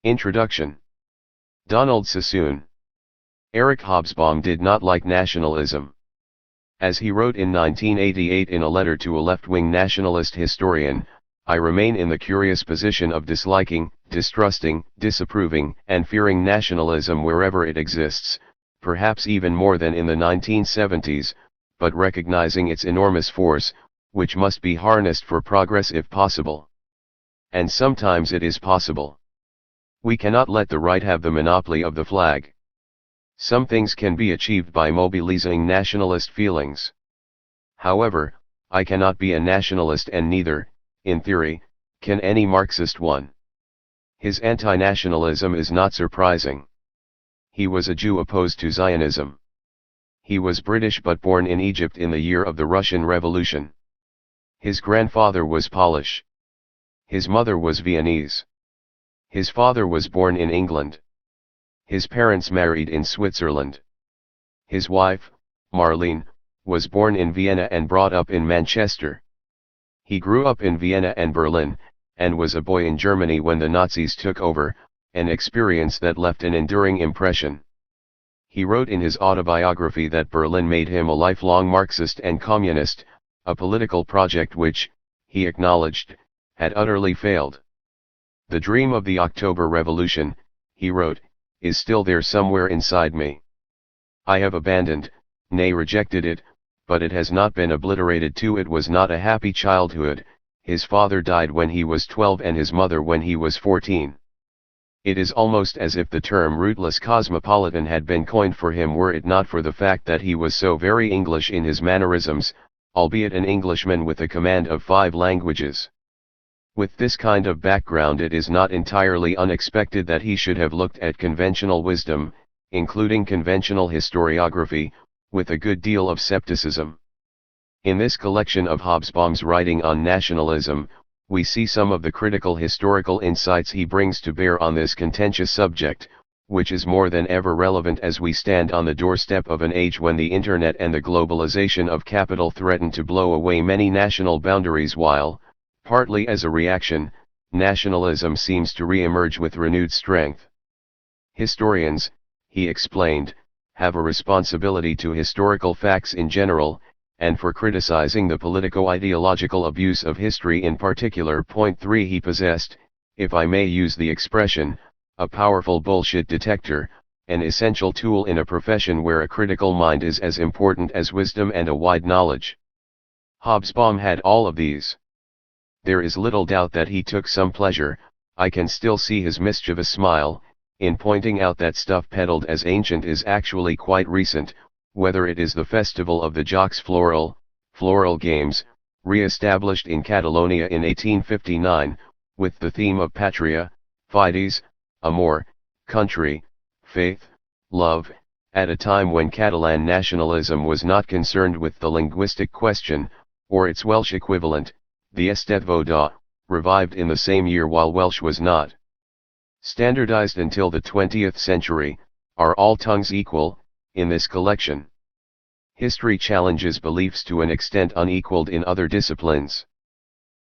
Introduction. Donald Sassoon. Eric Hobsbawm did not like nationalism. As he wrote in 1988 in a letter to a left-wing nationalist historian, I remain in the curious position of disliking, distrusting, disapproving, and fearing nationalism wherever it exists, perhaps even more than in the 1970s, but recognizing its enormous force, which must be harnessed for progress if possible. And sometimes it is possible. We cannot let the right have the monopoly of the flag. Some things can be achieved by mobilizing nationalist feelings. However, I cannot be a nationalist, and neither, in theory, can any Marxist one. His anti-nationalism is not surprising. He was a Jew opposed to Zionism. He was British but born in Egypt in the year of the Russian Revolution. His grandfather was Polish. His mother was Viennese. His father was born in England. His parents married in Switzerland. His wife, Marlene, was born in Vienna and brought up in Manchester. He grew up in Vienna and Berlin, and was a boy in Germany when the Nazis took over, an experience that left an enduring impression. He wrote in his autobiography that Berlin made him a lifelong Marxist and communist, a political project which, he acknowledged, had utterly failed. The dream of the October Revolution, he wrote, is still there somewhere inside me. I have abandoned, nay rejected it, but it has not been obliterated too. It was not a happy childhood. His father died when he was 12 and his mother when he was 14. It is almost as if the term rootless cosmopolitan had been coined for him, were it not for the fact that he was so very English in his mannerisms, albeit an Englishman with a command of 5 languages. With this kind of background, it is not entirely unexpected that he should have looked at conventional wisdom, including conventional historiography, with a good deal of skepticism. In this collection of Hobsbawm's writing on nationalism, we see some of the critical historical insights he brings to bear on this contentious subject, which is more than ever relevant as we stand on the doorstep of an age when the internet and the globalization of capital threaten to blow away many national boundaries, while, partly as a reaction, nationalism seems to re-emerge with renewed strength. Historians, he explained, have a responsibility to historical facts in general, and for criticizing the politico-ideological abuse of history in particular. Point 3. He possessed, if I may use the expression, a powerful bullshit detector, an essential tool in a profession where a critical mind is as important as wisdom and a wide knowledge. Hobsbawm had all of these. There is little doubt that he took some pleasure, I can still see his mischievous smile, in pointing out that stuff peddled as ancient is actually quite recent, whether it is the festival of the Jocs Floral Games, re-established in Catalonia in 1859, with the theme of Patria, Fides, Amor, country, faith, love, at a time when Catalan nationalism was not concerned with the linguistic question, or its Welsh equivalent, the Eisteddfod, revived in the same year while Welsh was not standardized until the 20th century. Are all tongues equal? In this collection, history challenges beliefs to an extent unequaled in other disciplines.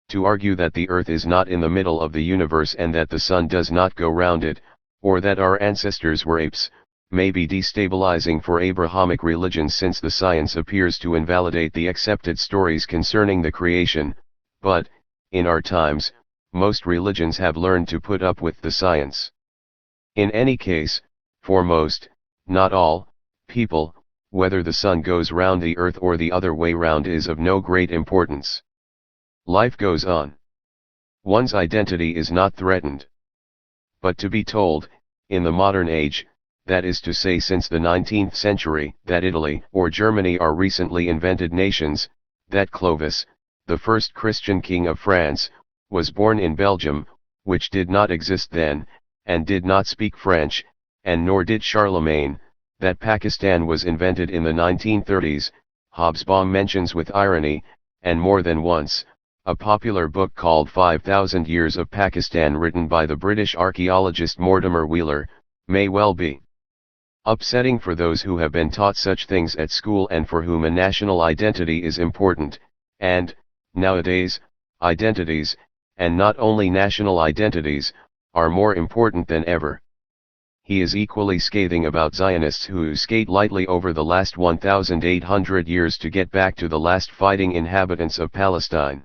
To argue that the earth is not in the middle of the universe and that the sun does not go round it, or that our ancestors were apes, may be destabilizing for Abrahamic religions, since the science appears to invalidate the accepted stories concerning the creation, but, in our times, most religions have learned to put up with the science. In any case, for most, not all, people, whether the sun goes round the earth or the other way round is of no great importance. Life goes on. One's identity is not threatened. But to be told, in the modern age, that is to say since the 19th century, that Italy or Germany are recently invented nations, that Clovis, the first Christian king of France, was born in Belgium, which did not exist then, and did not speak French, and nor did Charlemagne, that Pakistan was invented in the 1930s, Hobsbawm mentions with irony, and more than once, a popular book called 5,000 Years of Pakistan written by the British archaeologist Mortimer Wheeler, may well be upsetting for those who have been taught such things at school and for whom a national identity is important, and, nowadays, identities, and not only national identities, are more important than ever. He is equally scathing about Zionists who skate lightly over the last 1,800 years to get back to the last fighting inhabitants of Palestine.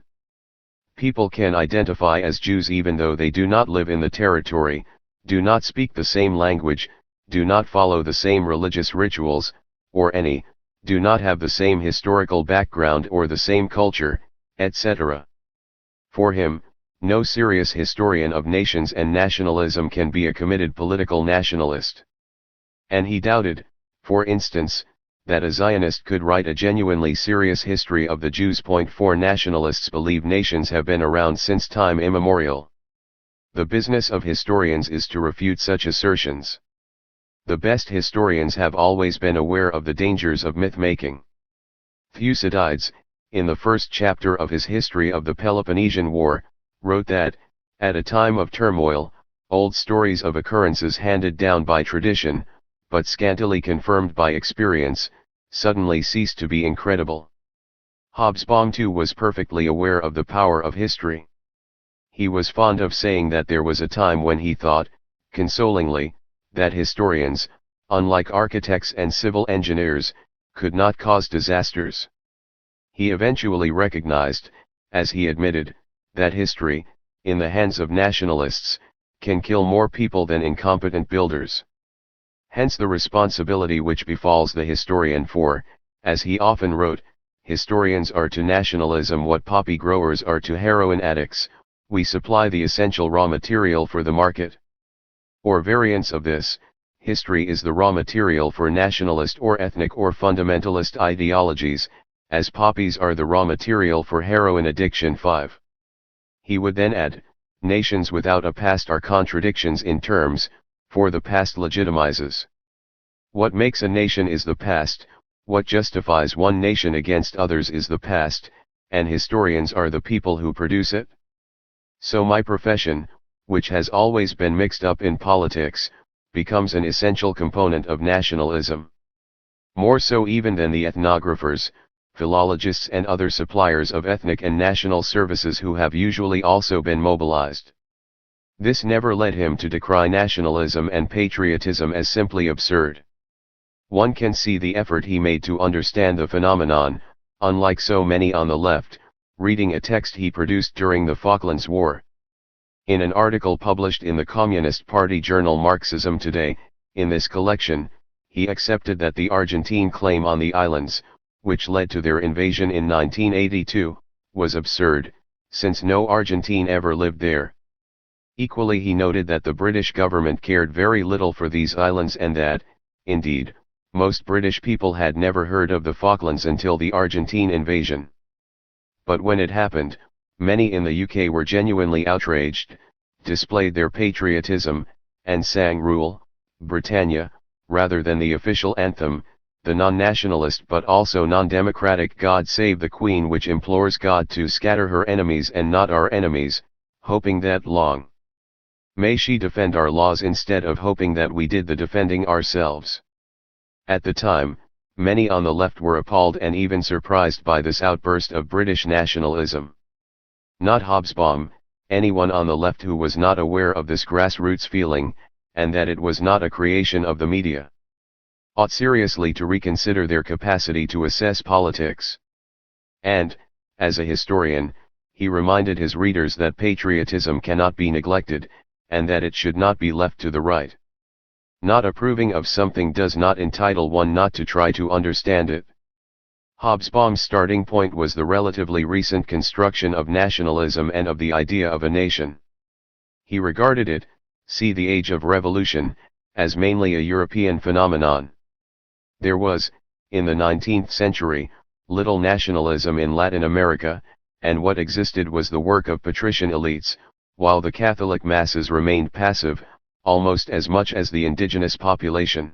People can identify as Jews even though they do not live in the territory, do not speak the same language, do not follow the same religious rituals, or do not have the same historical background or the same culture, etc. For him, no serious historian of nations and nationalism can be a committed political nationalist. And he doubted, for instance, that a Zionist could write a genuinely serious history of the Jews. 4 Nationalists believe nations have been around since time immemorial. The business of historians is to refute such assertions. The best historians have always been aware of the dangers of myth-making. Thucydides, in the first chapter of his History of the Peloponnesian War, wrote that, at a time of turmoil, old stories of occurrences handed down by tradition, but scantily confirmed by experience, suddenly ceased to be incredible. Hobsbawm too was perfectly aware of the power of history. He was fond of saying that there was a time when he thought, consolingly, that historians, unlike architects and civil engineers, could not cause disasters. He eventually recognized, as he admitted, that history, in the hands of nationalists, can kill more people than incompetent builders. Hence the responsibility which befalls the historian, for, as he often wrote, historians are to nationalism what poppy growers are to heroin addicts, we supply the essential raw material for the market. Or variants of this, history is the raw material for nationalist or ethnic or fundamentalist ideologies, as poppies are the raw material for heroin addiction. 5. He would then add, nations without a past are contradictions in terms, for the past legitimizes. What makes a nation is the past, what justifies one nation against others is the past, and historians are the people who produce it. So my profession, which has always been mixed up in politics, becomes an essential component of nationalism. More so even than the ethnographers, philologists and other suppliers of ethnic and national services who have usually also been mobilized. This never led him to decry nationalism and patriotism as simply absurd. One can see the effort he made to understand the phenomenon, unlike so many on the left, reading a text he produced during the Falklands War. In an article published in the Communist Party journal Marxism Today, in this collection, he accepted that the Argentine claim on the islands, which led to their invasion in 1982, was absurd, since no Argentine ever lived there. Equally he noted that the British government cared very little for these islands and that, indeed, most British people had never heard of the Falklands until the Argentine invasion. But when it happened, many in the UK were genuinely outraged, displayed their patriotism, and sang Rule, Britannia, rather than the official anthem, the non-nationalist but also non-democratic God Save the Queen, which implores God to scatter her enemies and not our enemies, hoping that long may she defend our laws instead of hoping that we did the defending ourselves. At the time, many on the left were appalled and even surprised by this outburst of British nationalism. Not Hobsbawm, anyone on the left who was not aware of this grassroots feeling, and that it was not a creation of the media, ought seriously to reconsider their capacity to assess politics. And, as a historian, he reminded his readers that patriotism cannot be neglected, and that it should not be left to the right. Not approving of something does not entitle one not to try to understand it. Hobsbawm's starting point was the relatively recent construction of nationalism and of the idea of a nation. He regarded it, see the Age of Revolution, as mainly a European phenomenon. There was, in the 19th century, little nationalism in Latin America, and what existed was the work of patrician elites, while the Catholic masses remained passive, almost as much as the indigenous population.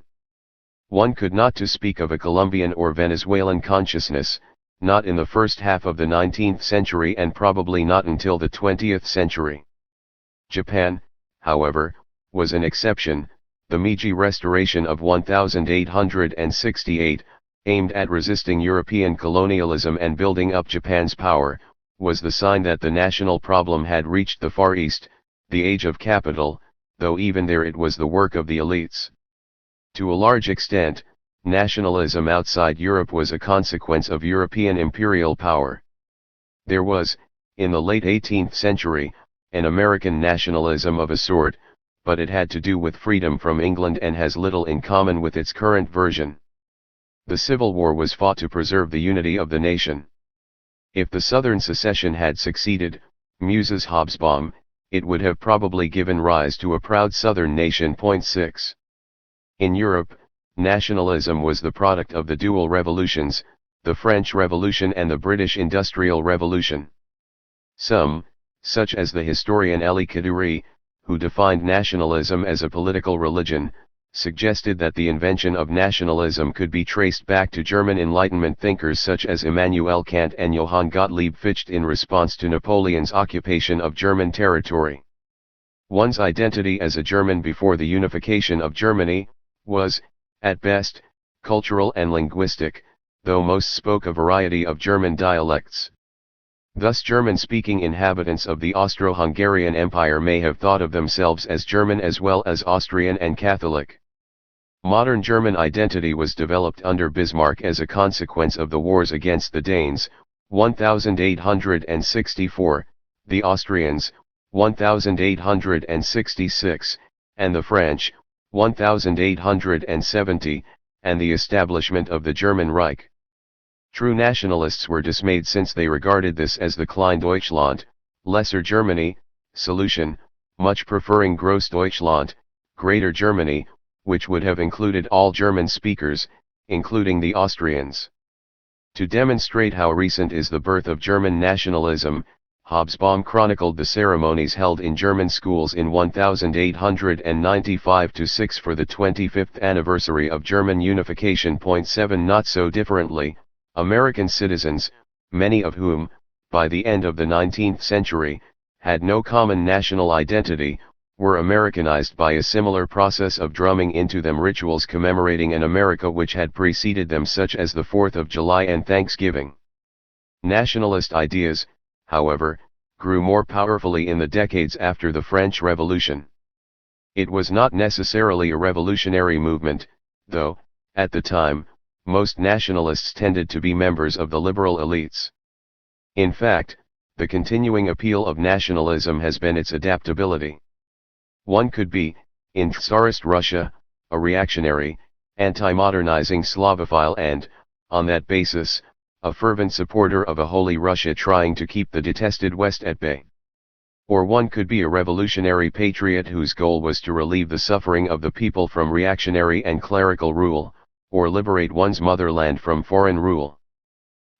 One could not to speak of a Colombian or Venezuelan consciousness, not in the first half of the 19th century and probably not until the 20th century. Japan, however, was an exception. The Meiji Restoration of 1868, aimed at resisting European colonialism and building up Japan's power, was the sign that the national problem had reached the Far East, the age of capital, though even there it was the work of the elites. To a large extent, nationalism outside Europe was a consequence of European imperial power. There was, in the late 18th century, an American nationalism of a sort, but it had to do with freedom from England and has little in common with its current version. The Civil War was fought to preserve the unity of the nation. If the Southern secession had succeeded, muses Hobsbawm, it would have probably given rise to a proud Southern nation. 6. In Europe, nationalism was the product of the dual revolutions, the French Revolution and the British Industrial Revolution. Some, such as the historian Elie Kaduri, who defined nationalism as a political religion, suggested that the invention of nationalism could be traced back to German Enlightenment thinkers such as Immanuel Kant and Johann Gottlieb Fichte in response to Napoleon's occupation of German territory. One's identity as a German before the unification of Germany was, at best, cultural and linguistic, though most spoke a variety of German dialects. Thus German-speaking inhabitants of the Austro-Hungarian Empire may have thought of themselves as German as well as Austrian and Catholic. Modern German identity was developed under Bismarck as a consequence of the wars against the Danes, 1864, the Austrians, 1866, and the French, 1870, and the establishment of the German Reich. True nationalists were dismayed since they regarded this as the Kleindeutschland, Lesser Germany, solution, much preferring Großdeutschland, Greater Germany, which would have included all German speakers, including the Austrians. To demonstrate how recent is the birth of German nationalism, Hobsbawm chronicled the ceremonies held in German schools in 1895-6 for the 25th anniversary of German unification. 7 Not so differently, American citizens, many of whom, by the end of the 19th century, had no common national identity, were Americanized by a similar process of drumming into them rituals commemorating an America which had preceded them, such as the 4th of July and Thanksgiving. Nationalist ideas, however, grew more powerfully in the decades after the French Revolution. It was not necessarily a revolutionary movement, though, at the time, most nationalists tended to be members of the liberal elites. In fact, the continuing appeal of nationalism has been its adaptability. One could be, in Tsarist Russia, a reactionary, anti-modernizing Slavophile and, on that basis, a fervent supporter of a holy Russia trying to keep the detested West at bay. Or one could be a revolutionary patriot whose goal was to relieve the suffering of the people from reactionary and clerical rule, or liberate one's motherland from foreign rule.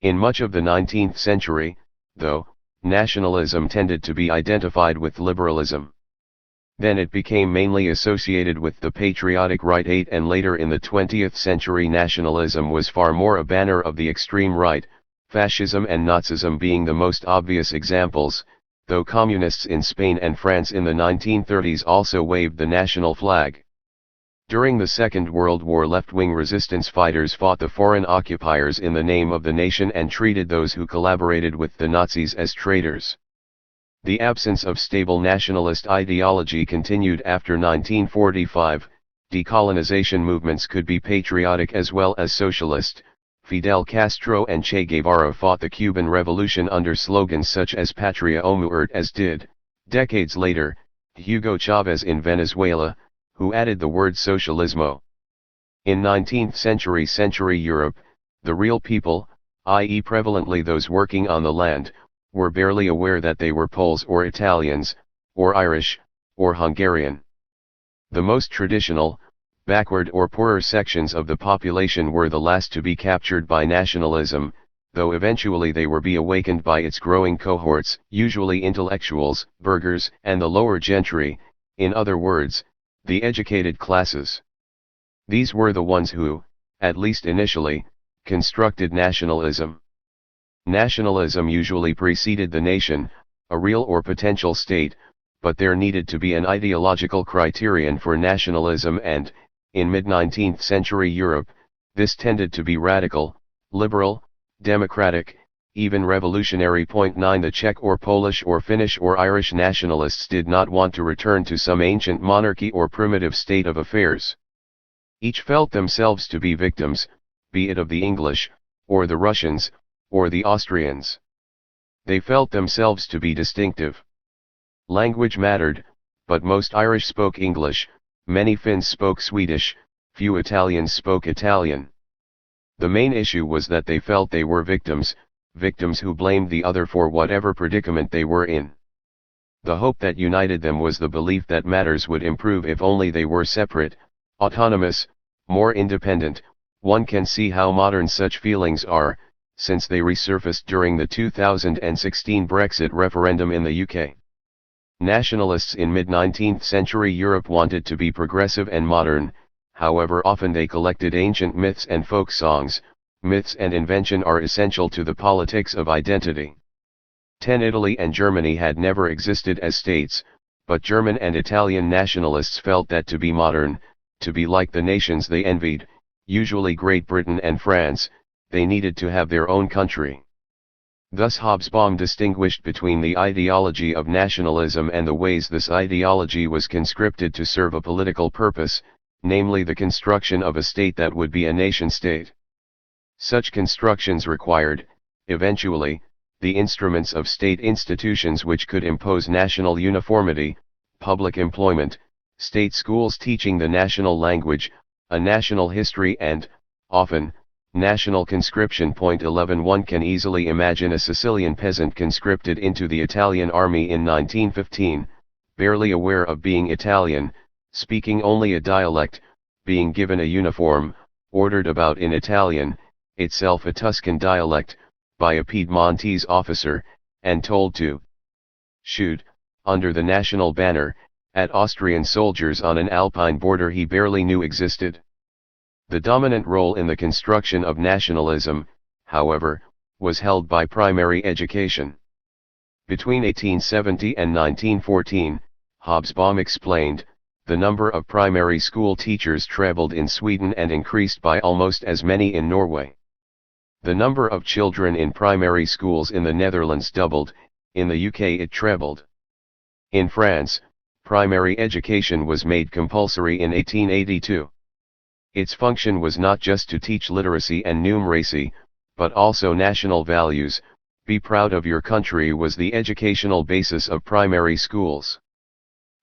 In much of the 19th century, though, nationalism tended to be identified with liberalism. Then it became mainly associated with the patriotic right, and later in the 20th century nationalism was far more a banner of the extreme right, fascism and Nazism being the most obvious examples, though communists in Spain and France in the 1930s also waved the national flag. During the Second World War, left-wing resistance fighters fought the foreign occupiers in the name of the nation and treated those who collaborated with the Nazis as traitors. The absence of stable nationalist ideology continued after 1945. Decolonization movements could be patriotic as well as socialist. Fidel Castro and Che Guevara fought the Cuban Revolution under slogans such as Patria o Muerte, as did, decades later, Hugo Chavez in Venezuela, who added the word socialismo. In 19th century Europe, the real people, i.e. prevalently those working on the land, were barely aware that they were Poles or Italians, or Irish, or Hungarian. The most traditional, backward or poorer sections of the population were the last to be captured by nationalism, though eventually they were awakened by its growing cohorts, usually intellectuals, burghers, and the lower gentry, in other words, the educated classes. These were the ones who, at least initially, constructed nationalism. Nationalism usually preceded the nation, a real or potential state, but there needed to be an ideological criterion for nationalism and, in mid-19th century Europe, this tended to be radical, liberal, democratic, even revolutionary. 9 The Czech or Polish or Finnish or Irish nationalists did not want to return to some ancient monarchy or primitive state of affairs. Each felt themselves to be victims, be it of the English, or the Russians, or the Austrians. They felt themselves to be distinctive. Language mattered, but most Irish spoke English, many Finns spoke Swedish, few Italians spoke Italian. The main issue was that they felt they were victims, victims who blamed the other for whatever predicament they were in. The hope that united them was the belief that matters would improve if only they were separate, autonomous, more independent. One can see how modern such feelings are, since they resurfaced during the 2016 Brexit referendum in the UK. Nationalists in mid-19th century Europe wanted to be progressive and modern, however often they collected ancient myths and folk songs. Myths and invention are essential to the politics of identity. 10 Italy and Germany had never existed as states, but German and Italian nationalists felt that to be modern, to be like the nations they envied, usually Great Britain and France, they needed to have their own country. Thus Hobsbawm distinguished between the ideology of nationalism and the ways this ideology was conscripted to serve a political purpose, namely the construction of a state that would be a nation-state. Such constructions required, eventually, the instruments of state institutions which could impose national uniformity, public employment, state schools teaching the national language, a national history and, often, national conscription. 11 One can easily imagine a Sicilian peasant conscripted into the Italian army in 1915, barely aware of being Italian, speaking only a dialect, being given a uniform, ordered about in Italian, itself a Tuscan dialect, by a Piedmontese officer, and told to shoot, under the national banner, at Austrian soldiers on an Alpine border he barely knew existed. The dominant role in the construction of nationalism, however, was held by primary education. Between 1870 and 1914, Hobsbawm explained, the number of primary school teachers trebled in Sweden and increased by almost as many in Norway. The number of children in primary schools in the Netherlands doubled, in the UK it trebled. In France, primary education was made compulsory in 1882. Its function was not just to teach literacy and numeracy, but also national values. Be proud of your country was the educational basis of primary schools.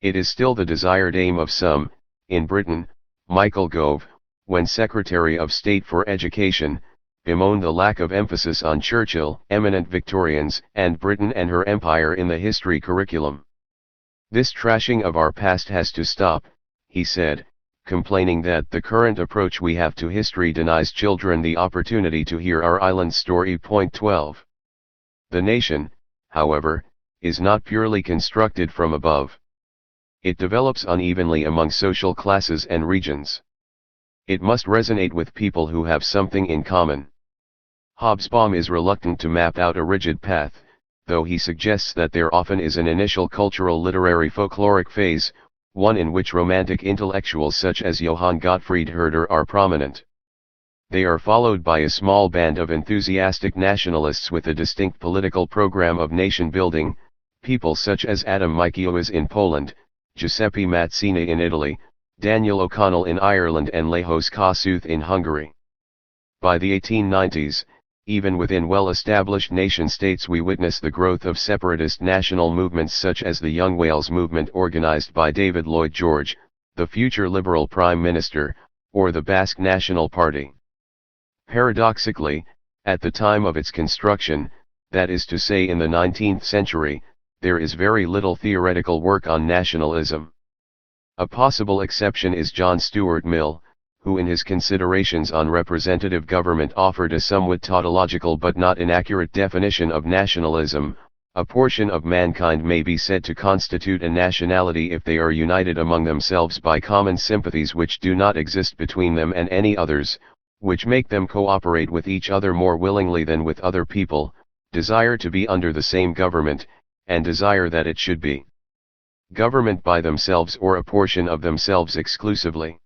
It is still the desired aim of some. In Britain, Michael Gove, when Secretary of State for Education, bemoaned the lack of emphasis on Churchill, eminent Victorians, and Britain and her empire in the history curriculum. This trashing of our past has to stop, he said, complaining that the current approach we have to history denies children the opportunity to hear our island story. 12. The nation, however, is not purely constructed from above. It develops unevenly among social classes and regions. It must resonate with people who have something in common. Hobsbawm is reluctant to map out a rigid path, though he suggests that there often is an initial cultural literary folkloric phase, one in which romantic intellectuals such as Johann Gottfried Herder are prominent. They are followed by a small band of enthusiastic nationalists with a distinct political program of nation-building, people such as Adam Mickiewicz in Poland, Giuseppe Mazzini in Italy, Daniel O'Connell in Ireland and Lajos Kossuth in Hungary. By the 1890s, even within well-established nation-states we witness the growth of separatist national movements such as the Young Wales movement organized by David Lloyd George, the future Liberal Prime Minister, or the Basque National Party. Paradoxically, at the time of its construction, that is to say in the 19th century, there is very little theoretical work on nationalism. A possible exception is John Stuart Mill, who in his Considerations on Representative Government offered a somewhat tautological but not inaccurate definition of nationalism. A portion of mankind may be said to constitute a nationality if they are united among themselves by common sympathies which do not exist between them and any others, which make them cooperate with each other more willingly than with other people, desire to be under the same government, and desire that it should be government by themselves or a portion of themselves exclusively.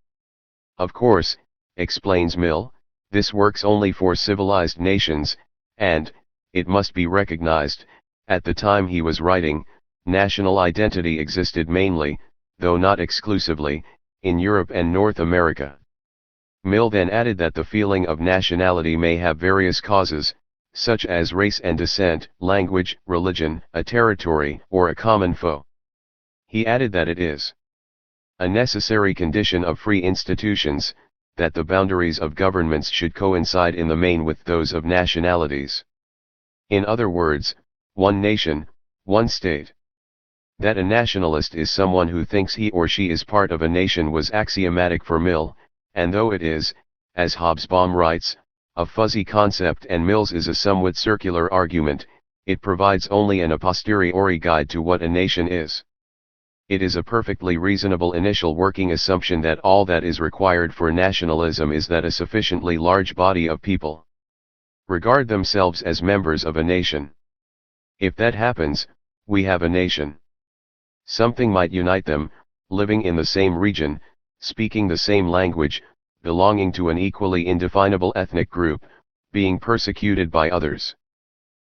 Of course, explains Mill, this works only for civilized nations, and, it must be recognized, at the time he was writing, national identity existed mainly, though not exclusively, in Europe and North America. Mill then added that the feeling of nationality may have various causes, such as race and descent, language, religion, a territory, or a common foe. He added that it is a necessary condition of free institutions, that the boundaries of governments should coincide in the main with those of nationalities. In other words, one nation, one state. That a nationalist is someone who thinks he or she is part of a nation was axiomatic for Mill, and though it is, as Hobsbawm writes, a fuzzy concept and Mill's is a somewhat circular argument, it provides only an a posteriori guide to what a nation is. It is a perfectly reasonable initial working assumption that all that is required for nationalism is that a sufficiently large body of people regard themselves as members of a nation. If that happens, we have a nation. Something might unite them, living in the same region, speaking the same language, belonging to an equally indefinable ethnic group, being persecuted by others.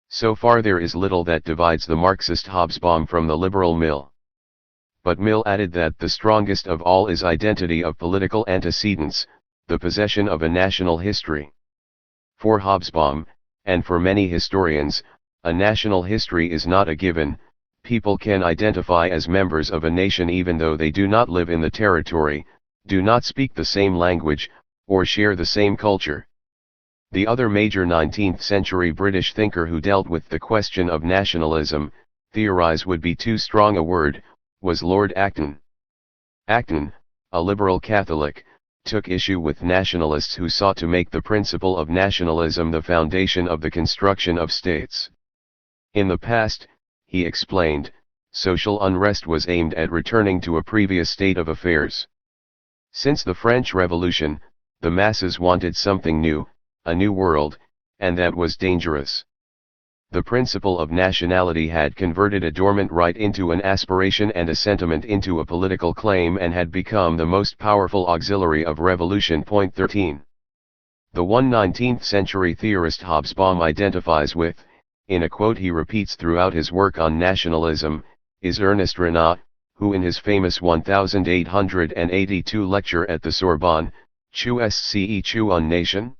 So far there is little that divides the Marxist Hobsbawm from the liberal Mill. But Mill added that the strongest of all is identity of political antecedents, the possession of a national history. For Hobsbawm, and for many historians, a national history is not a given. People can identify as members of a nation even though they do not live in the territory, do not speak the same language, or share the same culture. The other major 19th-century British thinker who dealt with the question of nationalism, theorize would be too strong a word, was Lord Acton. Acton, a liberal Catholic, took issue with nationalists who sought to make the principle of nationalism the foundation of the construction of states. In the past, he explained, social unrest was aimed at returning to a previous state of affairs. Since the French Revolution, the masses wanted something new, a new world, and that was dangerous. The principle of nationality had converted a dormant right into an aspiration and a sentiment into a political claim and had become the most powerful auxiliary of revolution. 13. The one 19th-century theorist Hobsbawm identifies with, in a quote he repeats throughout his work on nationalism, is Ernest Renan, who in his famous 1882 lecture at the Sorbonne, Qu'est-ce une nation?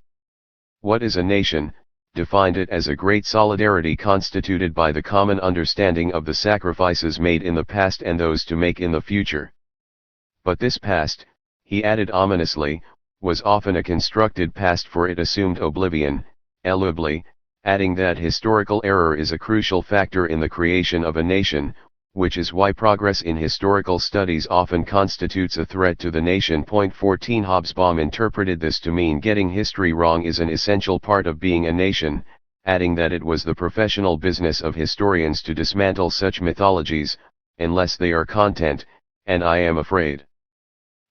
What is a nation? Defined it as a great solidarity constituted by the common understanding of the sacrifices made in the past and those to make in the future. But this past, he added ominously, was often a constructed past, for it assumed oblivion, l'oubli, adding that historical error is a crucial factor in the creation of a nation, which is why progress in historical studies often constitutes a threat to the nation. 14 Hobsbawm interpreted this to mean getting history wrong is an essential part of being a nation, adding that it was the professional business of historians to dismantle such mythologies, unless they are content, and I am afraid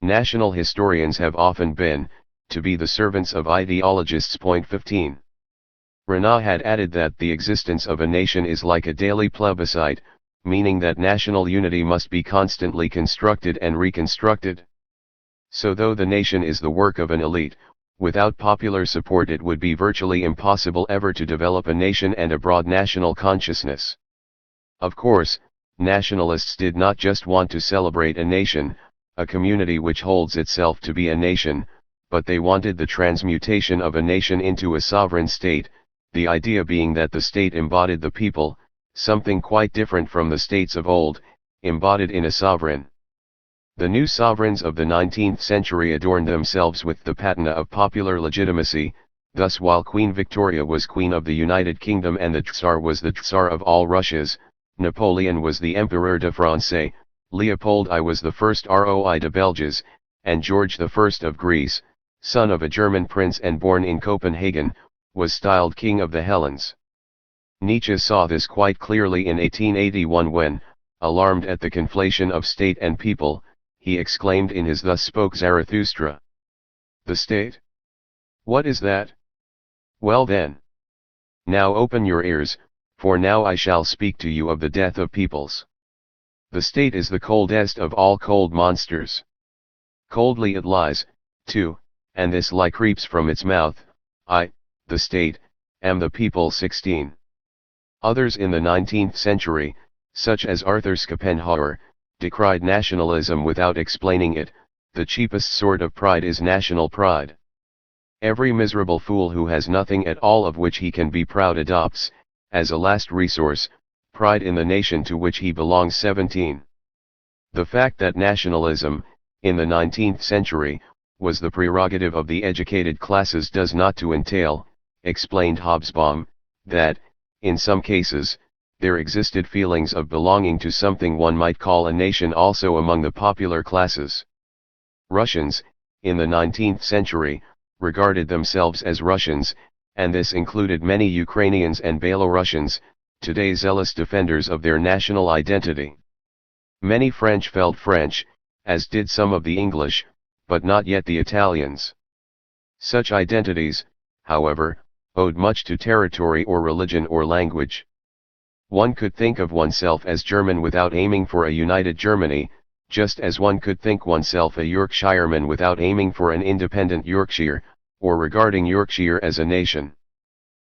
national historians have often been, to be the servants of ideologists. 15. Renan had added that the existence of a nation is like a daily plebiscite, meaning that national unity must be constantly constructed and reconstructed. So though the nation is the work of an elite, without popular support it would be virtually impossible ever to develop a nation and a broad national consciousness. Of course, nationalists did not just want to celebrate a nation, a community which holds itself to be a nation, but they wanted the transmutation of a nation into a sovereign state, the idea being that the state embodied the people, something quite different from the states of old, embodied in a sovereign. The new sovereigns of the 19th century adorned themselves with the patina of popular legitimacy. Thus while Queen Victoria was Queen of the United Kingdom and the Tsar was the Tsar of all Russias, Napoleon was the Empereur de France, Leopold I was the first Roi de Belgies, and George I of Greece, son of a German prince and born in Copenhagen, was styled King of the Hellenes. Nietzsche saw this quite clearly in 1881 when, alarmed at the conflation of state and people, he exclaimed in his Thus Spoke Zarathustra. The state? What is that? Well then. Now open your ears, for now I shall speak to you of the death of peoples. The state is the coldest of all cold monsters. Coldly it lies, too, and this lie creeps from its mouth. I, the state, am the people. 16. Others in the 19th century, such as Arthur Schopenhauer, decried nationalism without explaining it. The cheapest sort of pride is national pride. Every miserable fool who has nothing at all of which he can be proud adopts, as a last resource, pride in the nation to which he belongs. 17. The fact that nationalism, in the 19th century, was the prerogative of the educated classes does not to entail, explained Hobsbawm, that, in some cases, there existed feelings of belonging to something one might call a nation also among the popular classes. Russians, in the 19th century, regarded themselves as Russians, and this included many Ukrainians and Belarusians, today zealous defenders of their national identity. Many French felt French, as did some of the English, but not yet the Italians. Such identities, however, owed much to territory or religion or language. One could think of oneself as German without aiming for a united Germany, just as one could think oneself a Yorkshireman without aiming for an independent Yorkshire, or regarding Yorkshire as a nation.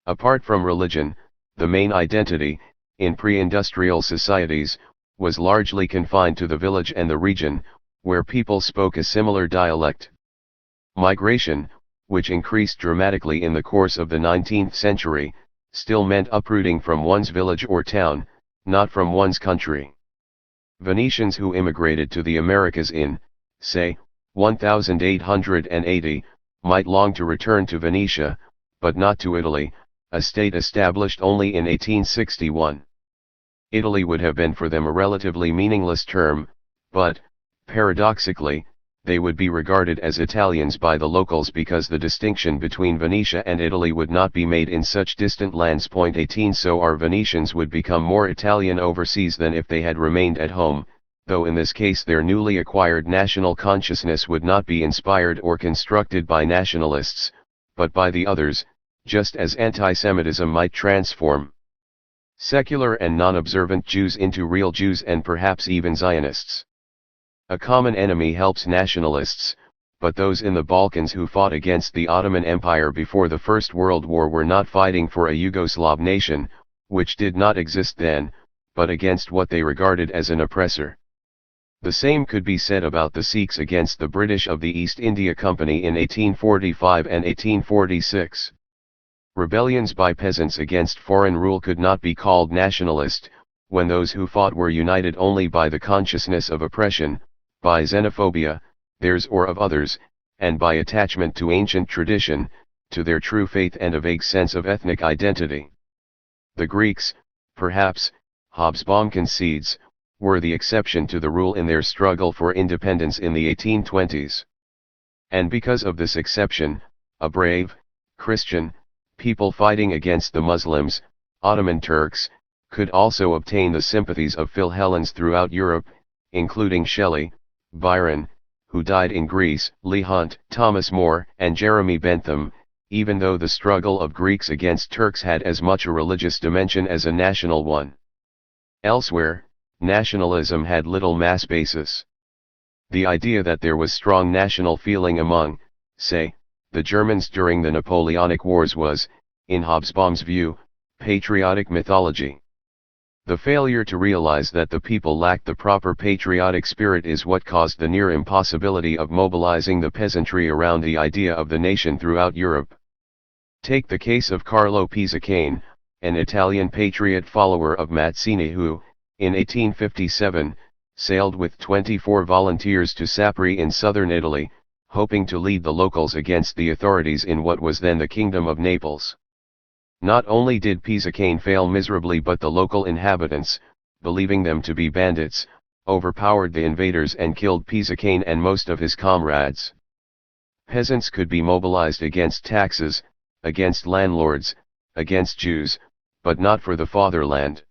Apart from religion, the main identity, in pre-industrial societies, was largely confined to the village and the region, where people spoke a similar dialect. Migration, which increased dramatically in the course of the 19th century, still meant uprooting from one's village or town, not from one's country. Venetians who immigrated to the Americas in, say, 1880, might long to return to Venetia, but not to Italy, a state established only in 1861. Italy would have been for them a relatively meaningless term, but, paradoxically, they would be regarded as Italians by the locals because the distinction between Venetia and Italy would not be made in such distant lands. 18 So our Venetians would become more Italian overseas than if they had remained at home, though in this case their newly acquired national consciousness would not be inspired or constructed by nationalists, but by the others, just as anti-Semitism might transform secular and non-observant Jews into real Jews and perhaps even Zionists. A common enemy helps nationalists, but those in the Balkans who fought against the Ottoman Empire before the First World War were not fighting for a Yugoslav nation, which did not exist then, but against what they regarded as an oppressor. The same could be said about the Sikhs against the British of the East India Company in 1845 and 1846. Rebellions by peasants against foreign rule could not be called nationalist, when those who fought were united only by the consciousness of oppression, by xenophobia, theirs or of others, and by attachment to ancient tradition, to their true faith and a vague sense of ethnic identity. The Greeks, perhaps, Hobsbawm concedes, were the exception to the rule in their struggle for independence in the 1820s. And because of this exception, a brave, Christian, people fighting against the Muslims, Ottoman Turks, could also obtain the sympathies of Philhellens throughout Europe, including Shelley, Byron, who died in Greece, Leigh Hunt, Thomas More, and Jeremy Bentham, even though the struggle of Greeks against Turks had as much a religious dimension as a national one. Elsewhere, nationalism had little mass basis. The idea that there was strong national feeling among, say, the Germans during the Napoleonic Wars was, in Hobsbawm's view, patriotic mythology. The failure to realize that the people lacked the proper patriotic spirit is what caused the near impossibility of mobilizing the peasantry around the idea of the nation throughout Europe. Take the case of Carlo Pisacane, an Italian patriot follower of Mazzini who, in 1857, sailed with 24 volunteers to Sapri in southern Italy, hoping to lead the locals against the authorities in what was then the Kingdom of Naples. Not only did Pisacane fail miserably, but the local inhabitants, believing them to be bandits, overpowered the invaders and killed Pisacane and most of his comrades. Peasants could be mobilized against taxes, against landlords, against Jews, but not for the fatherland.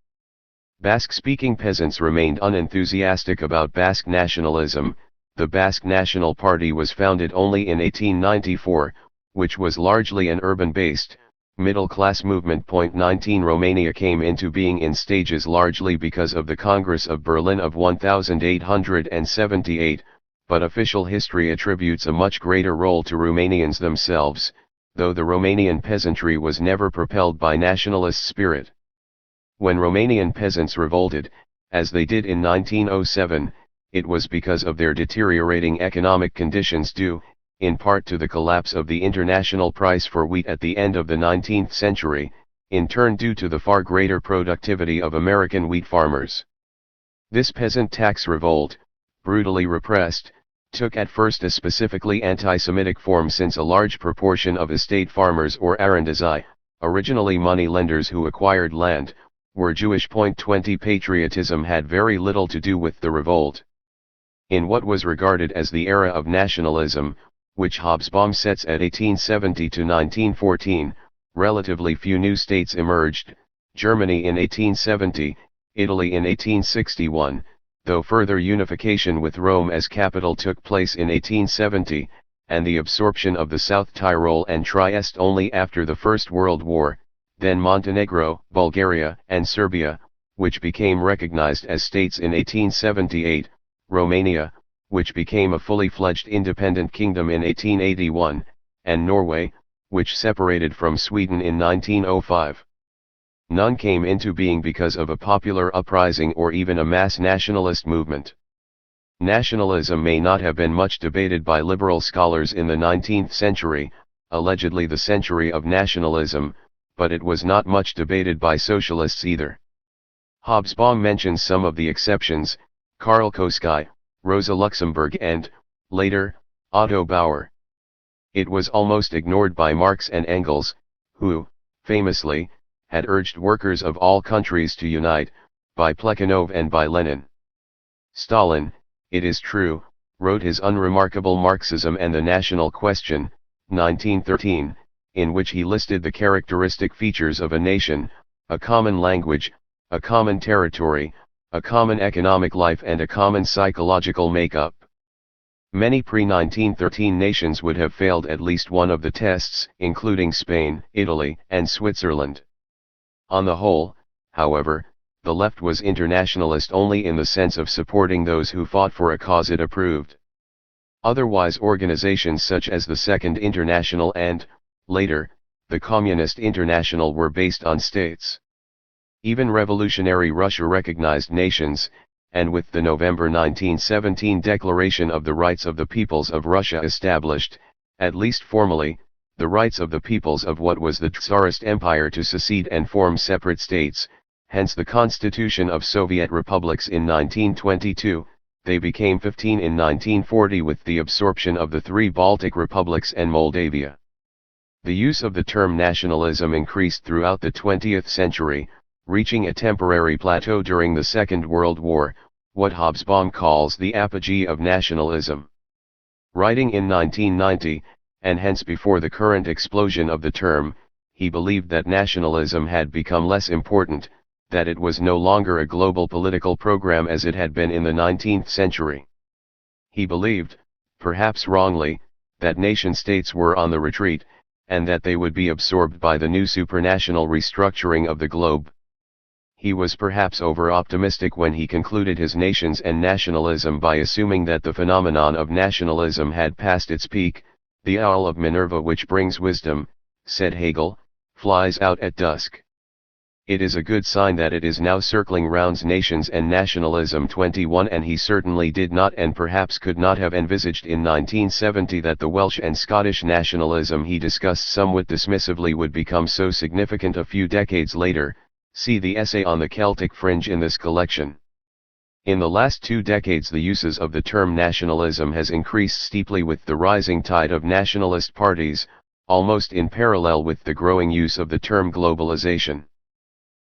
Basque-speaking peasants remained unenthusiastic about Basque nationalism. The Basque National Party was founded only in 1894, which was largely an urban-based, middle-class movement. 19 Romania came into being in stages largely because of the Congress of Berlin of 1878, but official history attributes a much greater role to Romanians themselves, though the Romanian peasantry was never propelled by nationalist spirit. When Romanian peasants revolted, as they did in 1907, it was because of their deteriorating economic conditions due, in part to the collapse of the international price for wheat at the end of the 19th century, in turn due to the far greater productivity of American wheat farmers. This peasant tax revolt, brutally repressed, took at first a specifically anti-Semitic form, since a large proportion of estate farmers or arendezai, originally money lenders who acquired land, were Jewish. 20 Patriotism had very little to do with the revolt. In what was regarded as the era of nationalism, which Hobsbawm sets at 1870 to 1914, relatively few new states emerged: Germany in 1870, Italy in 1861, though further unification with Rome as capital took place in 1870, and the absorption of the South Tyrol and Trieste only after the First World War, then Montenegro, Bulgaria, and Serbia, which became recognized as states in 1878, Romania, which became a fully fledged independent kingdom in 1881, and Norway, which separated from Sweden in 1905. None came into being because of a popular uprising or even a mass nationalist movement. Nationalism may not have been much debated by liberal scholars in the 19th century, allegedly the century of nationalism, but it was not much debated by socialists either. Hobsbawm mentions some of the exceptions: Karl Koski, Rosa Luxemburg and, later, Otto Bauer. It was almost ignored by Marx and Engels, who, famously, had urged workers of all countries to unite, by Plekhanov and by Lenin. Stalin, it is true, wrote his unremarkable Marxism and the National Question, 1913, in which he listed the characteristic features of a nation: a common language, a common territory, a common economic life, and a common psychological makeup. Many pre-1913 nations would have failed at least one of the tests, including Spain, Italy, and Switzerland. On the whole, however, the left was internationalist only in the sense of supporting those who fought for a cause it approved. Otherwise, organizations such as the Second International and, later, the Communist International were based on states. Even revolutionary Russia recognized nations, and with the November 1917 Declaration of the Rights of the Peoples of Russia established, at least formally, the rights of the peoples of what was the Tsarist Empire to secede and form separate states, hence the Constitution of Soviet Republics in 1922, they became 15 in 1940 with the absorption of the three Baltic republics and Moldavia. The use of the term nationalism increased throughout the 20th century, reaching a temporary plateau during the Second World War, what Hobsbawm calls the apogee of nationalism. Writing in 1990, and hence before the current explosion of the term, he believed that nationalism had become less important, that it was no longer a global political program as it had been in the 19th century. He believed, perhaps wrongly, that nation-states were on the retreat, and that they would be absorbed by the new supranational restructuring of the globe. He was perhaps over-optimistic when he concluded his Nations and Nationalism by assuming that the phenomenon of nationalism had passed its peak. The owl of Minerva which brings wisdom, said Hegel, flies out at dusk. It is a good sign that it is now circling round Nations and Nationalism 21, and he certainly did not and perhaps could not have envisaged in 1970 that the Welsh and Scottish nationalism he discussed somewhat dismissively would become so significant a few decades later. See the essay on the Celtic fringe in this collection. In the last 2 decades the uses of the term nationalism has increased steeply with the rising tide of nationalist parties, almost in parallel with the growing use of the term globalization.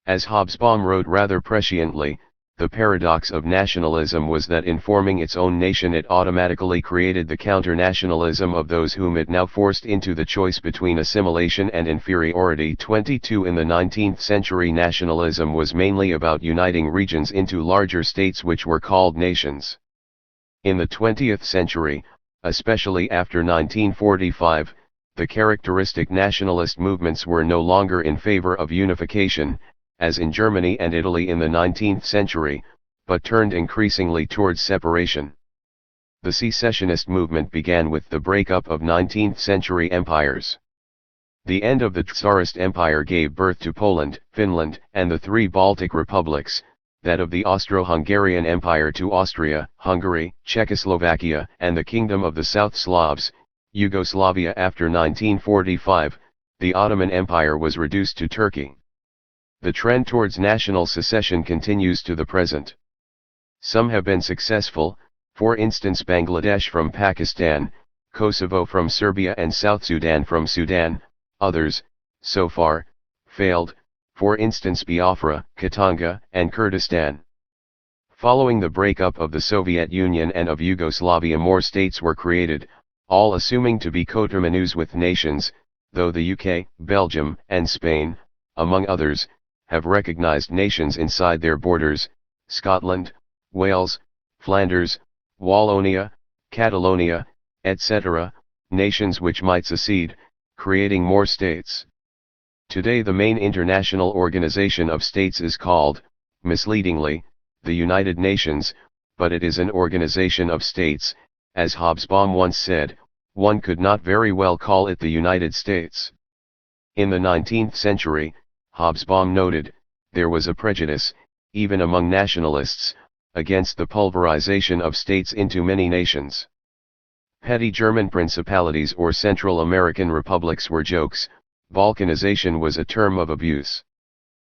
As Hobsbawm wrote rather presciently, the paradox of nationalism was that in forming its own nation it automatically created the counter-nationalism of those whom it now forced into the choice between assimilation and inferiority. 22 In the 19th century nationalism was mainly about uniting regions into larger states which were called nations. In the 20th century, especially after 1945, the characteristic nationalist movements were no longer in favor of unification, as in Germany and Italy in the 19th century, but turned increasingly towards separation. The secessionist movement began with the breakup of 19th-century empires. The end of the Tsarist Empire gave birth to Poland, Finland, and the three Baltic republics, that of the Austro-Hungarian Empire to Austria, Hungary, Czechoslovakia, and the Kingdom of the South Slavs, Yugoslavia. After 1945, the Ottoman Empire was reduced to Turkey. The trend towards national secession continues to the present. Some have been successful, for instance Bangladesh from Pakistan, Kosovo from Serbia and South Sudan from Sudan. Others, so far, failed, for instance Biafra, Katanga, and Kurdistan. Following the breakup of the Soviet Union and of Yugoslavia, more states were created, all assuming to be coterminous with nations, though the UK, Belgium, and Spain, among others, have recognized nations inside their borders: Scotland, Wales, Flanders, Wallonia, Catalonia, etc., nations which might secede, creating more states. Today the main international organization of states is called, misleadingly, the United Nations, but it is an organization of states. As Hobsbawm once said, one could not very well call it the United States. In the 19th century, Hobsbawm noted, there was a prejudice, even among nationalists, against the pulverization of states into many nations. Petty German principalities or Central American republics were jokes. Balkanization was a term of abuse.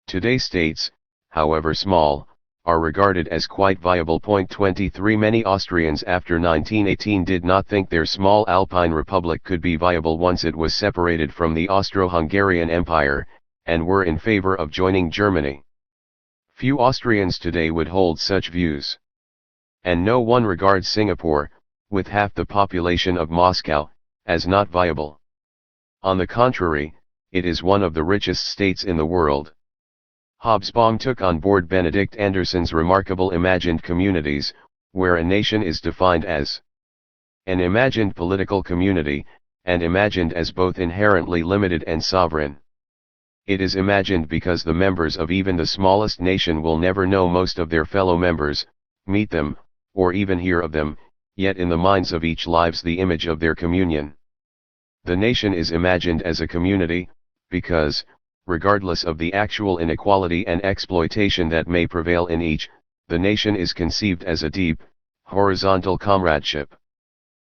Today states, however small, are regarded as quite viable. 23 Many Austrians after 1918 did not think their small Alpine republic could be viable once it was separated from the Austro-Hungarian Empire, and were in favor of joining Germany. Few Austrians today would hold such views. And no one regards Singapore, with half the population of Moscow, as not viable. On the contrary, it is one of the richest states in the world. Hobsbawm took on board Benedict Anderson's remarkable imagined communities, where a nation is defined as an imagined political community, and imagined as both inherently limited and sovereign. It is imagined because the members of even the smallest nation will never know most of their fellow members, meet them, or even hear of them, yet in the minds of each lives the image of their communion. The nation is imagined as a community, because, regardless of the actual inequality and exploitation that may prevail in each, the nation is conceived as a deep, horizontal comradeship.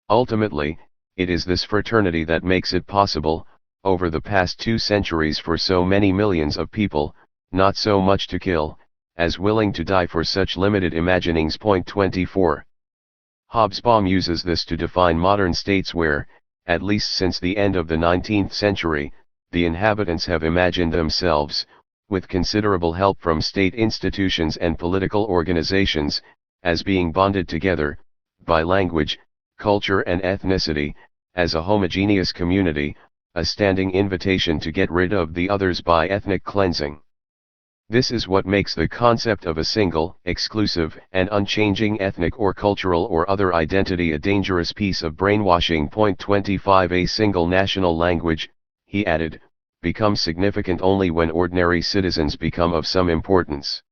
Ultimately, it is this fraternity that makes it possible, over the past 2 centuries, for so many millions of people, not so much to kill, as willing to die for such limited imaginings. 24. Hobsbawm uses this to define modern states where, at least since the end of the 19th century, the inhabitants have imagined themselves, with considerable help from state institutions and political organizations, as being bonded together, by language, culture and ethnicity, as a homogeneous community, a standing invitation to get rid of the others by ethnic cleansing. This is what makes the concept of a single, exclusive, and unchanging ethnic or cultural or other identity a dangerous piece of brainwashing. 25 A single national language, he added, becomes significant only when ordinary citizens become of some importance.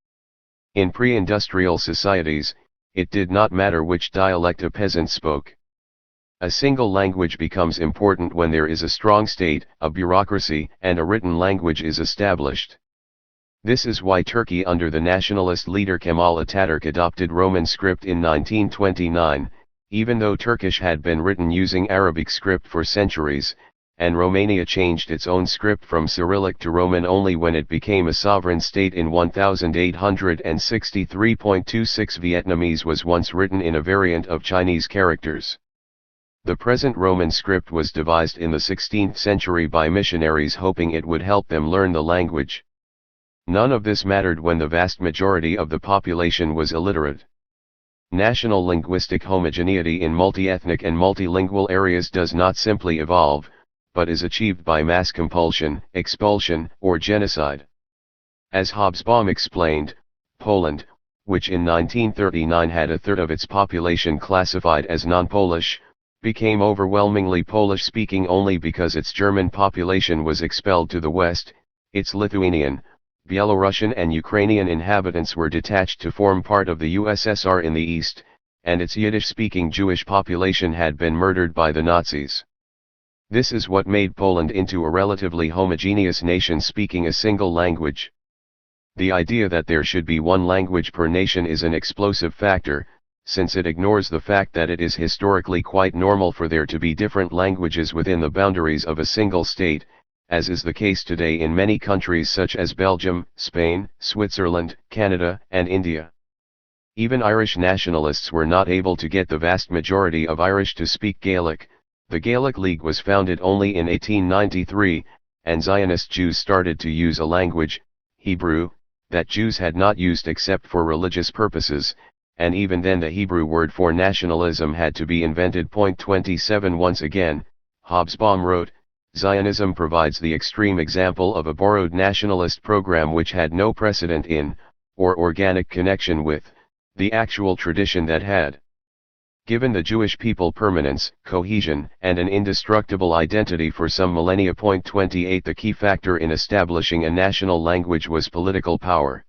In pre-industrial societies, it did not matter which dialect a peasant spoke. A single language becomes important when there is a strong state, a bureaucracy, and a written language is established. This is why Turkey under the nationalist leader Kemal Ataturk adopted Roman script in 1929, even though Turkish had been written using Arabic script for centuries, and Romania changed its own script from Cyrillic to Roman only when it became a sovereign state in 1863.26. Vietnamese was once written in a variant of Chinese characters. The present Roman script was devised in the 16th century by missionaries hoping it would help them learn the language. None of this mattered when the vast majority of the population was illiterate. National linguistic homogeneity in multi-ethnic and multilingual areas does not simply evolve, but is achieved by mass compulsion, expulsion, or genocide. As Hobsbawm explained, Poland, which in 1939 had a third of its population classified as non-Polish, became overwhelmingly Polish-speaking only because its German population was expelled to the west, its Lithuanian, Belarusian and Ukrainian inhabitants were detached to form part of the USSR in the east, and its Yiddish-speaking Jewish population had been murdered by the Nazis. This is what made Poland into a relatively homogeneous nation speaking a single language. The idea that there should be one language per nation is an explosive factor, since it ignores the fact that it is historically quite normal for there to be different languages within the boundaries of a single state, as is the case today in many countries such as Belgium, Spain, Switzerland, Canada, and India. Even Irish nationalists were not able to get the vast majority of Irish to speak Gaelic. The Gaelic League was founded only in 1893, and Zionist Jews started to use a language, Hebrew, that Jews had not used except for religious purposes, and even then the Hebrew word for nationalism had to be invented. 27 Once again, Hobsbawm wrote, Zionism provides the extreme example of a borrowed nationalist program which had no precedent in, or organic connection with, the actual tradition that had given the Jewish people permanence, cohesion, and an indestructible identity for some millennia. 28 The key factor in establishing a national language was political power.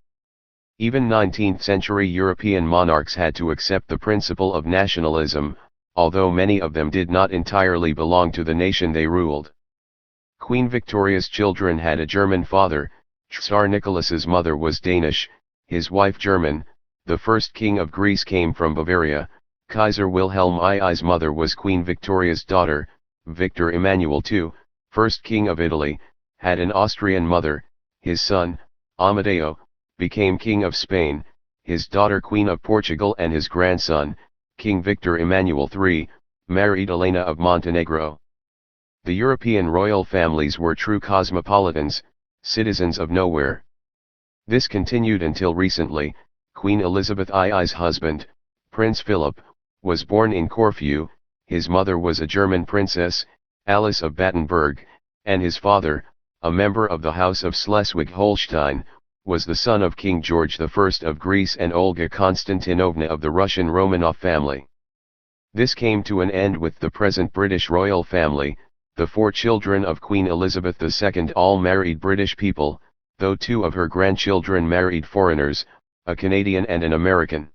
Even 19th-century European monarchs had to accept the principle of nationalism, although many of them did not entirely belong to the nation they ruled. Queen Victoria's children had a German father, Tsar Nicholas's mother was Danish, his wife German, the first king of Greece came from Bavaria, Kaiser Wilhelm II's mother was Queen Victoria's daughter, Victor Emmanuel II, first king of Italy, had an Austrian mother, his son, Amadeo, became king of Spain, his daughter Queen of Portugal, and his grandson, King Victor Emmanuel III, married Elena of Montenegro. The European royal families were true cosmopolitans, citizens of nowhere. This continued until recently. Queen Elizabeth II's husband, Prince Philip, was born in Corfu. His mother was a German princess, Alice of Battenberg, and his father, a member of the House of Schleswig-Holstein, was the son of King George I of Greece and Olga Konstantinovna of the Russian Romanov family. This came to an end with the present British royal family. The 4 children of Queen Elizabeth II all married British people, though 2 of her grandchildren married foreigners, a Canadian and an American.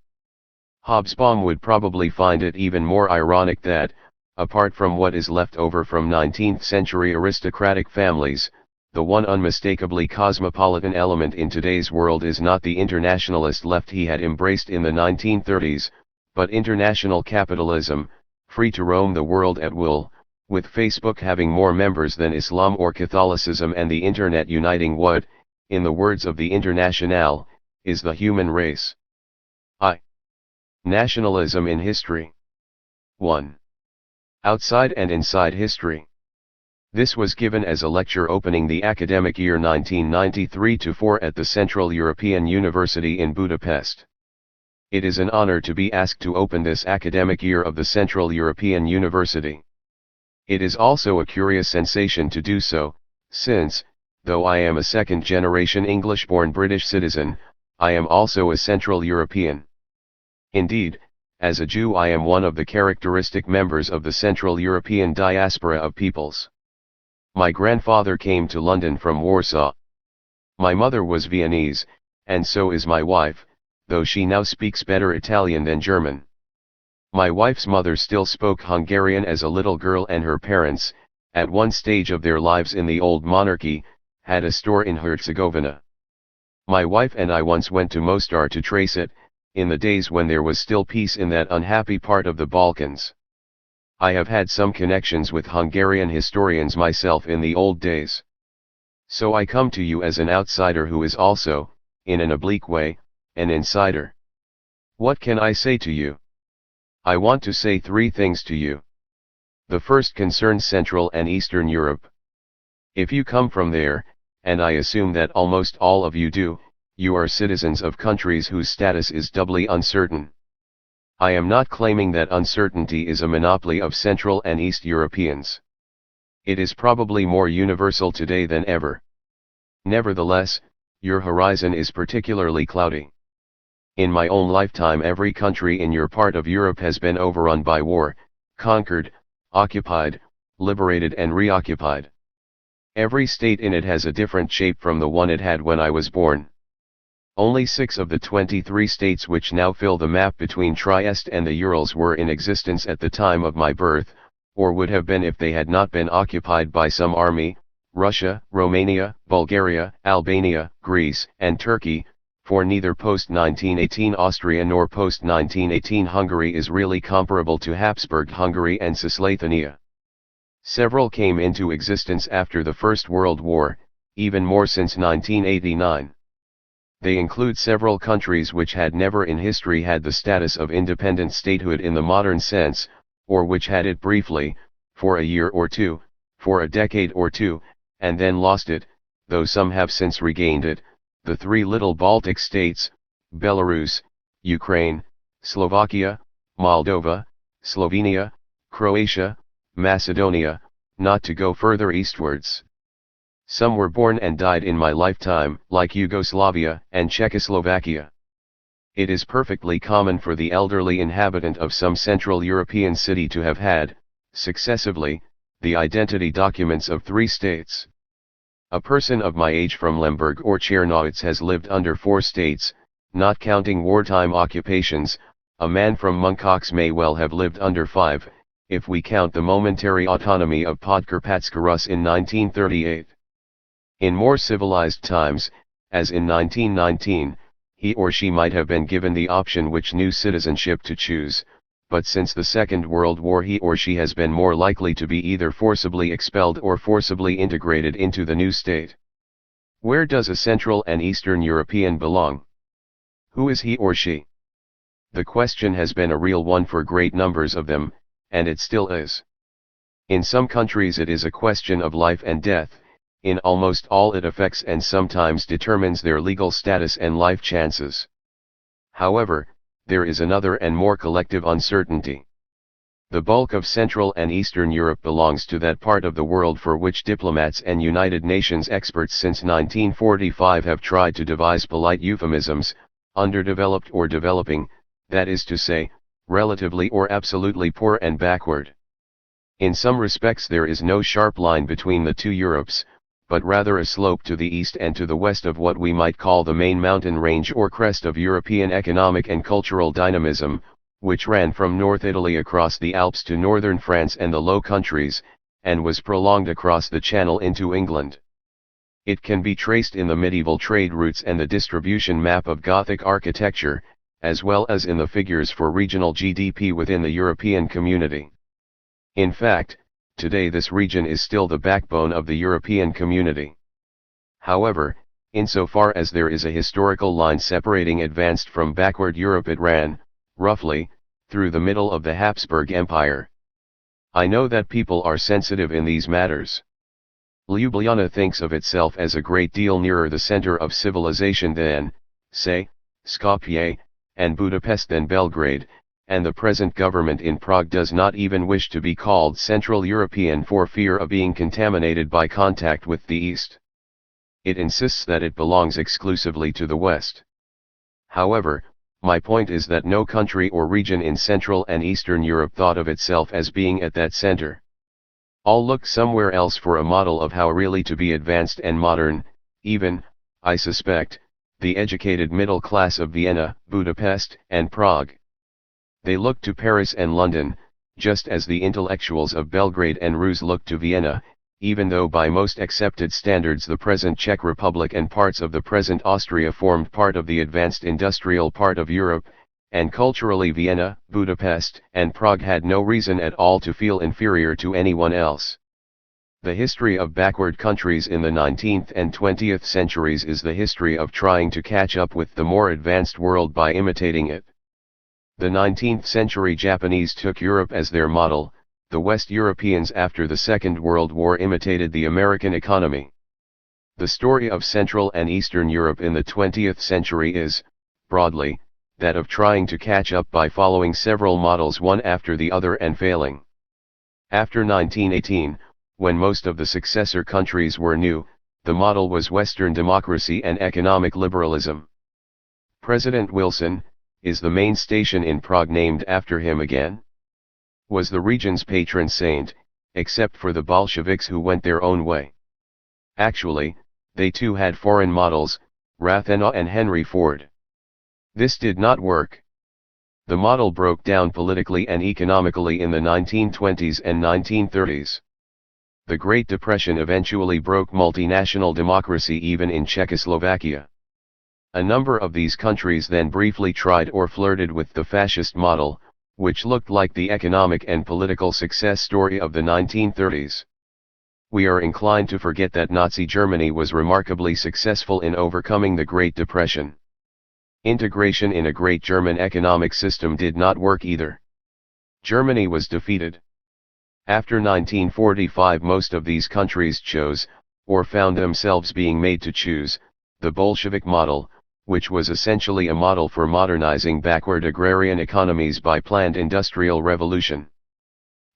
Hobsbawm would probably find it even more ironic that, apart from what is left over from 19th-century aristocratic families, the one unmistakably cosmopolitan element in today's world is not the internationalist left he had embraced in the 1930s, but international capitalism, free to roam the world at will, with Facebook having more members than Islam or Catholicism and the Internet uniting what, in the words of the Internationale, is the human race. Nationalism in history. 1. Outside and inside history. This was given as a lecture opening the academic year 1993-4 at the Central European University in Budapest. It is an honor to be asked to open this academic year of the Central European University. It is also a curious sensation to do so, since, though I am a second-generation English-born British citizen, I am also a Central European. Indeed, as a Jew I am one of the characteristic members of the Central European diaspora of peoples. My grandfather came to London from Warsaw. My mother was Viennese, and so is my wife, though she now speaks better Italian than German. My wife's mother still spoke Hungarian as a little girl, and her parents, at one stage of their lives in the old monarchy, had a store in Herzegovina. My wife and I once went to Mostar to trace it, in the days when there was still peace in that unhappy part of the Balkans. I have had some connections with Hungarian historians myself in the old days. So I come to you as an outsider who is also, in an oblique way, an insider. What can I say to you? I want to say 3 things to you. The first concerns Central and Eastern Europe. If you come from there, and I assume that almost all of you do, you are citizens of countries whose status is doubly uncertain. I am not claiming that uncertainty is a monopoly of Central and East Europeans. It is probably more universal today than ever. Nevertheless, your horizon is particularly cloudy. In my own lifetime every country in your part of Europe has been overrun by war, conquered, occupied, liberated and reoccupied. Every state in it has a different shape from the one it had when I was born. Only 6 of the 23 states which now fill the map between Trieste and the Urals were in existence at the time of my birth, or would have been if they had not been occupied by some army, Russia, Romania, Bulgaria, Albania, Greece, and Turkey, for neither post-1918 Austria nor post-1918 Hungary is really comparable to Habsburg Hungary and Cisleithania. Several came into existence after the First World War, even more since 1989. They include several countries which had never in history had the status of independent statehood in the modern sense, or which had it briefly, for a year or two, for a decade or two, and then lost it, though some have since regained it: the three little Baltic states, Belarus, Ukraine, Slovakia, Moldova, Slovenia, Croatia, Macedonia, not to go further eastwards. Some were born and died in my lifetime, like Yugoslavia and Czechoslovakia. It is perfectly common for the elderly inhabitant of some Central European city to have had, successively, the identity documents of three states. A person of my age from Lemberg or Czernowitz has lived under four states, not counting wartime occupations. A man from Munkox may well have lived under five, if we count the momentary autonomy of Podkarpatska Rus in 1938. In more civilized times, as in 1919, he or she might have been given the option which new citizenship to choose, but since the Second World War he or she has been more likely to be either forcibly expelled or forcibly integrated into the new state. Where does a Central and Eastern European belong? Who is he or she? The question has been a real one for great numbers of them, and it still is. In some countries it is a question of life and death. In almost all it affects and sometimes determines their legal status and life chances. However, there is another and more collective uncertainty. The bulk of Central and Eastern Europe belongs to that part of the world for which diplomats and United Nations experts since 1945 have tried to devise polite euphemisms: underdeveloped or developing, that is to say, relatively or absolutely poor and backward. In some respects there is no sharp line between the two Europes, but rather a slope to the east and to the west of what we might call the main mountain range or crest of European economic and cultural dynamism, which ran from North Italy across the Alps to northern France and the Low Countries, and was prolonged across the Channel into England. It can be traced in the medieval trade routes and the distribution map of Gothic architecture, as well as in the figures for regional GDP within the European community. In fact, today this region is still the backbone of the European community. However, insofar as there is a historical line separating advanced from backward Europe, it ran, roughly, through the middle of the Habsburg Empire. I know that people are sensitive in these matters. Ljubljana thinks of itself as a great deal nearer the center of civilization than, say, Skopje, and Budapest than Belgrade, and the present government in Prague does not even wish to be called Central European for fear of being contaminated by contact with the East. It insists that it belongs exclusively to the West. However, my point is that no country or region in Central and Eastern Europe thought of itself as being at that center. All looked somewhere else for a model of how really to be advanced and modern, even, I suspect, the educated middle class of Vienna, Budapest, and Prague. They looked to Paris and London, just as the intellectuals of Belgrade and Ruse looked to Vienna, even though by most accepted standards the present Czech Republic and parts of the present Austria formed part of the advanced industrial part of Europe, and culturally Vienna, Budapest, and Prague had no reason at all to feel inferior to anyone else. The history of backward countries in the 19th and 20th centuries is the history of trying to catch up with the more advanced world by imitating it. The 19th century Japanese took Europe as their model. The West Europeans after the Second World War imitated the American economy. The story of Central and Eastern Europe in the 20th century is, broadly, that of trying to catch up by following several models one after the other and failing. After 1918, when most of the successor countries were new, the model was Western democracy and economic liberalism. President Wilson, is the main station in Prague named after him again? Was the region's patron saint, except for the Bolsheviks who went their own way? Actually, they too had foreign models, Rathenau and Henry Ford. This did not work. The model broke down politically and economically in the 1920s and 1930s. The Great Depression eventually broke multinational democracy even in Czechoslovakia. A number of these countries then briefly tried or flirted with the fascist model, which looked like the economic and political success story of the 1930s. We are inclined to forget that Nazi Germany was remarkably successful in overcoming the Great Depression. Integration in a great German economic system did not work either. Germany was defeated. After 1945, most of these countries chose, or found themselves being made to choose, the Bolshevik model, which was essentially a model for modernizing backward agrarian economies by planned industrial revolution.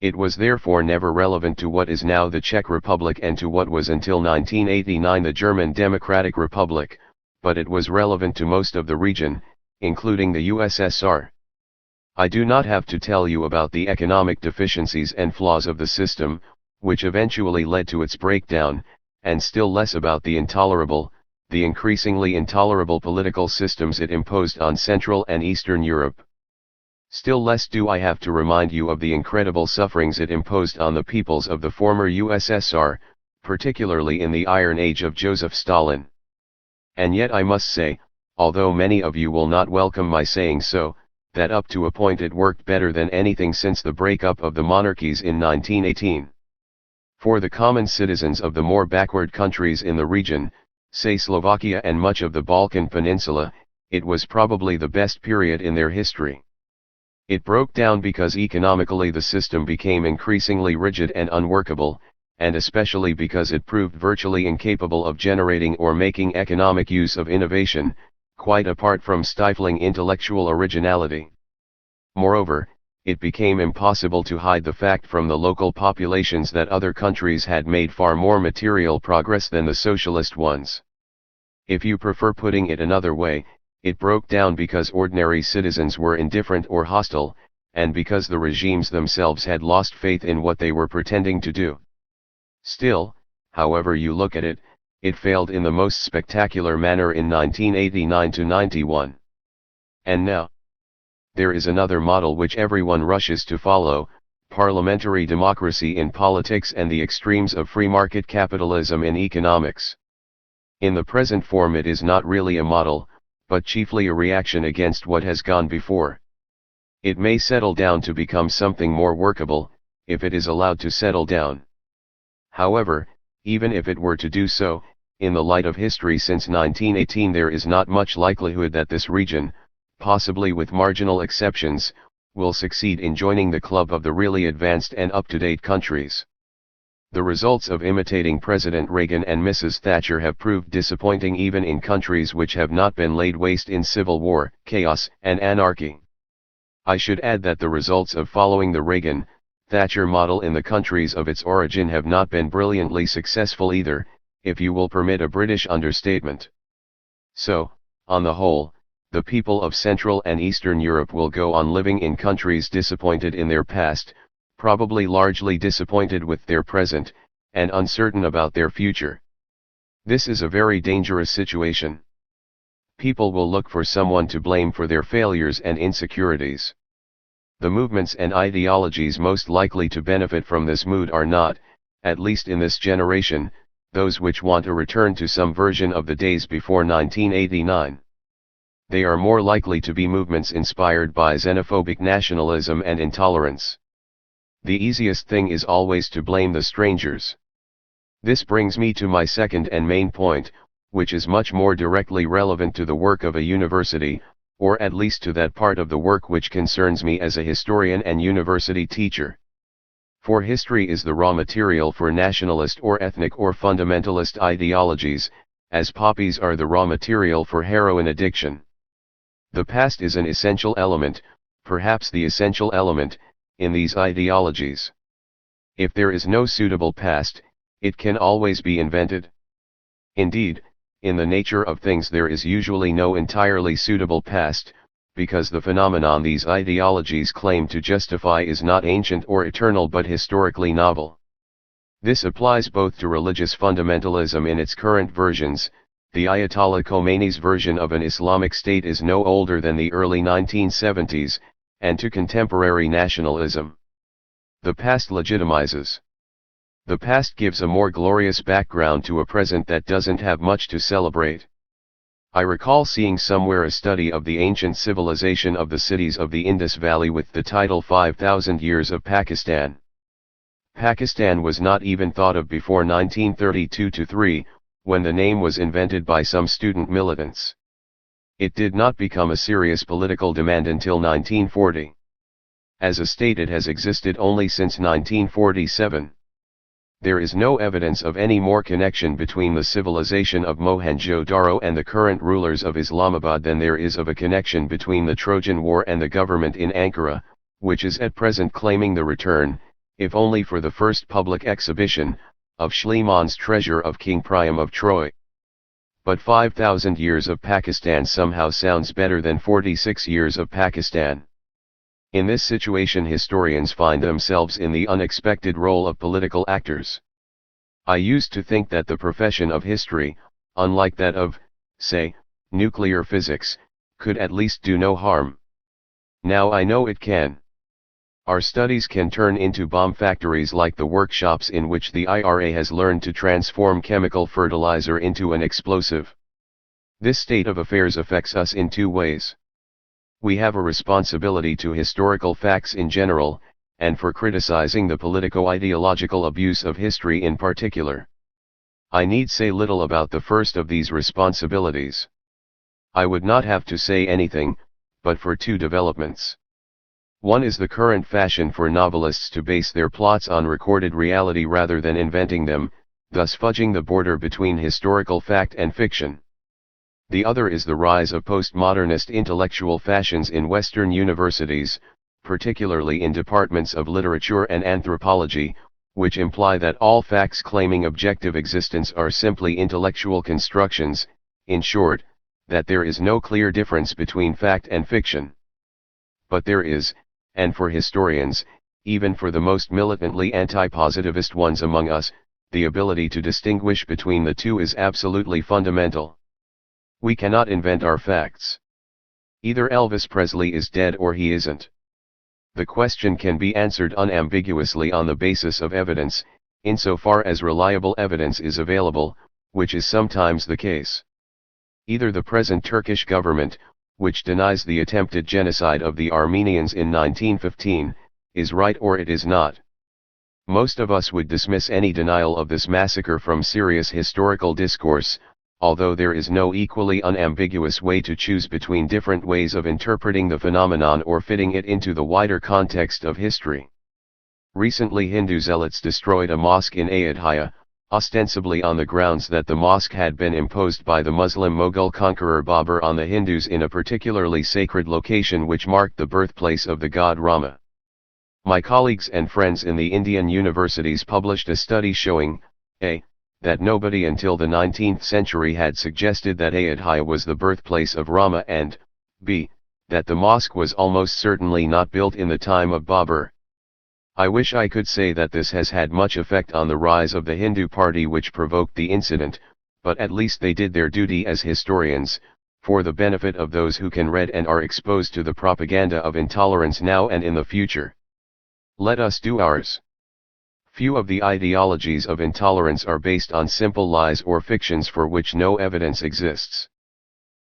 It was therefore never relevant to what is now the Czech Republic and to what was until 1989 the German Democratic Republic, but it was relevant to most of the region, including the USSR. I do not have to tell you about the economic deficiencies and flaws of the system, which eventually led to its breakdown, and still less about the increasingly intolerable political systems it imposed on Central and Eastern Europe. Still less do I have to remind you of the incredible sufferings it imposed on the peoples of the former USSR, particularly in the Iron Age of Joseph Stalin. And yet I must say, although many of you will not welcome my saying so, that up to a point it worked better than anything since the breakup of the monarchies in 1918. For the common citizens of the more backward countries in the region, say Slovakia and much of the Balkan Peninsula, it was probably the best period in their history. It broke down because economically the system became increasingly rigid and unworkable, and especially because it proved virtually incapable of generating or making economic use of innovation, quite apart from stifling intellectual originality. Moreover, it became impossible to hide the fact from the local populations that other countries had made far more material progress than the socialist ones. If you prefer putting it another way, it broke down because ordinary citizens were indifferent or hostile, and because the regimes themselves had lost faith in what they were pretending to do. Still, however you look at it, it failed in the most spectacular manner in 1989 to 91. And now, there is another model which everyone rushes to follow: parliamentary democracy in politics and the extremes of free market capitalism in economics. In the present form it is not really a model, but chiefly a reaction against what has gone before. It may settle down to become something more workable, if it is allowed to settle down. However, even if it were to do so, in the light of history since 1918 there is not much likelihood that this region, possibly with marginal exceptions, will succeed in joining the club of the really advanced and up-to-date countries. The results of imitating President Reagan and Mrs. Thatcher have proved disappointing even in countries which have not been laid waste in civil war, chaos, and anarchy. I should add that the results of following the Reagan-Thatcher model in the countries of its origin have not been brilliantly successful either, if you will permit a British understatement. So, on the whole, the people of Central and Eastern Europe will go on living in countries disappointed in their past, probably largely disappointed with their present, and uncertain about their future. This is a very dangerous situation. People will look for someone to blame for their failures and insecurities. The movements and ideologies most likely to benefit from this mood are not, at least in this generation, those which want a return to some version of the days before 1989. They are more likely to be movements inspired by xenophobic nationalism and intolerance. The easiest thing is always to blame the strangers. This brings me to my second and main point, which is much more directly relevant to the work of a university, or at least to that part of the work which concerns me as a historian and university teacher. For history is the raw material for nationalist or ethnic or fundamentalist ideologies, as poppies are the raw material for heroin addiction. The past is an essential element, perhaps the essential element, in these ideologies. If there is no suitable past, it can always be invented. Indeed, in the nature of things there is usually no entirely suitable past, because the phenomenon these ideologies claim to justify is not ancient or eternal but historically novel. This applies both to religious fundamentalism in its current versions. The Ayatollah Khomeini's version of an Islamic state is no older than the early 1970s, and to contemporary nationalism. The past legitimizes. The past gives a more glorious background to a present that doesn't have much to celebrate. I recall seeing somewhere a study of the ancient civilization of the cities of the Indus Valley with the title 5,000 Years of Pakistan. Pakistan was not even thought of before 1932-3, when the name was invented by some student militants. It did not become a serious political demand until 1940. As a state it has existed only since 1947. There is no evidence of any more connection between the civilization of Mohenjo-Daro and the current rulers of Islamabad than there is of a connection between the Trojan War and the government in Ankara, which is at present claiming the return, if only for the first public exhibition, of Schliemann's treasure of King Priam of Troy. But 5,000 years of Pakistan somehow sounds better than 46 years of Pakistan. In this situation historians find themselves in the unexpected role of political actors. I used to think that the profession of history, unlike that of, say, nuclear physics, could at least do no harm. Now I know it can. Our studies can turn into bomb factories like the workshops in which the IRA has learned to transform chemical fertilizer into an explosive. This state of affairs affects us in two ways. We have a responsibility to historical facts in general, and for criticizing the politico-ideological abuse of history in particular. I need say little about the first of these responsibilities. I would not have to say anything, but for two developments. One is the current fashion for novelists to base their plots on recorded reality rather than inventing them, thus fudging the border between historical fact and fiction. The other is the rise of postmodernist intellectual fashions in Western universities, particularly in departments of literature and anthropology, which imply that all facts claiming objective existence are simply intellectual constructions, in short, that there is no clear difference between fact and fiction. But there is, and for historians, even for the most militantly anti-positivist ones among us, the ability to distinguish between the two is absolutely fundamental. We cannot invent our facts. Either Elvis Presley is dead or he isn't. The question can be answered unambiguously on the basis of evidence, insofar as reliable evidence is available, which is sometimes the case. Either the present Turkish government, which denies the attempted genocide of the Armenians in 1915, is right or it is not. Most of us would dismiss any denial of this massacre from serious historical discourse, although there is no equally unambiguous way to choose between different ways of interpreting the phenomenon or fitting it into the wider context of history. Recently Hindu zealots destroyed a mosque in Ayodhya, ostensibly on the grounds that the mosque had been imposed by the Muslim Mughal conqueror Babur on the Hindus in a particularly sacred location which marked the birthplace of the god Rama. My colleagues and friends in the Indian universities published a study showing, a. that nobody until the 19th century had suggested that Ayodhya was the birthplace of Rama and, b. that the mosque was almost certainly not built in the time of Babur. I wish I could say that this has had much effect on the rise of the Hindu party which provoked the incident, but at least they did their duty as historians, for the benefit of those who can read and are exposed to the propaganda of intolerance now and in the future. Let us do ours. Few of the ideologies of intolerance are based on simple lies or fictions for which no evidence exists.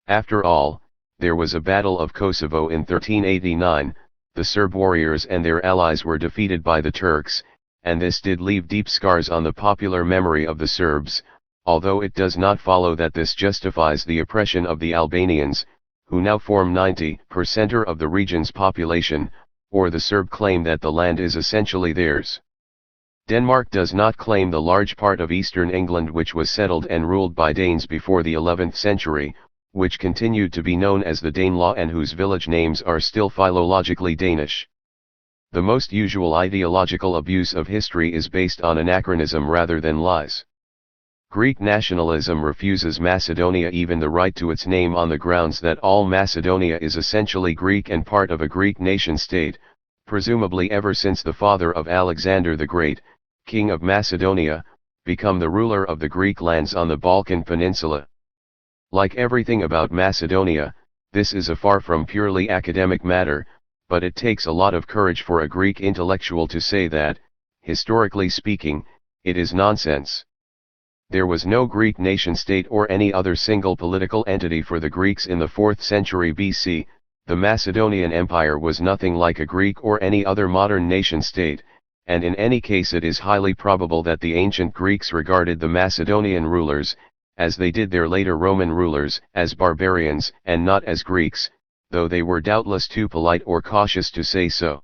After all, there was a Battle of Kosovo in 1389, the Serb warriors and their allies were defeated by the Turks, and this did leave deep scars on the popular memory of the Serbs, although it does not follow that this justifies the oppression of the Albanians, who now form 90% of the region's population, or the Serb claim that the land is essentially theirs. Denmark does not claim the large part of eastern England which was settled and ruled by Danes before the 11th century, which continued to be known as the Danelaw and whose village names are still philologically Danish. The most usual ideological abuse of history is based on anachronism rather than lies. Greek nationalism refuses Macedonia even the right to its name on the grounds that all Macedonia is essentially Greek and part of a Greek nation-state, presumably ever since the father of Alexander the Great, King of Macedonia, become the ruler of the Greek lands on the Balkan Peninsula. Like everything about Macedonia, this is a far from purely academic matter, but it takes a lot of courage for a Greek intellectual to say that, historically speaking, it is nonsense. There was no Greek nation-state or any other single political entity for the Greeks in the 4th century BC, the Macedonian Empire was nothing like a Greek or any other modern nation-state, and in any case it is highly probable that the ancient Greeks regarded the Macedonian rulers, as they did their later Roman rulers, as barbarians and not as Greeks, though they were doubtless too polite or cautious to say so.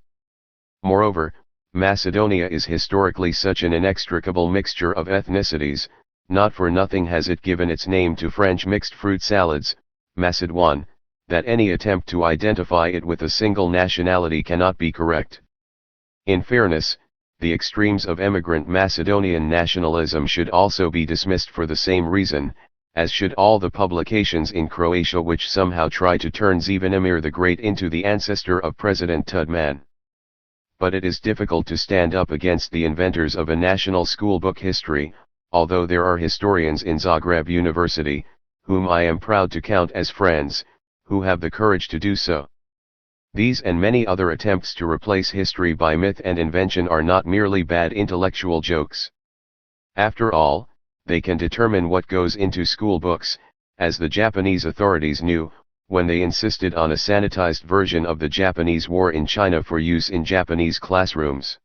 Moreover, Macedonia is historically such an inextricable mixture of ethnicities, not for nothing has it given its name to French mixed fruit salads, Macedoine, that any attempt to identify it with a single nationality cannot be correct. In fairness, the extremes of emigrant Macedonian nationalism should also be dismissed for the same reason, as should all the publications in Croatia which somehow try to turn Zvonimir the Great into the ancestor of President Tudjman. But it is difficult to stand up against the inventors of a national schoolbook history, although there are historians in Zagreb University, whom I am proud to count as friends, who have the courage to do so. These and many other attempts to replace history by myth and invention are not merely bad intellectual jokes. After all, they can determine what goes into school books, as the Japanese authorities knew, when they insisted on a sanitized version of the Japanese war in China for use in Japanese classrooms.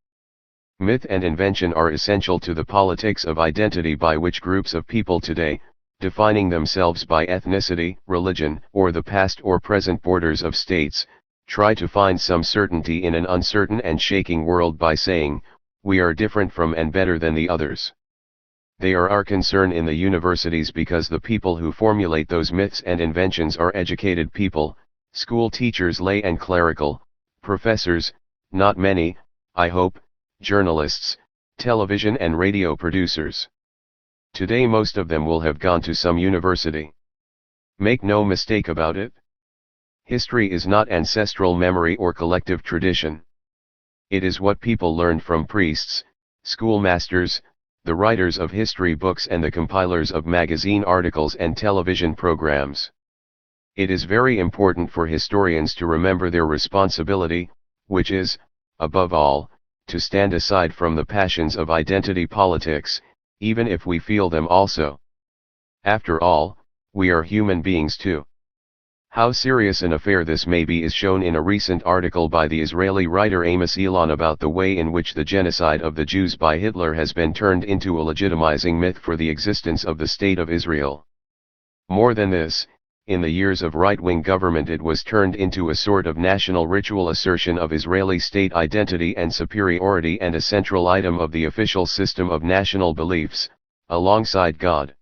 Myth and invention are essential to the politics of identity by which groups of people today, defining themselves by ethnicity, religion, or the past or present borders of states, try to find some certainty in an uncertain and shaking world by saying, we are different from and better than the others. They are our concern in the universities because the people who formulate those myths and inventions are educated people, school teachers, lay and clerical, professors, not many, I hope, journalists, television and radio producers. Today most of them will have gone to some university. Make no mistake about it. History is not ancestral memory or collective tradition. It is what people learned from priests, schoolmasters, the writers of history books and the compilers of magazine articles and television programs. It is very important for historians to remember their responsibility, which is, above all, to stand aside from the passions of identity politics, even if we feel them also. After all, we are human beings too. How serious an affair this may be is shown in a recent article by the Israeli writer Amos Elon about the way in which the genocide of the Jews by Hitler has been turned into a legitimizing myth for the existence of the State of Israel. More than this, in the years of right-wing government it was turned into a sort of national ritual assertion of Israeli state identity and superiority and a central item of the official system of national beliefs, alongside God.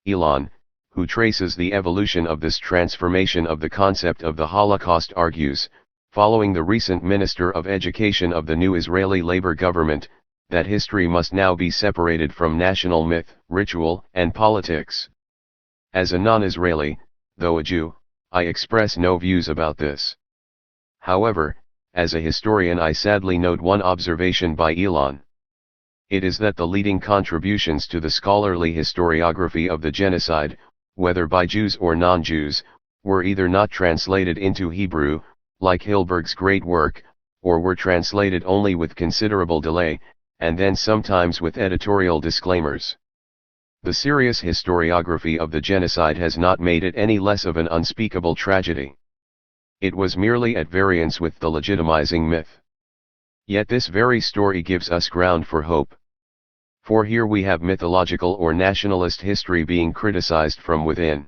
Elon, who traces the evolution of this transformation of the concept of the Holocaust, argues, following the recent Minister of Education of the new Israeli Labor government, that history must now be separated from national myth, ritual, and politics. As a non-Israeli, though a Jew, I express no views about this. However, as a historian I sadly note one observation by Elon. It is that the leading contributions to the scholarly historiography of the genocide, whether by Jews or non-Jews, were either not translated into Hebrew, like Hilberg's great work, or were translated only with considerable delay, and then sometimes with editorial disclaimers. The serious historiography of the genocide has not made it any less of an unspeakable tragedy. It was merely at variance with the legitimizing myth. Yet this very story gives us ground for hope. For here we have mythological or nationalist history being criticized from within.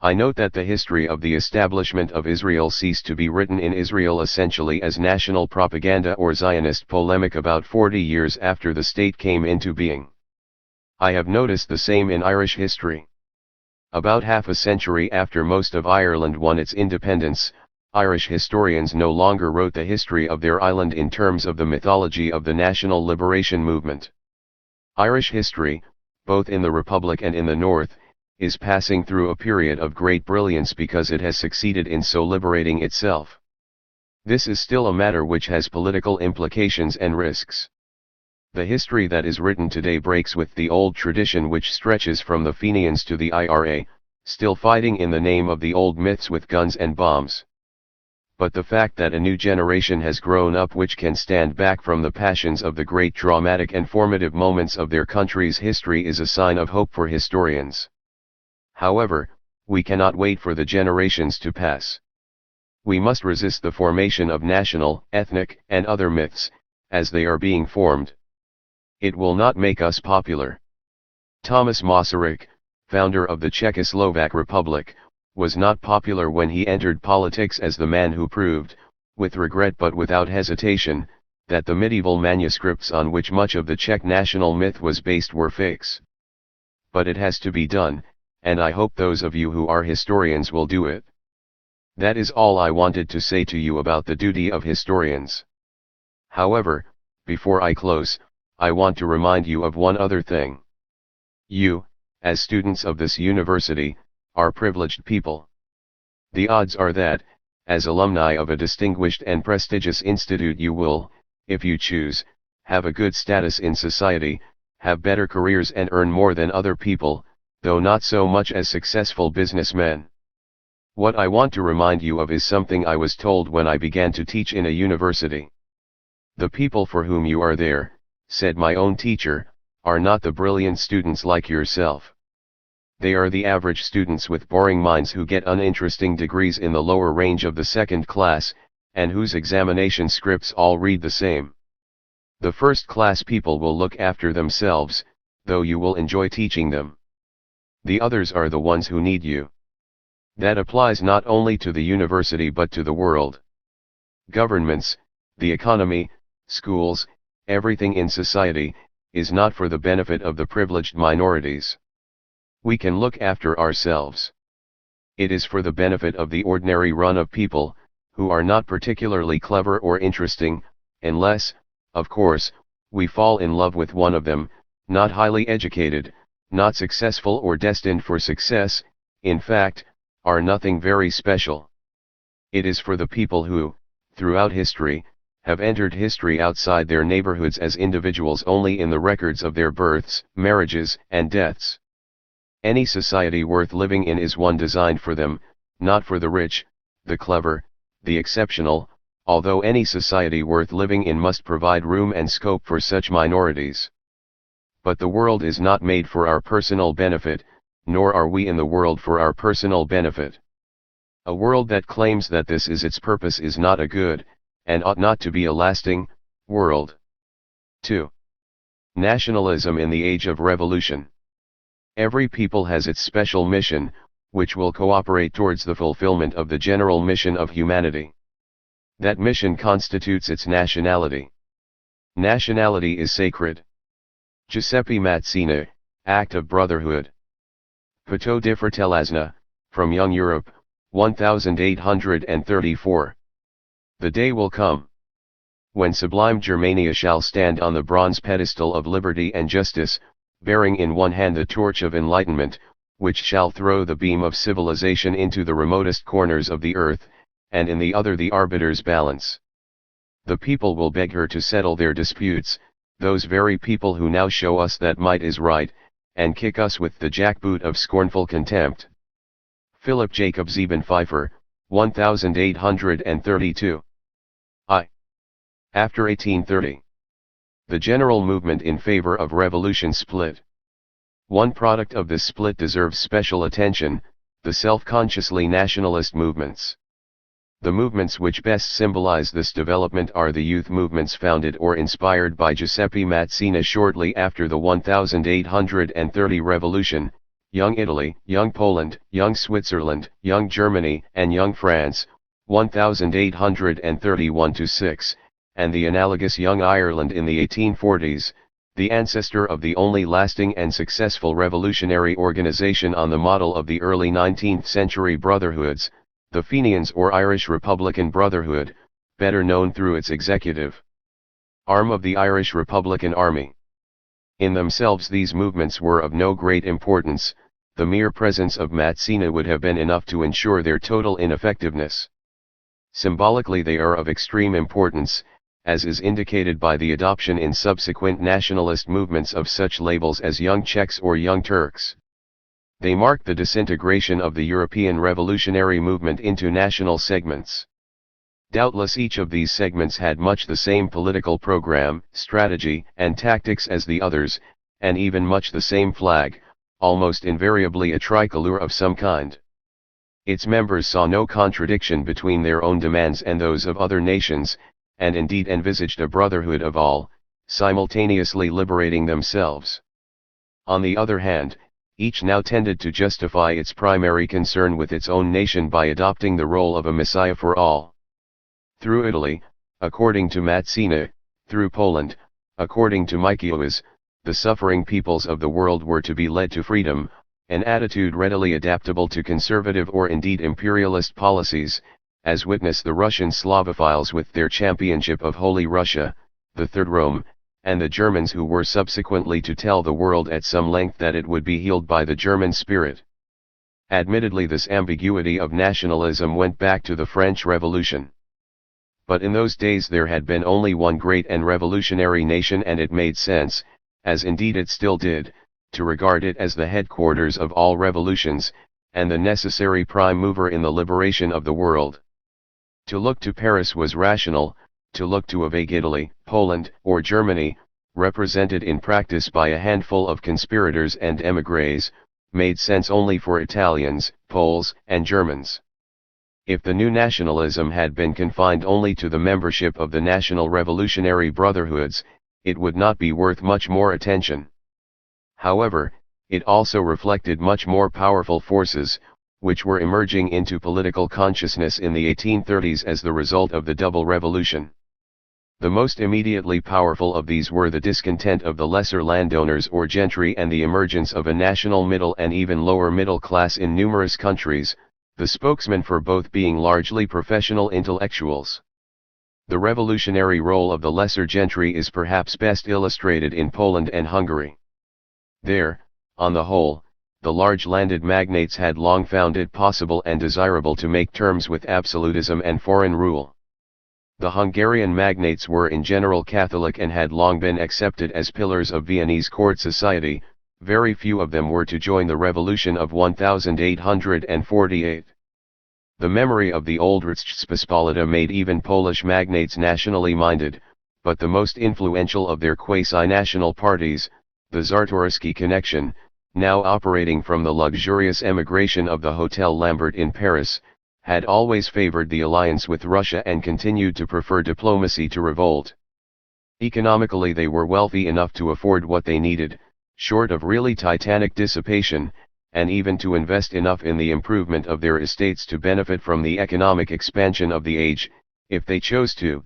I note that the history of the establishment of Israel ceased to be written in Israel essentially as national propaganda or Zionist polemic about 40 years after the state came into being. I have noticed the same in Irish history. About half a century after most of Ireland won its independence, Irish historians no longer wrote the history of their island in terms of the mythology of the national liberation movement. Irish history, both in the Republic and in the North, is passing through a period of great brilliance because it has succeeded in so liberating itself. This is still a matter which has political implications and risks. The history that is written today breaks with the old tradition which stretches from the Fenians to the IRA, still fighting in the name of the old myths with guns and bombs. but the fact that a new generation has grown up which can stand back from the passions of the great dramatic and formative moments of their country's history is a sign of hope for historians. However, we cannot wait for the generations to pass. We must resist the formation of national, ethnic, and other myths, as they are being formed. It will not make us popular. Thomas Masaryk, founder of the Czechoslovak Republic, was not popular when he entered politics as the man who proved, with regret but without hesitation, that the medieval manuscripts on which much of the Czech national myth was based were fakes. But it has to be done, and I hope those of you who are historians will do it. That is all I wanted to say to you about the duty of historians. However, before I close, I want to remind you of one other thing. You, as students of this university, are privileged people. The odds are that, as alumni of a distinguished and prestigious institute, you will, if you choose, have a good status in society, have better careers and earn more than other people, though not so much as successful businessmen. What I want to remind you of is something I was told when I began to teach in a university. The people for whom you are there, said my own teacher, are not the brilliant students like yourself. They are the average students with boring minds who get uninteresting degrees in the lower range of the second class, and whose examination scripts all read the same. The first class people will look after themselves, though you will enjoy teaching them. The others are the ones who need you. That applies not only to the university but to the world. Governments, the economy, schools, everything in society, is not for the benefit of the privileged minorities. We can look after ourselves. It is for the benefit of the ordinary run of people, who are not particularly clever or interesting, unless, of course, we fall in love with one of them, not highly educated, not successful or destined for success, in fact, are nothing very special. It is for the people who, throughout history, have entered history outside their neighborhoods as individuals only in the records of their births, marriages, and deaths. Any society worth living in is one designed for them, not for the rich, the clever, the exceptional, although any society worth living in must provide room and scope for such minorities. But the world is not made for our personal benefit, nor are we in the world for our personal benefit. A world that claims that this is its purpose is not a good, and ought not to be a lasting, world. 2. Nationalism in the age of revolution. Every people has its special mission, which will cooperate towards the fulfillment of the general mission of humanity. That mission constitutes its nationality. Nationality is sacred. Giuseppe Mazzini, Act of Brotherhood. Patto di Fratellanza, from Young Europe, 1834. The day will come when sublime Germania shall stand on the bronze pedestal of liberty and justice, bearing in one hand the torch of enlightenment, which shall throw the beam of civilization into the remotest corners of the earth, and in the other the arbiter's balance. The people will beg her to settle their disputes, those very people who now show us that might is right, and kick us with the jackboot of scornful contempt. Philip Jacob Zeben Pfeiffer, 1832. After 1830. The general movement in favor of revolution split. One product of this split deserves special attention, the self-consciously nationalist movements. The movements which best symbolize this development are the youth movements founded or inspired by Giuseppe Mazzini shortly after the 1830 revolution, Young Italy, Young Poland, Young Switzerland, Young Germany, and Young France, 1831-6, and the analogous Young Ireland in the 1840s, the ancestor of the only lasting and successful revolutionary organization on the model of the early 19th century brotherhoods, the Fenians or Irish Republican Brotherhood, better known through its executive arm of the Irish Republican Army. In themselves these movements were of no great importance, the mere presence of Mazzini would have been enough to ensure their total ineffectiveness. Symbolically they are of extreme importance, as is indicated by the adoption in subsequent nationalist movements of such labels as Young Czechs or Young Turks. They mark the disintegration of the European revolutionary movement into national segments. Doubtless each of these segments had much the same political program, strategy, and tactics as the others, and even much the same flag, almost invariably a tricolor of some kind. Its members saw no contradiction between their own demands and those of other nations, and indeed envisaged a brotherhood of all, simultaneously liberating themselves. On the other hand, each now tended to justify its primary concern with its own nation by adopting the role of a messiah for all. Through Italy, according to Mazzina, through Poland, according to Mikiewicz, the suffering peoples of the world were to be led to freedom, an attitude readily adaptable to conservative or indeed imperialist policies, as witness the Russian Slavophiles with their championship of Holy Russia, the Third Rome, and the Germans who were subsequently to tell the world at some length that it would be healed by the German spirit. Admittedly, this ambiguity of nationalism went back to the French Revolution. But in those days there had been only one great and revolutionary nation, and it made sense, as indeed it still did, to regard it as the headquarters of all revolutions, and the necessary prime mover in the liberation of the world. To look to Paris was rational, to look to a vague Italy, Poland, or Germany, represented in practice by a handful of conspirators and émigrés, made sense only for Italians, Poles, and Germans. If the new nationalism had been confined only to the membership of the national revolutionary brotherhoods, it would not be worth much more attention. However, it also reflected much more powerful forces, which were emerging into political consciousness in the 1830s as the result of the double revolution. The most immediately powerful of these were the discontent of the lesser landowners or gentry and the emergence of a national middle and even lower middle class in numerous countries, the spokesmen for both being largely professional intellectuals. The revolutionary role of the lesser gentry is perhaps best illustrated in Poland and Hungary. There, on the whole, the large landed magnates had long found it possible and desirable to make terms with absolutism and foreign rule. The Hungarian magnates were in general Catholic and had long been accepted as pillars of Viennese court society. Very few of them were to join the revolution of 1848. The memory of the old Rzeczpospolita made even Polish magnates nationally minded, but the most influential of their quasi-national parties, the Czartoryski connection, now operating from the luxurious emigration of the Hotel Lambert in Paris, had always favored the alliance with Russia and continued to prefer diplomacy to revolt. Economically they were wealthy enough to afford what they needed, short of really titanic dissipation, and even to invest enough in the improvement of their estates to benefit from the economic expansion of the age, if they chose to.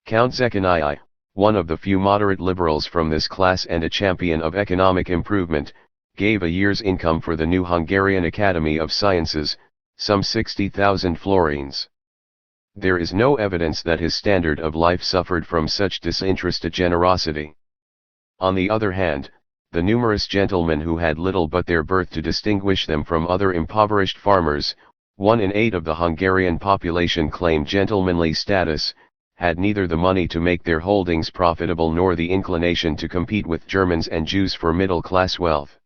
Count Zechariah, one of the few moderate liberals from this class and a champion of economic improvement, gave a year's income for the new Hungarian Academy of Sciences, some 60,000 florins. There is no evidence that his standard of life suffered from such disinterested generosity. On the other hand, the numerous gentlemen who had little but their birth to distinguish them from other impoverished farmers, 1 in 8 of the Hungarian population claimed gentlemanly status, had neither the money to make their holdings profitable nor the inclination to compete with Germans and Jews for middle-class wealth.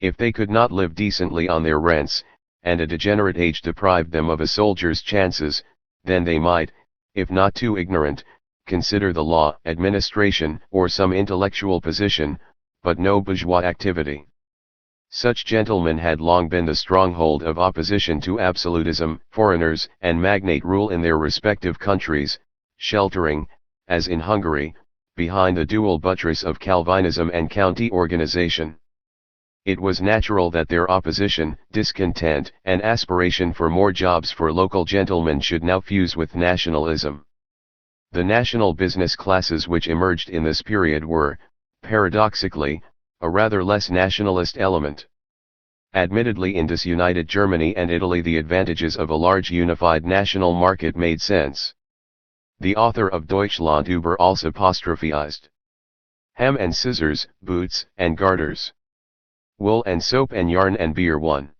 If they could not live decently on their rents, and a degenerate age deprived them of a soldier's chances, then they might, if not too ignorant, consider the law, administration, or some intellectual position, but no bourgeois activity. Such gentlemen had long been the stronghold of opposition to absolutism, foreigners and magnate rule in their respective countries, sheltering, as in Hungary, behind the dual buttress of Calvinism and county organization. It was natural that their opposition, discontent, and aspiration for more jobs for local gentlemen should now fuse with nationalism. The national business classes which emerged in this period were, paradoxically, a rather less nationalist element. Admittedly, in disunited Germany and Italy the advantages of a large unified national market made sense. The author of Deutschland über alles apostrophized. Ham and scissors, boots and garters. Wool and soap and yarn and beer won.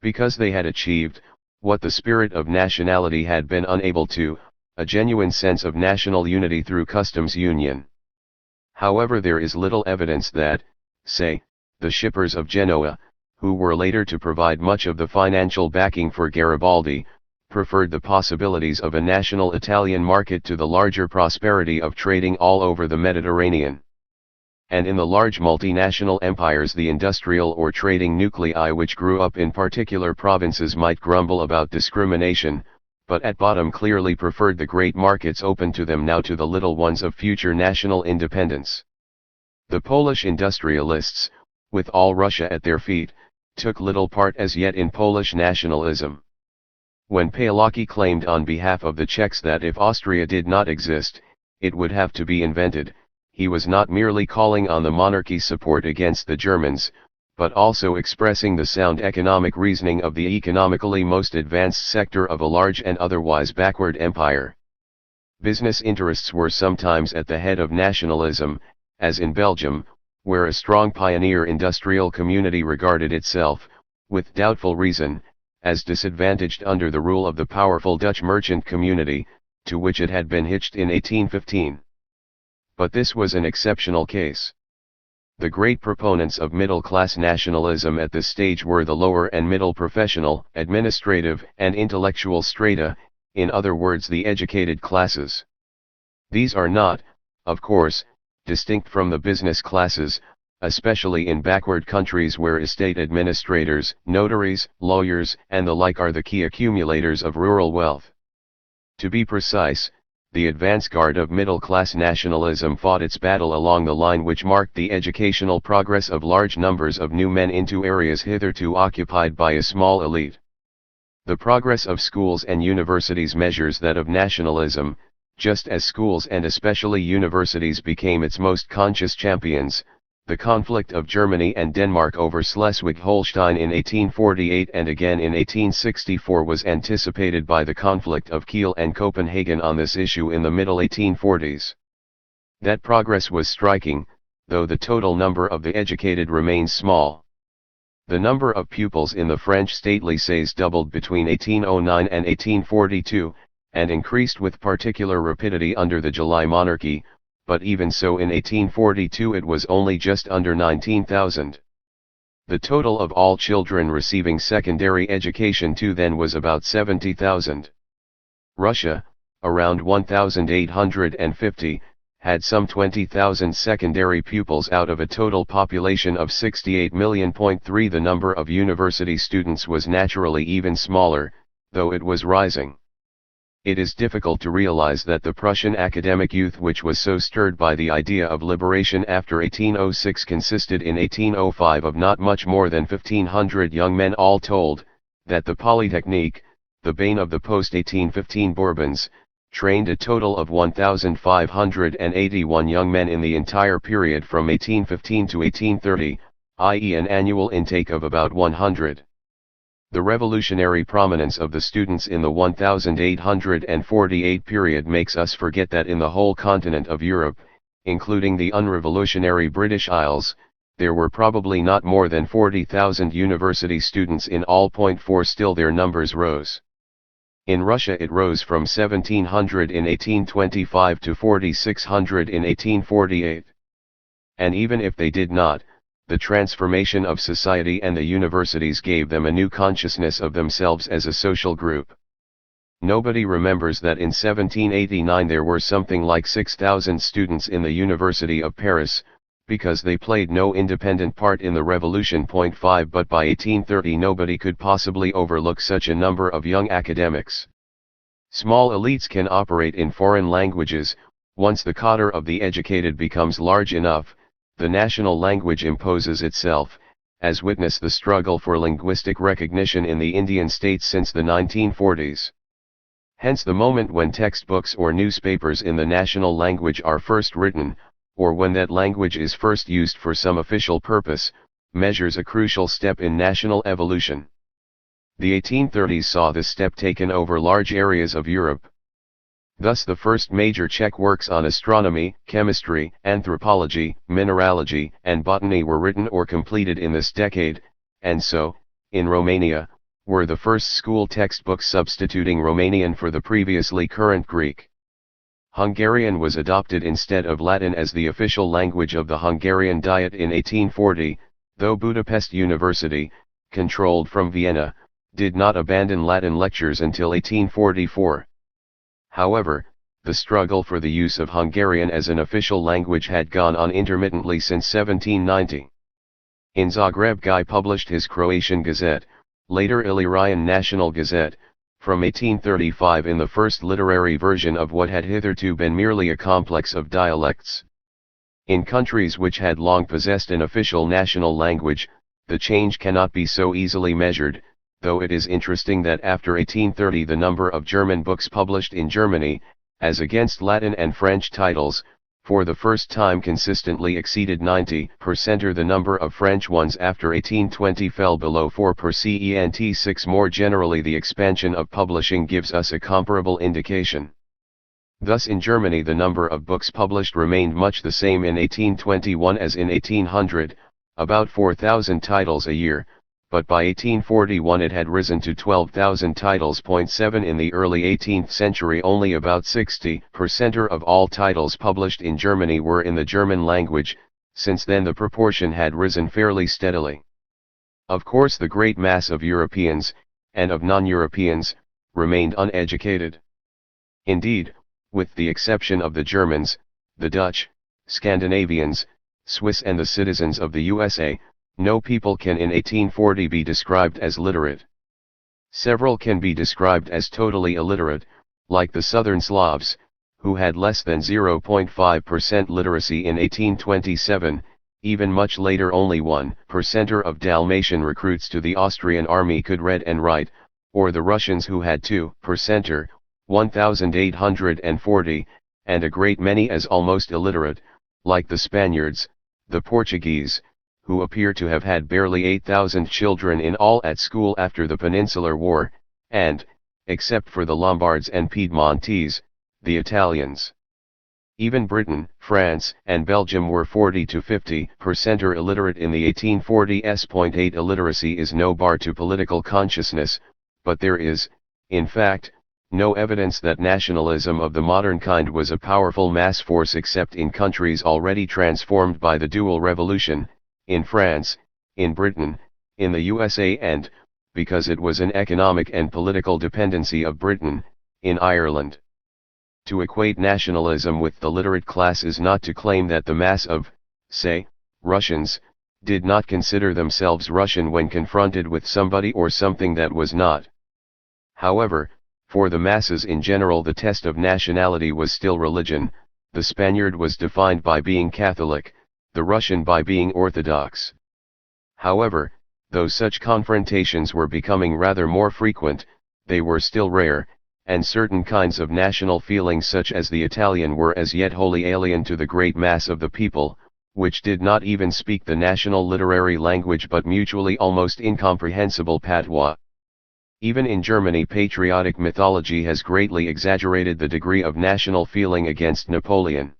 Because they had achieved, what the spirit of nationality had been unable to, a genuine sense of national unity through customs union. However, there is little evidence that, say, the shippers of Genoa, who were later to provide much of the financial backing for Garibaldi, preferred the possibilities of a national Italian market to the larger prosperity of trading all over the Mediterranean. And in the large multinational empires, the industrial or trading nuclei which grew up in particular provinces might grumble about discrimination, but at bottom clearly preferred the great markets open to them now to the little ones of future national independence. The Polish industrialists, with all Russia at their feet, took little part as yet in Polish nationalism. When Palocki claimed on behalf of the Czechs that if Austria did not exist, it would have to be invented, he was not merely calling on the monarchy's support against the Germans, but also expressing the sound economic reasoning of the economically most advanced sector of a large and otherwise backward empire. Business interests were sometimes at the head of nationalism, as in Belgium, where a strong pioneer industrial community regarded itself, with doubtful reason, as disadvantaged under the rule of the powerful Dutch merchant community, to which it had been hitched in 1815. But this was an exceptional case. The great proponents of middle-class nationalism at this stage were the lower and middle professional, administrative, and intellectual strata, in other words the educated classes. These are not, of course, distinct from the business classes, especially in backward countries where estate administrators, notaries, lawyers, and the like are the key accumulators of rural wealth. To be precise, the advance guard of middle-class nationalism fought its battle along the line which marked the educational progress of large numbers of new men into areas hitherto occupied by a small elite. The progress of schools and universities measures that of nationalism, just as schools and especially universities became its most conscious champions. The conflict of Germany and Denmark over Schleswig-Holstein in 1848 and again in 1864 was anticipated by the conflict of Kiel and Copenhagen on this issue in the middle 1840s. That progress was striking, though the total number of the educated remains small. The number of pupils in the French state lycées doubled between 1809 and 1842, and increased with particular rapidity under the July monarchy, but even so in 1842 it was only just under 19,000. The total of all children receiving secondary education too then was about 70,000. Russia, around 1,850, had some 20,000 secondary pupils out of a total population of 68 million. 3 The number of university students was naturally even smaller, though it was rising. It is difficult to realize that the Prussian academic youth which was so stirred by the idea of liberation after 1806 consisted in 1805 of not much more than 1,500 young men all told, that the Polytechnique, the bane of the post-1815 Bourbons, trained a total of 1,581 young men in the entire period from 1815 to 1830, i.e. an annual intake of about 100. The revolutionary prominence of the students in the 1848 period makes us forget that in the whole continent of Europe, including the unrevolutionary British Isles, there were probably not more than 40,000 university students in all. 4 Still their numbers rose. In Russia it rose from 1,700 in 1825 to 4,600 in 1848. And even if they did not, the transformation of society and the universities gave them a new consciousness of themselves as a social group. Nobody remembers that in 1789 there were something like 6,000 students in the University of Paris, because they played no independent part in the revolution. 5 But by 1830 nobody could possibly overlook such a number of young academics. Small elites can operate in foreign languages. Once the cadre of the educated becomes large enough, the national language imposes itself, as witness the struggle for linguistic recognition in the Indian states since the 1940s. Hence the moment when textbooks or newspapers in the national language are first written, or when that language is first used for some official purpose, measures a crucial step in national evolution. The 1830s saw this step taken over large areas of Europe. Thus the first major Czech works on astronomy, chemistry, anthropology, mineralogy, and botany were written or completed in this decade, and so, in Romania, were the first school textbooks substituting Romanian for the previously current Greek. Hungarian was adopted instead of Latin as the official language of the Hungarian Diet in 1840, though Budapest University, controlled from Vienna, did not abandon Latin lectures until 1844. However, the struggle for the use of Hungarian as an official language had gone on intermittently since 1790. In Zagreb Guy published his Croatian Gazette, later Illyrian National Gazette, from 1835 in the first literary version of what had hitherto been merely a complex of dialects. In countries which had long possessed an official national language, the change cannot be so easily measured, though it is interesting that after 1830 the number of German books published in Germany, as against Latin and French titles, for the first time consistently exceeded 90%, or the number of French ones after 1820 fell below 4%. 6 More generally, the expansion of publishing gives us a comparable indication. Thus in Germany the number of books published remained much the same in 1821 as in 1800, about 4,000 titles a year, but by 1841 it had risen to 12,000 titles. 7 In the early 18th century only about 60% of all titles published in Germany were in the German language. Since then the proportion had risen fairly steadily. Of course the great mass of Europeans, and of non-Europeans, remained uneducated. Indeed, with the exception of the Germans, the Dutch, Scandinavians, Swiss and the citizens of the USA, no people can in 1840 be described as literate. Several can be described as totally illiterate, like the Southern Slavs, who had less than 0.5% literacy in 1827, even much later only 1% of Dalmatian recruits to the Austrian army could read and write, or the Russians who had 2%, 1,840, and a great many as almost illiterate, like the Spaniards, the Portuguese, who appear to have had barely 8,000 children in all at school after the Peninsular War, and, except for the Lombards and Piedmontese, the Italians. Even Britain, France, and Belgium were 40 to 50% illiterate in the 1840s. 8 Illiteracy is no bar to political consciousness, but there is, in fact, no evidence that nationalism of the modern kind was a powerful mass force except in countries already transformed by the dual revolution, in France, in Britain, in the USA and, because it was an economic and political dependency of Britain, in Ireland. To equate nationalism with the literate class is not to claim that the mass of, say, Russians, did not consider themselves Russian when confronted with somebody or something that was not. However, for the masses in general the test of nationality was still religion. The Spaniard was defined by being Catholic, the Russian by being Orthodox. However, though such confrontations were becoming rather more frequent, they were still rare, and certain kinds of national feelings such as the Italian were as yet wholly alien to the great mass of the people, which did not even speak the national literary language but mutually almost incomprehensible patois. Even in Germany patriotic mythology has greatly exaggerated the degree of national feeling against Napoleon.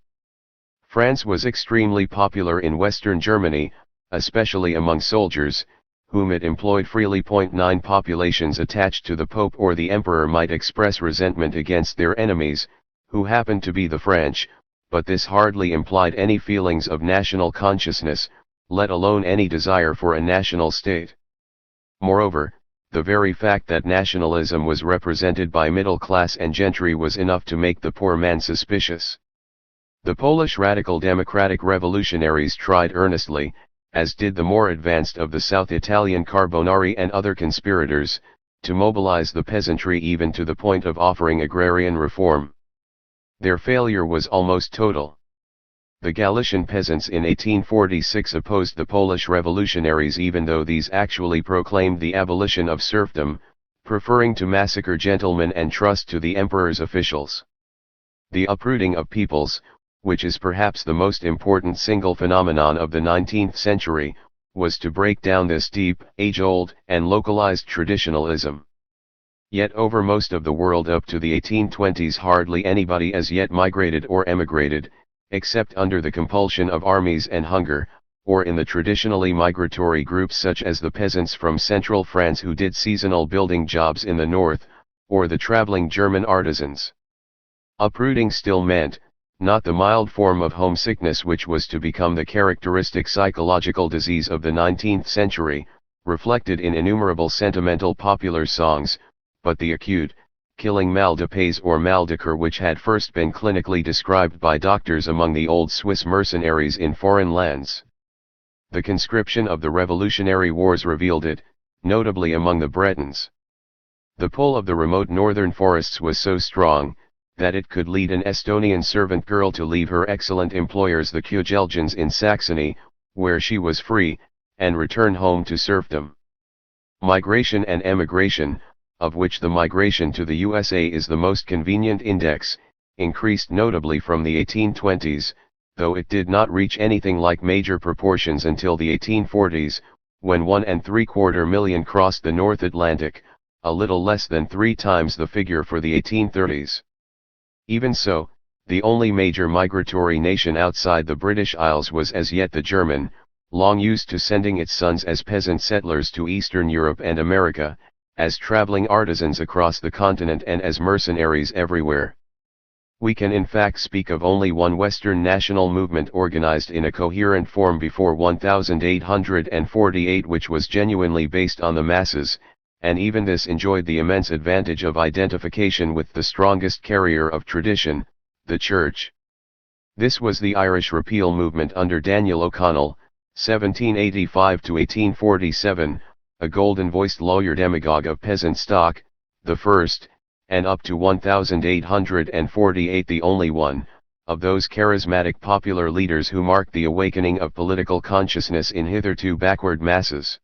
France was extremely popular in Western Germany, especially among soldiers, whom it employed freely. 9 Populations attached to the Pope or the Emperor might express resentment against their enemies, who happened to be the French, but this hardly implied any feelings of national consciousness, let alone any desire for a national state. Moreover, the very fact that nationalism was represented by middle class and gentry was enough to make the poor man suspicious. The Polish radical democratic revolutionaries tried earnestly, as did the more advanced of the South Italian Carbonari and other conspirators, to mobilize the peasantry even to the point of offering agrarian reform. Their failure was almost total. The Galician peasants in 1846 opposed the Polish revolutionaries even though these actually proclaimed the abolition of serfdom, preferring to massacre gentlemen and trust to the emperor's officials. The uprooting of peoples, which is perhaps the most important single phenomenon of the 19th century, was to break down this deep, age-old, and localized traditionalism. Yet over most of the world up to the 1820s hardly anybody as yet migrated or emigrated, except under the compulsion of armies and hunger, or in the traditionally migratory groups such as the peasants from central France who did seasonal building jobs in the north, or the traveling German artisans. Uprooting still meant, not the mild form of homesickness which was to become the characteristic psychological disease of the 19th century, reflected in innumerable sentimental popular songs, but the acute, killing mal de pays or mal de cœur which had first been clinically described by doctors among the old Swiss mercenaries in foreign lands. The conscription of the Revolutionary Wars revealed it, notably among the Bretons. The pull of the remote northern forests was so strong, that it could lead an Estonian servant girl to leave her excellent employers the Kujlgens in Saxony, where she was free, and return home to serfdom. Migration and emigration, of which the migration to the USA is the most convenient index, increased notably from the 1820s, though it did not reach anything like major proportions until the 1840s, when 1.75 million crossed the North Atlantic, a little less than 3 times the figure for the 1830s. Even so, the only major migratory nation outside the British Isles was as yet the German, long used to sending its sons as peasant settlers to Eastern Europe and America, as traveling artisans across the continent and as mercenaries everywhere. We can in fact speak of only one Western national movement organized in a coherent form before 1848 which was genuinely based on the masses, and even this enjoyed the immense advantage of identification with the strongest carrier of tradition, the Church. This was the Irish Repeal movement under Daniel O'Connell, 1785–1847, a golden-voiced lawyer demagogue of peasant stock, the first, and up to 1848 the only one, of those charismatic popular leaders who marked the awakening of political consciousness in hitherto backward masses.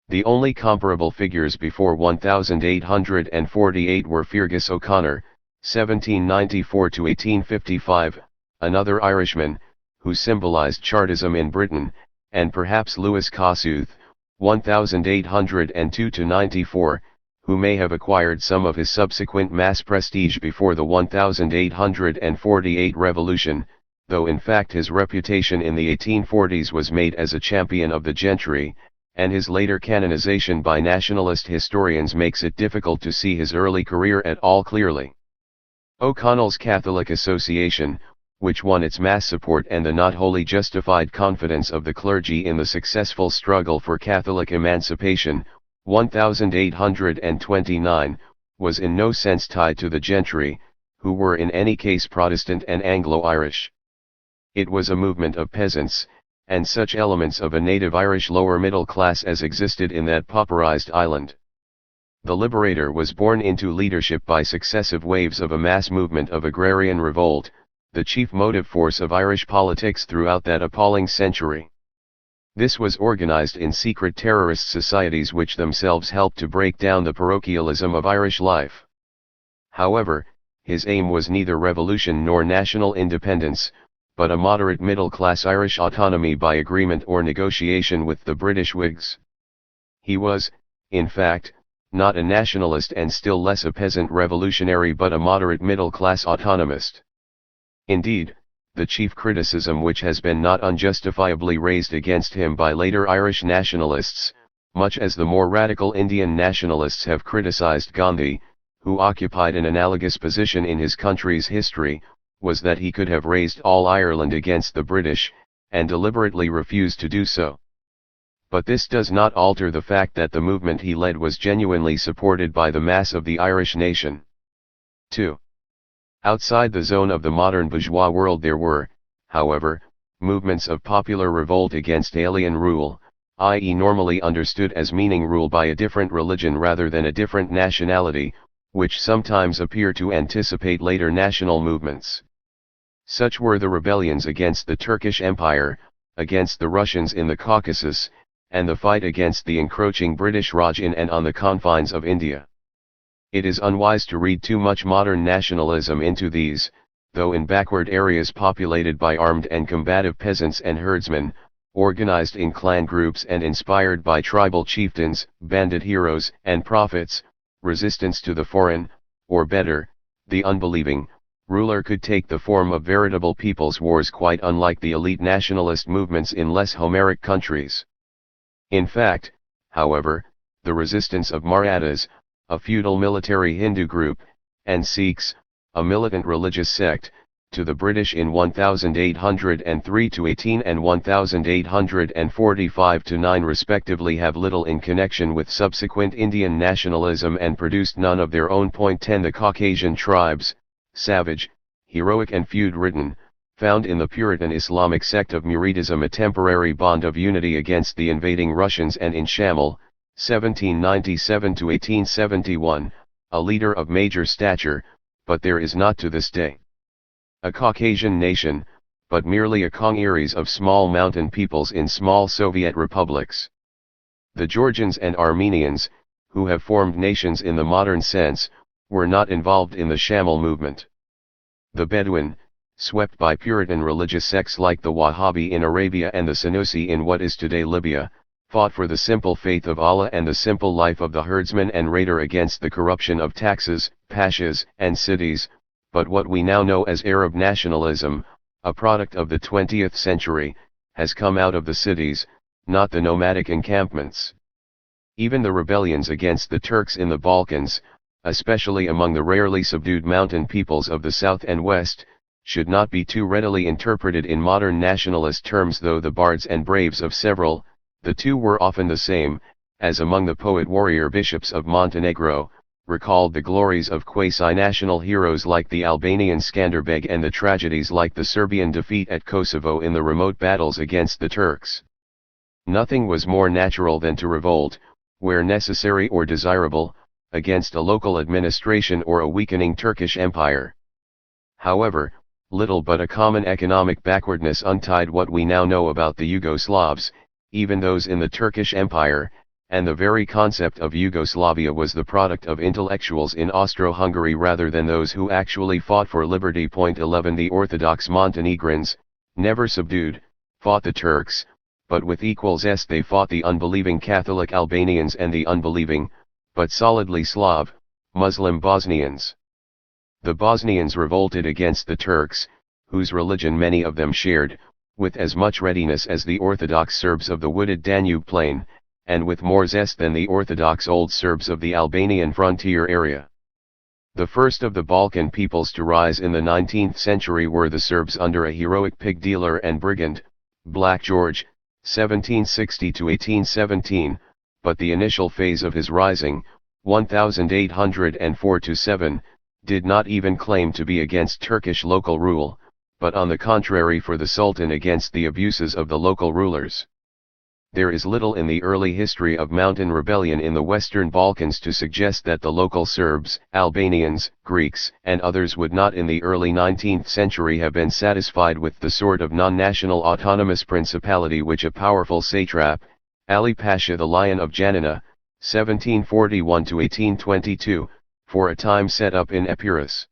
The only comparable figures before 1848 were Feargus O'Connor, 1794–1855, another Irishman, who symbolized Chartism in Britain, and perhaps Lewis Kossuth, 1802–94, who may have acquired some of his subsequent mass prestige before the 1848 revolution, though in fact his reputation in the 1840s was made as a champion of the gentry, and his later canonization by nationalist historians makes it difficult to see his early career at all clearly. O'Connell's Catholic Association, which won its mass support and the not wholly justified confidence of the clergy in the successful struggle for Catholic emancipation, 1829, was in no sense tied to the gentry, who were in any case Protestant and Anglo-Irish. It was a movement of peasants, and such elements of a native Irish lower middle class as existed in that pauperized island. The Liberator was born into leadership by successive waves of a mass movement of agrarian revolt, the chief motive force of Irish politics throughout that appalling century. This was organized in secret terrorist societies which themselves helped to break down the parochialism of Irish life. However, his aim was neither revolution nor national independence, but a moderate middle-class Irish autonomy by agreement or negotiation with the British Whigs. He was, in fact, not a nationalist and still less a peasant revolutionary but a moderate middle-class autonomist. Indeed, the chief criticism which has been not unjustifiably raised against him by later Irish nationalists, much as the more radical Indian nationalists have criticized Gandhi, who occupied an analogous position in his country's history, was that he could have raised all Ireland against the British, and deliberately refused to do so. But this does not alter the fact that the movement he led was genuinely supported by the mass of the Irish nation. 2. Outside the zone of the modern bourgeois world there were, however, movements of popular revolt against alien rule, i.e. normally understood as meaning rule by a different religion rather than a different nationality, which sometimes appear to anticipate later national movements. Such were the rebellions against the Turkish Empire, against the Russians in the Caucasus, and the fight against the encroaching British Raj in and on the confines of India. It is unwise to read too much modern nationalism into these, though in backward areas populated by armed and combative peasants and herdsmen, organized in clan groups and inspired by tribal chieftains, bandit heroes and prophets, resistance to the foreign, or better, the unbelieving, ruler could take the form of veritable people's wars quite unlike the elite nationalist movements in less Homeric countries. In fact, however, the resistance of Marathas, a feudal military Hindu group, and Sikhs, a militant religious sect, to the British in 1803-18 and 1845-9 respectively have little in connection with subsequent Indian nationalism and produced none of their own. 10 The Caucasian tribes, savage, heroic and feud-ridden, found in the Puritan Islamic sect of Muridism a temporary bond of unity against the invading Russians, and in Shamil, 1797-1871, a leader of major stature, but there is not to this day a Caucasian nation, but merely a congeries of small mountain peoples in small Soviet republics. The Georgians and Armenians, who have formed nations in the modern sense, were not involved in the Shamil movement. The Bedouin, swept by Puritan religious sects like the Wahhabi in Arabia and the Senussi in what is today Libya, fought for the simple faith of Allah and the simple life of the herdsman and raider against the corruption of taxes, pashas, and cities. But what we now know as Arab nationalism, a product of the 20th century, has come out of the cities, not the nomadic encampments. Even the rebellions against the Turks in the Balkans, especially among the rarely subdued mountain peoples of the south and west, should not be too readily interpreted in modern nationalist terms, though the bards and braves of several, the two were often the same, as among the poet-warrior bishops of Montenegro, recalled the glories of quasi-national heroes like the Albanian Skanderbeg and the tragedies like the Serbian defeat at Kosovo in the remote battles against the Turks. Nothing was more natural than to revolt, where necessary or desirable, against a local administration or a weakening Turkish empire. However, little but a common economic backwardness untied what we now know about the Yugoslavs, even those in the Turkish Empire, and the very concept of Yugoslavia was the product of intellectuals in Austro-Hungary rather than those who actually fought for liberty. 11 The Orthodox Montenegrins, never subdued, fought the Turks, but with equal zest they fought the unbelieving Catholic Albanians and the unbelieving, but solidly Slav, Muslim Bosnians. The Bosnians revolted against the Turks, whose religion many of them shared, with as much readiness as the Orthodox Serbs of the wooded Danube plain, and with more zest than the Orthodox Old Serbs of the Albanian frontier area. The first of the Balkan peoples to rise in the 19th century were the Serbs under a heroic pig dealer and brigand, Black George, 1760-1817, but the initial phase of his rising, 1804-7, did not even claim to be against Turkish local rule, but on the contrary for the Sultan against the abuses of the local rulers. There is little in the early history of mountain rebellion in the Western Balkans to suggest that the local Serbs, Albanians, Greeks, and others would not in the early 19th century have been satisfied with the sort of non-national autonomous principality which a powerful satrap, Ali Pasha the Lion of Janina, 1741-1822, for a time set up in Epirus.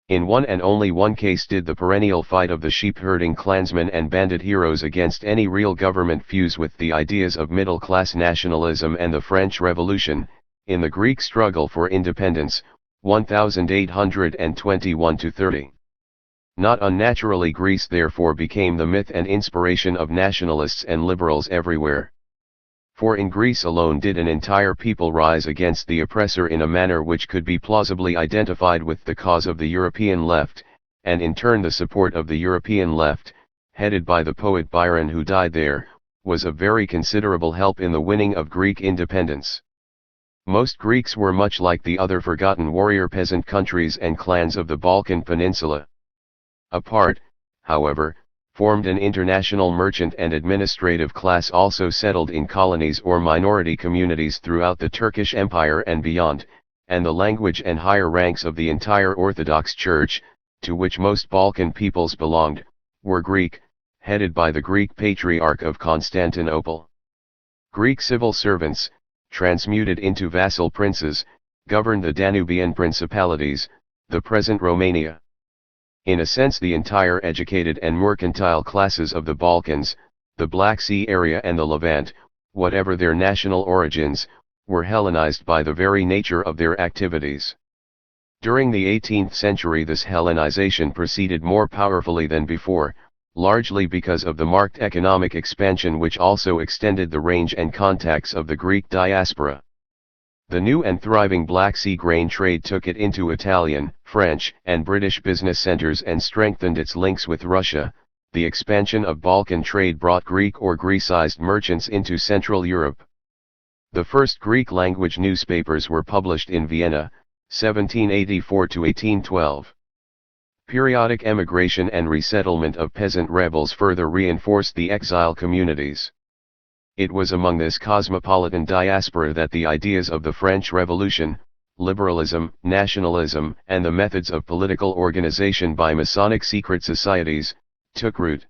In one and only one case did the perennial fight of the sheep-herding clansmen and bandit heroes against any real government fuse with the ideas of middle-class nationalism and the French Revolution, in the Greek struggle for independence, 1821-30. Not unnaturally Greece therefore became the myth and inspiration of nationalists and liberals everywhere. For in Greece alone did an entire people rise against the oppressor in a manner which could be plausibly identified with the cause of the European left, and in turn the support of the European left, headed by the poet Byron who died there, was of very considerable help in the winning of Greek independence. Most Greeks were much like the other forgotten warrior peasant countries and clans of the Balkan Peninsula. A part, however, formed an international merchant and administrative class also settled in colonies or minority communities throughout the Turkish Empire and beyond, and the language and higher ranks of the entire Orthodox Church, to which most Balkan peoples belonged, were Greek, headed by the Greek Patriarch of Constantinople. Greek civil servants, transmuted into vassal princes, governed the Danubian principalities, the present Romania. In a sense the entire educated and mercantile classes of the Balkans, the Black Sea area and the Levant, whatever their national origins, were Hellenized by the very nature of their activities. During the 18th century this Hellenization proceeded more powerfully than before, largely because of the marked economic expansion which also extended the range and contacts of the Greek diaspora. The new and thriving Black Sea grain trade took it into Italian, French, and British business centers and strengthened its links with Russia. The expansion of Balkan trade brought Greek or Greecized merchants into Central Europe. The first Greek-language newspapers were published in Vienna, 1784 to 1812. Periodic emigration and resettlement of peasant rebels further reinforced the exile communities. It was among this cosmopolitan diaspora that the ideas of the French Revolution, liberalism, nationalism, and the methods of political organization by Masonic secret societies, took root.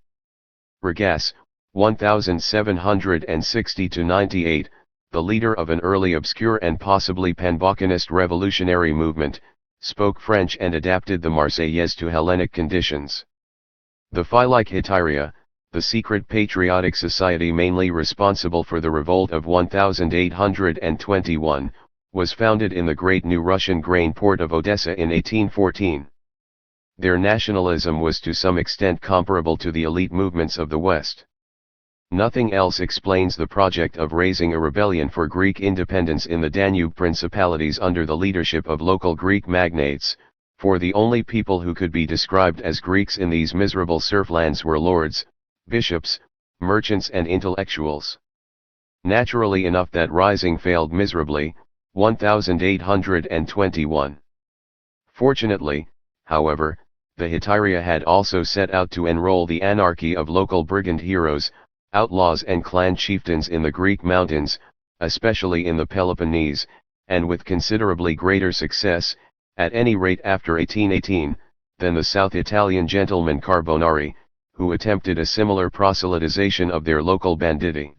Regas, 1760–98, the leader of an early obscure and possibly pan-Balkanist revolutionary movement, spoke French and adapted the Marseillaise to Hellenic conditions. The Philike Hetaira, the secret patriotic society mainly responsible for the revolt of 1821, was founded in the great new Russian grain port of Odessa in 1814. Their nationalism was to some extent comparable to the elite movements of the West. Nothing else explains the project of raising a rebellion for Greek independence in the Danube principalities under the leadership of local Greek magnates, for the only people who could be described as Greeks in these miserable serflands were lords, bishops, merchants and intellectuals. Naturally enough that rising failed miserably, 1821. Fortunately, however, the Hetaira had also set out to enroll the anarchy of local brigand heroes, outlaws and clan chieftains in the Greek mountains, especially in the Peloponnese, and with considerably greater success, at any rate after 1818, than the South Italian gentlemen Carbonari, who attempted a similar proselytization of their local banditti.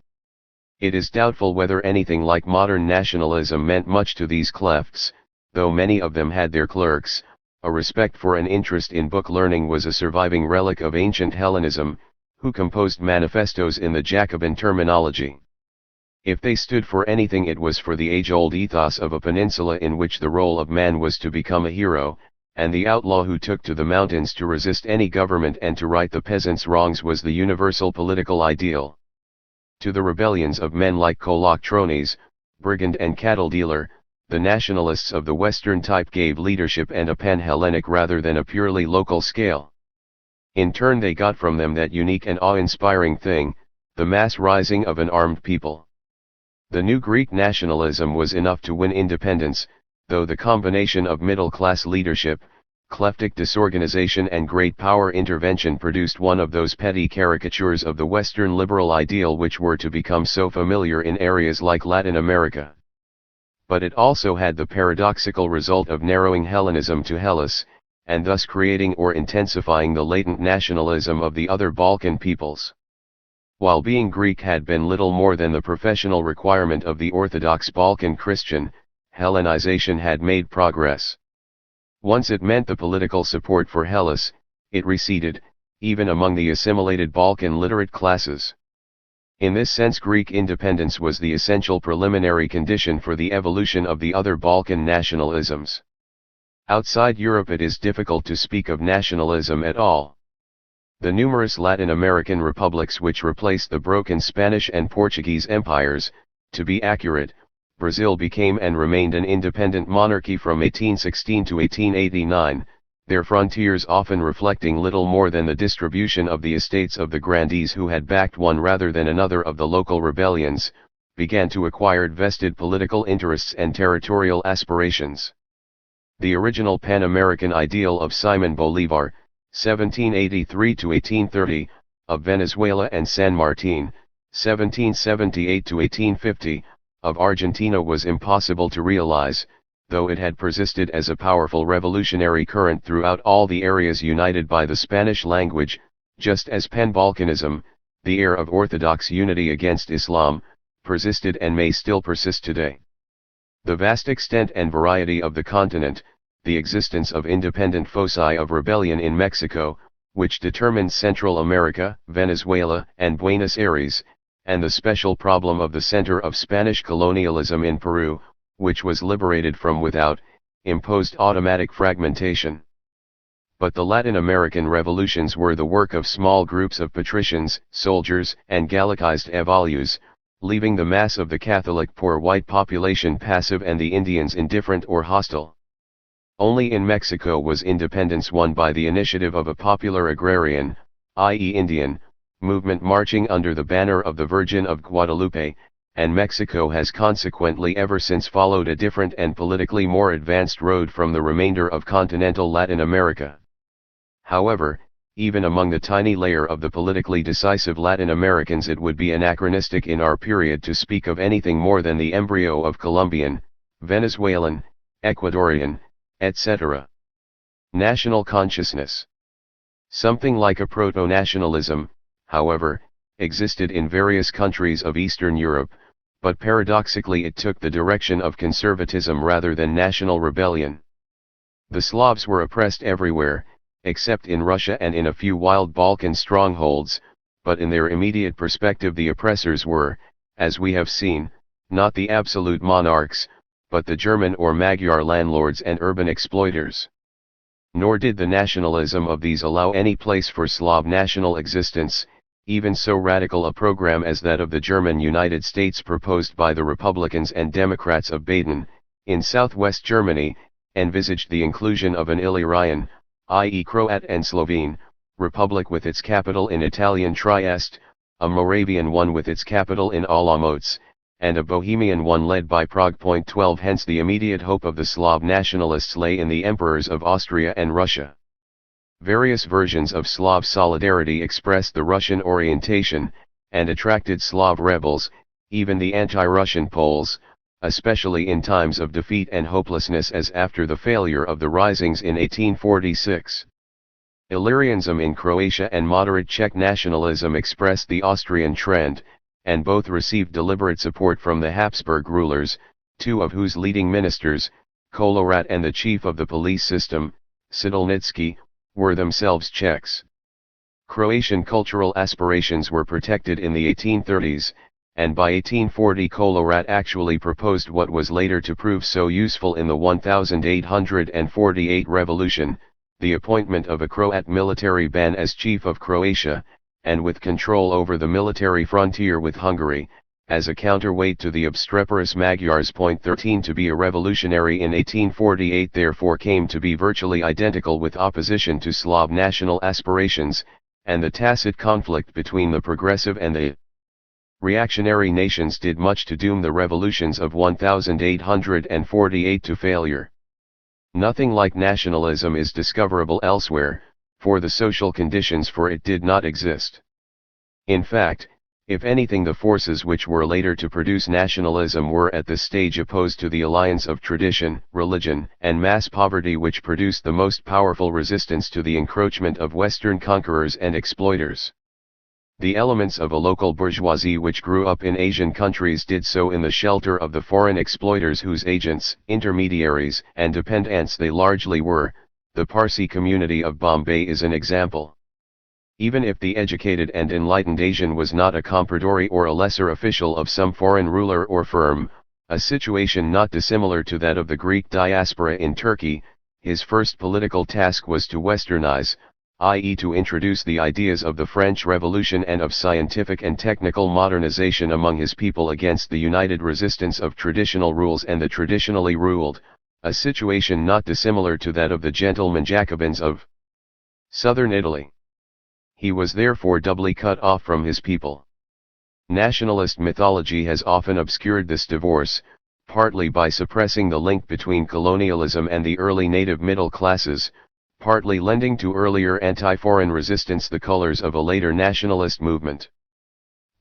It is doubtful whether anything like modern nationalism meant much to these clefts, though many of them had their clerks. A respect for an interest in book learning was a surviving relic of ancient Hellenism, who composed manifestos in the Jacobin terminology. If they stood for anything, it was for the age-old ethos of a peninsula in which the role of man was to become a hero, and the outlaw who took to the mountains to resist any government and to right the peasants' wrongs was the universal political ideal. To the rebellions of men like Kolochtrones, brigand and cattle dealer, the nationalists of the Western type gave leadership and a pan-Hellenic rather than a purely local scale. In turn they got from them that unique and awe-inspiring thing, the mass rising of an armed people. The new Greek nationalism was enough to win independence, though the combination of middle-class leadership, kleptic disorganization and great power intervention produced one of those petty caricatures of the Western liberal ideal which were to become so familiar in areas like Latin America. But it also had the paradoxical result of narrowing Hellenism to Hellas, and thus creating or intensifying the latent nationalism of the other Balkan peoples. While being Greek had been little more than the professional requirement of the Orthodox Balkan Christian, Hellenization had made progress. Once it meant the political support for Hellas, it receded, even among the assimilated Balkan literate classes. In this sense, Greek independence was the essential preliminary condition for the evolution of the other Balkan nationalisms. Outside Europe it is difficult to speak of nationalism at all. The numerous Latin American republics which replaced the broken Spanish and Portuguese empires, to be accurate, Brazil became and remained an independent monarchy from 1816 to 1889, their frontiers often reflecting little more than the distribution of the estates of the grandees who had backed one rather than another of the local rebellions, began to acquire vested political interests and territorial aspirations. The original Pan-American ideal of Simon Bolívar, 1783 to 1830, of Venezuela and San Martín, 1778 to 1850, of Argentina was impossible to realize, though it had persisted as a powerful revolutionary current throughout all the areas united by the Spanish language, just as Pan-Balkanism, the heir of Orthodox unity against Islam, persisted and may still persist today. The vast extent and variety of the continent, the existence of independent foci of rebellion in Mexico, which determined Central America, Venezuela, and Buenos Aires, and the special problem of the center of Spanish colonialism in Peru, which was liberated from without, imposed automatic fragmentation. But the Latin American revolutions were the work of small groups of patricians, soldiers, and Gallicized evolus, leaving the mass of the Catholic poor white population passive and the Indians indifferent or hostile. Only in Mexico was independence won by the initiative of a popular agrarian, i.e. Indian, movement marching under the banner of the Virgin of Guadalupe, and Mexico has consequently ever since followed a different and politically more advanced road from the remainder of continental Latin America. However, even among the tiny layer of the politically decisive Latin Americans, it would be anachronistic in our period to speak of anything more than the embryo of Colombian, Venezuelan, Ecuadorian, etc. national consciousness. Something like a proto-nationalism, however, existed in various countries of Eastern Europe, but paradoxically it took the direction of conservatism rather than national rebellion. The Slavs were oppressed everywhere, except in Russia and in a few wild Balkan strongholds, but in their immediate perspective the oppressors were, as we have seen, not the absolute monarchs, but the German or Magyar landlords and urban exploiters. Nor did the nationalism of these allow any place for Slav national existence. Even so radical a program as that of the German United States proposed by the Republicans and Democrats of Baden, in southwest Germany, envisaged the inclusion of an Illyrian, i.e. Croat and Slovene, republic with its capital in Italian Trieste, a Moravian one with its capital in Olomouc, and a Bohemian one led by Prague. 12 Hence the immediate hope of the Slav nationalists lay in the emperors of Austria and Russia. Various versions of Slav solidarity expressed the Russian orientation, and attracted Slav rebels, even the anti-Russian Poles, especially in times of defeat and hopelessness as after the failure of the risings in 1846. Illyrianism in Croatia and moderate Czech nationalism expressed the Austrian trend, and both received deliberate support from the Habsburg rulers, two of whose leading ministers, Kolorat and the chief of the police system, Sidolnitsky, were themselves Czechs. Croatian cultural aspirations were protected in the 1830s, and by 1840 Kolorat actually proposed what was later to prove so useful in the 1848 revolution, the appointment of a Croat military ban as chief of Croatia, and with control over the military frontier with Hungary, as a counterweight to the obstreperous Magyars. 13 To be a revolutionary in 1848 therefore came to be virtually identical with opposition to Slav national aspirations, and the tacit conflict between the progressive and the reactionary nations did much to doom the revolutions of 1848 to failure. Nothing like nationalism is discoverable elsewhere, for the social conditions for it did not exist. In fact, if anything, the forces which were later to produce nationalism were at this stage opposed to the alliance of tradition, religion, and mass poverty which produced the most powerful resistance to the encroachment of Western conquerors and exploiters. The elements of a local bourgeoisie which grew up in Asian countries did so in the shelter of the foreign exploiters whose agents, intermediaries, and dependents they largely were. The Parsi community of Bombay is an example. Even if the educated and enlightened Asian was not a compradore or a lesser official of some foreign ruler or firm, a situation not dissimilar to that of the Greek diaspora in Turkey, his first political task was to westernize, i.e. to introduce the ideas of the French Revolution and of scientific and technical modernization among his people against the united resistance of traditional rules and the traditionally ruled, a situation not dissimilar to that of the gentlemen Jacobins of southern Italy. He was therefore doubly cut off from his people. Nationalist mythology has often obscured this divorce, partly by suppressing the link between colonialism and the early native middle classes, partly lending to earlier anti-foreign resistance the colors of a later nationalist movement.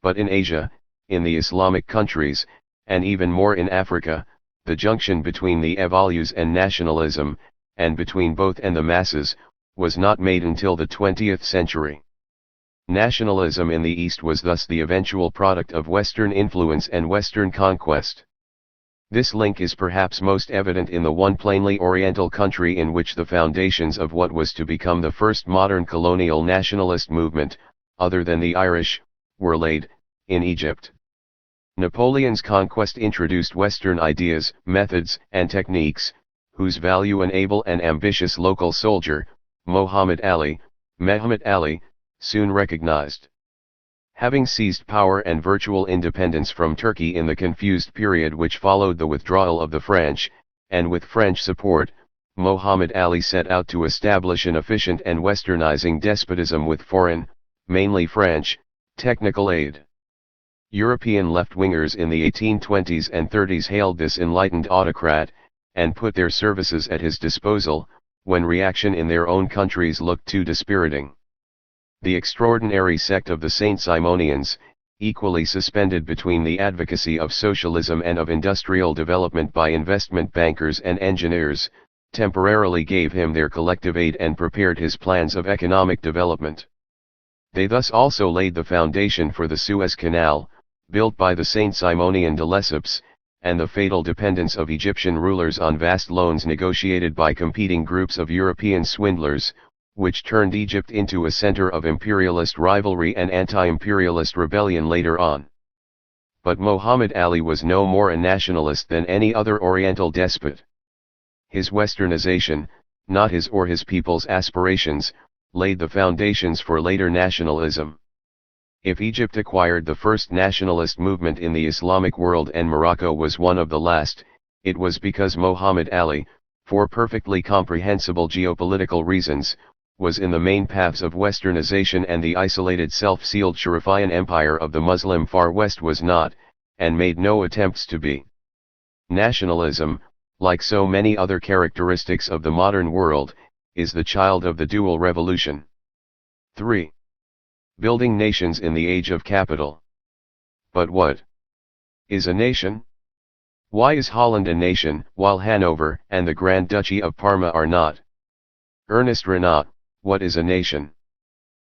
But in Asia, in the Islamic countries, and even more in Africa, the junction between the values and nationalism, and between both and the masses, was not made until the 20th century. Nationalism in the East was thus the eventual product of Western influence and Western conquest. This link is perhaps most evident in the one plainly Oriental country in which the foundations of what was to become the first modern colonial nationalist movement, other than the Irish, were laid, in Egypt. Napoleon's conquest introduced Western ideas, methods, and techniques, whose value an able and ambitious local soldier, Muhammad Ali, soon recognized. Having seized power and virtual independence from Turkey in the confused period which followed the withdrawal of the French, and with French support, Muhammad Ali set out to establish an efficient and westernizing despotism with foreign, mainly French, technical aid. European left-wingers in the 1820s and 30s hailed this enlightened autocrat, and put their services at his disposal, when reaction in their own countries looked too dispiriting. The extraordinary sect of the Saint Simonians, equally suspended between the advocacy of socialism and of industrial development by investment bankers and engineers, temporarily gave him their collective aid and prepared his plans of economic development. They thus also laid the foundation for the Suez Canal, built by the Saint Simonian de Lesseps, and the fatal dependence of Egyptian rulers on vast loans negotiated by competing groups of European swindlers, which turned Egypt into a center of imperialist rivalry and anti-imperialist rebellion later on. But Muhammad Ali was no more a nationalist than any other Oriental despot. His westernization, not his or his people's aspirations, laid the foundations for later nationalism. If Egypt acquired the first nationalist movement in the Islamic world and Morocco was one of the last, it was because Muhammad Ali, for perfectly comprehensible geopolitical reasons, was in the main paths of westernization, and the isolated self-sealed Sharifian empire of the Muslim Far West was not, and made no attempts to be. Nationalism, like so many other characteristics of the modern world, is the child of the dual revolution. 3. Building nations in the age of capital. But what is a nation? Why is Holland a nation, while Hanover and the Grand Duchy of Parma are not? Ernest Renaud, What is a Nation?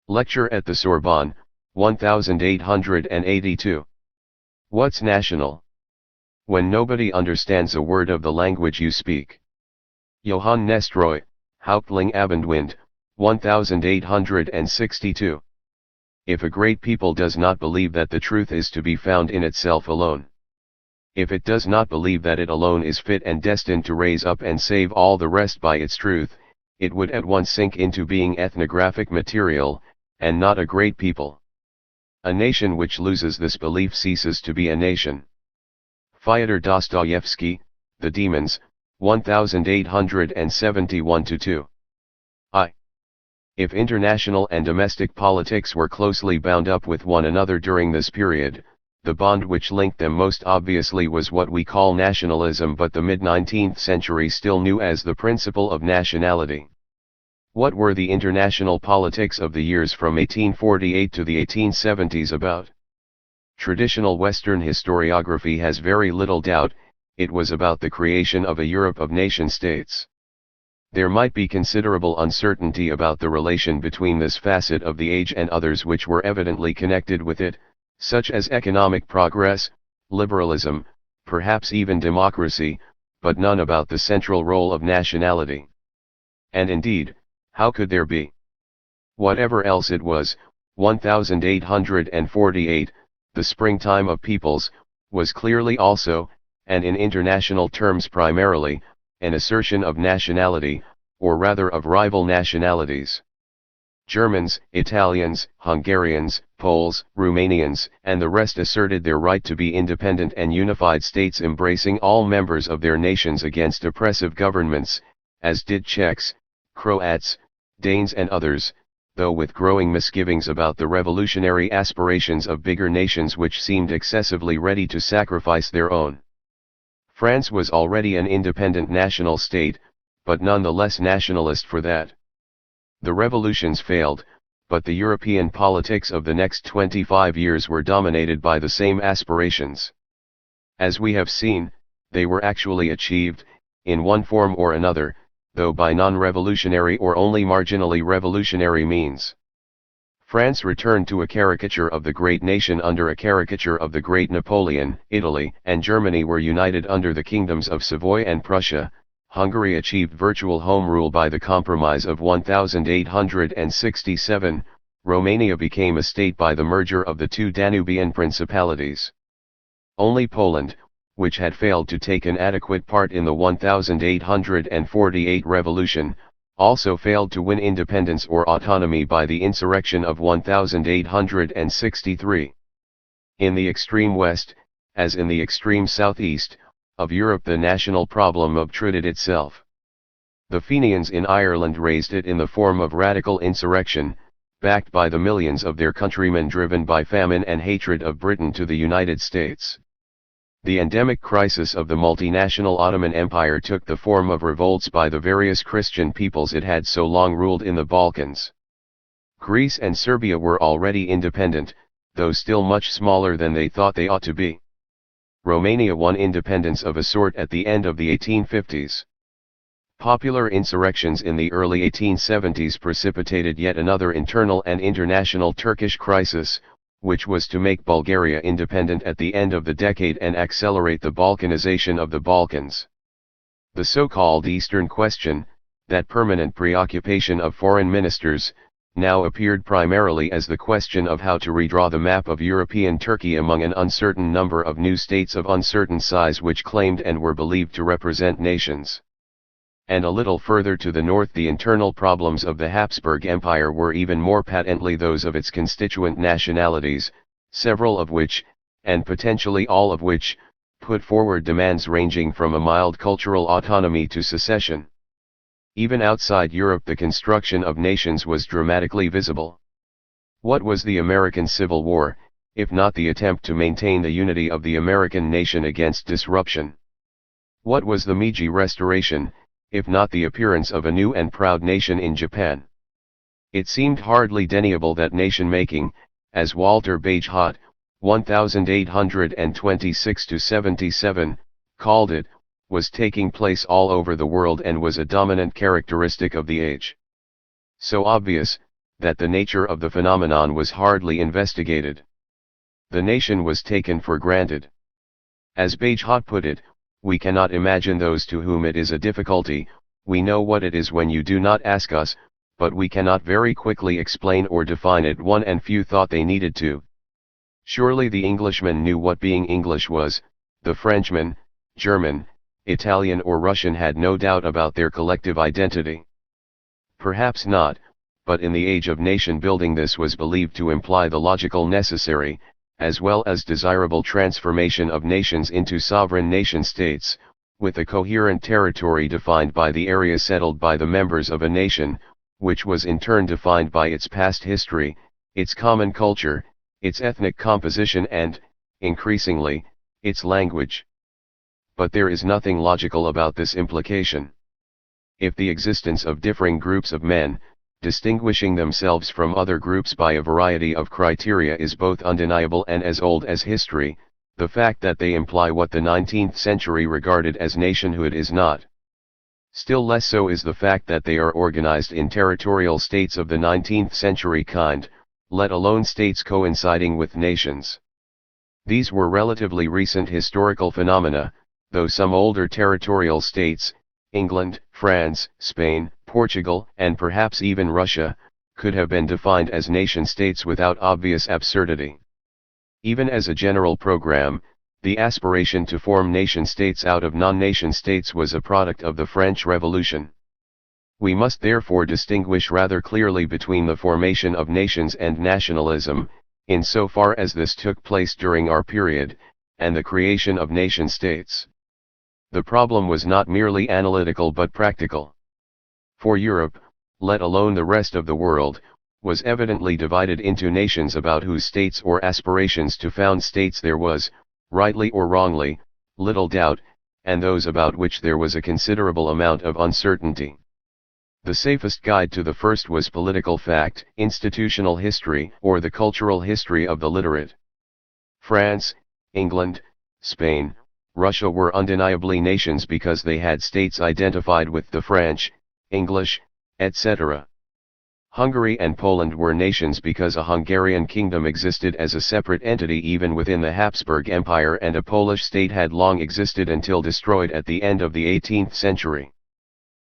Lecture at the Sorbonne, 1882. What's national? When nobody understands a word of the language you speak. Johann Nestroy, Hauptling Abendwind, 1862. If a great people does not believe that the truth is to be found in itself alone, if it does not believe that it alone is fit and destined to raise up and save all the rest by its truth, it would at once sink into being ethnographic material, and not a great people. A nation which loses this belief ceases to be a nation. Fyodor Dostoevsky, The Demons, 1871-2. If international and domestic politics were closely bound up with one another during this period, the bond which linked them most obviously was what we call nationalism, but the mid-19th century still knew as the principle of nationality. What were the international politics of the years from 1848 to the 1870s about? Traditional Western historiography has very little doubt, it was about the creation of a Europe of nation-states. There might be considerable uncertainty about the relation between this facet of the age and others which were evidently connected with it, such as economic progress, liberalism, perhaps even democracy, but none about the central role of nationality. And indeed, how could there be? Whatever else it was, 1848, the springtime of peoples, was clearly also, and in international terms primarily, an assertion of nationality, or rather of rival nationalities. Germans, Italians, Hungarians, Poles, Romanians, and the rest asserted their right to be independent and unified states embracing all members of their nations against oppressive governments, as did Czechs, Croats, Danes and others, though with growing misgivings about the revolutionary aspirations of bigger nations which seemed excessively ready to sacrifice their own. France was already an independent national state, but none the less nationalist for that. The revolutions failed, but the European politics of the next 25 years were dominated by the same aspirations. As we have seen, they were actually achieved, in one form or another, though by non-revolutionary or only marginally revolutionary means. France returned to a caricature of the great nation under a caricature of the great Napoleon. Italy and Germany were united under the kingdoms of Savoy and Prussia. Hungary achieved virtual home rule by the Compromise of 1867, Romania became a state by the merger of the two Danubian principalities. Only Poland, which had failed to take an adequate part in the 1848 revolution, also failed to win independence or autonomy by the insurrection of 1863. In the extreme west, as in the extreme southeast, of Europe the national problem obtruded itself. The Fenians in Ireland raised it in the form of radical insurrection, backed by the millions of their countrymen driven by famine and hatred of Britain to the United States. The endemic crisis of the multinational Ottoman Empire took the form of revolts by the various Christian peoples it had so long ruled in the Balkans. Greece and Serbia were already independent, though still much smaller than they thought they ought to be. Romania won independence of a sort at the end of the 1850s. Popular insurrections in the early 1870s precipitated yet another internal and international Turkish crisis, which was to make Bulgaria independent at the end of the decade and accelerate the Balkanization of the Balkans. The so-called Eastern Question, that permanent preoccupation of foreign ministers, now appeared primarily as the question of how to redraw the map of European Turkey among an uncertain number of new states of uncertain size which claimed and were believed to represent nations. And a little further to the north the internal problems of the Habsburg Empire were even more patently those of its constituent nationalities, several of which, and potentially all of which, put forward demands ranging from a mild cultural autonomy to secession. Even outside Europe the construction of nations was dramatically visible. What was the American Civil War, if not the attempt to maintain the unity of the American nation against disruption? What was the Meiji Restoration, if not the appearance of a new and proud nation in Japan? It seemed hardly deniable that nation-making, as Walter Bagehot, 1826–77, called it, was taking place all over the world and was a dominant characteristic of the age. So obvious, that the nature of the phenomenon was hardly investigated. The nation was taken for granted. As Bagehot put it, we cannot imagine those to whom it is a difficulty, we know what it is when you do not ask us, but we cannot very quickly explain or define it. One and few thought they needed to. Surely the Englishman knew what being English was, the Frenchman, German, Italian or Russian had no doubt about their collective identity. Perhaps not, but in the age of nation building this was believed to imply the logical necessary, as well as desirable transformation of nations into sovereign nation-states, with a coherent territory defined by the area settled by the members of a nation, which was in turn defined by its past history, its common culture, its ethnic composition and, increasingly, its language. But there is nothing logical about this implication. If the existence of differing groups of men, distinguishing themselves from other groups by a variety of criteria is both undeniable and as old as history, the fact that they imply what the 19th century regarded as nationhood is not. Still less so is the fact that they are organized in territorial states of the 19th century kind, let alone states coinciding with nations. These were relatively recent historical phenomena, though some older territorial states, England, France, Spain, Portugal, and perhaps even Russia, could have been defined as nation-states without obvious absurdity. Even as a general program, the aspiration to form nation-states out of non-nation states was a product of the French Revolution. We must therefore distinguish rather clearly between the formation of nations and nationalism, insofar as this took place during our period, and the creation of nation-states. The problem was not merely analytical but practical. For Europe, let alone the rest of the world, was evidently divided into nations about whose states or aspirations to found states there was, rightly or wrongly, little doubt, and those about which there was a considerable amount of uncertainty. The safest guide to the first was political fact, institutional history, or the cultural history of the literate. France, England, Spain, Russia were undeniably nations because they had states identified with the French, English, etc. Hungary and Poland were nations because a Hungarian kingdom existed as a separate entity even within the Habsburg Empire, and a Polish state had long existed until destroyed at the end of the 18th century.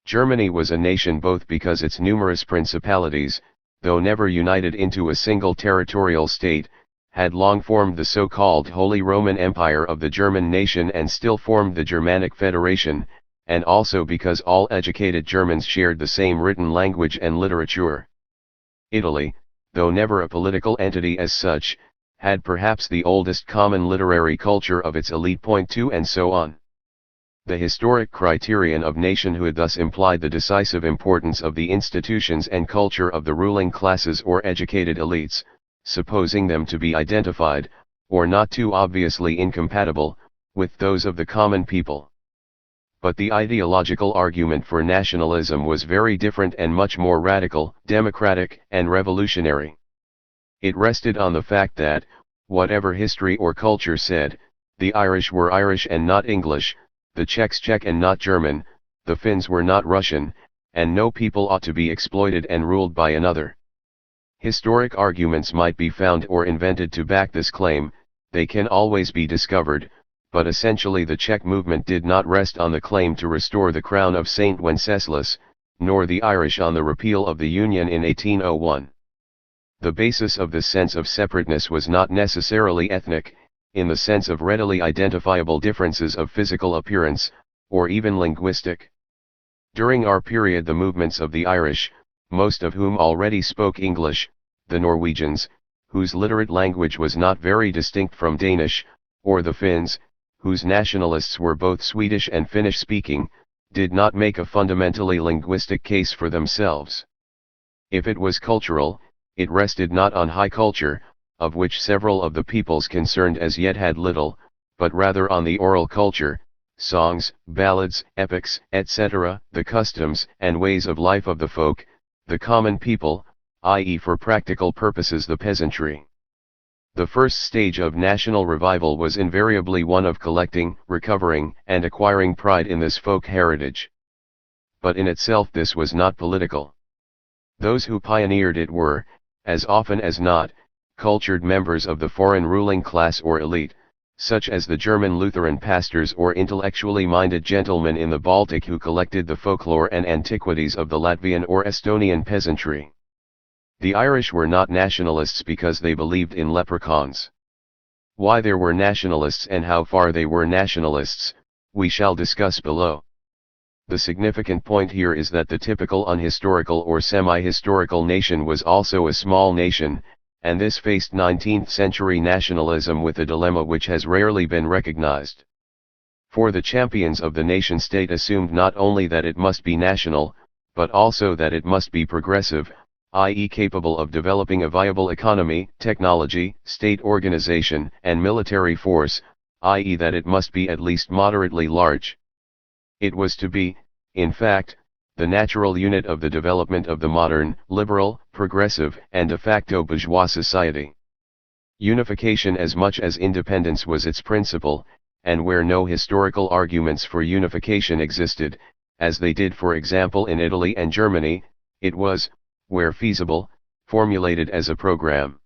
Germany was a nation both because its numerous principalities, though never united into a single territorial state, had long formed the so-called Holy Roman Empire of the German nation and still formed the Germanic Federation, and also because all educated Germans shared the same written language and literature. Italy, though never a political entity as such, had perhaps the oldest common literary culture of its elite. 2 and so on. The historic criterion of nationhood thus implied the decisive importance of the institutions and culture of the ruling classes or educated elites, supposing them to be identified, or not too obviously incompatible, with those of the common people. But the ideological argument for nationalism was very different and much more radical, democratic, and revolutionary. It rested on the fact that, whatever history or culture said, the Irish were Irish and not English, the Czechs Czech and not German, the Finns were not Russian, and no people ought to be exploited and ruled by another. Historic arguments might be found or invented to back this claim, they can always be discovered, but essentially the Czech movement did not rest on the claim to restore the crown of Saint Wenceslas, nor the Irish on the repeal of the Union in 1801. The basis of this sense of separateness was not necessarily ethnic, in the sense of readily identifiable differences of physical appearance, or even linguistic. During our period the movements of the Irish, most of whom already spoke English, the Norwegians, whose literate language was not very distinct from Danish, or the Finns, whose nationalists were both Swedish and Finnish speaking, did not make a fundamentally linguistic case for themselves. If it was cultural, it rested not on high culture, of which several of the peoples concerned as yet had little, but rather on the oral culture, songs, ballads, epics, etc., the customs and ways of life of the folk, the common people, i.e. for practical purposes the peasantry. The first stage of national revival was invariably one of collecting, recovering, and acquiring pride in this folk heritage. But in itself this was not political. Those who pioneered it were, as often as not, cultured members of the foreign ruling class or elite, such as the German Lutheran pastors or intellectually minded gentlemen in the Baltic who collected the folklore and antiquities of the Latvian or Estonian peasantry. The Irish were not nationalists because they believed in leprechauns. Why there were nationalists and how far they were nationalists, we shall discuss below. The significant point here is that the typical unhistorical or semi-historical nation was also a small nation, and this faced 19th century nationalism with a dilemma which has rarely been recognized. For the champions of the nation-state assumed not only that it must be national, but also that it must be progressive, i.e. capable of developing a viable economy, technology, state organization, and military force, i.e. that it must be at least moderately large. It was to be, in fact, the natural unit of the development of the modern, liberal, progressive, and de facto bourgeois society. Unification as much as independence was its principle, and where no historical arguments for unification existed, as they did for example in Italy and Germany, it was, where feasible, formulated as a program.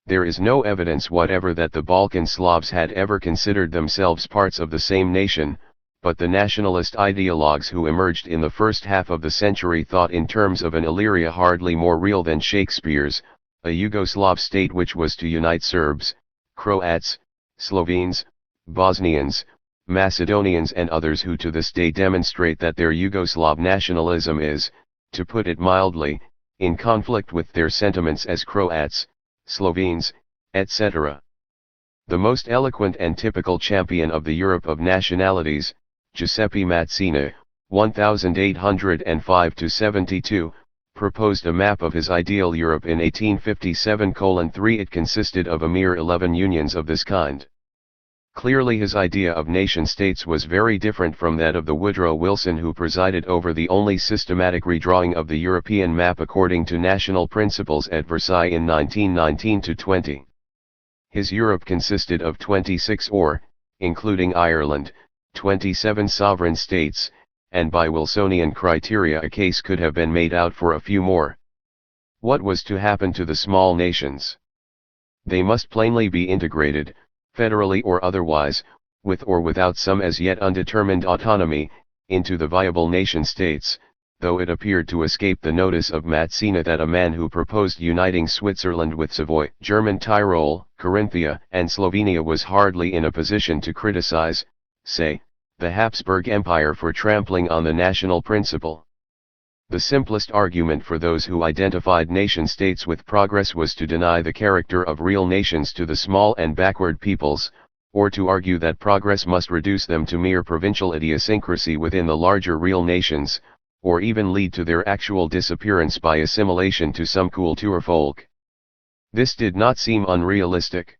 There is no evidence whatever that the Balkan Slavs had ever considered themselves parts of the same nation, but the nationalist ideologues who emerged in the first half of the century thought in terms of an Illyria hardly more real than Shakespeare's, a Yugoslav state which was to unite Serbs, Croats, Slovenes, Bosnians, Macedonians and others who to this day demonstrate that their Yugoslav nationalism is, to put it mildly, in conflict with their sentiments as Croats, Slovenes, etc. The most eloquent and typical champion of the Europe of nationalities, Giuseppe Mazzina, 1805–72, proposed a map of his ideal Europe in 1857:3. It consisted of a mere 11 unions of this kind. Clearly his idea of nation-states was very different from that of the Woodrow Wilson who presided over the only systematic redrawing of the European map according to national principles at Versailles in 1919–20. His Europe consisted of 26 or, including Ireland, 27 sovereign states, and by Wilsonian criteria a case could have been made out for a few more. What was to happen to the small nations? They must plainly be integrated, federally or otherwise, with or without some as yet undetermined autonomy, into the viable nation-states, though it appeared to escape the notice of Mazzina that a man who proposed uniting Switzerland with Savoy, German Tyrol, Carinthia, and Slovenia was hardly in a position to criticize, say, the Habsburg Empire for trampling on the national principle. The simplest argument for those who identified nation-states with progress was to deny the character of real nations to the small and backward peoples, or to argue that progress must reduce them to mere provincial idiosyncrasy within the larger real nations, or even lead to their actual disappearance by assimilation to some Kulturvolk. This did not seem unrealistic.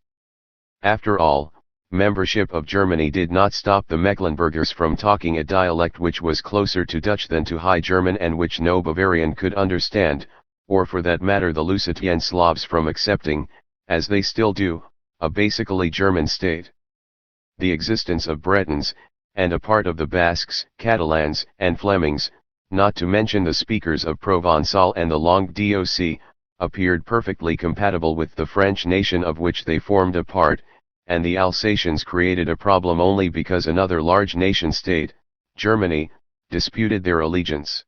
After all, membership of Germany did not stop the Mecklenburgers from talking a dialect which was closer to Dutch than to High German and which no Bavarian could understand, or for that matter the Lusatian Slavs from accepting, as they still do, a basically German state. The existence of Bretons, and a part of the Basques, Catalans, and Flemings, not to mention the speakers of Provençal and the Langue d'Oc, appeared perfectly compatible with the French nation of which they formed a part, and the Alsatians created a problem only because another large nation-state, Germany, disputed their allegiance.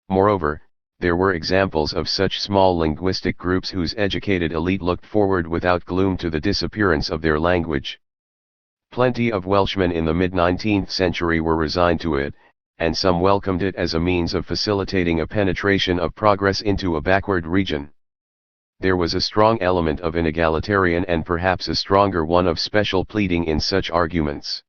Moreover, there were examples of such small linguistic groups whose educated elite looked forward without gloom to the disappearance of their language. Plenty of Welshmen in the mid-19th century were resigned to it, and some welcomed it as a means of facilitating a penetration of progress into a backward region. There was a strong element of inegalitarian and perhaps a stronger one of special pleading in such arguments.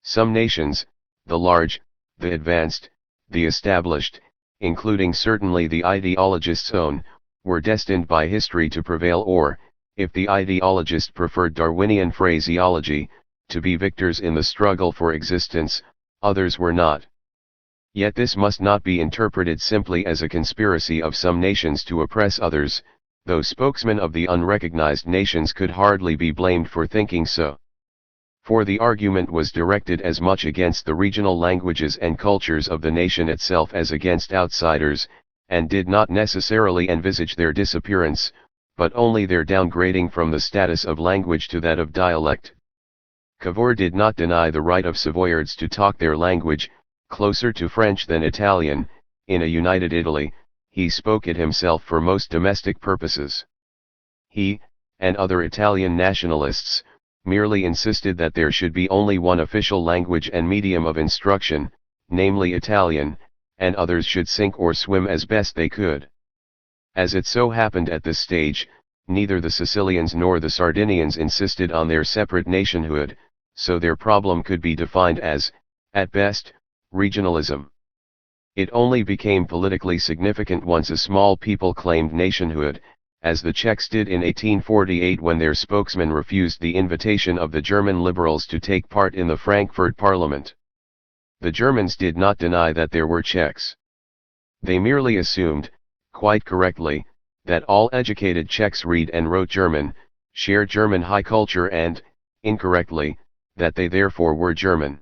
Some nations, the large, the advanced, the established, including certainly the ideologist's own, were destined by history to prevail or, if the ideologist preferred Darwinian phraseology, to be victors in the struggle for existence, others were not. Yet this must not be interpreted simply as a conspiracy of some nations to oppress others, though spokesmen of the unrecognized nations could hardly be blamed for thinking so. For the argument was directed as much against the regional languages and cultures of the nation itself as against outsiders, and did not necessarily envisage their disappearance, but only their downgrading from the status of language to that of dialect. Cavour did not deny the right of Savoyards to talk their language, closer to French than Italian. In a united Italy, he spoke it himself for most domestic purposes. He, and other Italian nationalists, merely insisted that there should be only one official language and medium of instruction, namely Italian, and others should sink or swim as best they could. As it so happened at this stage, neither the Sicilians nor the Sardinians insisted on their separate nationhood, so their problem could be defined as, at best, regionalism. It only became politically significant once a small people claimed nationhood, as the Czechs did in 1848 when their spokesman refused the invitation of the German liberals to take part in the Frankfurt Parliament. The Germans did not deny that there were Czechs. They merely assumed, quite correctly, that all educated Czechs read and wrote German, shared German high culture and, incorrectly, that they therefore were German.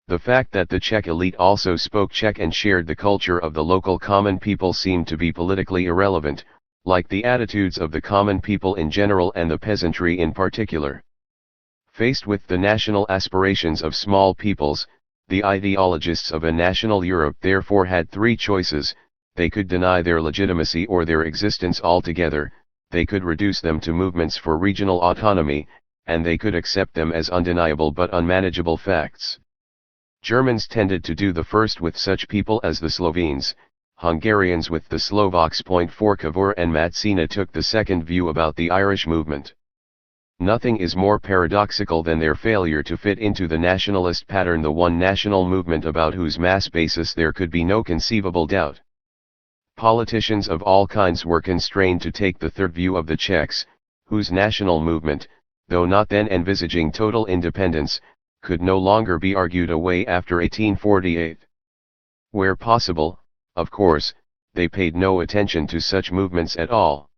The fact that the Czech elite also spoke Czech and shared the culture of the local common people seemed to be politically irrelevant, like the attitudes of the common people in general and the peasantry in particular. Faced with the national aspirations of small peoples, the ideologists of a national Europe therefore had three choices: they could deny their legitimacy or their existence altogether, they could reduce them to movements for regional autonomy, and they could accept them as undeniable but unmanageable facts. Germans tended to do the first with such people as the Slovenes, Hungarians with the Slovaks. For Cavour and Mazzina took the second view about the Irish movement. Nothing is more paradoxical than their failure to fit into the nationalist pattern the one national movement about whose mass basis there could be no conceivable doubt. Politicians of all kinds were constrained to take the third view of the Czechs, whose national movement, though not then envisaging total independence, could no longer be argued away after 1848. Where possible, of course, they paid no attention to such movements at all.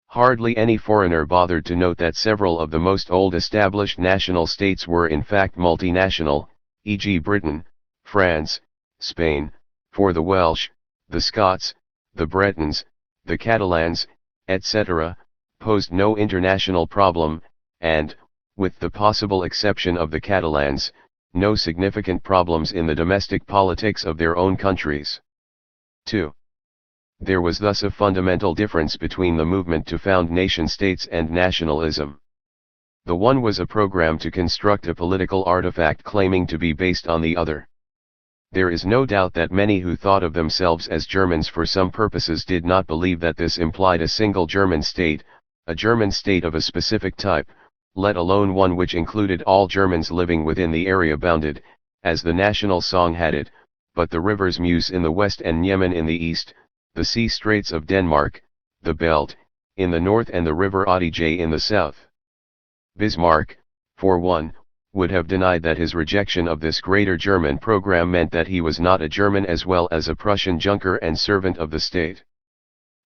Hardly any foreigner bothered to note that several of the most old established national states were in fact multinational, e.g. Britain, France, Spain, for the Welsh, the Scots, the Bretons, the Catalans, etc., posed no international problem, and, with the possible exception of the Catalans, no significant problems in the domestic politics of their own countries. 2. There was thus a fundamental difference between the movement to found nation-states and nationalism. The one was a program to construct a political artifact claiming to be based on the other. There is no doubt that many who thought of themselves as Germans for some purposes did not believe that this implied a single German state, a German state of a specific type, let alone one which included all Germans living within the area bounded, as the national song had it, but the rivers Meuse in the west and Niemen in the east, the sea straits of Denmark, the Belt, in the north and the river Adige in the south. Bismarck, for one, would have denied that his rejection of this greater German program meant that he was not a German as well as a Prussian junker and servant of the state.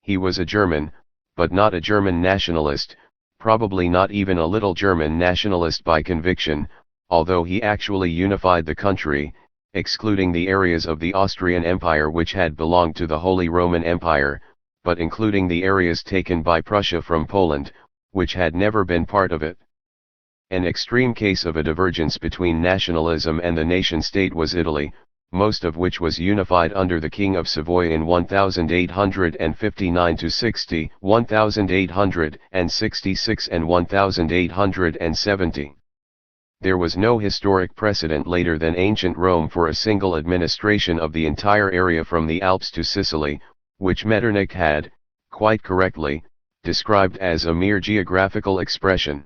He was a German, but not a German nationalist, probably not even a little German nationalist by conviction, although he actually unified the country, excluding the areas of the Austrian Empire which had belonged to the Holy Roman Empire, but including the areas taken by Prussia from Poland, which had never been part of it. An extreme case of a divergence between nationalism and the nation-state was Italy, most of which was unified under the King of Savoy in 1859–60, 1866 and 1870. There was no historic precedent later than ancient Rome for a single administration of the entire area from the Alps to Sicily, which Metternich had, quite correctly, described as a mere geographical expression.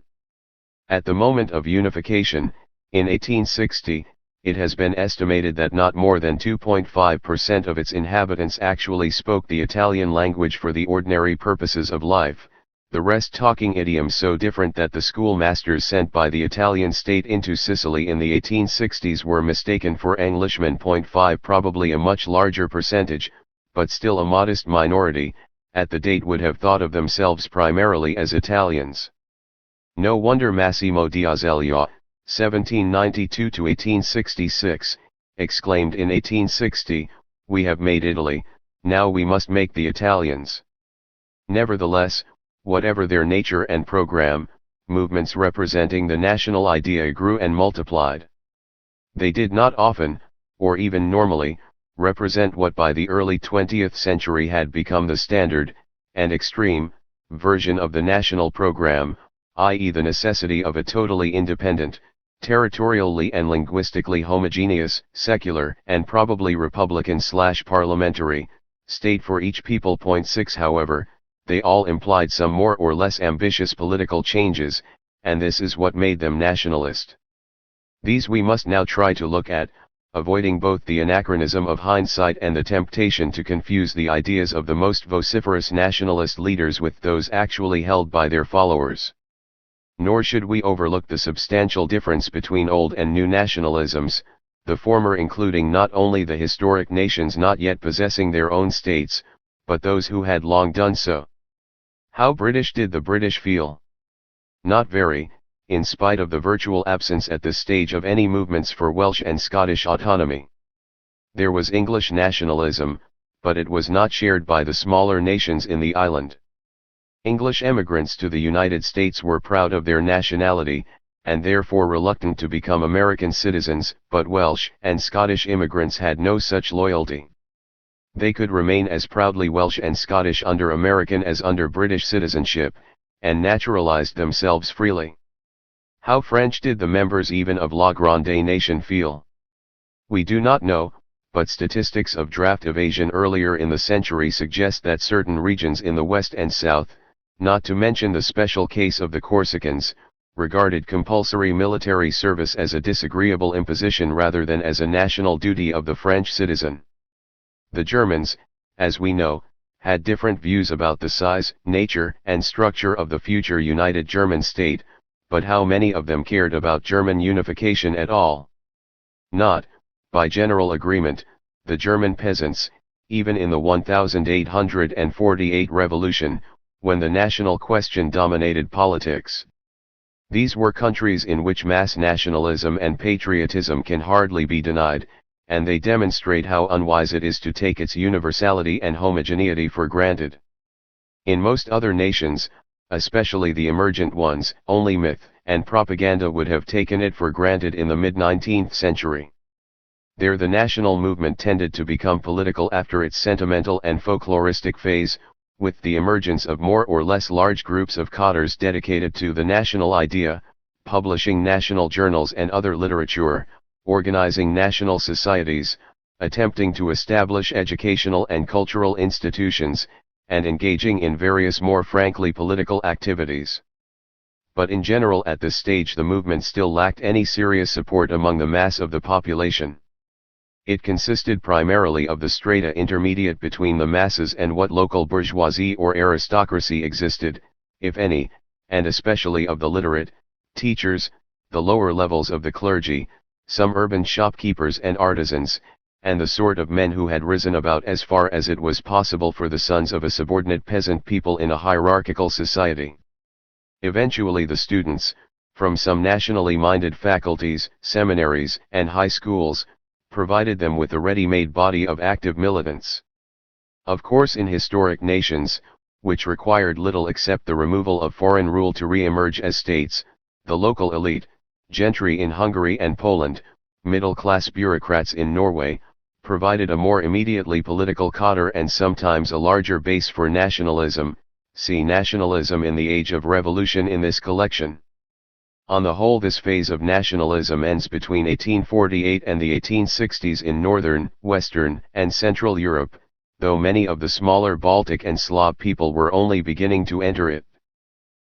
At the moment of unification, in 1860, it has been estimated that not more than 2.5% of its inhabitants actually spoke the Italian language for the ordinary purposes of life, the rest talking idioms so different that the schoolmasters sent by the Italian state into Sicily in the 1860s were mistaken for Englishmen. 5 Probably a much larger percentage, but still a modest minority, at the date would have thought of themselves primarily as Italians. No wonder Massimo d'Azeglio, 1792–1866, exclaimed in 1860, "We have made Italy, now we must make the Italians." Nevertheless, whatever their nature and program, movements representing the national idea grew and multiplied. They did not often, or even normally, represent what by the early 20th century had become the standard, and extreme, version of the national program, i.e. the necessity of a totally independent, territorially and linguistically homogeneous, secular, and probably republican/parliamentary, state for each people. 6 However, they all implied some more or less ambitious political changes, and this is what made them nationalist. These we must now try to look at, avoiding both the anachronism of hindsight and the temptation to confuse the ideas of the most vociferous nationalist leaders with those actually held by their followers. Nor should we overlook the substantial difference between old and new nationalisms, the former including not only the historic nations not yet possessing their own states, but those who had long done so. How British did the British feel? Not very, in spite of the virtual absence at this stage of any movements for Welsh and Scottish autonomy. There was English nationalism, but it was not shared by the smaller nations in the island. English emigrants to the United States were proud of their nationality, and therefore reluctant to become American citizens, but Welsh and Scottish immigrants had no such loyalty. They could remain as proudly Welsh and Scottish under American as under British citizenship, and naturalized themselves freely. How French did the members even of La Grande Nation feel? We do not know, but statistics of draft evasion earlier in the century suggest that certain regions in the west and south, not to mention the special case of the Corsicans, regarded compulsory military service as a disagreeable imposition rather than as a national duty of the French citizen. The Germans, as we know, had different views about the size, nature, and structure of the future united German state, but how many of them cared about German unification at all? Not, by general agreement, the German peasants, even in the 1848 revolution, when the national question dominated politics. These were countries in which mass nationalism and patriotism can hardly be denied, and they demonstrate how unwise it is to take its universality and homogeneity for granted. In most other nations, especially the emergent ones, only myth and propaganda would have taken it for granted in the mid-19th century. There the national movement tended to become political after its sentimental and folkloristic phase, with the emergence of more or less large groups of cotters dedicated to the national idea, publishing national journals and other literature, organizing national societies, attempting to establish educational and cultural institutions, and engaging in various more frankly political activities. But in general at this stage the movement still lacked any serious support among the mass of the population. It consisted primarily of the strata intermediate between the masses and what local bourgeoisie or aristocracy existed, if any, and especially of the literate, teachers, the lower levels of the clergy, some urban shopkeepers and artisans, and the sort of men who had risen about as far as it was possible for the sons of a subordinate peasant people in a hierarchical society. Eventually the students, from some nationally minded faculties, seminaries, and high schools, provided them with a ready-made body of active militants. Of course in historic nations, which required little except the removal of foreign rule to re-emerge as states, the local elite, gentry in Hungary and Poland, middle-class bureaucrats in Norway, provided a more immediately political cadre and sometimes a larger base for nationalism. See Nationalism in the Age of Revolution in this collection. On the whole this phase of nationalism ends between 1848 and the 1860s in Northern, Western, and Central Europe, though many of the smaller Baltic and Slav people were only beginning to enter it.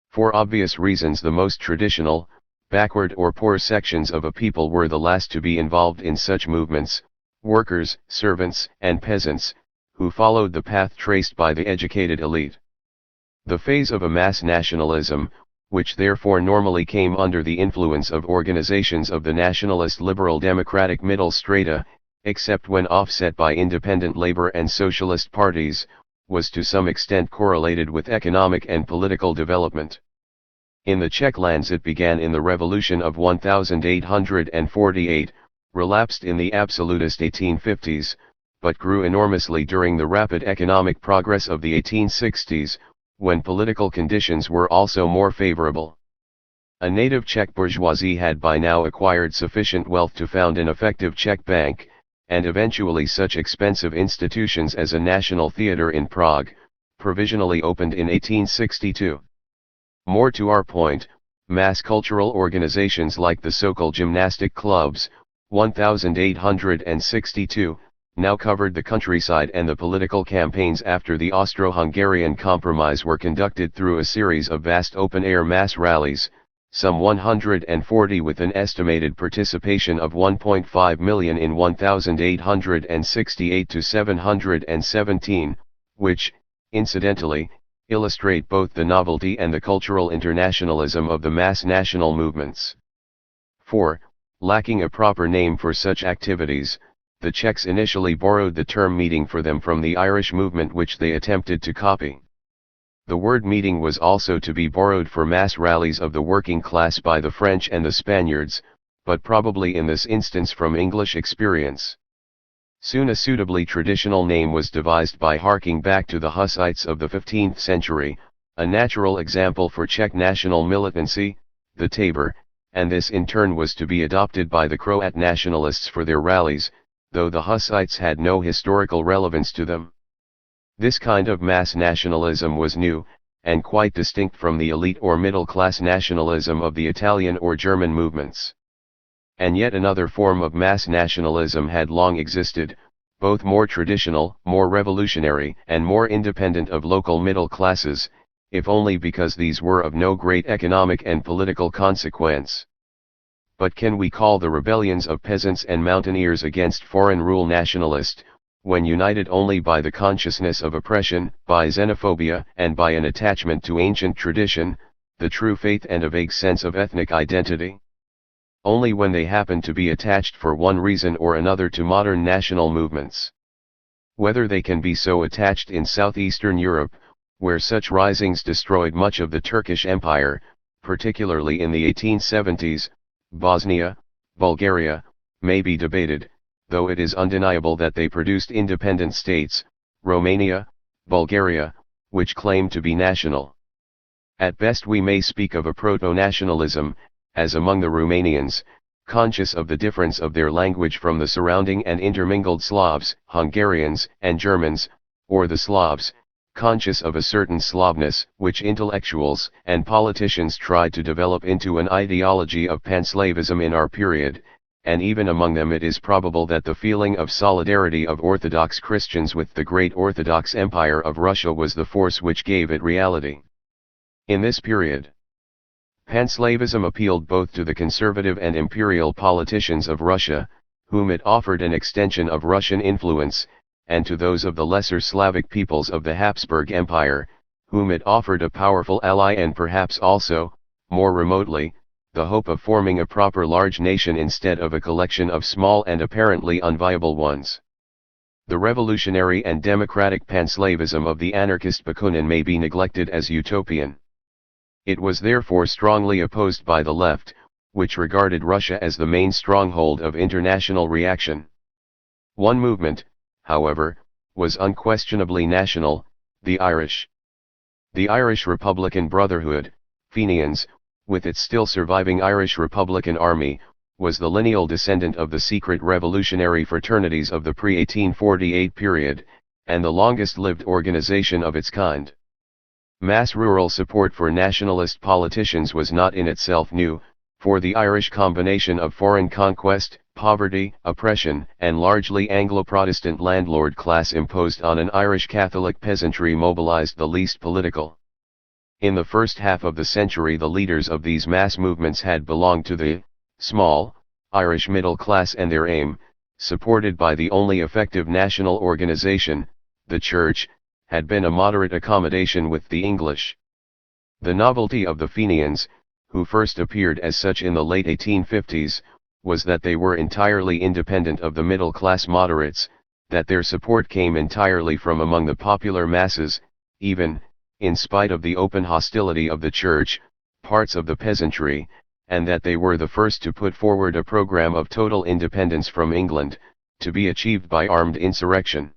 For obvious reasons the most traditional, backward or poor sections of a people were the last to be involved in such movements, workers, servants, and peasants, who followed the path traced by the educated elite. The phase of a mass nationalism, which therefore normally came under the influence of organizations of the nationalist liberal democratic middle strata, except when offset by independent labor and socialist parties, was to some extent correlated with economic and political development. In the Czech lands it began in the Revolution of 1848, relapsed in the absolutist 1850s, but grew enormously during the rapid economic progress of the 1860s, when political conditions were also more favorable. A native Czech bourgeoisie had by now acquired sufficient wealth to found an effective Czech bank, and eventually such expensive institutions as a national theatre in Prague, provisionally opened in 1862. More to our point, mass cultural organizations like the so-called gymnastic clubs, 1862, now covered the countryside, and the political campaigns after the Austro-Hungarian Compromise were conducted through a series of vast open-air mass rallies, some 140 with an estimated participation of 1.5 million in 1868 to 717, which, incidentally, illustrate both the novelty and the cultural internationalism of the mass national movements. 4. Lacking a proper name for such activities, the Czechs initially borrowed the term meeting for them from the Irish movement which they attempted to copy. The word meeting was also to be borrowed for mass rallies of the working class by the French and the Spaniards, but probably in this instance from English experience. Soon a suitably traditional name was devised by harking back to the Hussites of the 15th century, a natural example for Czech national militancy, the Tabor, and this in turn was to be adopted by the Croat nationalists for their rallies, though the Hussites had no historical relevance to them. This kind of mass nationalism was new, and quite distinct from the elite or middle-class nationalism of the Italian or German movements. And yet another form of mass nationalism had long existed, both more traditional, more revolutionary, and more independent of local middle classes, if only because these were of no great economic and political consequence. But can we call the rebellions of peasants and mountaineers against foreign rule nationalist, when united only by the consciousness of oppression, by xenophobia, and by an attachment to ancient tradition, the true faith and a vague sense of ethnic identity? Only when they happen to be attached for one reason or another to modern national movements. Whether they can be so attached in southeastern Europe, where such risings destroyed much of the Turkish Empire, particularly in the 1870s, Bosnia, Bulgaria, may be debated, though it is undeniable that they produced independent states, Romania, Bulgaria, which claimed to be national. At best we may speak of a proto-nationalism, as among the Romanians, conscious of the difference of their language from the surrounding and intermingled Slavs, Hungarians, and Germans, or the Slavs, conscious of a certain Slavness, which intellectuals and politicians tried to develop into an ideology of panslavism in our period, and even among them it is probable that the feeling of solidarity of Orthodox Christians with the great Orthodox Empire of Russia was the force which gave it reality. In this period, panslavism appealed both to the conservative and imperial politicians of Russia, whom it offered an extension of Russian influence, and to those of the lesser Slavic peoples of the Habsburg Empire, whom it offered a powerful ally and perhaps also, more remotely, the hope of forming a proper large nation instead of a collection of small and apparently unviable ones. The revolutionary and democratic panslavism of the anarchist Bakunin may be neglected as utopian. It was therefore strongly opposed by the left, which regarded Russia as the main stronghold of international reaction. One movement, however, was unquestionably national, the Irish. The Irish Republican Brotherhood, Fenians, with its still surviving Irish Republican Army, was the lineal descendant of the secret revolutionary fraternities of the pre-1848 period, and the longest-lived organization of its kind. Mass rural support for nationalist politicians was not in itself new, for the Irish combination of foreign conquest, poverty, oppression, and largely Anglo-Protestant landlord class imposed on an Irish Catholic peasantry mobilized the least political. In the first half of the century the leaders of these mass movements had belonged to the small Irish middle class, and their aim, supported by the only effective national organization, the Church, had been a moderate accommodation with the English. The novelty of the Fenians, who first appeared as such in the late 1850s, was that they were entirely independent of the middle-class moderates, that their support came entirely from among the popular masses, even, in spite of the open hostility of the Church, parts of the peasantry, and that they were the first to put forward a program of total independence from England, to be achieved by armed insurrection.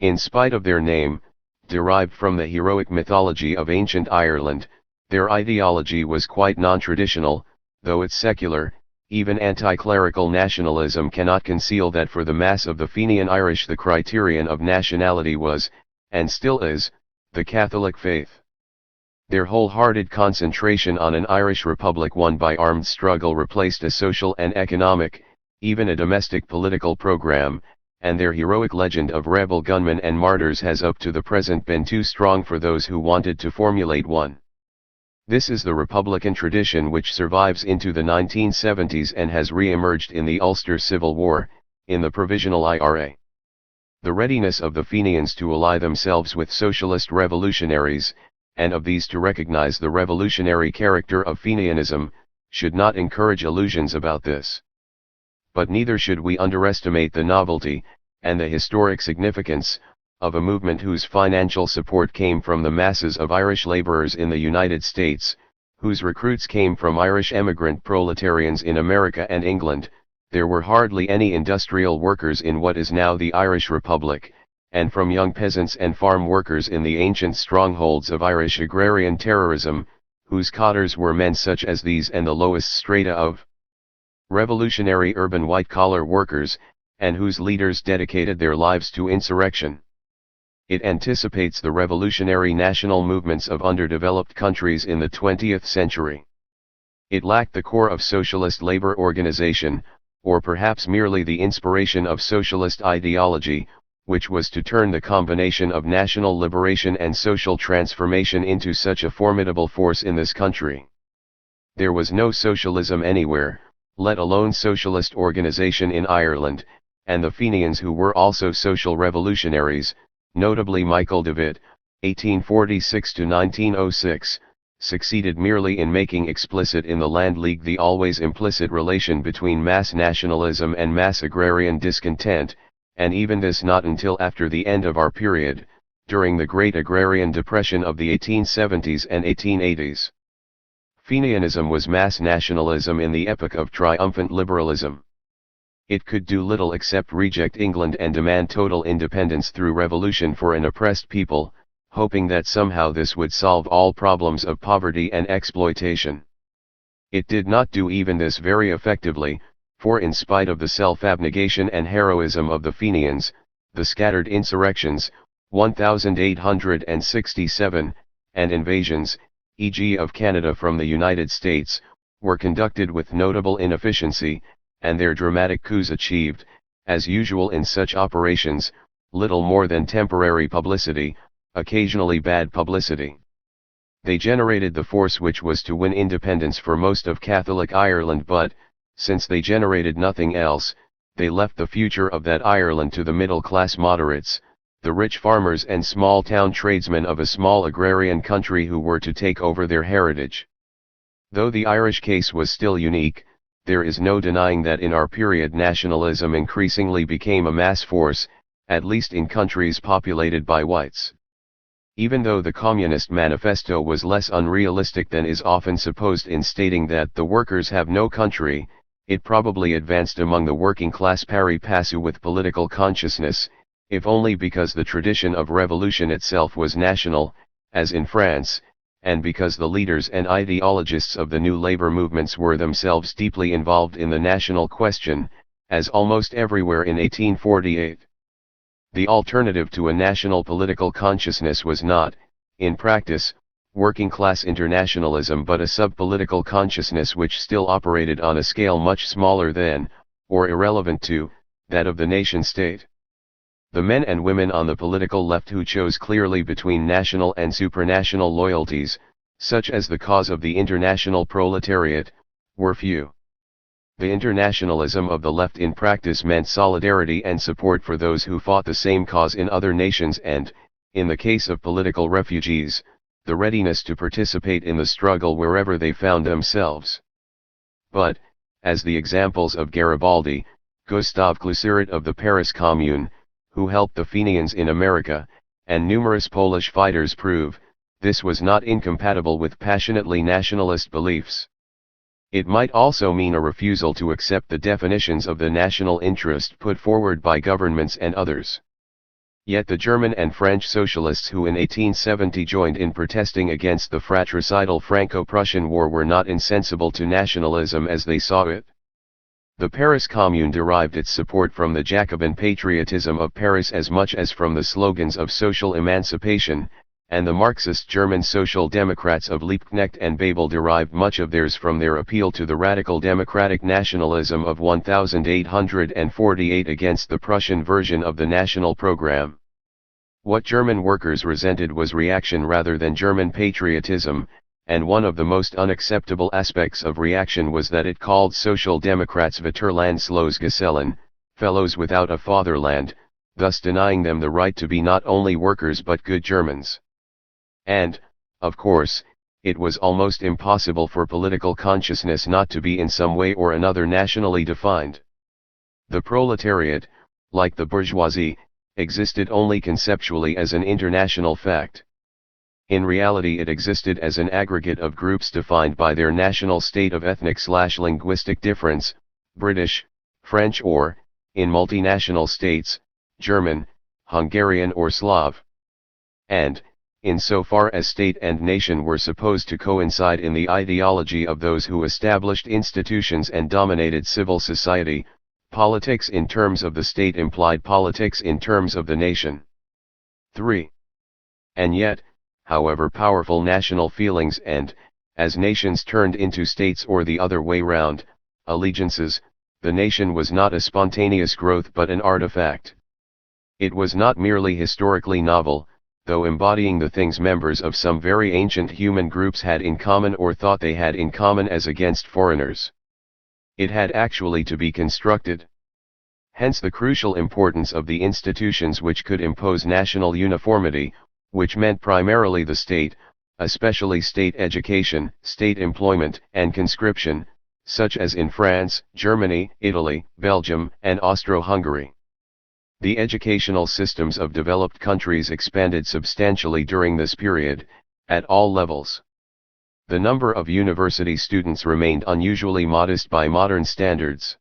In spite of their name, derived from the heroic mythology of ancient Ireland, their ideology was quite non-traditional, though its secular, even anti-clerical nationalism cannot conceal that for the mass of the Fenian Irish the criterion of nationality was, and still is, the Catholic faith. Their wholehearted concentration on an Irish republic won by armed struggle replaced a social and economic, even a domestic political program, and their heroic legend of rebel gunmen and martyrs has up to the present been too strong for those who wanted to formulate one. This is the Republican tradition which survives into the 1970s and has re-emerged in the Ulster Civil War, in the Provisional IRA. The readiness of the Fenians to ally themselves with socialist revolutionaries, and of these to recognize the revolutionary character of Fenianism, should not encourage illusions about this. But neither should we underestimate the novelty, and the historic significance, of a movement whose financial support came from the masses of Irish laborers in the United States, whose recruits came from Irish emigrant proletarians in America and England. There were hardly any industrial workers in what is now the Irish Republic, and from young peasants and farm workers in the ancient strongholds of Irish agrarian terrorism, whose cotters were men such as these and the lowest strata of revolutionary urban white-collar workers, and whose leaders dedicated their lives to insurrection. It anticipates the revolutionary national movements of underdeveloped countries in the 20th century. It lacked the core of socialist labor organization, or perhaps merely the inspiration of socialist ideology, which was to turn the combination of national liberation and social transformation into such a formidable force in this country. There was no socialism anywhere, let alone socialist organization in Ireland, and the Fenians, who were also social revolutionaries, notably Michael David, 1846–1906, succeeded merely in making explicit in the Land League the always implicit relation between mass nationalism and mass agrarian discontent, and even this not until after the end of our period, during the Great Agrarian Depression of the 1870s and 1880s. Fenianism was mass nationalism in the epoch of triumphant liberalism. It could do little except reject England and demand total independence through revolution for an oppressed people, hoping that somehow this would solve all problems of poverty and exploitation. It did not do even this very effectively, for in spite of the self-abnegation and heroism of the Fenians, the scattered insurrections, 1867, and invasions, e.g. of Canada from the United States, were conducted with notable inefficiency, and their dramatic coups achieved, as usual in such operations, little more than temporary publicity, occasionally bad publicity. They generated the force which was to win independence for most of Catholic Ireland, but, since they generated nothing else, they left the future of that Ireland to the middle-class moderates, the rich farmers and small-town tradesmen of a small agrarian country who were to take over their heritage. Though the Irish case was still unique, there is no denying that in our period nationalism increasingly became a mass force, at least in countries populated by whites. Even though the Communist Manifesto was less unrealistic than is often supposed in stating that the workers have no country, it probably advanced among the working class pari passu with political consciousness, if only because the tradition of revolution itself was national, as in France, and because the leaders and ideologists of the new labor movements were themselves deeply involved in the national question, as almost everywhere in 1848. The alternative to a national political consciousness was not, in practice, working-class internationalism but a sub-political consciousness which still operated on a scale much smaller than, or irrelevant to, that of the nation-state. The men and women on the political left who chose clearly between national and supranational loyalties, such as the cause of the international proletariat, were few. The internationalism of the left in practice meant solidarity and support for those who fought the same cause in other nations and, in the case of political refugees, the readiness to participate in the struggle wherever they found themselves. But, as the examples of Garibaldi, Gustave Cluseret of the Paris Commune, who helped the Fenians in America, and numerous Polish fighters prove, this was not incompatible with passionately nationalist beliefs. It might also mean a refusal to accept the definitions of the national interest put forward by governments and others. Yet the German and French socialists who in 1870 joined in protesting against the fratricidal Franco-Prussian War were not insensible to nationalism as they saw it. The Paris Commune derived its support from the Jacobin patriotism of Paris as much as from the slogans of social emancipation, and the Marxist German Social Democrats of Liebknecht and Babel derived much of theirs from their appeal to the radical democratic nationalism of 1848 against the Prussian version of the national program. What German workers resented was reaction rather than German patriotism, and one of the most unacceptable aspects of reaction was that it called Social Democrats Vaterlandsloosgesellen, fellows without a fatherland, thus denying them the right to be not only workers but good Germans. And, of course, it was almost impossible for political consciousness not to be in some way or another nationally defined. The proletariat, like the bourgeoisie, existed only conceptually as an international fact. In reality it existed as an aggregate of groups defined by their national state of ethnic/linguistic difference, British, French or, in multinational states, German, Hungarian or Slav. And, insofar as state and nation were supposed to coincide in the ideology of those who established institutions and dominated civil society, politics in terms of the state implied politics in terms of the nation. 3. And yet, however powerful national feelings and, as nations turned into states or the other way round, allegiances, the nation was not a spontaneous growth but an artifact. It was not merely historically novel, though embodying the things members of some very ancient human groups had in common or thought they had in common as against foreigners. It had actually to be constructed. Hence the crucial importance of the institutions which could impose national uniformity, which meant primarily the state, especially state education, state employment and conscription, such as in France, Germany, Italy, Belgium, and Austro-Hungary. The educational systems of developed countries expanded substantially during this period, at all levels. The number of university students remained unusually modest by modern standards.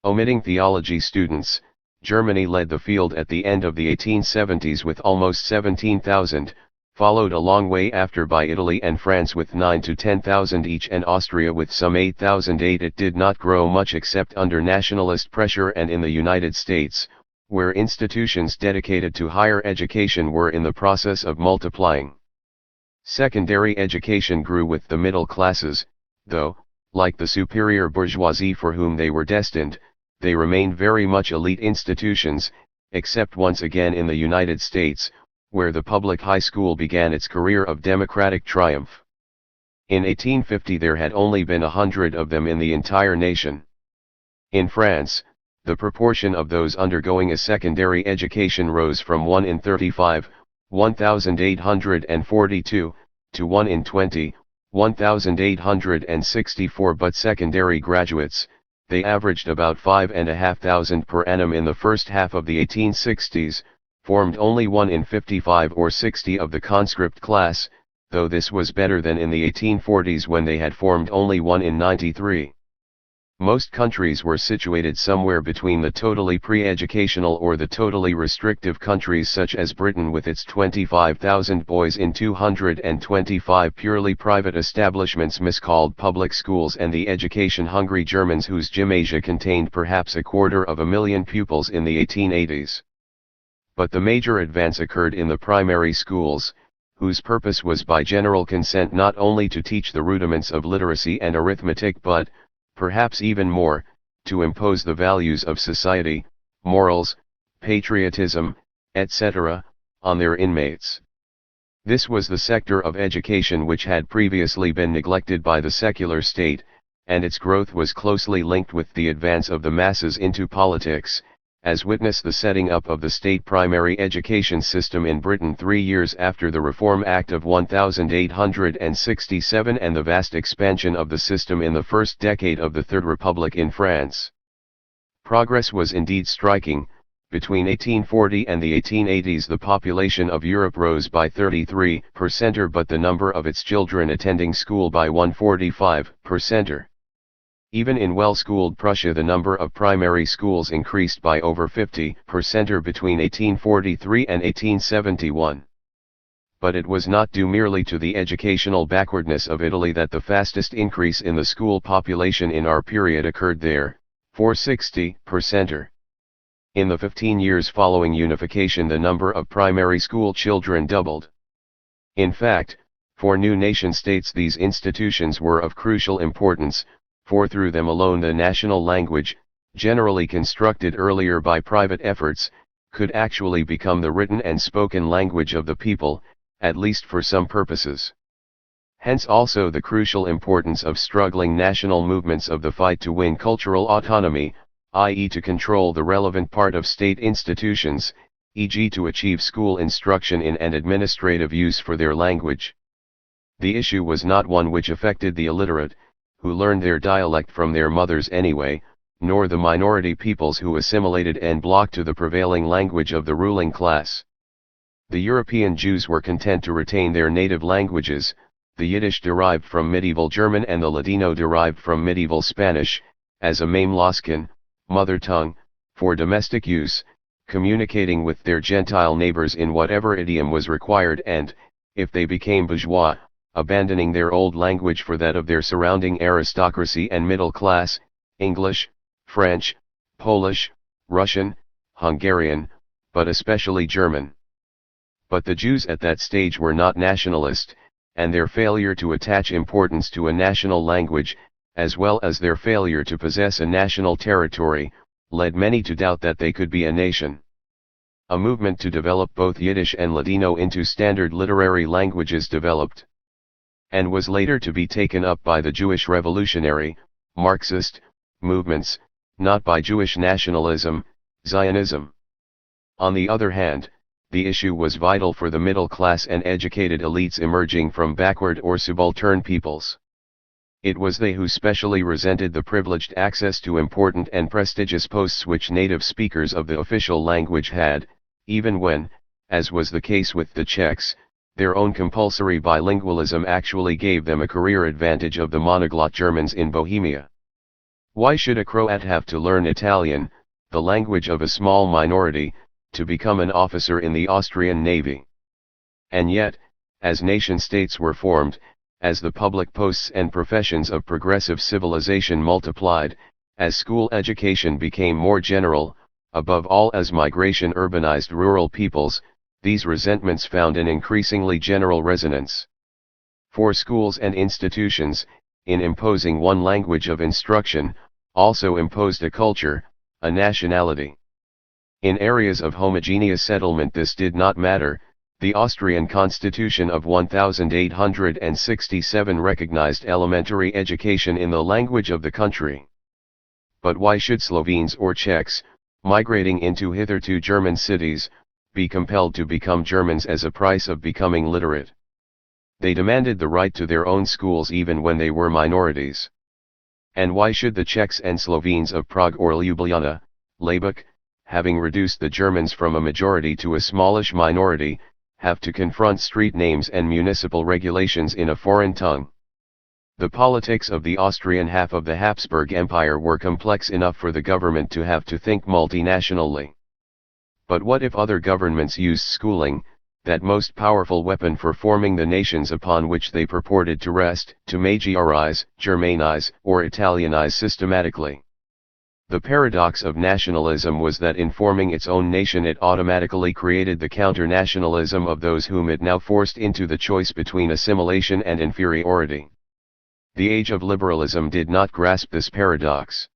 Omitting theology students, Germany led the field at the end of the 1870s with almost 17,000, followed a long way after by Italy and France with 9 to 10,000 each and Austria with some 8,008. It did not grow much except under nationalist pressure, and in the United States, where institutions dedicated to higher education were in the process of multiplying. Secondary education grew with the middle classes, though, like the superior bourgeoisie for whom they were destined, they remained very much elite institutions, except once again in the United States, where the public high school began its career of democratic triumph. In 1850 there had only been 100 of them in the entire nation. In France, the proportion of those undergoing a secondary education rose from 1 in 35, 1,842, to 1 in 20, 1,864. But secondary graduates, they averaged about 5,500 per annum in the first half of the 1860s, formed only 1 in 55 or 60 of the conscript class, though this was better than in the 1840s when they had formed only 1 in 93. Most countries were situated somewhere between the totally pre-educational or the totally restrictive countries, such as Britain with its 25,000 boys in 225 purely private establishments miscalled public schools, and the education-hungry Germans whose gymnasia contained perhaps 250,000 pupils in the 1880s. But the major advance occurred in the primary schools, whose purpose was by general consent not only to teach the rudiments of literacy and arithmetic but, perhaps even more, to impose the values of society, morals, patriotism, etc., on their inmates. This was the sector of education which had previously been neglected by the secular state, and its growth was closely linked with the advance of the masses into politics, as witness the setting up of the state primary education system in Britain 3 years after the Reform Act of 1867 and the vast expansion of the system in the first decade of the Third Republic in France. Progress was indeed striking. Between 1840 and the 1880s the population of Europe rose by 33%, but the number of its children attending school by 145%. Even in well-schooled Prussia the number of primary schools increased by over 50% between 1843 and 1871. But it was not due merely to the educational backwardness of Italy that the fastest increase in the school population in our period occurred there, 460%. In the 15 years following unification the number of primary school children doubled. In fact, for new nation-states these institutions were of crucial importance, for through them alone the national language, generally constructed earlier by private efforts, could actually become the written and spoken language of the people, at least for some purposes. Hence also the crucial importance of struggling national movements of the fight to win cultural autonomy, i.e. to control the relevant part of state institutions, e.g. to achieve school instruction in and administrative use for their language. The issue was not one which affected the illiterate, who learned their dialect from their mothers anyway, nor the minority peoples who assimilated en bloc to the prevailing language of the ruling class. The European Jews were content to retain their native languages, the Yiddish derived from medieval German and the Ladino derived from medieval Spanish, as a Maimloskin, mother tongue, for domestic use, communicating with their Gentile neighbors in whatever idiom was required and, if they became bourgeois, abandoning their old language for that of their surrounding aristocracy and middle class, English, French, Polish, Russian, Hungarian, but especially German. But the Jews at that stage were not nationalist, and their failure to attach importance to a national language, as well as their failure to possess a national territory, led many to doubt that they could be a nation. A movement to develop both Yiddish and Ladino into standard literary languages developed, and was later to be taken up by the Jewish revolutionary, Marxist, movements, not by Jewish nationalism, Zionism. On the other hand, the issue was vital for the middle class and educated elites emerging from backward or subaltern peoples. It was they who specially resented the privileged access to important and prestigious posts which native speakers of the official language had, even when, as was the case with the Czechs, their own compulsory bilingualism actually gave them a career advantage of the monoglot Germans in Bohemia. Why should a Croat have to learn Italian, the language of a small minority, to become an officer in the Austrian Navy? And yet, as nation-states were formed, as the public posts and professions of progressive civilization multiplied, as school education became more general, above all as migration urbanized rural peoples, these resentments found an increasingly general resonance. For schools and institutions, in imposing one language of instruction, also imposed a culture, a nationality. In areas of homogeneous settlement this did not matter. The Austrian Constitution of 1867 recognized elementary education in the language of the country. But why should Slovenes or Czechs, migrating into hitherto German cities, be compelled to become Germans as a price of becoming literate? They demanded the right to their own schools even when they were minorities. And why should the Czechs and Slovenes of Prague or Ljubljana, Laibach, having reduced the Germans from a majority to a smallish minority, have to confront street names and municipal regulations in a foreign tongue? The politics of the Austrian half of the Habsburg Empire were complex enough for the government to have to think multinationally. But what if other governments used schooling, that most powerful weapon for forming the nations upon which they purported to rest, to Magyarize, Germanize, or Italianize systematically? The paradox of nationalism was that in forming its own nation it automatically created the counter-nationalism of those whom it now forced into the choice between assimilation and inferiority. The age of liberalism did not grasp this paradox.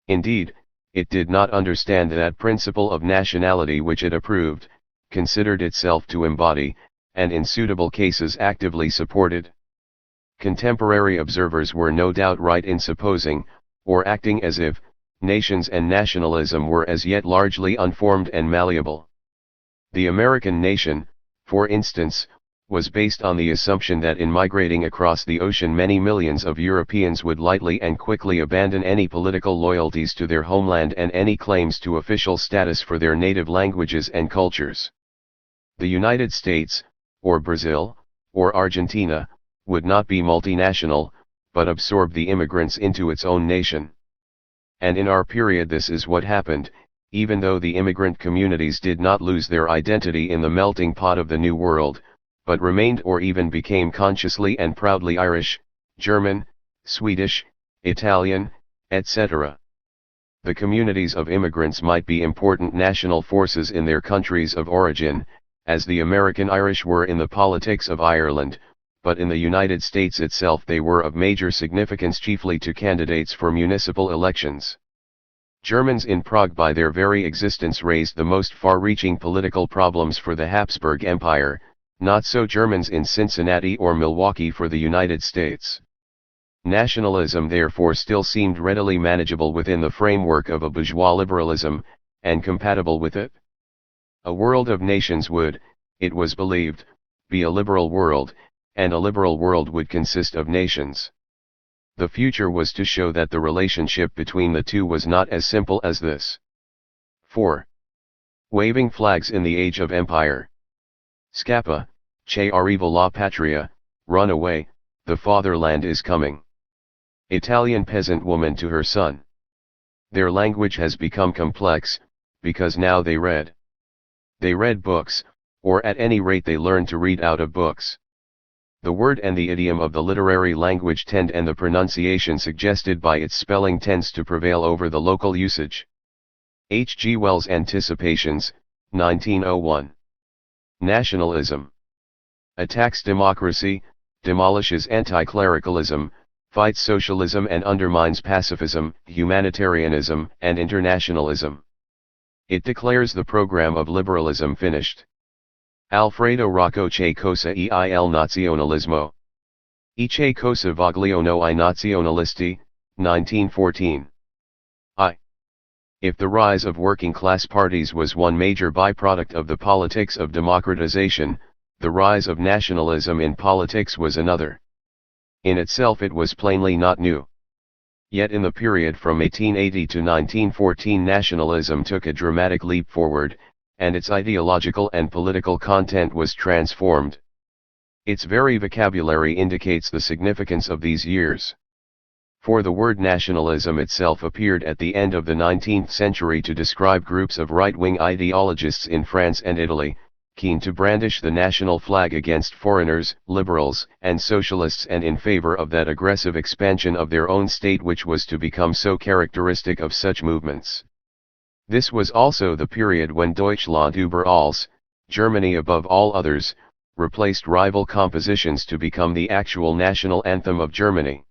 Indeed, it did not understand that principle of nationality which it approved, considered itself to embody, and in suitable cases actively supported. Contemporary observers were no doubt right in supposing, or acting as if, nations and nationalism were as yet largely unformed and malleable. The American nation, for instance, was based on the assumption that in migrating across the ocean many millions of Europeans would lightly and quickly abandon any political loyalties to their homeland and any claims to official status for their native languages and cultures. The United States, or Brazil, or Argentina, would not be multinational, but absorb the immigrants into its own nation. And in our period this is what happened, even though the immigrant communities did not lose their identity in the melting pot of the New World, but remained or even became consciously and proudly Irish, German, Swedish, Italian, etc. The communities of immigrants might be important national forces in their countries of origin, as the American Irish were in the politics of Ireland, but in the United States itself they were of major significance chiefly to candidates for municipal elections. Germans in Prague by their very existence raised the most far-reaching political problems for the Habsburg Empire, not so Germans in Cincinnati or Milwaukee for the United States. Nationalism therefore still seemed readily manageable within the framework of a bourgeois liberalism, and compatible with it. A world of nations would, it was believed, be a liberal world, and a liberal world would consist of nations. The future was to show that the relationship between the two was not as simple as this. 4. Waving flags in the age of empire. Scappa, che arriva la patria, run away, the fatherland is coming. Italian peasant woman to her son. Their language has become complex, because now they read. They read books, or at any rate they learned to read out of books. The word and the idiom of the literary language tend and the pronunciation suggested by its spelling tends to prevail over the local usage. H. G. Wells' Anticipations, 1901. Nationalism. Attacks democracy, demolishes anti-clericalism, fights socialism and undermines pacifism, humanitarianism, and internationalism. It declares the program of liberalism finished. Alfredo Rocco che cosa è il nazionalismo? E che cosa vogliono I nazionalisti, 1914. If the rise of working-class parties was one major byproduct of the politics of democratization, the rise of nationalism in politics was another. In itself it was plainly not new. Yet in the period from 1880 to 1914 nationalism took a dramatic leap forward, and its ideological and political content was transformed. Its very vocabulary indicates the significance of these years. For the word nationalism itself appeared at the end of the 19th century to describe groups of right-wing ideologists in France and Italy, keen to brandish the national flag against foreigners, liberals, and socialists and in favor of that aggressive expansion of their own state which was to become so characteristic of such movements. This was also the period when Deutschland über alles, Germany above all others, replaced rival compositions to become the actual national anthem of Germany.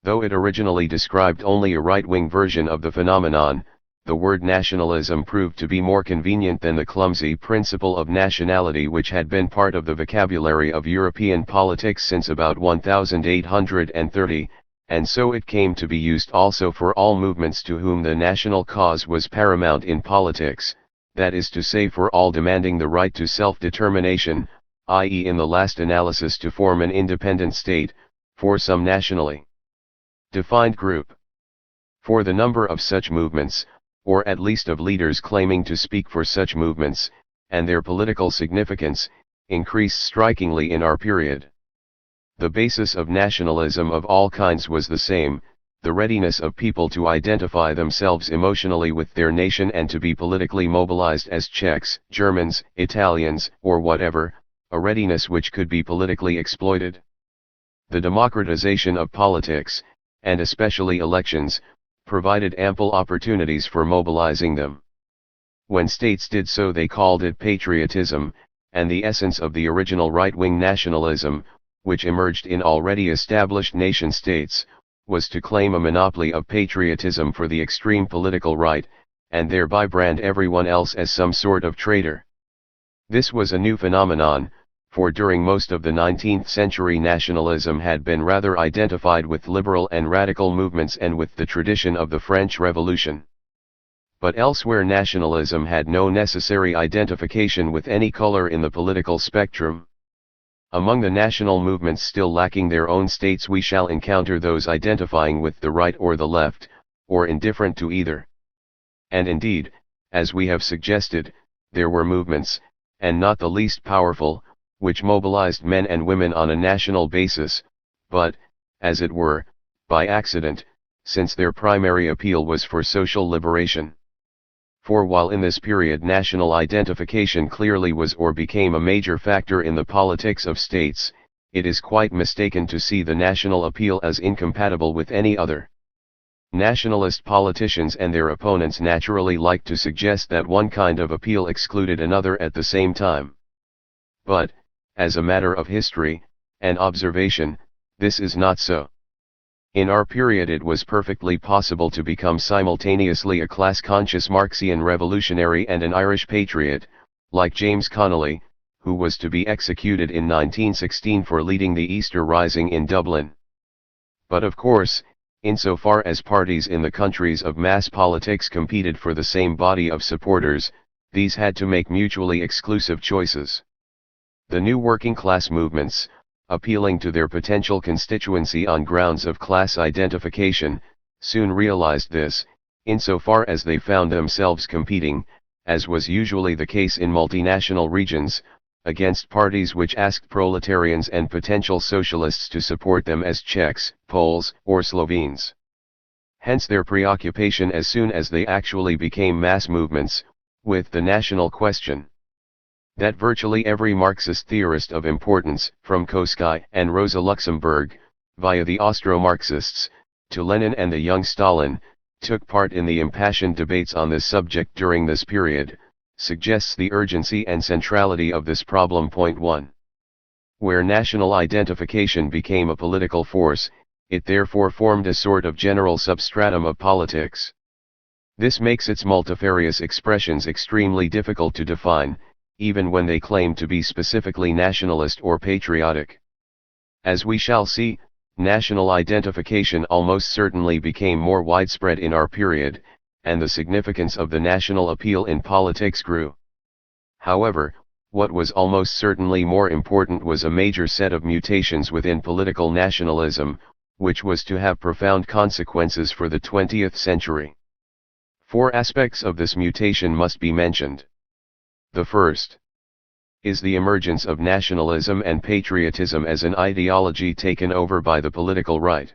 Though it originally described only a right-wing version of the phenomenon, the word nationalism proved to be more convenient than the clumsy principle of nationality which had been part of the vocabulary of European politics since about 1830, and so it came to be used also for all movements to whom the national cause was paramount in politics, that is to say for all demanding the right to self-determination, i.e. in the last analysis to form an independent state, for some nationally defined group. For the number of such movements, or at least of leaders claiming to speak for such movements, and their political significance, increased strikingly in our period. The basis of nationalism of all kinds was the same, the readiness of people to identify themselves emotionally with their nation and to be politically mobilized as Czechs, Germans, Italians, or whatever, a readiness which could be politically exploited. The democratization of politics, and especially elections, provided ample opportunities for mobilizing them. When states did so they called it patriotism, and the essence of the original right-wing nationalism, which emerged in already established nation-states, was to claim a monopoly of patriotism for the extreme political right, and thereby brand everyone else as some sort of traitor. This was a new phenomenon, for during most of the 19th century nationalism had been rather identified with liberal and radical movements and with the tradition of the French Revolution. But elsewhere nationalism had no necessary identification with any color in the political spectrum. Among the national movements still lacking their own states we shall encounter those identifying with the right or the left, or indifferent to either. And indeed, as we have suggested, there were movements, and not the least powerful, which mobilized men and women on a national basis, but, as it were, by accident, since their primary appeal was for social liberation. For while in this period national identification clearly was or became a major factor in the politics of states, it is quite mistaken to see the national appeal as incompatible with any other. Nationalist politicians and their opponents naturally like to suggest that one kind of appeal excluded another at the same time. But, as a matter of history, and observation, this is not so. In our period it was perfectly possible to become simultaneously a class-conscious Marxian revolutionary and an Irish patriot, like James Connolly, who was to be executed in 1916 for leading the Easter Rising in Dublin. But of course, insofar as parties in the countries of mass politics competed for the same body of supporters, these had to make mutually exclusive choices. The new working-class movements, appealing to their potential constituency on grounds of class identification, soon realized this, insofar as they found themselves competing, as was usually the case in multinational regions, against parties which asked proletarians and potential socialists to support them as Czechs, Poles, or Slovenes. Hence their preoccupation as soon as they actually became mass movements, with the national question. That virtually every Marxist theorist of importance, from Koski and Rosa Luxemburg, via the Austro-Marxists, to Lenin and the young Stalin, took part in the impassioned debates on this subject during this period, suggests the urgency and centrality of this problem. Point 1. Where national identification became a political force, it therefore formed a sort of general substratum of politics. This makes its multifarious expressions extremely difficult to define, even when they claim to be specifically nationalist or patriotic. As we shall see, national identification almost certainly became more widespread in our period, and the significance of the national appeal in politics grew. However, what was almost certainly more important was a major set of mutations within political nationalism, which was to have profound consequences for the 20th century. 4 aspects of this mutation must be mentioned. The first is the emergence of nationalism and patriotism as an ideology taken over by the political right.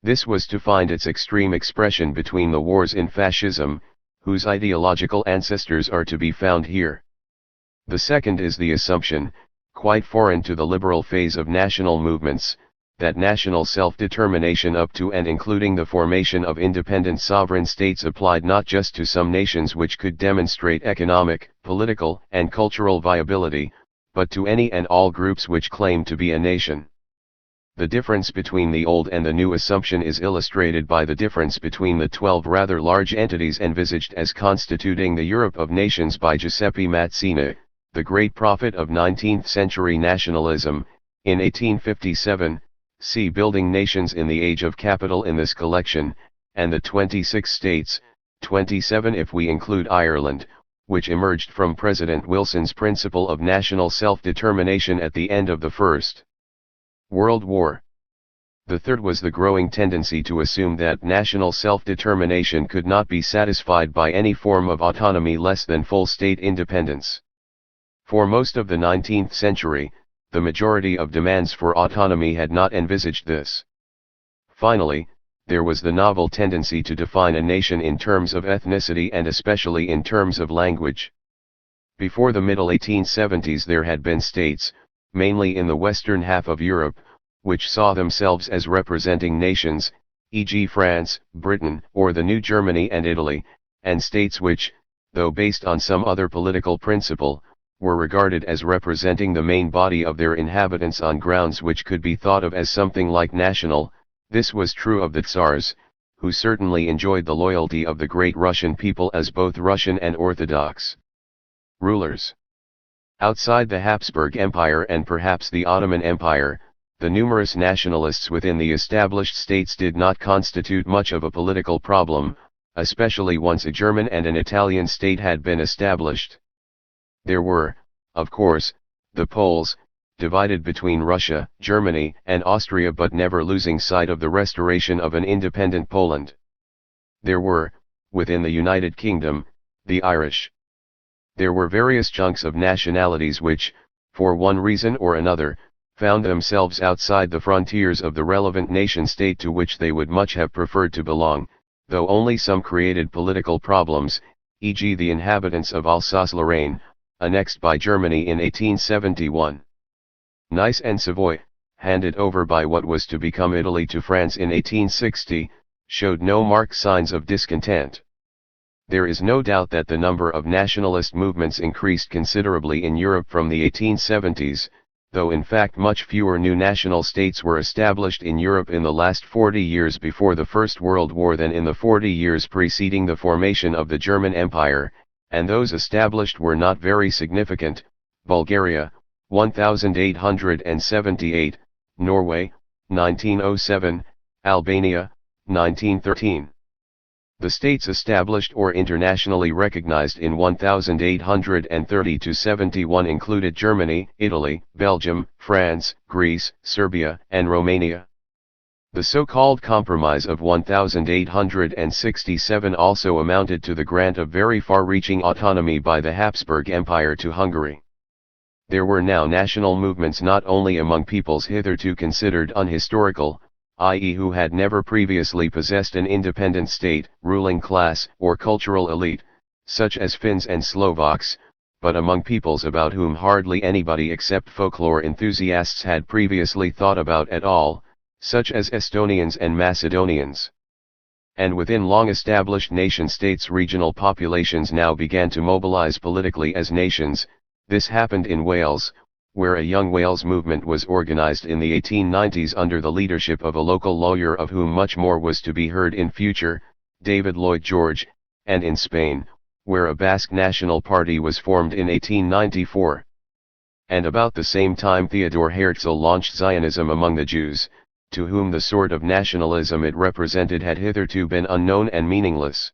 This was to find its extreme expression between the wars in fascism, whose ideological ancestors are to be found here. The second is the assumption, quite foreign to the liberal phase of national movements, that national self-determination up to and including the formation of independent sovereign states applied not just to some nations which could demonstrate economic, political, and cultural viability, but to any and all groups which claimed to be a nation. The difference between the old and the new assumption is illustrated by the difference between the 12 rather large entities envisaged as constituting the Europe of nations by Giuseppe Mazzini, the great prophet of 19th-century nationalism, in 1857, see Building Nations in the Age of Capital in this collection, and the 26 states, 27 if we include Ireland, which emerged from President Wilson's principle of national self-determination at the end of the First World War. The third was the growing tendency to assume that national self-determination could not be satisfied by any form of autonomy less than full state independence. For most of the 19th century, the majority of demands for autonomy had not envisaged this. Finally, there was the novel tendency to define a nation in terms of ethnicity and especially in terms of language. Before the middle 1870s there had been states, mainly in the western half of Europe, which saw themselves as representing nations, e.g. France, Britain, or the New Germany and Italy, and states which, though based on some other political principle, were regarded as representing the main body of their inhabitants on grounds which could be thought of as something like national. This was true of the Tsars, who certainly enjoyed the loyalty of the great Russian people as both Russian and Orthodox rulers. Outside the Habsburg Empire and perhaps the Ottoman Empire, the numerous nationalists within the established states did not constitute much of a political problem, especially once a German and an Italian state had been established. There were, of course, the Poles, divided between Russia, Germany, and Austria but never losing sight of the restoration of an independent Poland. There were, within the United Kingdom, the Irish. There were various chunks of nationalities which, for one reason or another, found themselves outside the frontiers of the relevant nation-state to which they would much have preferred to belong, though only some created political problems, e.g. the inhabitants of Alsace-Lorraine, annexed by Germany in 1871. Nice and Savoy, handed over by what was to become Italy to France in 1860, showed no marked signs of discontent. There is no doubt that the number of nationalist movements increased considerably in Europe from the 1870s, though in fact much fewer new national states were established in Europe in the last 40 years before the First World War than in the 40 years preceding the formation of the German Empire, and those established were not very significant: Bulgaria, 1878, Norway, 1907, Albania, 1913. The states established or internationally recognized in 1830–71 included Germany, Italy, Belgium, France, Greece, Serbia, and Romania. The so-called Compromise of 1867 also amounted to the grant of very far-reaching autonomy by the Habsburg Empire to Hungary. There were now national movements not only among peoples hitherto considered unhistorical, i.e. who had never previously possessed an independent state, ruling class, or cultural elite, such as Finns and Slovaks, but among peoples about whom hardly anybody except folklore enthusiasts had previously thought about at all, such as Estonians and Macedonians. And within long-established nation-states regional populations now began to mobilize politically as nations. This happened in Wales, where a Young Wales movement was organized in the 1890s under the leadership of a local lawyer of whom much more was to be heard in future, David Lloyd George, and in Spain, where a Basque national party was formed in 1894. And about the same time Theodor Herzl launched Zionism among the Jews, to whom the sort of nationalism it represented had hitherto been unknown and meaningless.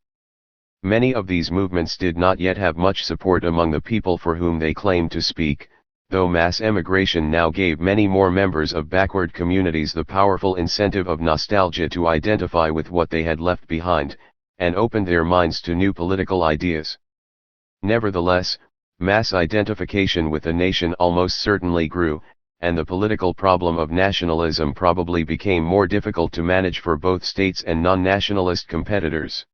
Many of these movements did not yet have much support among the people for whom they claimed to speak, though mass emigration now gave many more members of backward communities the powerful incentive of nostalgia to identify with what they had left behind, and opened their minds to new political ideas. Nevertheless, mass identification with a nation almost certainly grew, and the political problem of nationalism probably became more difficult to manage for both states and non-nationalist competitors.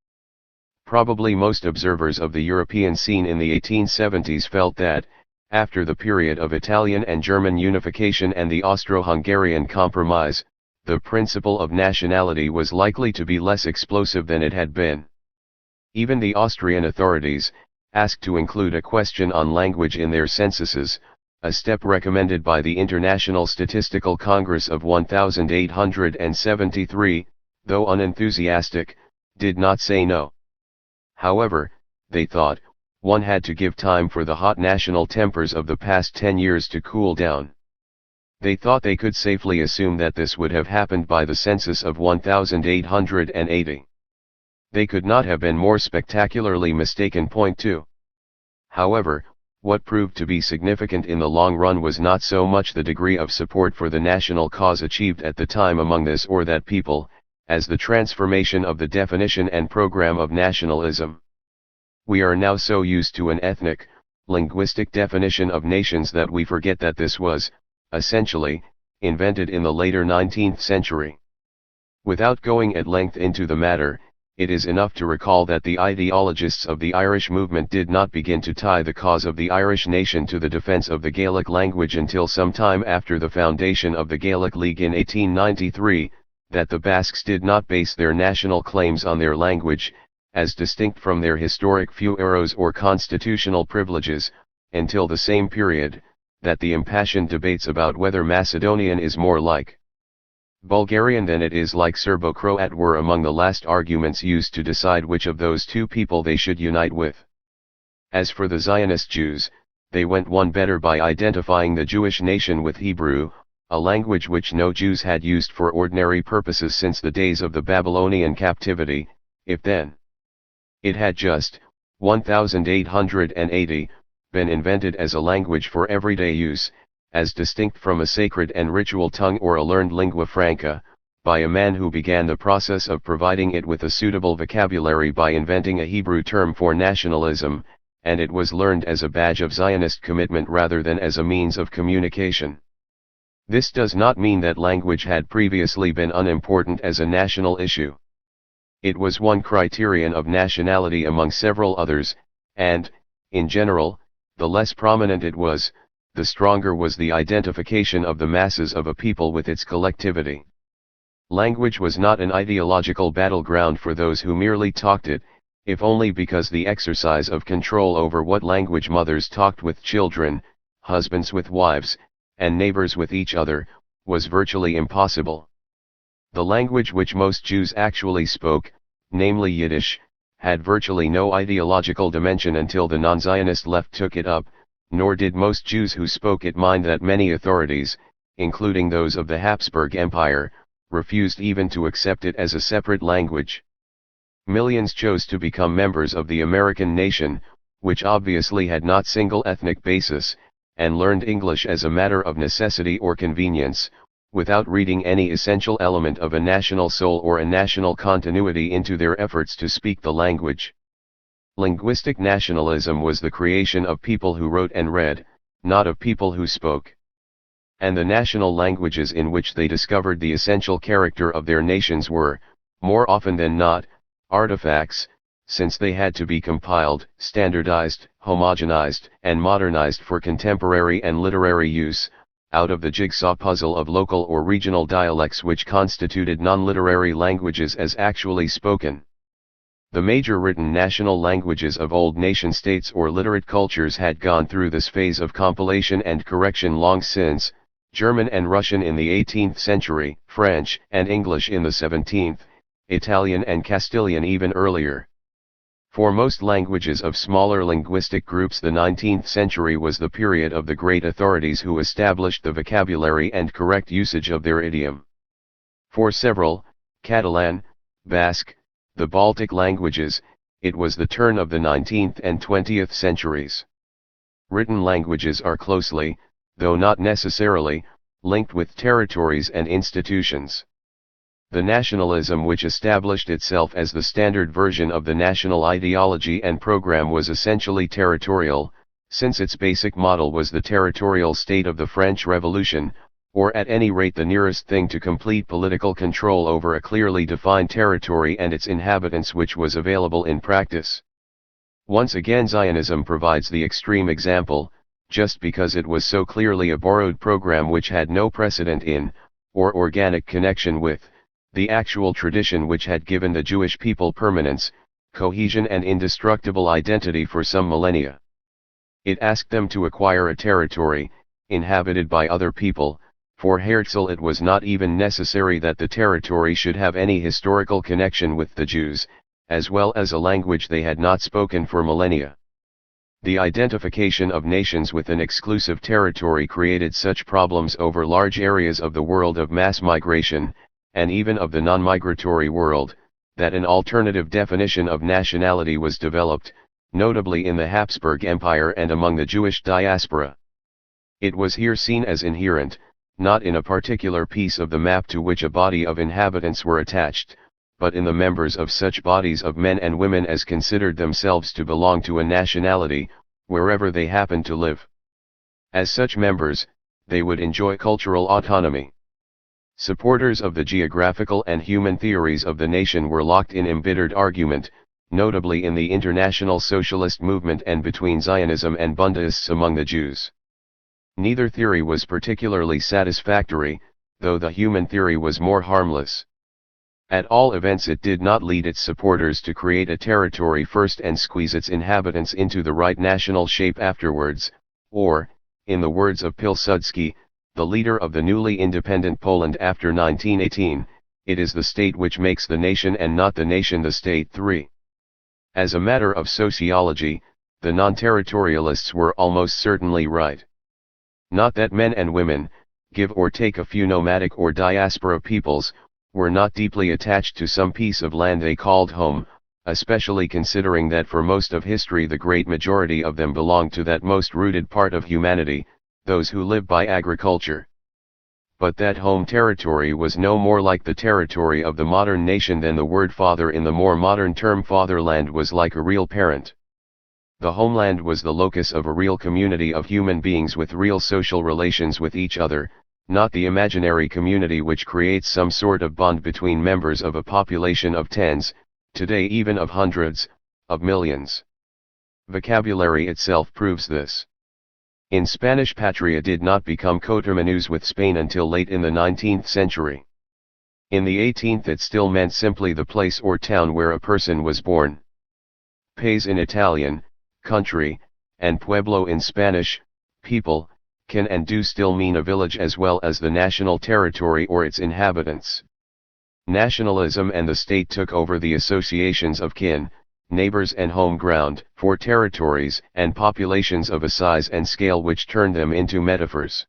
Probably most observers of the European scene in the 1870s felt that, after the period of Italian and German unification and the Austro-Hungarian Compromise, the principle of nationality was likely to be less explosive than it had been. Even the Austrian authorities, asked to include a question on language in their censuses, a step recommended by the International Statistical Congress of 1873, though unenthusiastic, did not say no. However, they thought, one had to give time for the hot national tempers of the past 10 years to cool down. They thought they could safely assume that this would have happened by the census of 1880. They could not have been more spectacularly mistaken. Point 2. However, what proved to be significant in the long run was not so much the degree of support for the national cause achieved at the time among this or that people, as the transformation of the definition and program of nationalism. We are now so used to an ethnic, linguistic definition of nations that we forget that this was, essentially, invented in the later 19th century. Without going at length into the matter, it is enough to recall that the ideologists of the Irish movement did not begin to tie the cause of the Irish nation to the defense of the Gaelic language until some time after the foundation of the Gaelic League in 1893, that the Basques did not base their national claims on their language, as distinct from their historic fueros or constitutional privileges, until the same period, that the impassioned debates about whether Macedonian is more like Bulgarian than it is like Serbo-Croat were among the last arguments used to decide which of those two people they should unite with. As for the Zionist Jews, they went one better by identifying the Jewish nation with Hebrew, a language which no Jews had used for ordinary purposes since the days of the Babylonian captivity, if then it had just, 1880, been invented as a language for everyday use, as distinct from a sacred and ritual tongue or a learned lingua franca, by a man who began the process of providing it with a suitable vocabulary by inventing a Hebrew term for nationalism, and it was learned as a badge of Zionist commitment rather than as a means of communication. This does not mean that language had previously been unimportant as a national issue. It was one criterion of nationality among several others, and, in general, the less prominent it was, the stronger was the identification of the masses of a people with its collectivity. Language was not an ideological battleground for those who merely talked it, if only because the exercise of control over what language mothers talked with children, husbands with wives, and neighbors with each other, was virtually impossible. The language which most Jews actually spoke, namely Yiddish, had virtually no ideological dimension until the non-Zionist left took it up, nor did most Jews who spoke it mind that many authorities, including those of the Habsburg Empire, refused even to accept it as a separate language. Millions chose to become members of the American nation, which obviously had not single ethnic basis, and learned English as a matter of necessity or convenience, without reading any essential element of a national soul or a national continuity into their efforts to speak the language. Linguistic nationalism was the creation of people who wrote and read, not of people who spoke. And the national languages in which they discovered the essential character of their nations were, more often than not, artifacts, since they had to be compiled, standardized, homogenized, and modernized for contemporary and literary use, out of the jigsaw puzzle of local or regional dialects which constituted non-literary languages as actually spoken. The major written national languages of old nation-states or literate cultures had gone through this phase of compilation and correction long since, German and Russian in the 18th century, French and English in the 17th, Italian and Castilian even earlier. For most languages of smaller linguistic groups, the 19th century was the period of the great authorities who established the vocabulary and correct usage of their idiom. For several, Catalan, Basque, the Baltic languages, it was the turn of the 19th and 20th centuries. Written languages are closely, though not necessarily, linked with territories and institutions. The nationalism which established itself as the standard version of the national ideology and program was essentially territorial, since its basic model was the territorial state of the French Revolution, or at any rate the nearest thing to complete political control over a clearly defined territory and its inhabitants which was available in practice. Once again Zionism provides the extreme example, just because it was so clearly a borrowed program which had no precedent in, or organic connection with, the actual tradition which had given the Jewish people permanence, cohesion and indestructible identity for some millennia. It asked them to acquire a territory, inhabited by other people. For Herzl it was not even necessary that the territory should have any historical connection with the Jews, as well as a language they had not spoken for millennia. The identification of nations with an exclusive territory created such problems over large areas of the world of mass migration, and even of the non-migratory world, that an alternative definition of nationality was developed, notably in the Habsburg Empire and among the Jewish diaspora. It was here seen as inherent, not in a particular piece of the map to which a body of inhabitants were attached, but in the members of such bodies of men and women as considered themselves to belong to a nationality, wherever they happened to live. As such members, they would enjoy cultural autonomy. Supporters of the geographical and human theories of the nation were locked in embittered argument, notably in the international socialist movement and between Zionism and Bundaists among the Jews. Neither theory was particularly satisfactory, though the human theory was more harmless. At all events it did not lead its supporters to create a territory first and squeeze its inhabitants into the right national shape afterwards, or, in the words of Pilsudski, the leader of the newly independent Poland after 1918, it is the state which makes the nation and not the nation the state. 3. As a matter of sociology, the non-territorialists were almost certainly right. Not that men and women, give or take a few nomadic or diaspora peoples, were not deeply attached to some piece of land they called home, especially considering that for most of history the great majority of them belonged to that most rooted part of humanity, those who live by agriculture. But that home territory was no more like the territory of the modern nation than the word father in the more modern term fatherland was like a real parent. The homeland was the locus of a real community of human beings with real social relations with each other, not the imaginary community which creates some sort of bond between members of a population of tens, today even of hundreds, of millions. Vocabulary itself proves this. In Spanish, patria did not become coterminous with Spain until late in the 19th century. In the 18th it still meant simply the place or town where a person was born. Paese in Italian, country, and pueblo in Spanish, people, can and do still mean a village as well as the national territory or its inhabitants. Nationalism and the state took over the associations of kin, neighbors and home ground for territories and populations of a size and scale which turned them into metaphors.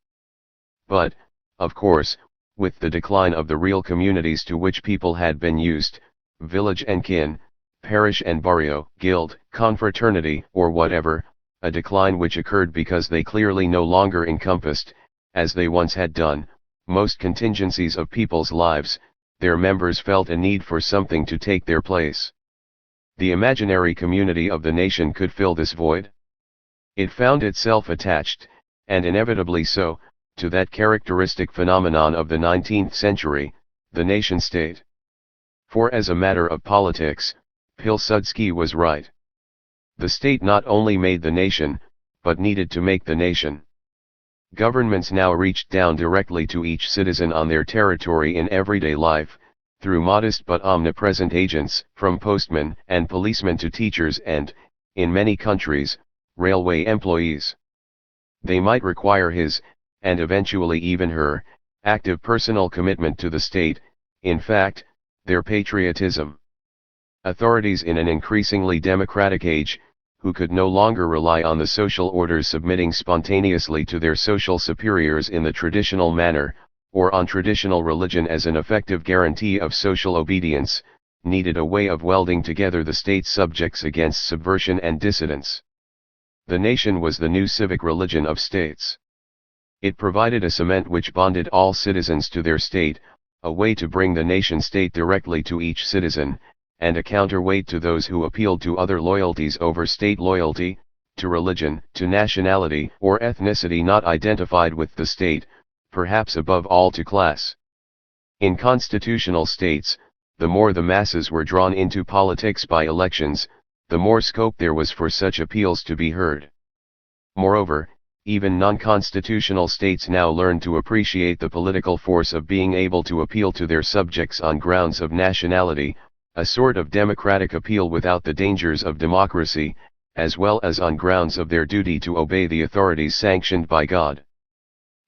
But, of course, with the decline of the real communities to which people had been used, village and kin, parish and barrio, guild, confraternity, or whatever, a decline which occurred because they clearly no longer encompassed, as they once had done, most contingencies of people's lives, their members felt a need for something to take their place. The imaginary community of the nation could fill this void. It found itself attached, and inevitably so, to that characteristic phenomenon of the 19th century, the nation-state. For as a matter of politics, Pilsudski was right. The state not only made the nation, but needed to make the nation. Governments now reached down directly to each citizen on their territory in everyday life, through modest but omnipresent agents, from postmen and policemen to teachers and, in many countries, railway employees. They might require his, and eventually even her, active personal commitment to the state, in fact, their patriotism. Authorities in an increasingly democratic age, who could no longer rely on the social orders submitting spontaneously to their social superiors in the traditional manner, or on traditional religion as an effective guarantee of social obedience, needed a way of welding together the state's subjects against subversion and dissidence. The nation was the new civic religion of states. It provided a cement which bonded all citizens to their state, a way to bring the nation-state directly to each citizen, and a counterweight to those who appealed to other loyalties over state loyalty, to religion, to nationality or ethnicity not identified with the state, perhaps above all to class. In constitutional states, the more the masses were drawn into politics by elections, the more scope there was for such appeals to be heard. Moreover, even non-constitutional states now learn to appreciate the political force of being able to appeal to their subjects on grounds of nationality, a sort of democratic appeal without the dangers of democracy, as well as on grounds of their duty to obey the authorities sanctioned by God.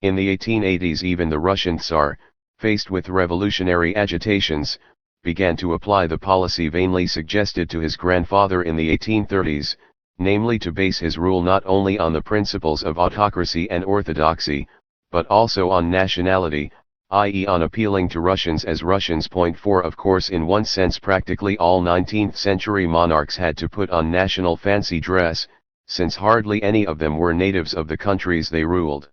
In the 1880s even the Russian Tsar, faced with revolutionary agitations, began to apply the policy vainly suggested to his grandfather in the 1830s, namely to base his rule not only on the principles of autocracy and orthodoxy, but also on nationality, i.e. on appealing to Russians as Russians. For of course in one sense practically all 19th century monarchs had to put on national fancy dress, since hardly any of them were natives of the countries they ruled.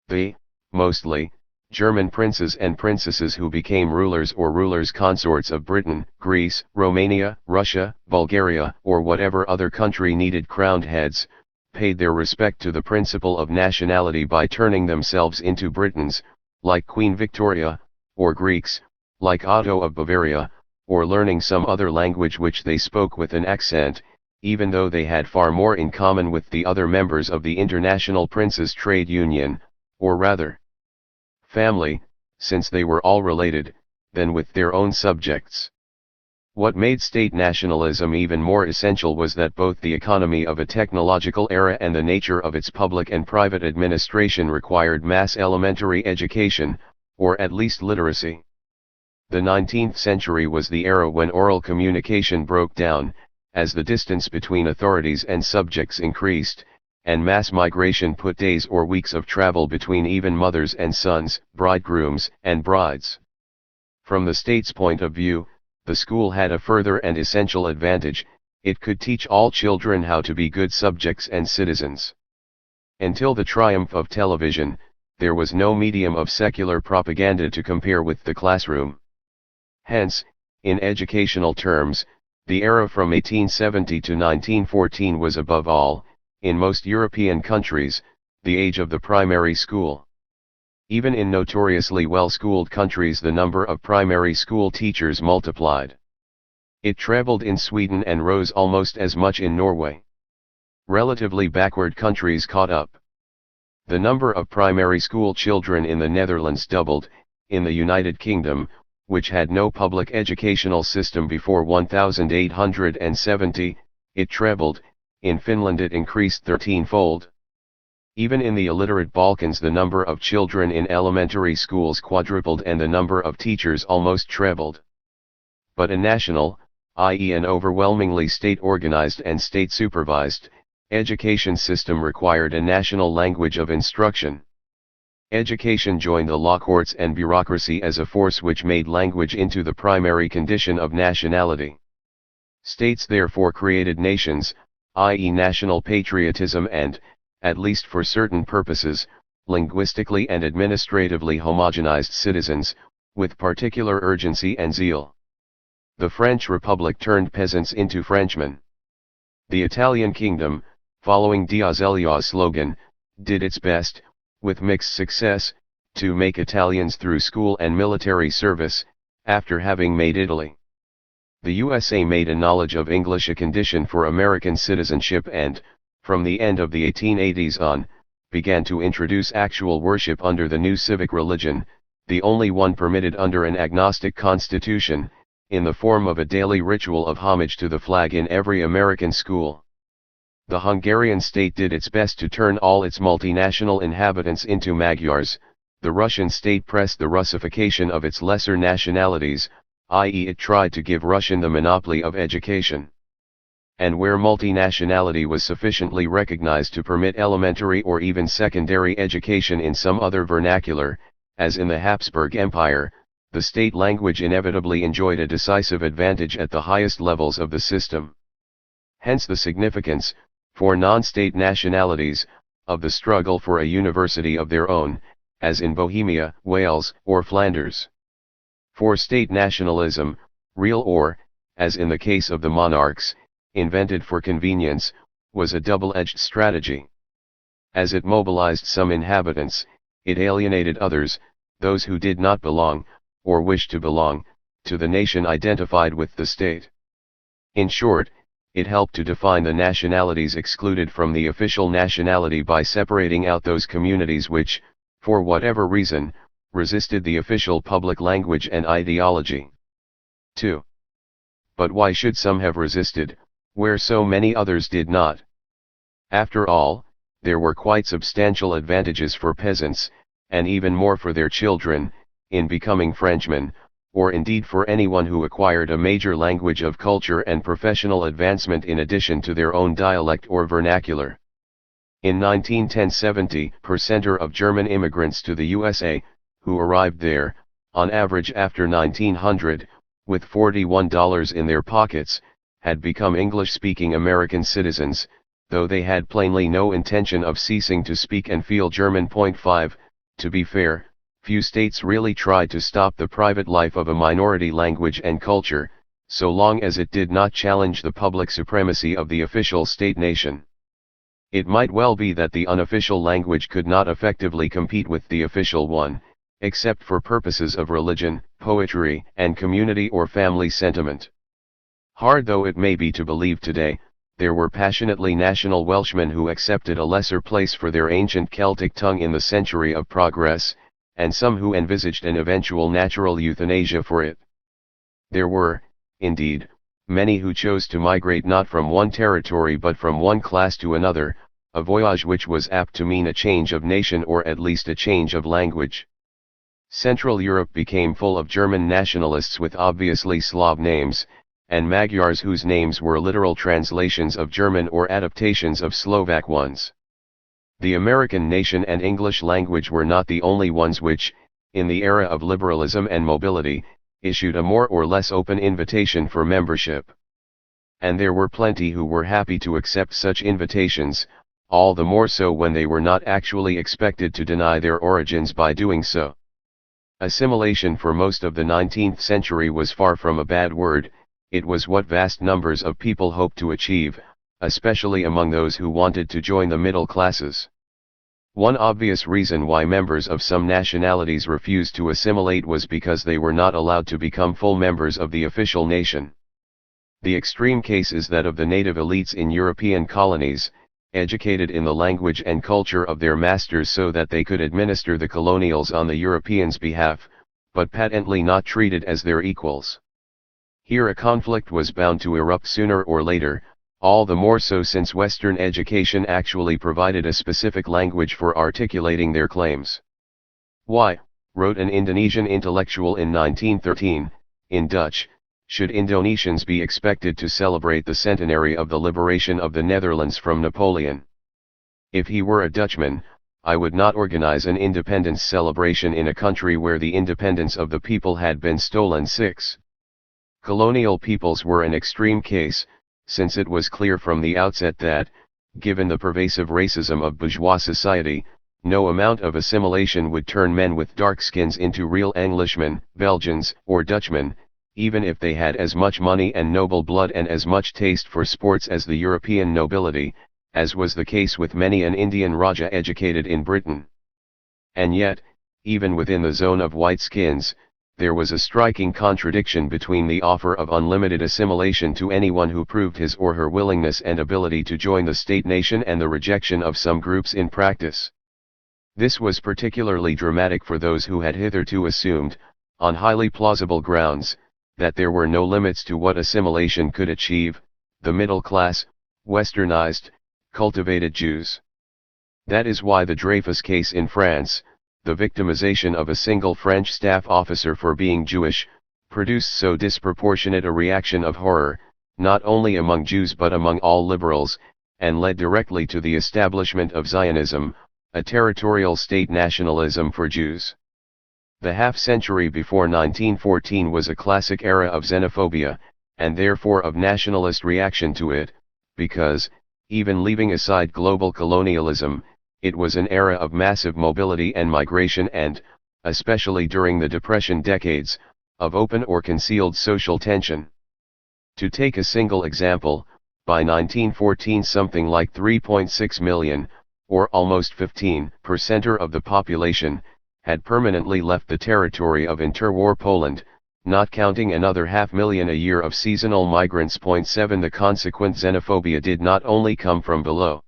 The, mostly, German princes and princesses who became rulers or rulers consorts of Britain, Greece, Romania, Russia, Bulgaria, or whatever other country needed crowned heads, paid their respect to the principle of nationality by turning themselves into Britons, like Queen Victoria, or Greeks, like Otto of Bavaria, or learning some other language which they spoke with an accent, even though they had far more in common with the other members of the International Princes Trade Union, or rather, family, since they were all related, than with their own subjects. What made state nationalism even more essential was that both the economy of a technological era and the nature of its public and private administration required mass elementary education, or at least literacy. The 19th century was the era when oral communication broke down, as the distance between authorities and subjects increased, and mass migration put days or weeks of travel between even mothers and sons, bridegrooms and brides. From the state's point of view, the school had a further and essential advantage: it could teach all children how to be good subjects and citizens. Until the triumph of television, there was no medium of secular propaganda to compare with the classroom. Hence, in educational terms, the era from 1870 to 1914 was above all, in most European countries, the age of the primary school. Even in notoriously well-schooled countries the number of primary school teachers multiplied. It trebled in Sweden and rose almost as much in Norway. Relatively backward countries caught up. The number of primary school children in the Netherlands doubled. In the United Kingdom, which had no public educational system before 1870, it trebled. In Finland it increased 13-fold. Even in the illiterate Balkans the number of children in elementary schools quadrupled and the number of teachers almost trebled. But a national, i.e. an overwhelmingly state-organized and state-supervised, education system required a national language of instruction. Education joined the law courts and bureaucracy as a force which made language into the primary condition of nationality. States therefore created nations, i.e. national patriotism and, at least for certain purposes, linguistically and administratively homogenized citizens, with particular urgency and zeal. The French Republic turned peasants into Frenchmen. The Italian kingdom, following D'Azeglio's slogan, did its best, with mixed success, to make Italians through school and military service, after having made Italy. The USA made a knowledge of English a condition for American citizenship and, from the end of the 1880s on, began to introduce actual worship under the new civic religion, the only one permitted under an agnostic constitution, in the form of a daily ritual of homage to the flag in every American school. The Hungarian state did its best to turn all its multinational inhabitants into Magyars. The Russian state pressed the Russification of its lesser nationalities, i.e. it tried to give Russian the monopoly of education. And where multinationality was sufficiently recognized to permit elementary or even secondary education in some other vernacular, as in the Habsburg Empire, the state language inevitably enjoyed a decisive advantage at the highest levels of the system. Hence the significance, for non-state nationalities, of the struggle for a university of their own, as in Bohemia, Wales, or Flanders. For state nationalism, real or, as in the case of the monarchs, invented for convenience, was a double-edged strategy. As it mobilized some inhabitants, it alienated others, those who did not belong, or wish to belong, to the nation identified with the state. In short, it helped to define the nationalities excluded from the official nationality by separating out those communities which, for whatever reason, resisted the official public language and ideology. 2. But why should some have resisted, where so many others did not? After all, there were quite substantial advantages for peasants, and even more for their children, in becoming Frenchmen, or indeed for anyone who acquired a major language of culture and professional advancement in addition to their own dialect or vernacular. In 1910, 70% of German immigrants to the USA, who arrived there, on average after 1900, with $41 in their pockets, had become English-speaking American citizens, though they had plainly no intention of ceasing to speak and feel German. 5. To be fair, few states really tried to stop the private life of a minority language and culture, so long as it did not challenge the public supremacy of the official state-nation. It might well be that the unofficial language could not effectively compete with the official one, except for purposes of religion, poetry, and community or family sentiment. Hard though it may be to believe today, there were passionately national Welshmen who accepted a lesser place for their ancient Celtic tongue in the century of progress, and some who envisaged an eventual natural euthanasia for it. There were, indeed, many who chose to migrate not from one territory but from one class to another, a voyage which was apt to mean a change of nation or at least a change of language. Central Europe became full of German nationalists with obviously Slav names, and Magyars whose names were literal translations of German or adaptations of Slovak ones. The American nation and English language were not the only ones which, in the era of liberalism and mobility, issued a more or less open invitation for membership. And there were plenty who were happy to accept such invitations, all the more so when they were not actually expected to deny their origins by doing so. Assimilation for most of the 19th century was far from a bad word, it was what vast numbers of people hoped to achieve, especially among those who wanted to join the middle classes. One obvious reason why members of some nationalities refused to assimilate was because they were not allowed to become full members of the official nation. The extreme case is that of the native elites in European colonies, educated in the language and culture of their masters so that they could administer the colonials on the Europeans' behalf, but patently not treated as their equals. Here a conflict was bound to erupt sooner or later, all the more so since Western education actually provided a specific language for articulating their claims. Why, wrote an Indonesian intellectual in 1913, in Dutch, should Indonesians be expected to celebrate the centenary of the liberation of the Netherlands from Napoleon? If he were a Dutchman, I would not organize an independence celebration in a country where the independence of the people had been stolen. 6. Colonial peoples were an extreme case, since it was clear from the outset that, given the pervasive racism of bourgeois society, no amount of assimilation would turn men with dark skins into real Englishmen, Belgians, or Dutchmen, even if they had as much money and noble blood and as much taste for sports as the European nobility, as was the case with many an Indian Raja educated in Britain. And yet, even within the zone of white skins, there was a striking contradiction between the offer of unlimited assimilation to anyone who proved his or her willingness and ability to join the state-nation and the rejection of some groups in practice. This was particularly dramatic for those who had hitherto assumed, on highly plausible grounds, that there were no limits to what assimilation could achieve, the middle class, westernized, cultivated Jews. That is why the Dreyfus case in France, the victimization of a single French staff officer for being Jewish, produced so disproportionate a reaction of horror, not only among Jews but among all liberals, and led directly to the establishment of Zionism, a territorial state nationalism for Jews. The half-century before 1914 was a classic era of xenophobia, and therefore of nationalist reaction to it, because, even leaving aside global colonialism, it was an era of massive mobility and migration and, especially during the Depression decades, of open or concealed social tension. To take a single example, by 1914 something like 3.6 million, or almost 15% of the population, had permanently left the territory of interwar Poland, not counting another 500,000 a year of seasonal migrants. 7 The consequent xenophobia did not only come from below.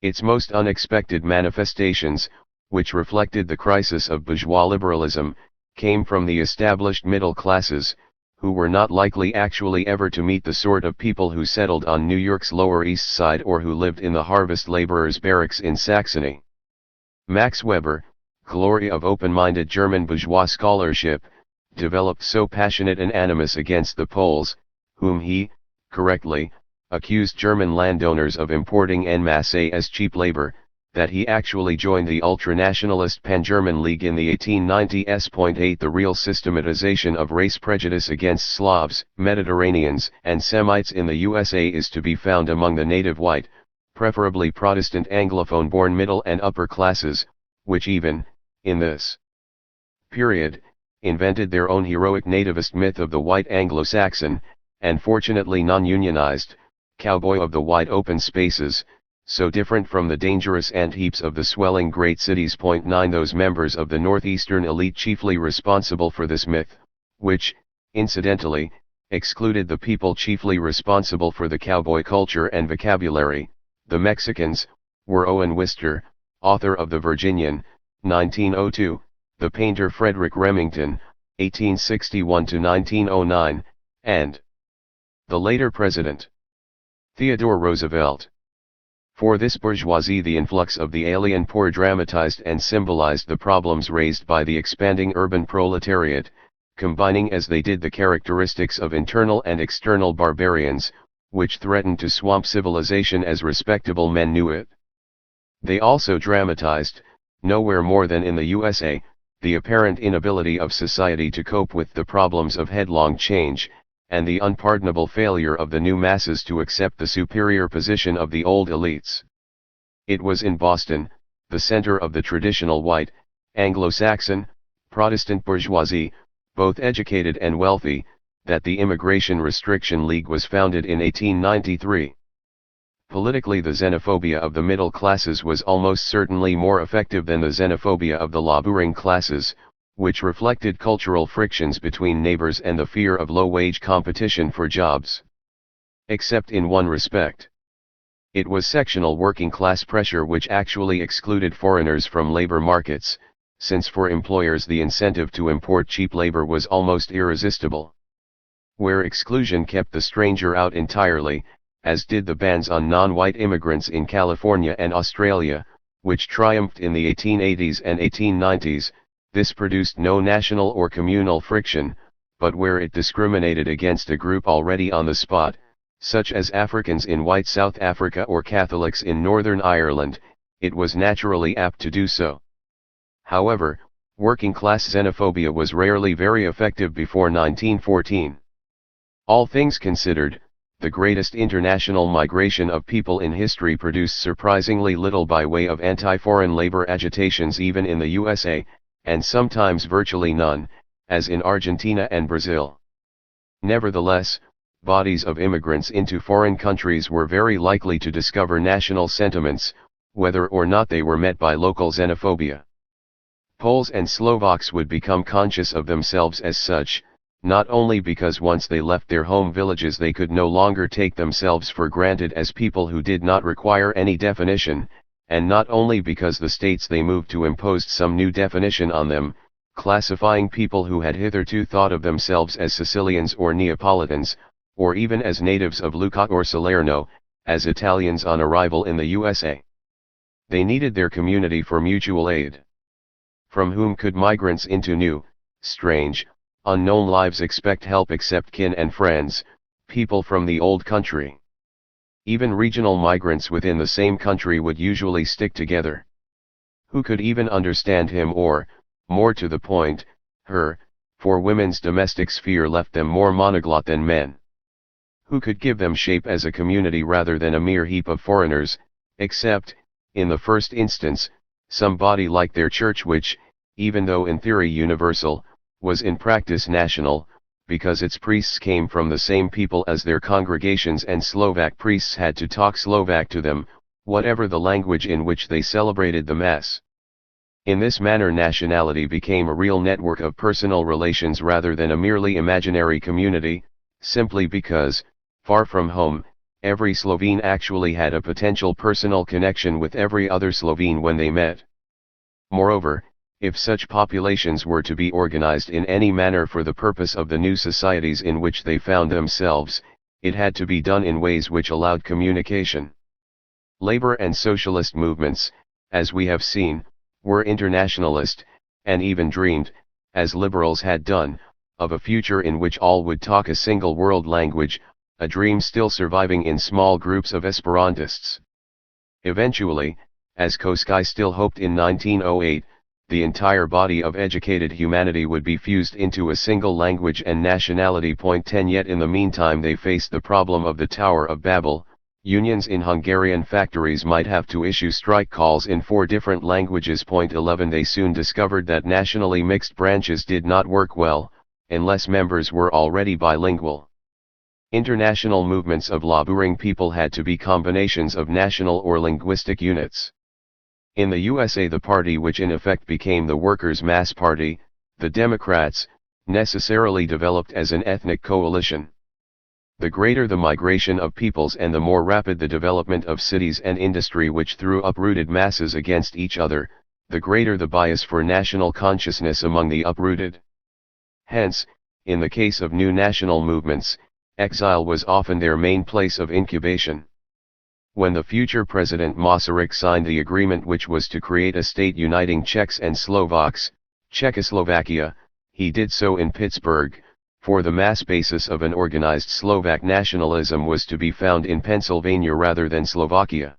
Its most unexpected manifestations, which reflected the crisis of bourgeois liberalism, came from the established middle classes, who were not likely actually ever to meet the sort of people who settled on New York's Lower East Side or who lived in the harvest laborers' barracks in Saxony. Max Weber, glory of open-minded German bourgeois scholarship, developed so passionate an animus against the Poles, whom he, correctly, accused German landowners of importing en masse as cheap labor, that he actually joined the ultranationalist Pan-German League in the 1890s. 8 The real systematization of race prejudice against Slavs, Mediterraneans, and Semites in the USA is to be found among the native white, preferably Protestant Anglophone-born middle and upper classes, which even, in this period, invented their own heroic nativist myth of the white Anglo-Saxon, and fortunately non-unionized, cowboy of the wide open spaces, so different from the dangerous ant heaps of the swelling great cities. 9 Those members of the northeastern elite chiefly responsible for this myth, which, incidentally, excluded the people chiefly responsible for the cowboy culture and vocabulary, the Mexicans, were Owen Wister, author of The Virginian, 1902, the painter Frederick Remington, 1861–1909, and the later President Theodore Roosevelt. For this bourgeoisie the influx of the alien poor dramatized and symbolized the problems raised by the expanding urban proletariat, combining as they did the characteristics of internal and external barbarians, which threatened to swamp civilization as respectable men knew it. They also dramatized, nowhere more than in the USA, the apparent inability of society to cope with the problems of headlong change, and the unpardonable failure of the new masses to accept the superior position of the old elites. It was in Boston, the center of the traditional white, Anglo-Saxon, Protestant bourgeoisie, both educated and wealthy, that the Immigration Restriction League was founded in 1893. Politically, the xenophobia of the middle classes was almost certainly more effective than the xenophobia of the laboring classes, which reflected cultural frictions between neighbors and the fear of low-wage competition for jobs. Except in one respect. It was sectional working-class pressure which actually excluded foreigners from labor markets, since for employers the incentive to import cheap labor was almost irresistible. Where exclusion kept the stranger out entirely, as did the bans on non-white immigrants in California and Australia, which triumphed in the 1880s and 1890s, this produced no national or communal friction, but where it discriminated against a group already on the spot, such as Africans in white South Africa or Catholics in Northern Ireland, it was naturally apt to do so. However, working-class xenophobia was rarely very effective before 1914. All things considered, the greatest international migration of people in history produced surprisingly little by way of anti-foreign labor agitations even in the USA, and sometimes virtually none, as in Argentina and Brazil. Nevertheless, bodies of immigrants into foreign countries were very likely to discover national sentiments, whether or not they were met by local xenophobia. Poles and Slovaks would become conscious of themselves as such, not only because once they left their home villages they could no longer take themselves for granted as people who did not require any definition, and not only because the states they moved to imposed some new definition on them, classifying people who had hitherto thought of themselves as Sicilians or Neapolitans, or even as natives of Lucca or Salerno, as Italians on arrival in the USA. They needed their community for mutual aid. From whom could migrants into new, strange, unknown lives expect help except kin and friends, people from the old country? Even regional migrants within the same country would usually stick together. Who could even understand him or, more to the point, her, for women's domestic sphere left them more monoglot than men? Who could give them shape as a community rather than a mere heap of foreigners, except, in the first instance, some body like their church which, even though in theory universal, was in practice national, because its priests came from the same people as their congregations and Slovak priests had to talk Slovak to them, whatever the language in which they celebrated the Mass. In this manner nationality became a real network of personal relations rather than a merely imaginary community, simply because, far from home, every Slovene actually had a potential personal connection with every other Slovene when they met. Moreover, if such populations were to be organized in any manner for the purpose of the new societies in which they found themselves, it had to be done in ways which allowed communication. Labor and socialist movements, as we have seen, were internationalist, and even dreamed, as liberals had done, of a future in which all would talk a single world language, a dream still surviving in small groups of Esperantists. Eventually, as Koski still hoped in 1908, the entire body of educated humanity would be fused into a single language and nationality. 10 Yet in the meantime they faced the problem of the Tower of Babel. Unions in Hungarian factories might have to issue strike calls in 4 different languages. 11 They soon discovered that nationally mixed branches did not work well, unless members were already bilingual. International movements of laboring people had to be combinations of national or linguistic units. In the USA the party which in effect became the Workers' Mass Party, the Democrats, necessarily developed as an ethnic coalition. The greater the migration of peoples and the more rapid the development of cities and industry which threw uprooted masses against each other, the greater the bias for national consciousness among the uprooted. Hence, in the case of new national movements, exile was often their main place of incubation. When the future President Masaryk signed the agreement which was to create a state uniting Czechs and Slovaks, Czechoslovakia, he did so in Pittsburgh, for the mass basis of an organized Slovak nationalism was to be found in Pennsylvania rather than Slovakia.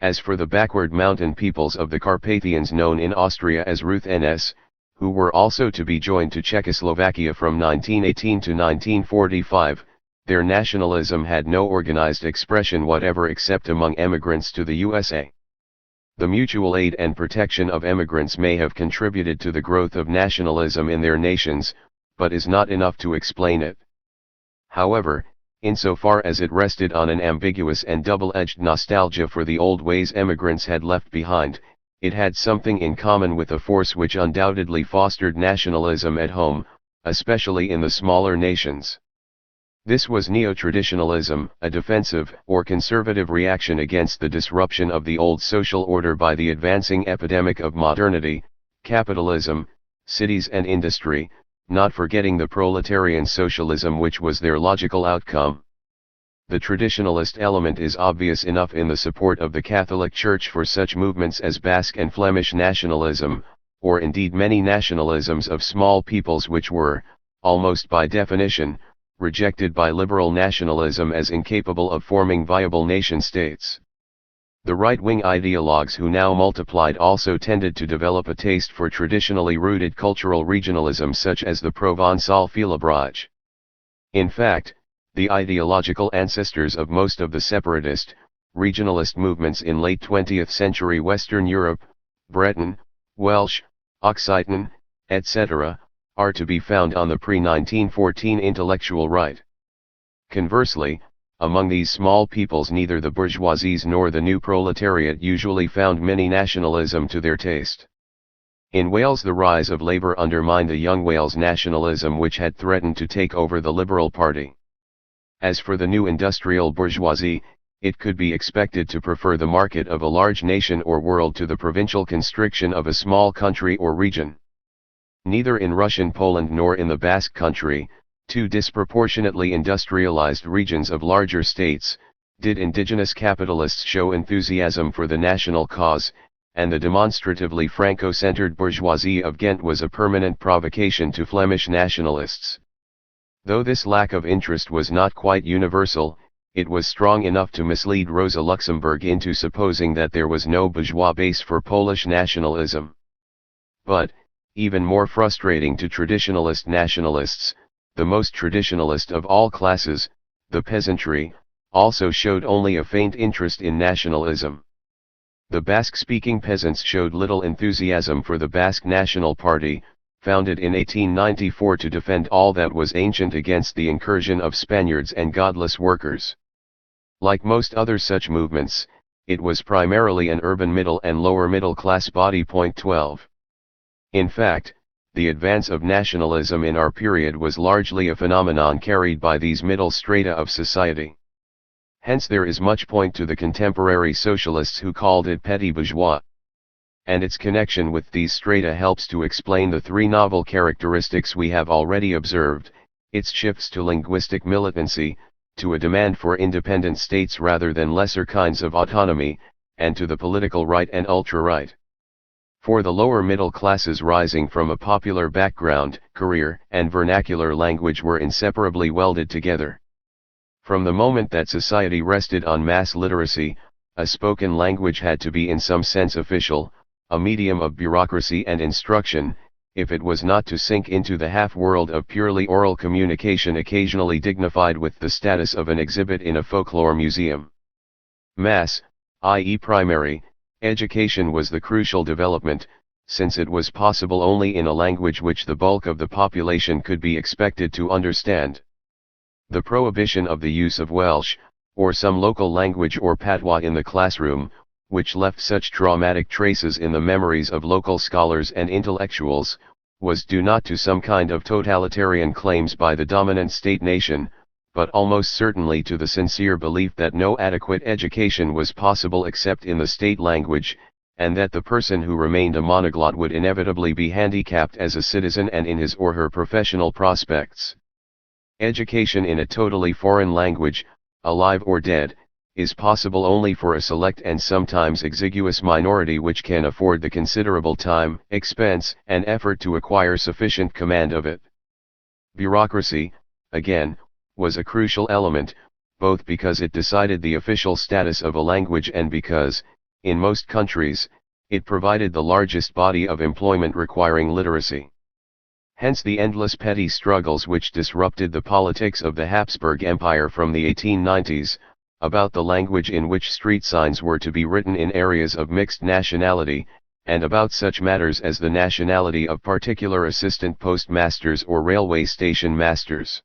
As for the backward mountain peoples of the Carpathians known in Austria as Ruth-NS, who were also to be joined to Czechoslovakia from 1918 to 1945, their nationalism had no organized expression whatever except among emigrants to the USA. The mutual aid and protection of emigrants may have contributed to the growth of nationalism in their nations, but is not enough to explain it. However, insofar as it rested on an ambiguous and double-edged nostalgia for the old ways emigrants had left behind, it had something in common with a force which undoubtedly fostered nationalism at home, especially in the smaller nations. This was neo-traditionalism, a defensive or conservative reaction against the disruption of the old social order by the advancing epidemic of modernity, capitalism, cities and industry, not forgetting the proletarian socialism which was their logical outcome. The traditionalist element is obvious enough in the support of the Catholic Church for such movements as Basque and Flemish nationalism, or indeed many nationalisms of small peoples which were, almost by definition, rejected by liberal nationalism as incapable of forming viable nation-states. The right-wing ideologues who now multiplied also tended to develop a taste for traditionally rooted cultural regionalism such as the Provençal Félibrage. In fact, the ideological ancestors of most of the separatist, regionalist movements in late 20th century Western Europe, Breton, Welsh, Occitan, etc., are to be found on the pre-1914 intellectual right. Conversely, among these small peoples neither the bourgeoisies nor the new proletariat usually found many nationalism to their taste. In Wales the rise of Labour undermined the young Wales nationalism which had threatened to take over the Liberal Party. As for the new industrial bourgeoisie, it could be expected to prefer the market of a large nation or world to the provincial constriction of a small country or region. Neither in Russian Poland nor in the Basque Country, 2 disproportionately industrialized regions of larger states, did indigenous capitalists show enthusiasm for the national cause, and the demonstratively Franco-centered bourgeoisie of Ghent was a permanent provocation to Flemish nationalists. Though this lack of interest was not quite universal, it was strong enough to mislead Rosa Luxemburg into supposing that there was no bourgeois base for Polish nationalism. But, even more frustrating to traditionalist nationalists, the most traditionalist of all classes, the peasantry, also showed only a faint interest in nationalism. The Basque-speaking peasants showed little enthusiasm for the Basque National Party, founded in 1894 to defend all that was ancient against the incursion of Spaniards and godless workers. Like most other such movements, it was primarily an urban middle and lower middle class body. 12. In fact, the advance of nationalism in our period was largely a phenomenon carried by these middle strata of society. Hence there is much point to the contemporary socialists who called it petit bourgeois. And its connection with these strata helps to explain the three novel characteristics we have already observed: its shifts to linguistic militancy, to a demand for independent states rather than lesser kinds of autonomy, and to the political right and ultra-right. For the lower middle classes rising from a popular background, career and vernacular language were inseparably welded together. From the moment that society rested on mass literacy, a spoken language had to be in some sense official, a medium of bureaucracy and instruction, if it was not to sink into the half-world of purely oral communication occasionally dignified with the status of an exhibit in a folklore museum. Mass, i.e. primary, education was the crucial development, since it was possible only in a language which the bulk of the population could be expected to understand. The prohibition of the use of Welsh, or some local language or patois in the classroom, which left such traumatic traces in the memories of local scholars and intellectuals, was due not to some kind of totalitarian claims by the dominant state-nation, but almost certainly to the sincere belief that no adequate education was possible except in the state language, and that the person who remained a monoglot would inevitably be handicapped as a citizen and in his or her professional prospects. Education in a totally foreign language, alive or dead, is possible only for a select and sometimes exiguous minority which can afford the considerable time, expense, and effort to acquire sufficient command of it. Bureaucracy, again, was a crucial element, both because it decided the official status of a language and because, in most countries, it provided the largest body of employment requiring literacy. Hence the endless petty struggles which disrupted the politics of the Habsburg Empire from the 1890s, about the language in which street signs were to be written in areas of mixed nationality, and about such matters as the nationality of particular assistant postmasters or railway station masters.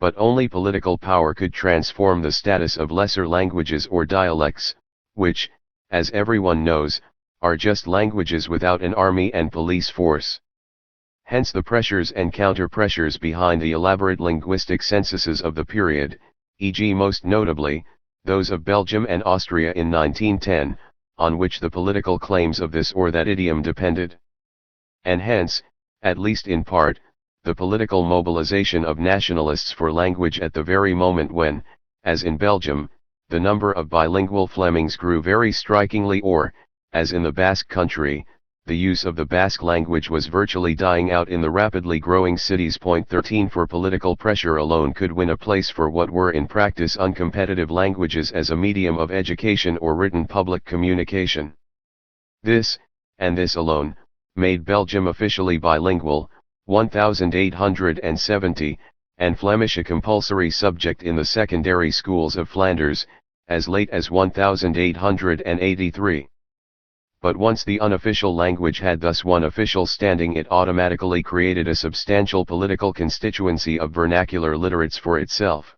But only political power could transform the status of lesser languages or dialects, which, as everyone knows, are just languages without an army and police force. Hence the pressures and counter-pressures behind the elaborate linguistic censuses of the period, e.g. most notably, those of Belgium and Austria in 1910, on which the political claims of this or that idiom depended. And hence, at least in part, the political mobilization of nationalists for language at the very moment when, as in Belgium, the number of bilingual Flemings grew very strikingly or, as in the Basque country, the use of the Basque language was virtually dying out in the rapidly growing cities. 13 For political pressure alone could win a place for what were in practice uncompetitive languages as a medium of education or written public communication. This, and this alone, made Belgium officially bilingual, 1870, and Flemish a compulsory subject in the secondary schools of Flanders, as late as 1883. But once the unofficial language had thus won official standing, it automatically created a substantial political constituency of vernacular literates for itself.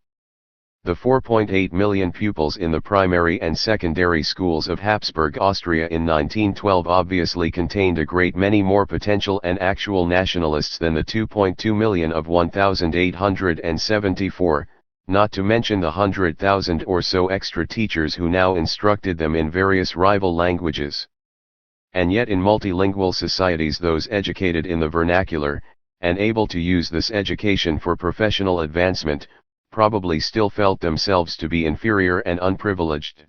The 4.8 million pupils in the primary and secondary schools of Habsburg Austria in 1912 obviously contained a great many more potential and actual nationalists than the 2.2 million of 1874, not to mention the 100,000 or so extra teachers who now instructed them in various rival languages. And yet in multilingual societies those educated in the vernacular, and able to use this education for professional advancement, probably still felt themselves to be inferior and unprivileged.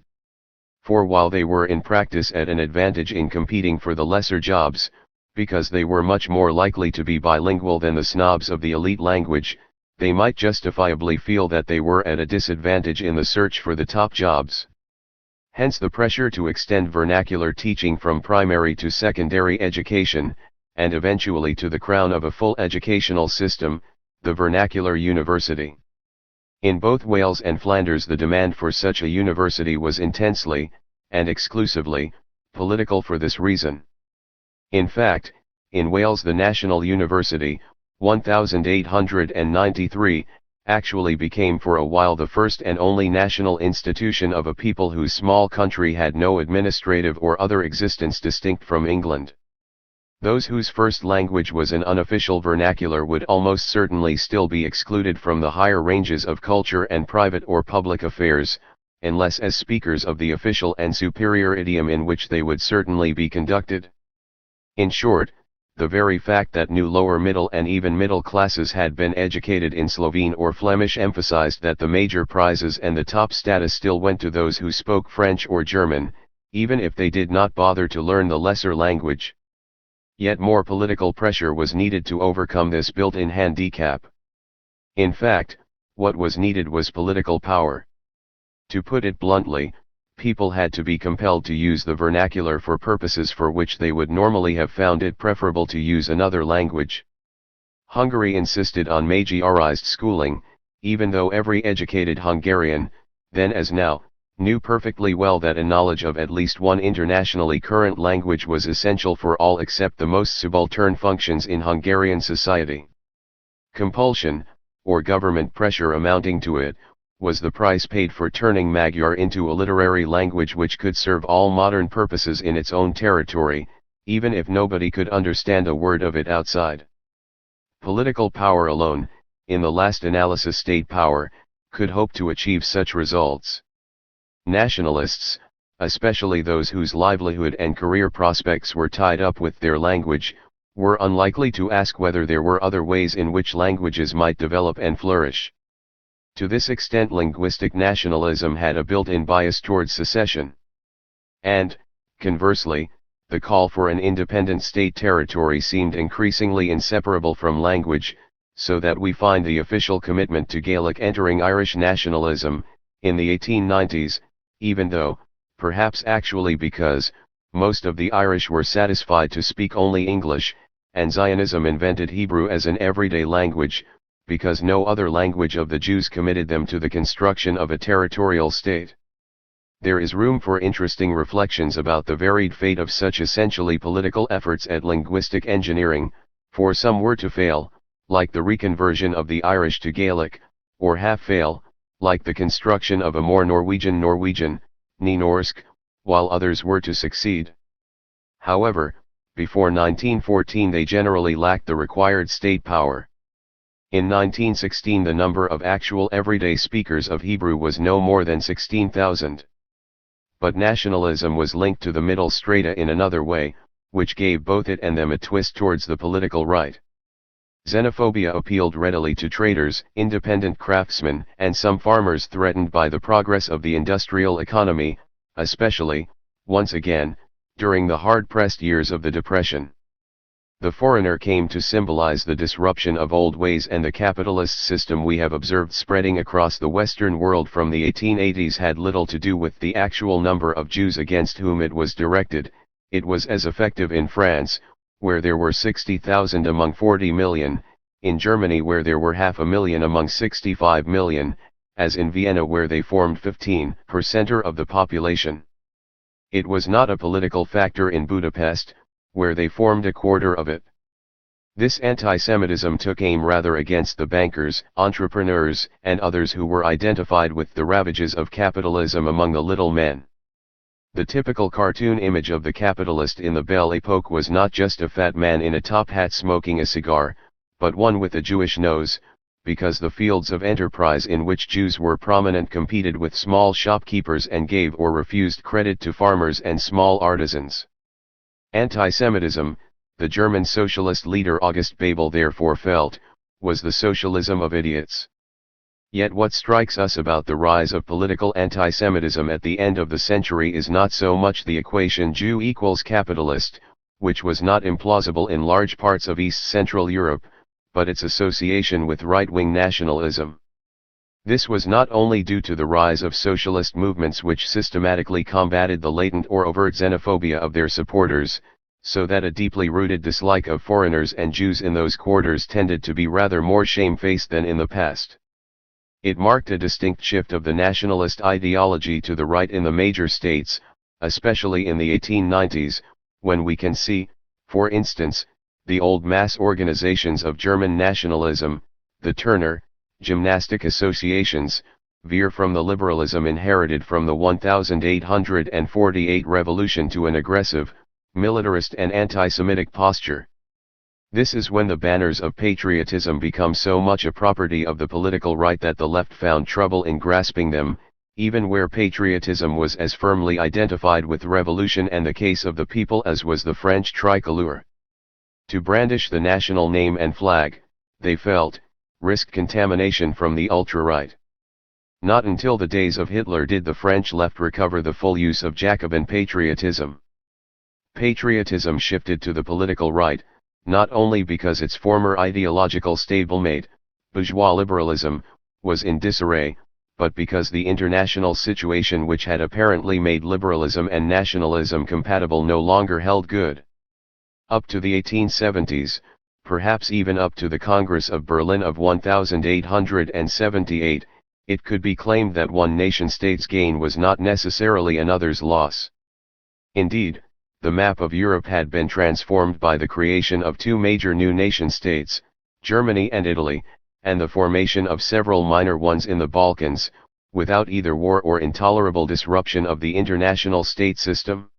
For while they were in practice at an advantage in competing for the lesser jobs, because they were much more likely to be bilingual than the snobs of the elite language, they might justifiably feel that they were at a disadvantage in the search for the top jobs. Hence the pressure to extend vernacular teaching from primary to secondary education, and eventually to the crown of a full educational system, the vernacular university. In both Wales and Flanders the demand for such a university was intensely, and exclusively, political for this reason. In fact, in Wales the National University, 1893, actually became for a while the first and only national institution of a people whose small country had no administrative or other existence distinct from England. Those whose first language was an unofficial vernacular would almost certainly still be excluded from the higher ranges of culture and private or public affairs, unless as speakers of the official and superior idiom in which they would certainly be conducted. In short, the very fact that new lower middle and even middle classes had been educated in Slovene or Flemish emphasized that the major prizes and the top status still went to those who spoke French or German, even if they did not bother to learn the lesser language. Yet more political pressure was needed to overcome this built-in handicap. In fact, what was needed was political power. To put it bluntly, people had to be compelled to use the vernacular for purposes for which they would normally have found it preferable to use another language. Hungary insisted on majorized schooling, even though every educated Hungarian, then as now, knew perfectly well that a knowledge of at least one internationally current language was essential for all except the most subaltern functions in Hungarian society. Compulsion, or government pressure amounting to it, was the price paid for turning Magyar into a literary language which could serve all modern purposes in its own territory, even if nobody could understand a word of it outside. Political power alone, in the last analysis state power, could hope to achieve such results. Nationalists, especially those whose livelihood and career prospects were tied up with their language, were unlikely to ask whether there were other ways in which languages might develop and flourish. To this extent linguistic nationalism had a built-in bias towards secession. And, conversely, the call for an independent state territory seemed increasingly inseparable from language, so that we find the official commitment to Gaelic entering Irish nationalism, in the 1890s, even though, perhaps actually because, most of the Irish were satisfied to speak only English, and Zionism invented Hebrew as an everyday language, because no other language of the Jews committed them to the construction of a territorial state. There is room for interesting reflections about the varied fate of such essentially political efforts at linguistic engineering, for some were to fail, like the reconversion of the Irish to Gaelic, or half fail, like the construction of a more Norwegian Nynorsk, while others were to succeed. However, before 1914 they generally lacked the required state power. In 1916 the number of actual everyday speakers of Hebrew was no more than 16,000. But nationalism was linked to the middle strata in another way, which gave both it and them a twist towards the political right. Xenophobia appealed readily to traders, independent craftsmen, and some farmers threatened by the progress of the industrial economy, especially, once again, during the hard-pressed years of the Depression. The foreigner came to symbolize the disruption of old ways, and the capitalist system we have observed spreading across the Western world from the 1880s had little to do with the actual number of Jews against whom it was directed. It was as effective in France, where there were 60,000 among 40 million, in Germany where there were 500,000 among 65 million, as in Vienna where they formed 15% of the population. It was not a political factor in Budapest, where they formed 25% of it. This anti-Semitism took aim rather against the bankers, entrepreneurs, and others who were identified with the ravages of capitalism among the little men. The typical cartoon image of the capitalist in the Belle Époque was not just a fat man in a top hat smoking a cigar, but one with a Jewish nose, because the fields of enterprise in which Jews were prominent competed with small shopkeepers and gave or refused credit to farmers and small artisans. Anti-Semitism, the German socialist leader August Bebel therefore felt, was the socialism of idiots. Yet what strikes us about the rise of political anti-Semitism at the end of the century is not so much the equation Jew equals capitalist, which was not implausible in large parts of East Central Europe, but its association with right-wing nationalism. This was not only due to the rise of socialist movements which systematically combated the latent or overt xenophobia of their supporters, so that a deeply rooted dislike of foreigners and Jews in those quarters tended to be rather more shamefaced than in the past. It marked a distinct shift of the nationalist ideology to the right in the major states, especially in the 1890s, when we can see, for instance, the old mass organizations of German nationalism, the Turner, gymnastic associations, veer from the liberalism inherited from the 1848 revolution to an aggressive, militarist and anti-Semitic posture. This is when the banners of patriotism become so much a property of the political right that the left found trouble in grasping them, even where patriotism was as firmly identified with revolution and the case of the people as was the French tricolore. To brandish the national name and flag, they felt, risked contamination from the ultra-right. Not until the days of Hitler did the French left recover the full use of Jacobin patriotism. Patriotism shifted to the political right, not only because its former ideological stablemate, bourgeois liberalism, was in disarray, but because the international situation which had apparently made liberalism and nationalism compatible no longer held good. Up to the 1870s, perhaps even up to the Congress of Berlin of 1878, it could be claimed that one nation-state's gain was not necessarily another's loss. Indeed, the map of Europe had been transformed by the creation of two major new nation-states, Germany and Italy, and the formation of several minor ones in the Balkans, without either war or intolerable disruption of the international state system.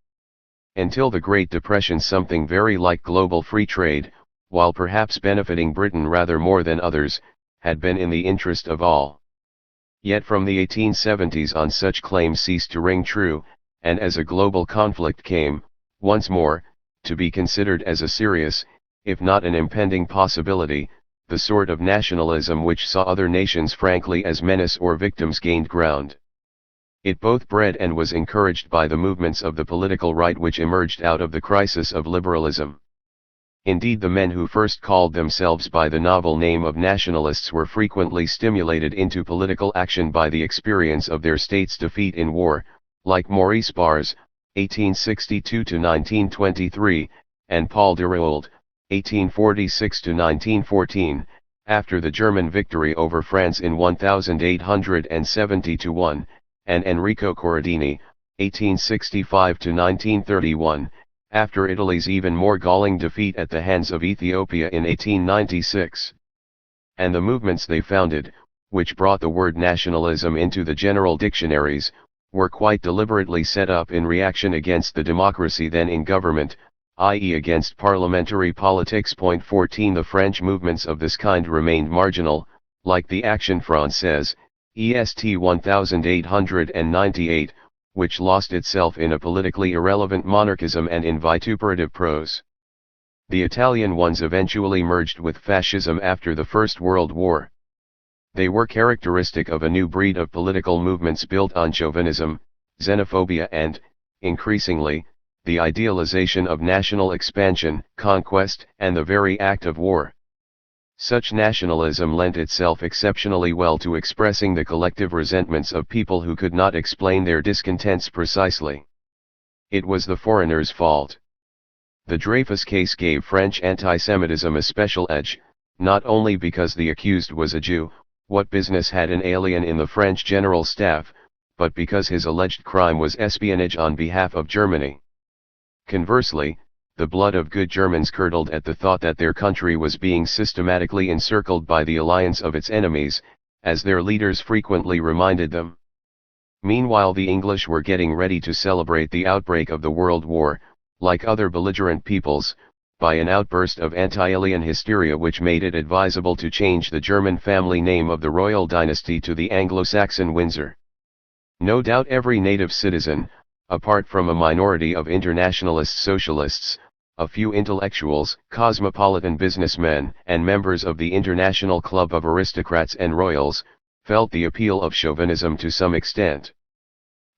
Until the Great Depression, something very like global free trade, while perhaps benefiting Britain rather more than others, had been in the interest of all. Yet from the 1870s on, such claims ceased to ring true, and as a global conflict came, once more, to be considered as a serious, if not an impending possibility, the sort of nationalism which saw other nations frankly as menace or victims gained ground. It both bred and was encouraged by the movements of the political right which emerged out of the crisis of liberalism. Indeed, the men who first called themselves by the novel name of nationalists were frequently stimulated into political action by the experience of their state's defeat in war, like Maurice Barrès, 1862–1923, and Paul Dérault, 1846–1914, after the German victory over France in 1870–1, and Enrico Corradini, 1865–1931, after Italy's even more galling defeat at the hands of Ethiopia in 1896. And the movements they founded, which brought the word nationalism into the general dictionaries, were quite deliberately set up in reaction against the democracy then in government, i.e. against parliamentary politics. 14 The French movements of this kind remained marginal, like the Action Française, EST 1898, which lost itself in a politically irrelevant monarchism and in vituperative prose. The Italian ones eventually merged with fascism after the First World War. They were characteristic of a new breed of political movements built on chauvinism, xenophobia and, increasingly, the idealization of national expansion, conquest, and the very act of war. Such nationalism lent itself exceptionally well to expressing the collective resentments of people who could not explain their discontents precisely. It was the foreigner's fault. The Dreyfus case gave French anti-Semitism a special edge, not only because the accused was a Jew, what business had an alien in the French General Staff, but because his alleged crime was espionage on behalf of Germany. Conversely, the blood of good Germans curdled at the thought that their country was being systematically encircled by the alliance of its enemies, as their leaders frequently reminded them. Meanwhile, the English were getting ready to celebrate the outbreak of the World War, like other belligerent peoples, by an outburst of anti-alien hysteria which made it advisable to change the German family name of the royal dynasty to the Anglo-Saxon Windsor. No doubt every native citizen, apart from a minority of internationalist socialists, a few intellectuals, cosmopolitan businessmen, and members of the International Club of Aristocrats and Royals, felt the appeal of chauvinism to some extent.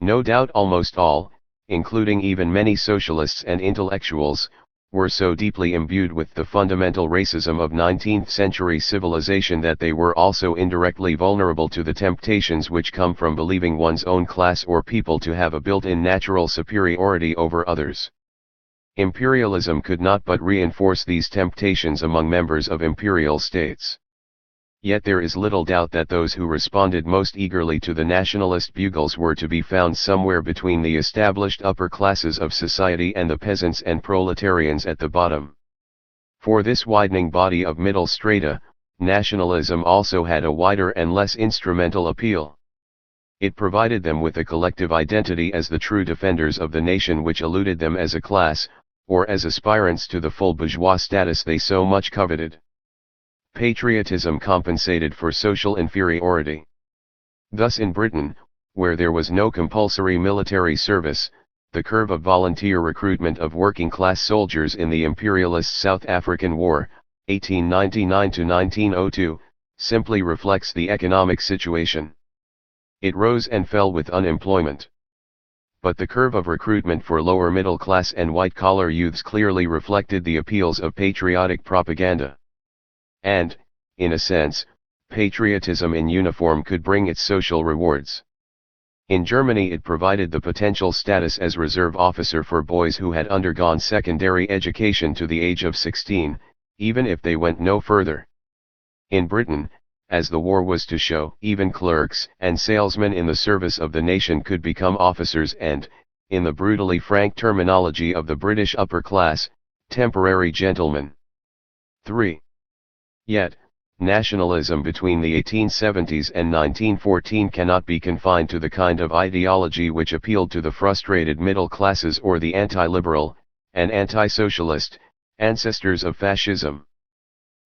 No doubt almost all, including even many socialists and intellectuals, were so deeply imbued with the fundamental racism of 19th-century civilization that they were also indirectly vulnerable to the temptations which come from believing one's own class or people to have a built-in natural superiority over others. Imperialism could not but reinforce these temptations among members of imperial states. Yet there is little doubt that those who responded most eagerly to the nationalist bugles were to be found somewhere between the established upper classes of society and the peasants and proletarians at the bottom. For this widening body of middle strata, nationalism also had a wider and less instrumental appeal. It provided them with a collective identity as the true defenders of the nation, which eluded them as a class, or as aspirants to the full bourgeois status they so much coveted. Patriotism compensated for social inferiority. Thus in Britain, where there was no compulsory military service, the curve of volunteer recruitment of working-class soldiers in the imperialist South African War, 1899 to 1902, simply reflects the economic situation. It rose and fell with unemployment. But the curve of recruitment for lower middle class and white-collar youths clearly reflected the appeals of patriotic propaganda. And, in a sense, patriotism in uniform could bring its social rewards. In Germany it provided the potential status as reserve officer for boys who had undergone secondary education to the age of 16, even if they went no further. In Britain, as the war was to show, even clerks and salesmen in the service of the nation could become officers and, in the brutally frank terminology of the British upper class, temporary gentlemen. 3. Yet, nationalism between the 1870s and 1914 cannot be confined to the kind of ideology which appealed to the frustrated middle classes or the anti-liberal, and anti-socialist, ancestors of fascism.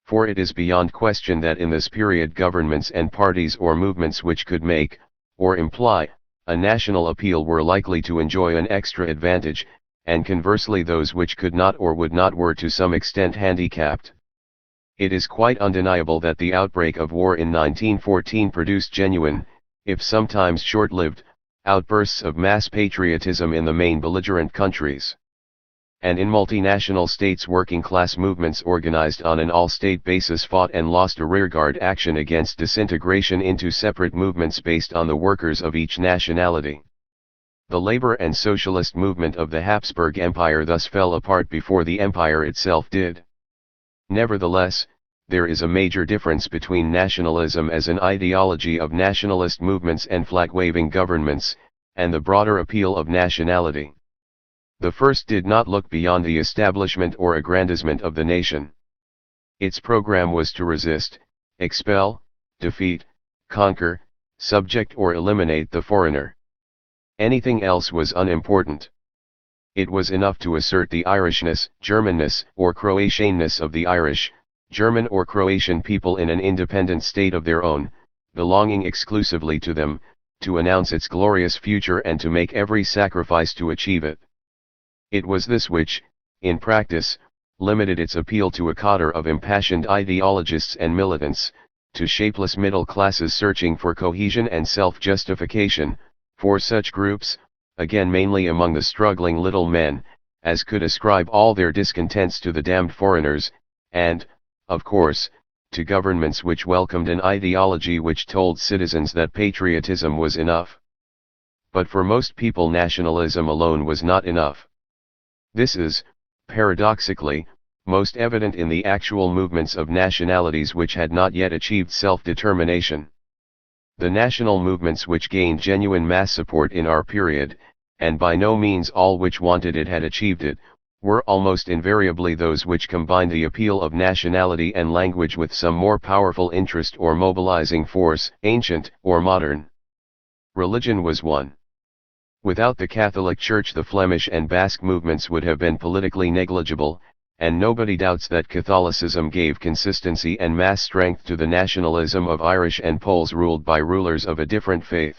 For it is beyond question that in this period governments and parties or movements which could make, or imply, a national appeal were likely to enjoy an extra advantage, and conversely those which could not or would not were to some extent handicapped. It is quite undeniable that the outbreak of war in 1914 produced genuine, if sometimes short-lived, outbursts of mass patriotism in the main belligerent countries. And in multinational states working-class movements organized on an all-state basis fought and lost a rearguard action against disintegration into separate movements based on the workers of each nationality. The labor and socialist movement of the Habsburg Empire thus fell apart before the empire itself did. Nevertheless, there is a major difference between nationalism as an ideology of nationalist movements and flag-waving governments, and the broader appeal of nationality. The first did not look beyond the establishment or aggrandizement of the nation. Its program was to resist, expel, defeat, conquer, subject or eliminate the foreigner. Anything else was unimportant. It was enough to assert the Irishness, Germanness, or Croatianness of the Irish, German or Croatian people in an independent state of their own, belonging exclusively to them, to announce its glorious future and to make every sacrifice to achieve it. It was this which, in practice, limited its appeal to a cadre of impassioned ideologists and militants, to shapeless middle classes searching for cohesion and self-justification, for such groups, again mainly among the struggling little men, as could ascribe all their discontents to the damned foreigners, and, of course, to governments which welcomed an ideology which told citizens that patriotism was enough. But for most people nationalism alone was not enough. This is, paradoxically, most evident in the actual movements of nationalities which had not yet achieved self-determination. The national movements which gained genuine mass support in our period, and by no means all which wanted it had achieved it, were almost invariably those which combined the appeal of nationality and language with some more powerful interest or mobilizing force, ancient or modern. Religion was one. Without the Catholic Church the Flemish and Basque movements would have been politically negligible, and nobody doubts that Catholicism gave consistency and mass strength to the nationalism of Irish and Poles ruled by rulers of a different faith.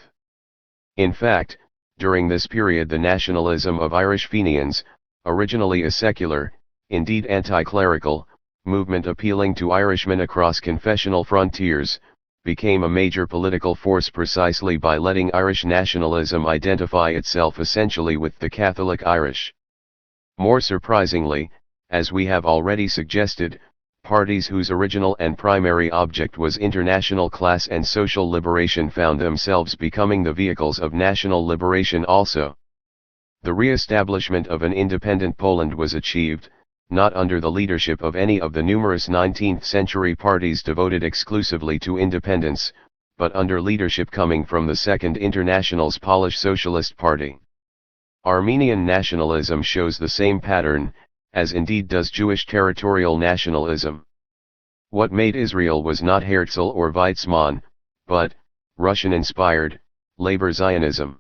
In fact, during this period the nationalism of Irish Fenians, originally a secular, indeed anti-clerical, movement appealing to Irishmen across confessional frontiers, became a major political force precisely by letting Irish nationalism identify itself essentially with the Catholic Irish. More surprisingly, as we have already suggested, parties whose original and primary object was international class and social liberation found themselves becoming the vehicles of national liberation also. The re-establishment of an independent Poland was achieved, not under the leadership of any of the numerous 19th-century parties devoted exclusively to independence, but under leadership coming from the Second International's Polish Socialist Party. Armenian nationalism shows the same pattern, as indeed does Jewish territorial nationalism. What made Israel was not Herzl or Weizmann, but Russian-inspired labor Zionism.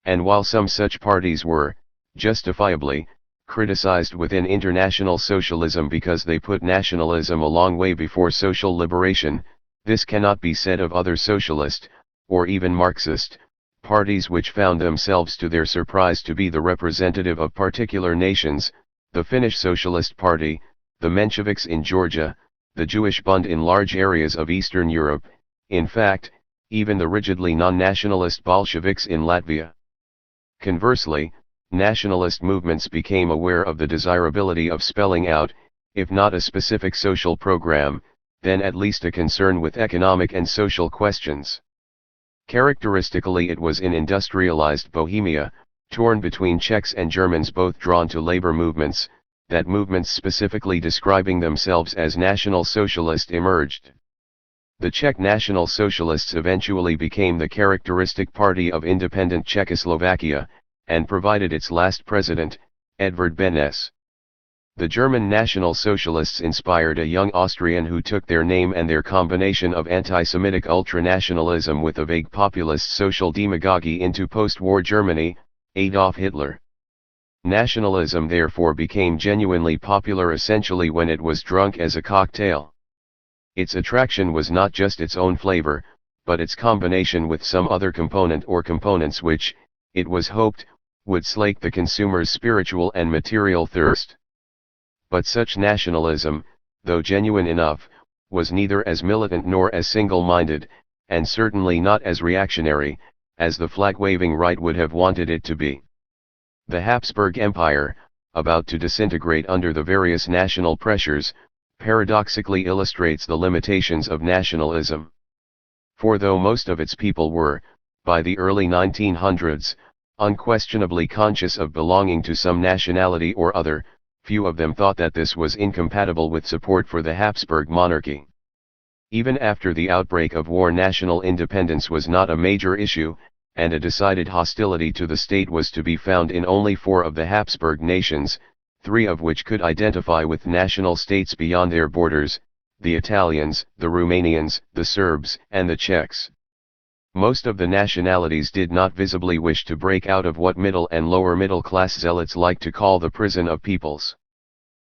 And while some such parties were, justifiably, criticized within international socialism because they put nationalism a long way before social liberation, this cannot be said of other socialist, or even Marxist, parties which found themselves to their surprise to be the representative of particular nations, the Finnish Socialist Party, the Mensheviks in Georgia, the Jewish Bund in large areas of Eastern Europe, in fact, even the rigidly non-nationalist Bolsheviks in Latvia. Conversely, nationalist movements became aware of the desirability of spelling out, if not a specific social program, then at least a concern with economic and social questions. Characteristically, it was in industrialized Bohemia, torn between Czechs and Germans both drawn to labor movements, that movements specifically describing themselves as National Socialist emerged. The Czech National Socialists eventually became the characteristic party of independent Czechoslovakia, and provided its last president, Edvard Beneš. The German National Socialists inspired a young Austrian who took their name and their combination of anti-Semitic ultranationalism with a vague populist social demagogy into post-war Germany, Adolf Hitler. Nationalism therefore became genuinely popular essentially when it was drunk as a cocktail. Its attraction was not just its own flavor, but its combination with some other component or components which, it was hoped, would slake the consumer's spiritual and material thirst. But such nationalism, though genuine enough, was neither as militant nor as single-minded, and certainly not as reactionary, as the flag-waving right would have wanted it to be. The Habsburg Empire, about to disintegrate under the various national pressures, paradoxically illustrates the limitations of nationalism. For though most of its people were, by the early 1900s, unquestionably conscious of belonging to some nationality or other, few of them thought that this was incompatible with support for the Habsburg monarchy. Even after the outbreak of war, national independence was not a major issue, and a decided hostility to the state was to be found in only 4 of the Habsburg nations, 3 of which could identify with national states beyond their borders: the Italians, the Romanians, the Serbs, and the Czechs. Most of the nationalities did not visibly wish to break out of what middle and lower middle class zealots like to call the prison of peoples.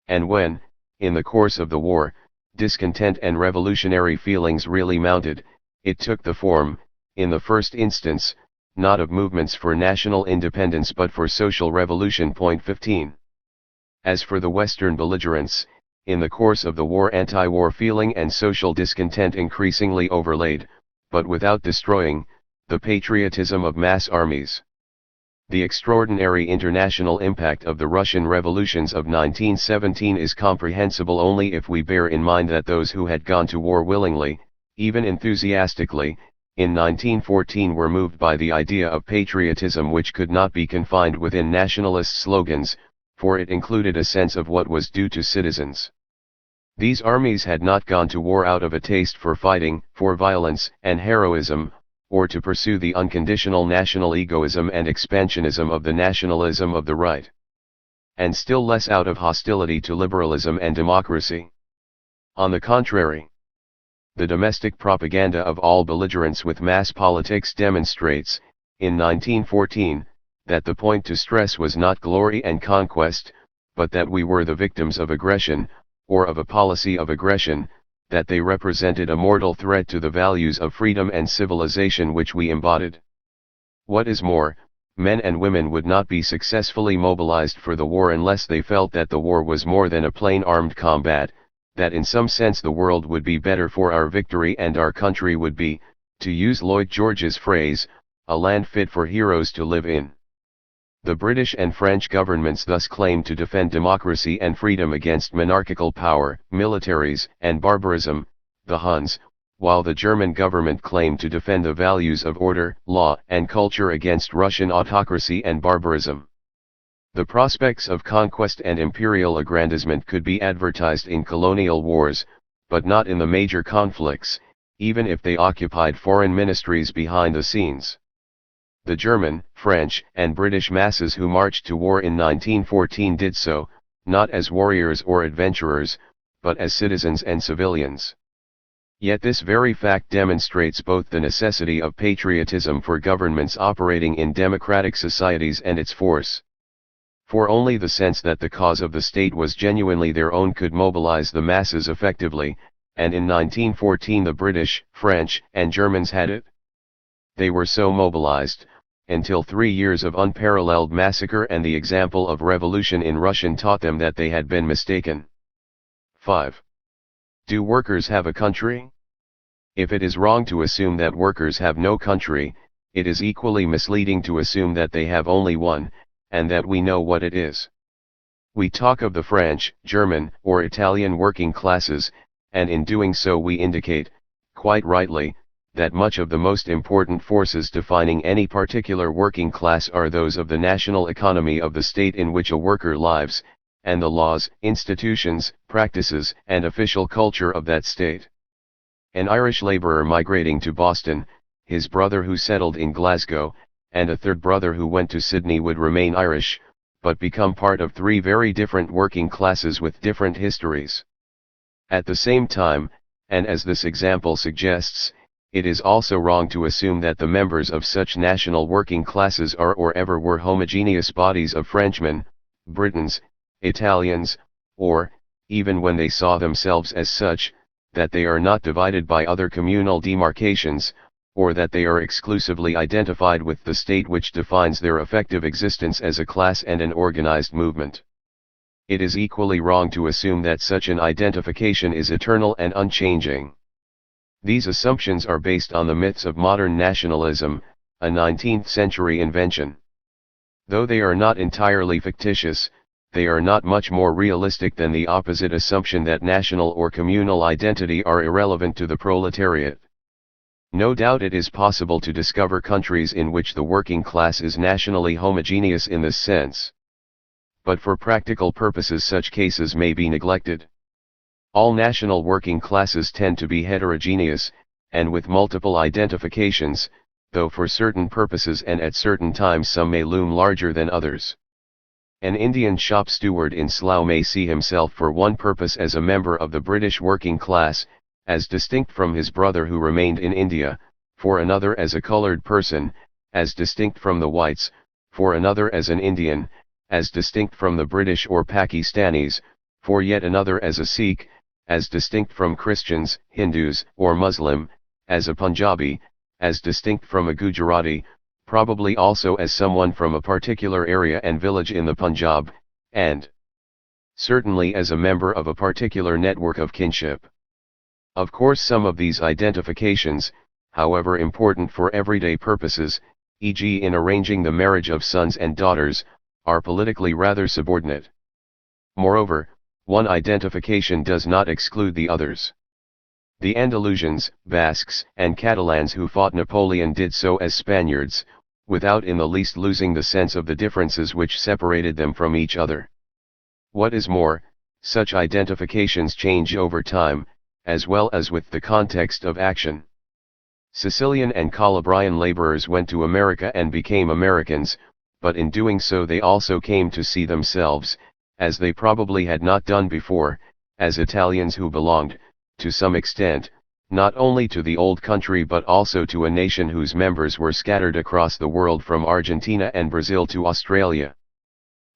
And when, in the course of the war, discontent and revolutionary feelings really mounted, it took the form, in the first instance, not of movements for national independence but for social revolution. 15. As for the Western belligerents, in the course of the war anti-war feeling and social discontent increasingly overlaid, but without destroying, the patriotism of mass armies. The extraordinary international impact of the Russian revolutions of 1917 is comprehensible only if we bear in mind that those who had gone to war willingly, even enthusiastically, in 1914 were moved by the idea of patriotism which could not be confined within nationalist slogans, for it included a sense of what was due to citizens. These armies had not gone to war out of a taste for fighting, for violence and heroism, or to pursue the unconditional national egoism and expansionism of the nationalism of the right. And still less out of hostility to liberalism and democracy. On the contrary, the domestic propaganda of all belligerents with mass politics demonstrates, in 1914, that the point to stress was not glory and conquest, but that we were the victims of aggression, or of a policy of aggression, that they represented a mortal threat to the values of freedom and civilization which we embodied. What is more, men and women would not be successfully mobilized for the war unless they felt that the war was more than a plain armed combat, that in some sense the world would be better for our victory and our country would be, to use Lloyd George's phrase, a land fit for heroes to live in. The British and French governments thus claimed to defend democracy and freedom against monarchical power, militaries, and barbarism, the Huns, while the German government claimed to defend the values of order, law, and culture against Russian autocracy and barbarism. The prospects of conquest and imperial aggrandizement could be advertised in colonial wars, but not in the major conflicts, even if they occupied foreign ministries behind the scenes. The German, French, and British masses who marched to war in 1914 did so, not as warriors or adventurers, but as citizens and civilians. Yet this very fact demonstrates both the necessity of patriotism for governments operating in democratic societies and its force. For only the sense that the cause of the state was genuinely their own could mobilize the masses effectively, and in 1914 the British, French, and Germans had it. They were so mobilized, until 3 years of unparalleled massacre and the example of revolution in Russia taught them that they had been mistaken. 5. Do workers have a country? If it is wrong to assume that workers have no country, it is equally misleading to assume that they have only one, and that we know what it is. We talk of the French, German, or Italian working classes, and in doing so we indicate, quite rightly, that much of the most important forces defining any particular working class are those of the national economy of the state in which a worker lives, and the laws, institutions, practices, and official culture of that state. An Irish labourer migrating to Boston, his brother who settled in Glasgow, and a third brother who went to Sydney would remain Irish, but become part of three very different working classes with different histories. At the same time, and as this example suggests, it is also wrong to assume that the members of such national working classes are or ever were homogeneous bodies of Frenchmen, Britons, Italians, or, even when they saw themselves as such, that they are not divided by other communal demarcations, or that they are exclusively identified with the state which defines their effective existence as a class and an organized movement. It is equally wrong to assume that such an identification is eternal and unchanging. These assumptions are based on the myths of modern nationalism, a 19th-century invention. Though they are not entirely fictitious, they are not much more realistic than the opposite assumption that national or communal identity are irrelevant to the proletariat. No doubt it is possible to discover countries in which the working class is nationally homogeneous in this sense. But for practical purposes such cases may be neglected. All national working classes tend to be heterogeneous, and with multiple identifications, though for certain purposes and at certain times some may loom larger than others. An Indian shop steward in Slough may see himself for one purpose as a member of the British working class, as distinct from his brother who remained in India, for another as a coloured person, as distinct from the whites, for another as an Indian, as distinct from the British or Pakistanis, for yet another as a Sikh, as distinct from Christians, Hindus, or Muslim, as a Punjabi, as distinct from a Gujarati, probably also as someone from a particular area and village in the Punjab, and certainly as a member of a particular network of kinship. Of course some of these identifications, however important for everyday purposes, e.g. in arranging the marriage of sons and daughters, are politically rather subordinate. Moreover, one identification does not exclude the others. The Andalusians, Basques, and Catalans who fought Napoleon did so as Spaniards, without in the least losing the sense of the differences which separated them from each other. What is more, such identifications change over time, as well as with the context of action. Sicilian and Calabrian laborers went to America and became Americans, but in doing so they also came to see themselves, as they probably had not done before, as Italians who belonged, to some extent, not only to the old country but also to a nation whose members were scattered across the world from Argentina and Brazil to Australia.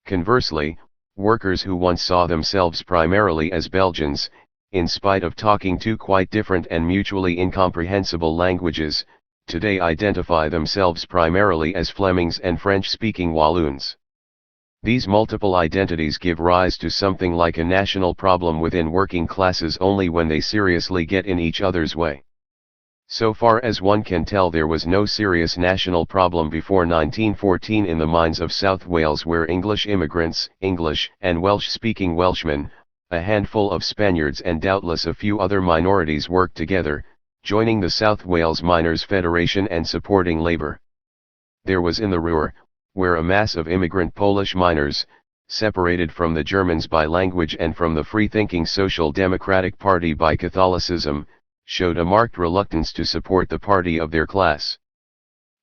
Conversely, workers who once saw themselves primarily as Belgians, in spite of talking two quite different and mutually incomprehensible languages, today identify themselves primarily as Flemings and French-speaking Walloons. These multiple identities give rise to something like a national problem within working classes only when they seriously get in each other's way. So far as one can tell, there was no serious national problem before 1914 in the minds of South Wales, where English immigrants, English and Welsh-speaking Welshmen, a handful of Spaniards and doubtless a few other minorities worked together, joining the South Wales Miners' Federation and supporting labour. There was in the Ruhr, where a mass of immigrant Polish miners, separated from the Germans by language and from the free-thinking Social Democratic Party by Catholicism, showed a marked reluctance to support the party of their class.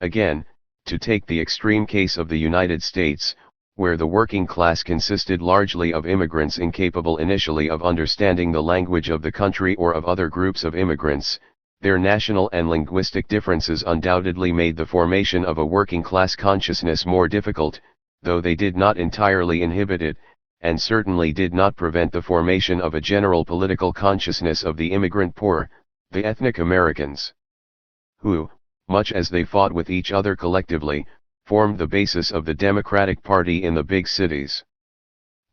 Again, to take the extreme case of the United States, where the working class consisted largely of immigrants incapable initially of understanding the language of the country or of other groups of immigrants. Their national and linguistic differences undoubtedly made the formation of a working class consciousness more difficult, though they did not entirely inhibit it, and certainly did not prevent the formation of a general political consciousness of the immigrant poor, the ethnic Americans, who, much as they fought with each other collectively, formed the basis of the Democratic Party in the big cities.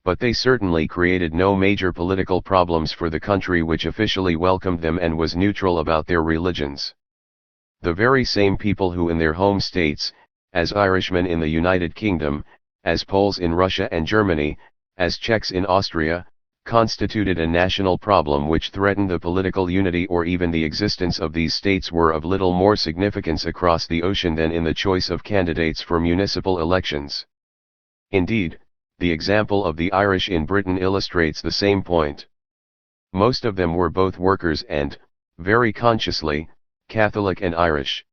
But they certainly created no major political problems for the country which officially welcomed them and was neutral about their religions. The very same people who in their home states, as Irishmen in the United Kingdom, as Poles in Russia and Germany, as Czechs in Austria, constituted a national problem which threatened the political unity or even the existence of these states were of little more significance across the ocean than in the choice of candidates for municipal elections. Indeed, the example of the Irish in Britain illustrates the same point. Most of them were both workers and, very consciously, Catholic and Irish.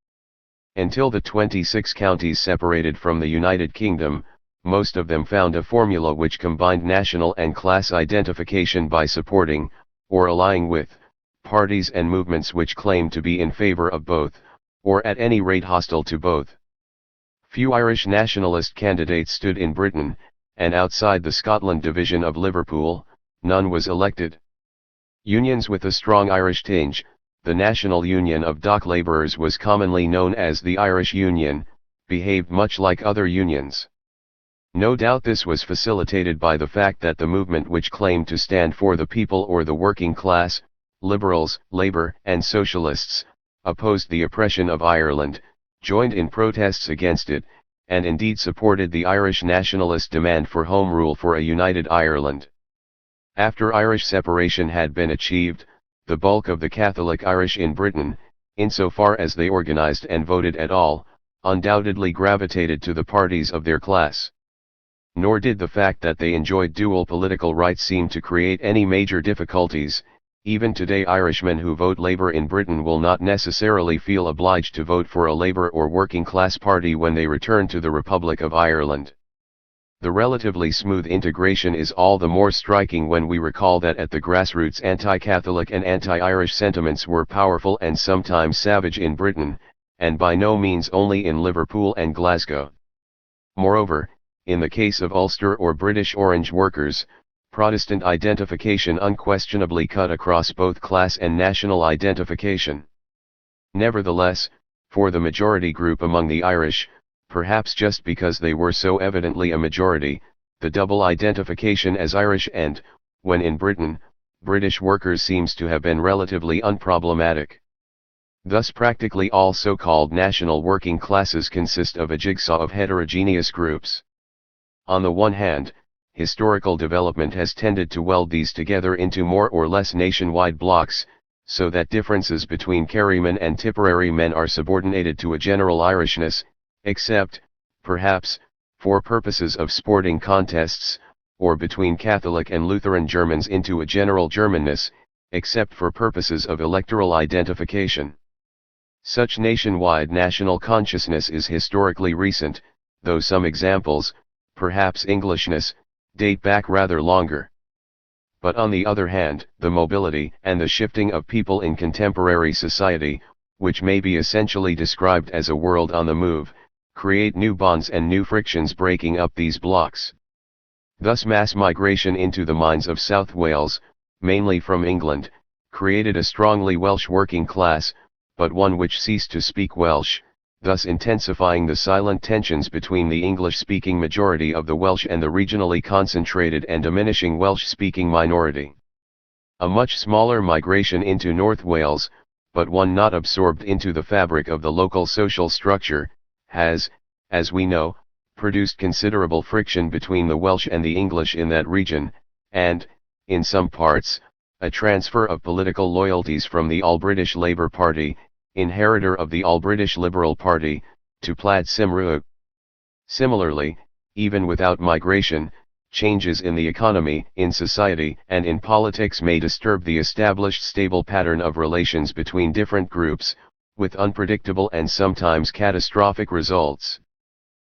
Until the 26 counties separated from the United Kingdom, most of them found a formula which combined national and class identification by supporting, or allying with, parties and movements which claimed to be in favor of both, or at any rate hostile to both. Few Irish nationalist candidates stood in Britain, and outside the Scotland division of Liverpool, none was elected. Unions with a strong Irish tinge, the National Union of Dock Labourers was commonly known as the Irish Union, behaved much like other unions. No doubt this was facilitated by the fact that the movement which claimed to stand for the people or the working class, Liberals, Labour and Socialists, opposed the oppression of Ireland, joined in protests against it, and indeed supported the Irish nationalist demand for Home Rule for a united Ireland. After Irish separation had been achieved, the bulk of the Catholic Irish in Britain, insofar as they organised and voted at all, undoubtedly gravitated to the parties of their class. Nor did the fact that they enjoyed dual political rights seem to create any major difficulties. Even today Irishmen who vote Labour in Britain will not necessarily feel obliged to vote for a Labour or working class party when they return to the Republic of Ireland. The relatively smooth integration is all the more striking when we recall that at the grassroots anti-Catholic and anti-Irish sentiments were powerful and sometimes savage in Britain, and by no means only in Liverpool and Glasgow. Moreover, in the case of Ulster or British Orange workers, Protestant identification unquestionably cut across both class and national identification. Nevertheless, for the majority group among the Irish, perhaps just because they were so evidently a majority, the double identification as Irish and, when in Britain, British workers seems to have been relatively unproblematic. Thus practically all so-called national working classes consist of a jigsaw of heterogeneous groups. On the one hand, historical development has tended to weld these together into more or less nationwide blocks, so that differences between Kerrymen and Tipperary men are subordinated to a general Irishness, except, perhaps, for purposes of sporting contests, or between Catholic and Lutheran Germans into a general Germanness, except for purposes of electoral identification. Such nationwide national consciousness is historically recent, though some examples, perhaps Englishness, date back rather longer. But on the other hand, the mobility and the shifting of people in contemporary society, which may be essentially described as a world on the move, create new bonds and new frictions breaking up these blocks. Thus mass migration into the mines of South Wales, mainly from England, created a strongly Welsh working class, but one which ceased to speak Welsh, thus intensifying the silent tensions between the English-speaking majority of the Welsh and the regionally concentrated and diminishing Welsh-speaking minority. A much smaller migration into North Wales, but one not absorbed into the fabric of the local social structure, has, as we know, produced considerable friction between the Welsh and the English in that region, and, in some parts, a transfer of political loyalties from the All-British Labour Party, inheritor of the All-British Liberal Party, to Plaid Cymru. Similarly, even without migration, changes in the economy, in society, and in politics may disturb the established stable pattern of relations between different groups, with unpredictable and sometimes catastrophic results.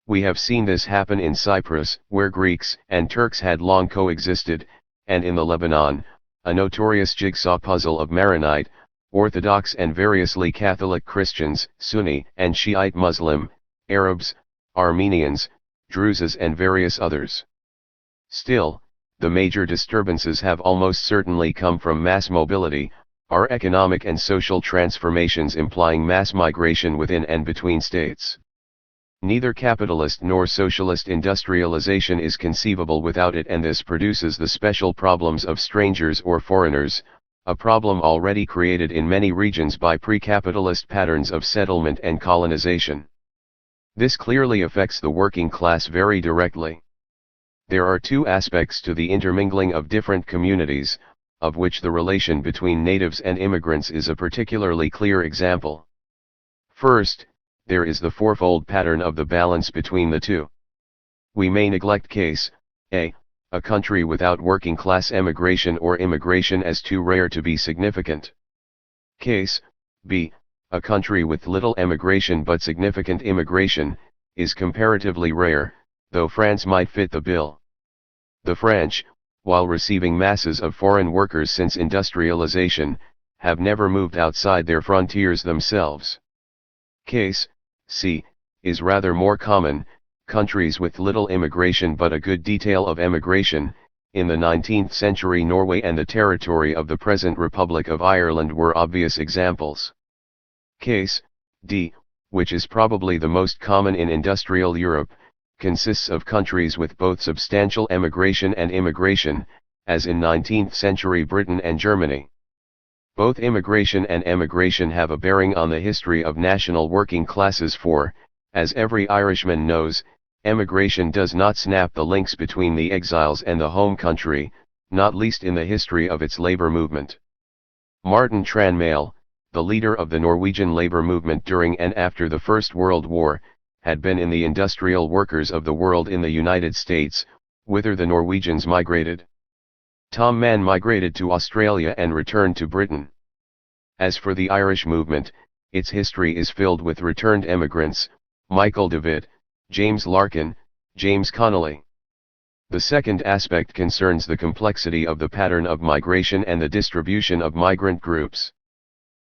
We have seen this happen in Cyprus, where Greeks and Turks had long coexisted, and in the Lebanon, a notorious jigsaw puzzle of Maronite, Orthodox and variously Catholic Christians, Sunni and Shiite Muslim, Arabs, Armenians, Druzes and various others. Still, the major disturbances have almost certainly come from mass mobility, our economic and social transformations implying mass migration within and between states. Neither capitalist nor socialist industrialization is conceivable without it, and this produces the special problems of strangers or foreigners, a problem already created in many regions by pre-capitalist patterns of settlement and colonization. This clearly affects the working class very directly. There are two aspects to the intermingling of different communities, of which the relation between natives and immigrants is a particularly clear example. First, there is the fourfold pattern of the balance between the two. We may neglect case A, a country without working class emigration or immigration as too rare to be significant. Case B, a country with little emigration but significant immigration, is comparatively rare, though France might fit the bill. The French, while receiving masses of foreign workers since industrialization, have never moved outside their frontiers themselves. Case C is rather more common. Countries with little immigration but a good detail of emigration, in the 19th century Norway and the territory of the present Republic of Ireland were obvious examples. Case D, which is probably the most common in industrial Europe, consists of countries with both substantial emigration and immigration, as in 19th century Britain and Germany. Both immigration and emigration have a bearing on the history of national working classes, for, as every Irishman knows, emigration does not snap the links between the exiles and the home country, not least in the history of its labor movement. Martin Tranmæl, the leader of the Norwegian labor movement during and after the First World War, had been in the industrial workers of the world in the United States, whither the Norwegians migrated. Tom Mann migrated to Australia and returned to Britain. As for the Irish movement, its history is filled with returned emigrants, Michael Davitt, James Larkin, James Connolly. The second aspect concerns the complexity of the pattern of migration and the distribution of migrant groups.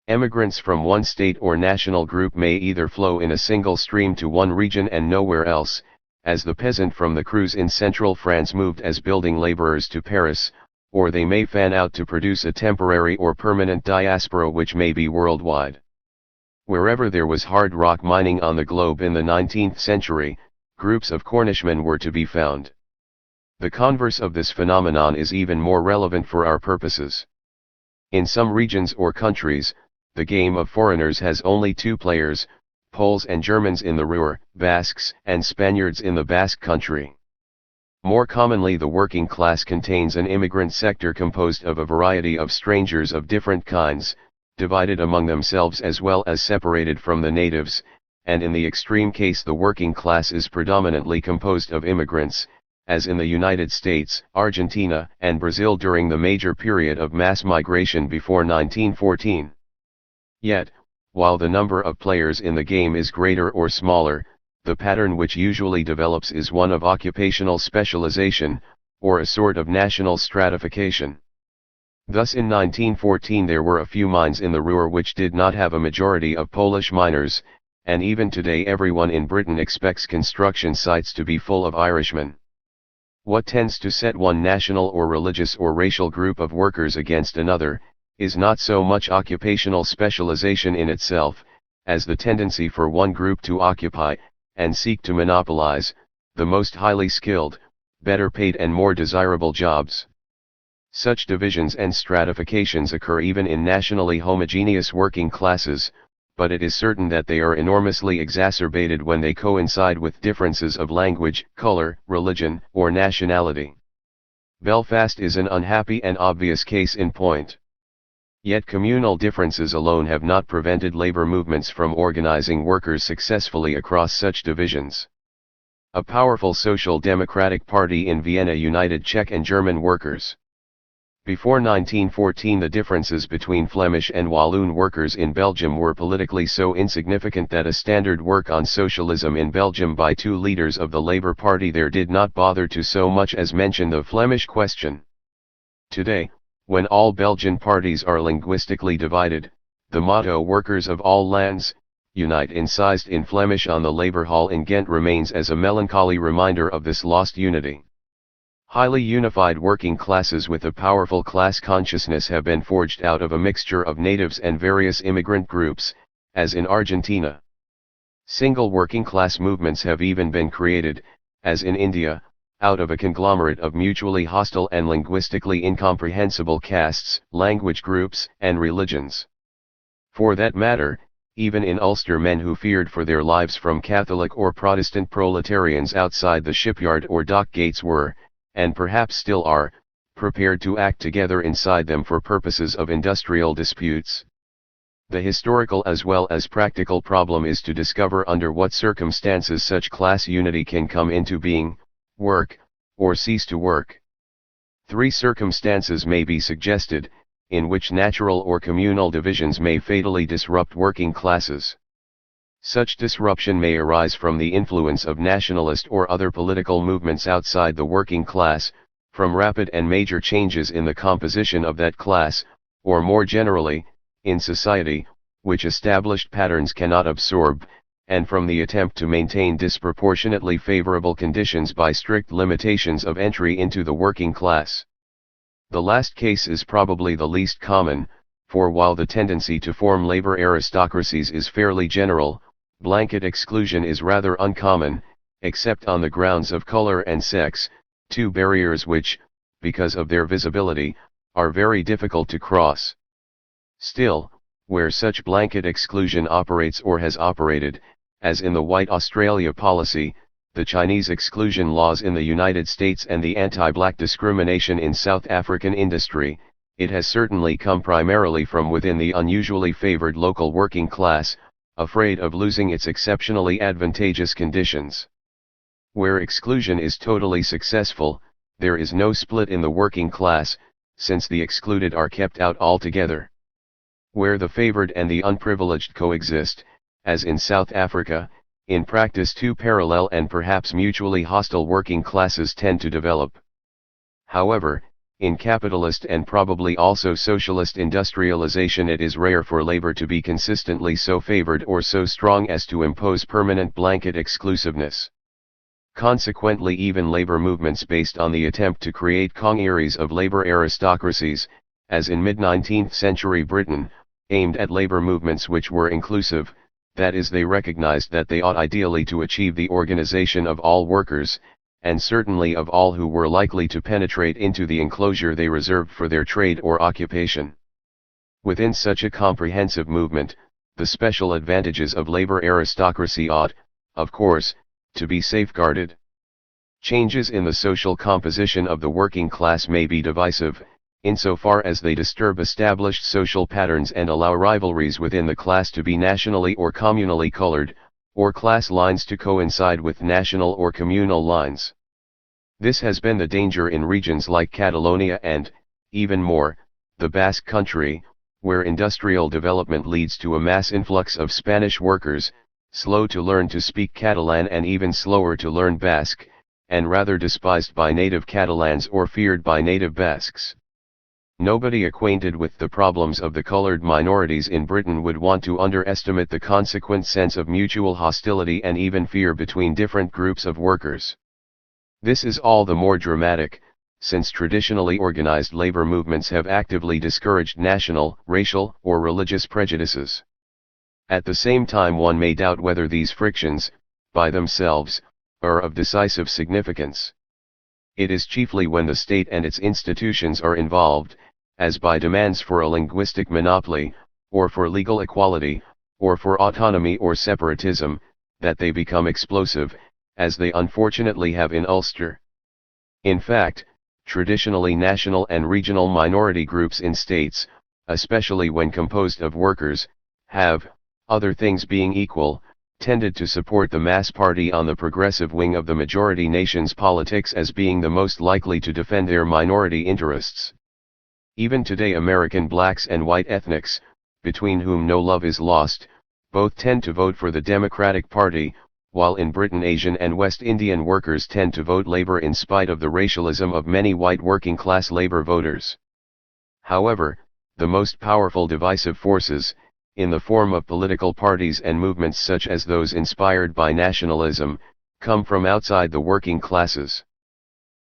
Emigrants from one state or national group may either flow in a single stream to one region and nowhere else, as the peasant from the Creuse in central France moved as building laborers to Paris, or they may fan out to produce a temporary or permanent diaspora which may be worldwide. Wherever there was hard rock mining on the globe in the 19th century, groups of Cornishmen were to be found. The converse of this phenomenon is even more relevant for our purposes. In some regions or countries, the game of foreigners has only two players, Poles and Germans in the Ruhr, Basques and Spaniards in the Basque country. More commonly, the working class contains an immigrant sector composed of a variety of strangers of different kinds, divided among themselves as well as separated from the natives, and in the extreme case the working class is predominantly composed of immigrants, as in the United States, Argentina, and Brazil during the major period of mass migration before 1914. Yet, while the number of players in the game is greater or smaller, the pattern which usually develops is one of occupational specialization, or a sort of national stratification. Thus in 1914 there were a few mines in the Ruhr which did not have a majority of Polish miners, and even today everyone in Britain expects construction sites to be full of Irishmen. What tends to set one national or religious or racial group of workers against another, is not so much occupational specialization in itself, as the tendency for one group to occupy, and seek to monopolize, the most highly skilled, better paid and more desirable jobs. Such divisions and stratifications occur even in nationally homogeneous working classes, but it is certain that they are enormously exacerbated when they coincide with differences of language, color, religion, or nationality. Belfast is an unhappy and obvious case in point. Yet communal differences alone have not prevented labor movements from organizing workers successfully across such divisions. A powerful social democratic party in Vienna united Czech and German workers. Before 1914 the differences between Flemish and Walloon workers in Belgium were politically so insignificant that a standard work on socialism in Belgium by two leaders of the Labour Party there did not bother to so much as mention the Flemish question. Today, when all Belgian parties are linguistically divided, the motto "Workers of all lands, unite" incised in Flemish on the Labour Hall in Ghent remains as a melancholy reminder of this lost unity. Highly unified working classes with a powerful class consciousness have been forged out of a mixture of natives and various immigrant groups, as in Argentina. Single working class movements have even been created, as in India, out of a conglomerate of mutually hostile and linguistically incomprehensible castes, language groups, and religions. For that matter, even in Ulster men who feared for their lives from Catholic or Protestant proletarians outside the shipyard or dock gates were, and perhaps still are, prepared to act together inside them for purposes of industrial disputes. The historical as well as practical problem is to discover under what circumstances such class unity can come into being, work, or cease to work. Three circumstances may be suggested, in which natural or communal divisions may fatally disrupt working classes. Such disruption may arise from the influence of nationalist or other political movements outside the working class, from rapid and major changes in the composition of that class, or more generally, in society, which established patterns cannot absorb, and from the attempt to maintain disproportionately favorable conditions by strict limitations of entry into the working class. The last case is probably the least common, for while the tendency to form labor aristocracies is fairly general, blanket exclusion is rather uncommon, except on the grounds of color and sex, two barriers which, because of their visibility, are very difficult to cross. Still, where such blanket exclusion operates or has operated, as in the White Australia policy, the Chinese exclusion laws in the United States and the anti-black discrimination in South African industry, it has certainly come primarily from within the unusually favored local working class, afraid of losing its exceptionally advantageous conditions. Where exclusion is totally successful, there is no split in the working class, since the excluded are kept out altogether. Where the favored and the unprivileged coexist, as in South Africa, in practice two parallel and perhaps mutually hostile working classes tend to develop. However, in capitalist and probably also socialist industrialization it is rare for labor to be consistently so favored or so strong as to impose permanent blanket exclusiveness. Consequently, even labor movements based on the attempt to create congeries of labor aristocracies, as in mid-19th century Britain, aimed at labor movements which were inclusive, that is, they recognized that they ought ideally to achieve the organization of all workers, and certainly of all who were likely to penetrate into the enclosure they reserved for their trade or occupation. Within such a comprehensive movement, the special advantages of labor aristocracy ought, of course, to be safeguarded. Changes in the social composition of the working class may be divisive, insofar as they disturb established social patterns and allow rivalries within the class to be nationally or communally colored, or class lines to coincide with national or communal lines. This has been the danger in regions like Catalonia and, even more, the Basque Country, where industrial development leads to a mass influx of Spanish workers, slow to learn to speak Catalan and even slower to learn Basque, and rather despised by native Catalans or feared by native Basques. Nobody acquainted with the problems of the colored minorities in Britain would want to underestimate the consequent sense of mutual hostility and even fear between different groups of workers. This is all the more dramatic, since traditionally organized labor movements have actively discouraged national, racial, or religious prejudices. At the same time, one may doubt whether these frictions, by themselves, are of decisive significance. It is chiefly when the state and its institutions are involved, as by demands for a linguistic monopoly, or for legal equality, or for autonomy or separatism, that they become explosive, as they unfortunately have in Ulster. In fact, traditionally national and regional minority groups in states, especially when composed of workers, have, other things being equal, tended to support the mass party on the progressive wing of the majority nation's politics as being the most likely to defend their minority interests. Even today American blacks and white ethnics, between whom no love is lost, both tend to vote for the Democratic Party, while in Britain Asian and West Indian workers tend to vote Labour in spite of the racialism of many white working-class Labour voters. However, the most powerful divisive forces, in the form of political parties and movements such as those inspired by nationalism, come from outside the working classes.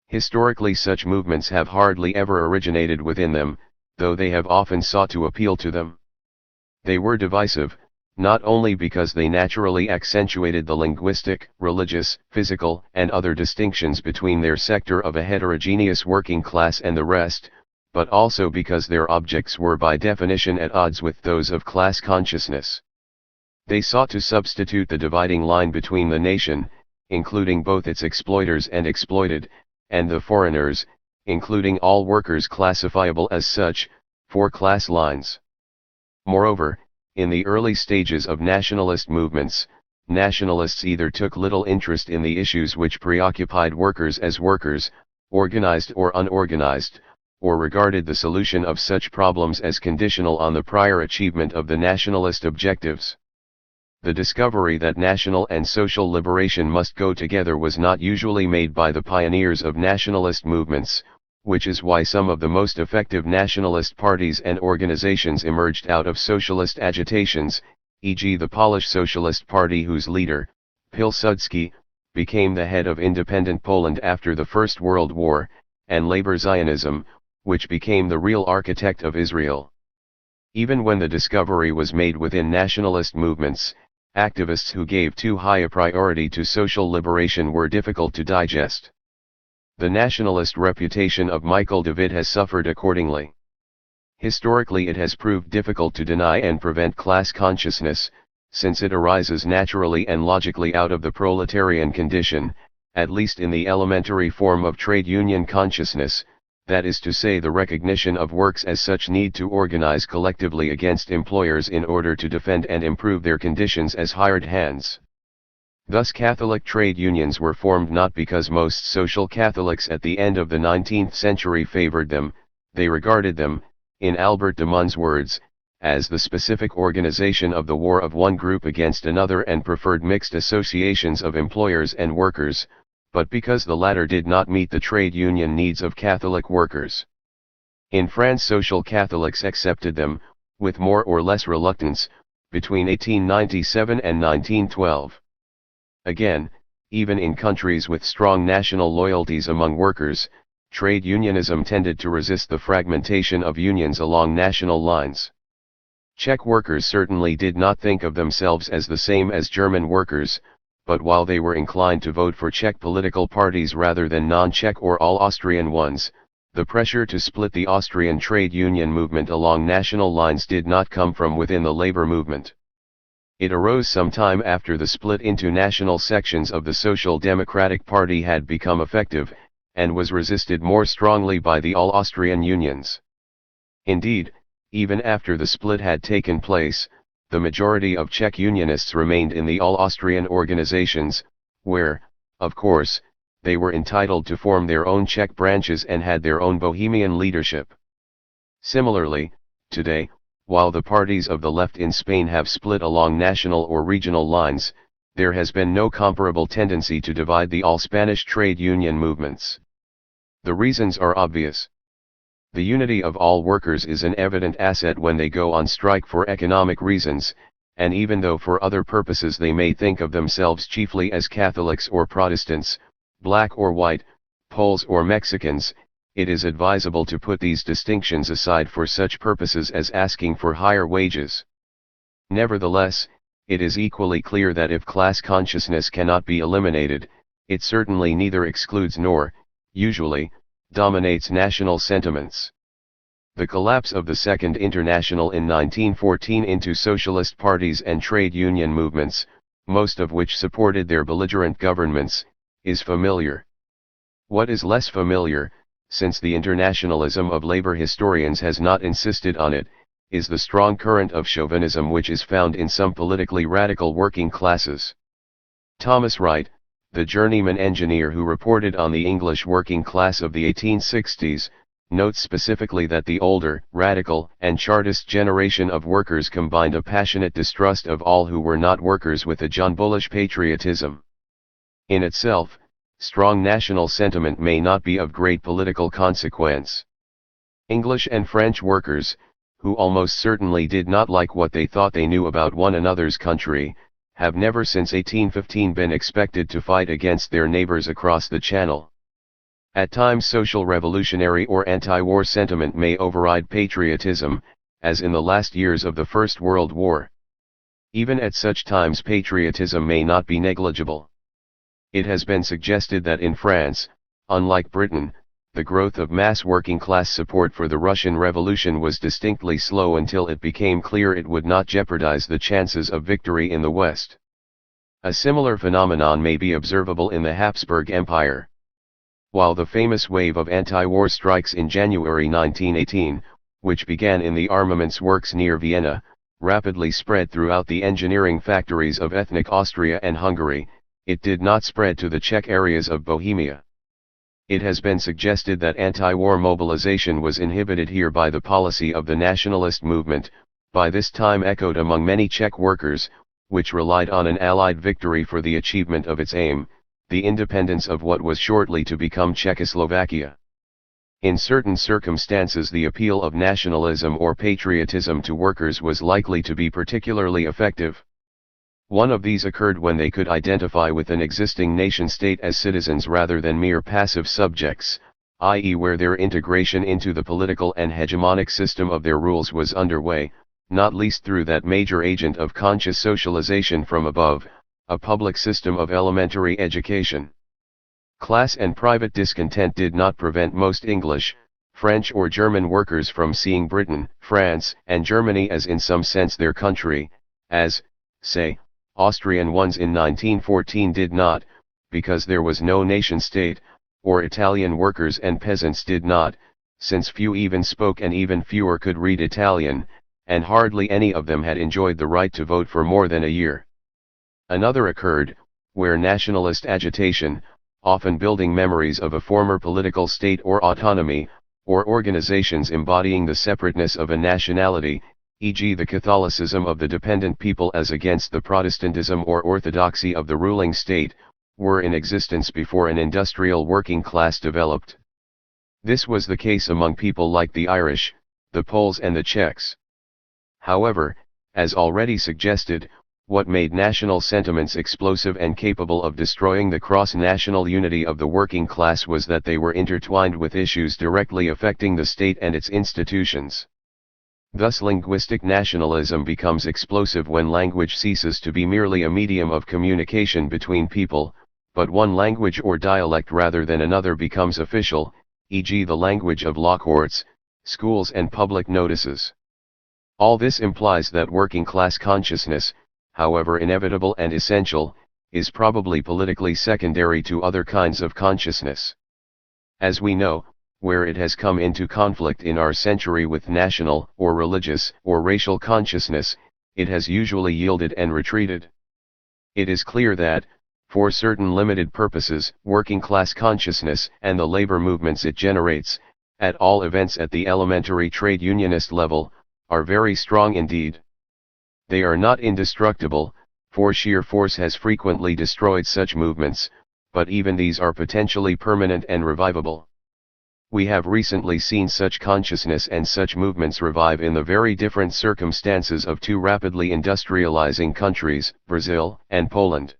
Historically such movements have hardly ever originated within them, though they have often sought to appeal to them. They were divisive, not only because they naturally accentuated the linguistic, religious, physical, and other distinctions between their sector of a heterogeneous working class and the rest, but also because their objects were by definition at odds with those of class consciousness. They sought to substitute the dividing line between the nation, including both its exploiters and exploited, and the foreigners, including all workers classifiable as such, for class lines. Moreover, in the early stages of nationalist movements, nationalists either took little interest in the issues which preoccupied workers as workers, organized or unorganized, or regarded the solution of such problems as conditional on the prior achievement of the nationalist objectives. The discovery that national and social liberation must go together was not usually made by the pioneers of nationalist movements, which is why some of the most effective nationalist parties and organizations emerged out of socialist agitations, e.g. the Polish Socialist Party whose leader, Pilsudski, became the head of independent Poland after the First World War, and Labor Zionism, which became the real architect of Israel. Even when the discovery was made within nationalist movements, activists who gave too high a priority to social liberation were difficult to digest. The nationalist reputation of Michael David has suffered accordingly. Historically it has proved difficult to deny and prevent class consciousness, since it arises naturally and logically out of the proletarian condition, at least in the elementary form of trade union consciousness, that is to say the recognition of works as such need to organize collectively against employers in order to defend and improve their conditions as hired hands. Thus Catholic trade unions were formed not because most social Catholics at the end of the 19th century favored them, they regarded them, in Albert de Mun's words, as the specific organization of the war of one group against another and preferred mixed associations of employers and workers, but because the latter did not meet the trade union needs of Catholic workers. In France social Catholics accepted them, with more or less reluctance, between 1897 and 1912. Again, even in countries with strong national loyalties among workers, trade unionism tended to resist the fragmentation of unions along national lines. Czech workers certainly did not think of themselves as the same as German workers, but while they were inclined to vote for Czech political parties rather than non-Czech or all Austrian ones, the pressure to split the Austrian trade union movement along national lines did not come from within the labor movement. It arose some time after the split into national sections of the Social Democratic Party had become effective, and was resisted more strongly by the all-Austrian unions. Indeed, even after the split had taken place, the majority of Czech unionists remained in the all-Austrian organizations, where, of course, they were entitled to form their own Czech branches and had their own Bohemian leadership. Similarly, today, while the parties of the left in Spain have split along national or regional lines, there has been no comparable tendency to divide the all-Spanish trade union movements. The reasons are obvious. The unity of all workers is an evident asset when they go on strike for economic reasons, and even though for other purposes they may think of themselves chiefly as Catholics or Protestants, black or white, Poles or Mexicans, it is advisable to put these distinctions aside for such purposes as asking for higher wages. Nevertheless, it is equally clear that if class consciousness cannot be eliminated, it certainly neither excludes nor, usually, dominates national sentiments. The collapse of the Second International in 1914 into socialist parties and trade union movements, most of which supported their belligerent governments, is familiar. What is less familiar, since the internationalism of labor historians has not insisted on it, is the strong current of chauvinism which is found in some politically radical working classes. Thomas Wright, the journeyman engineer who reported on the English working class of the 1860s, notes specifically that the older, radical, and Chartist generation of workers combined a passionate distrust of all who were not workers with a John Bullish patriotism. In itself, strong national sentiment may not be of great political consequence. English and French workers, who almost certainly did not like what they thought they knew about one another's country, have never since 1815 been expected to fight against their neighbors across the Channel. At times social revolutionary or anti-war sentiment may override patriotism, as in the last years of the First World War. Even at such times patriotism may not be negligible. It has been suggested that in France, unlike Britain, the growth of mass working-class support for the Russian Revolution was distinctly slow until it became clear it would not jeopardize the chances of victory in the West. A similar phenomenon may be observable in the Habsburg Empire. While the famous wave of anti-war strikes in January 1918, which began in the armaments works near Vienna, rapidly spread throughout the engineering factories of ethnic Austria and Hungary, it did not spread to the Czech areas of Bohemia. It has been suggested that anti-war mobilization was inhibited here by the policy of the nationalist movement, by this time echoed among many Czech workers, which relied on an Allied victory for the achievement of its aim, the independence of what was shortly to become Czechoslovakia. In certain circumstances the appeal of nationalism or patriotism to workers was likely to be particularly effective. One of these occurred when they could identify with an existing nation-state as citizens rather than mere passive subjects, i.e. where their integration into the political and hegemonic system of their rules was underway, not least through that major agent of conscious socialization from above, a public system of elementary education. Class and private discontent did not prevent most English, French or German workers from seeing Britain, France, and Germany as in some sense their country, as, say, Austrian ones in 1914 did not, because there was no nation-state, or Italian workers and peasants did not, since few even spoke and even fewer could read Italian, and hardly any of them had enjoyed the right to vote for more than a year. Another occurred, where nationalist agitation, often building memories of a former political state or autonomy, or organizations embodying the separateness of a nationality, e.g. the Catholicism of the dependent people as against the Protestantism or orthodoxy of the ruling state, were in existence before an industrial working class developed. This was the case among people like the Irish, the Poles and the Czechs. However, as already suggested, what made national sentiments explosive and capable of destroying the cross-national unity of the working class was that they were intertwined with issues directly affecting the state and its institutions. Thus linguistic nationalism becomes explosive when language ceases to be merely a medium of communication between people, but one language or dialect rather than another becomes official, e.g. the language of law courts, schools and public notices. All this implies that working class consciousness, however inevitable and essential, is probably politically secondary to other kinds of consciousness. As we know, where it has come into conflict in our century with national, or religious, or racial consciousness, it has usually yielded and retreated. It is clear that, for certain limited purposes, working class consciousness and the labor movements it generates, at all events at the elementary trade unionist level, are very strong indeed. They are not indestructible, for sheer force has frequently destroyed such movements, but even these are potentially permanent and revivable. We have recently seen such consciousness and such movements revive in the very different circumstances of two rapidly industrializing countries, Brazil and Poland.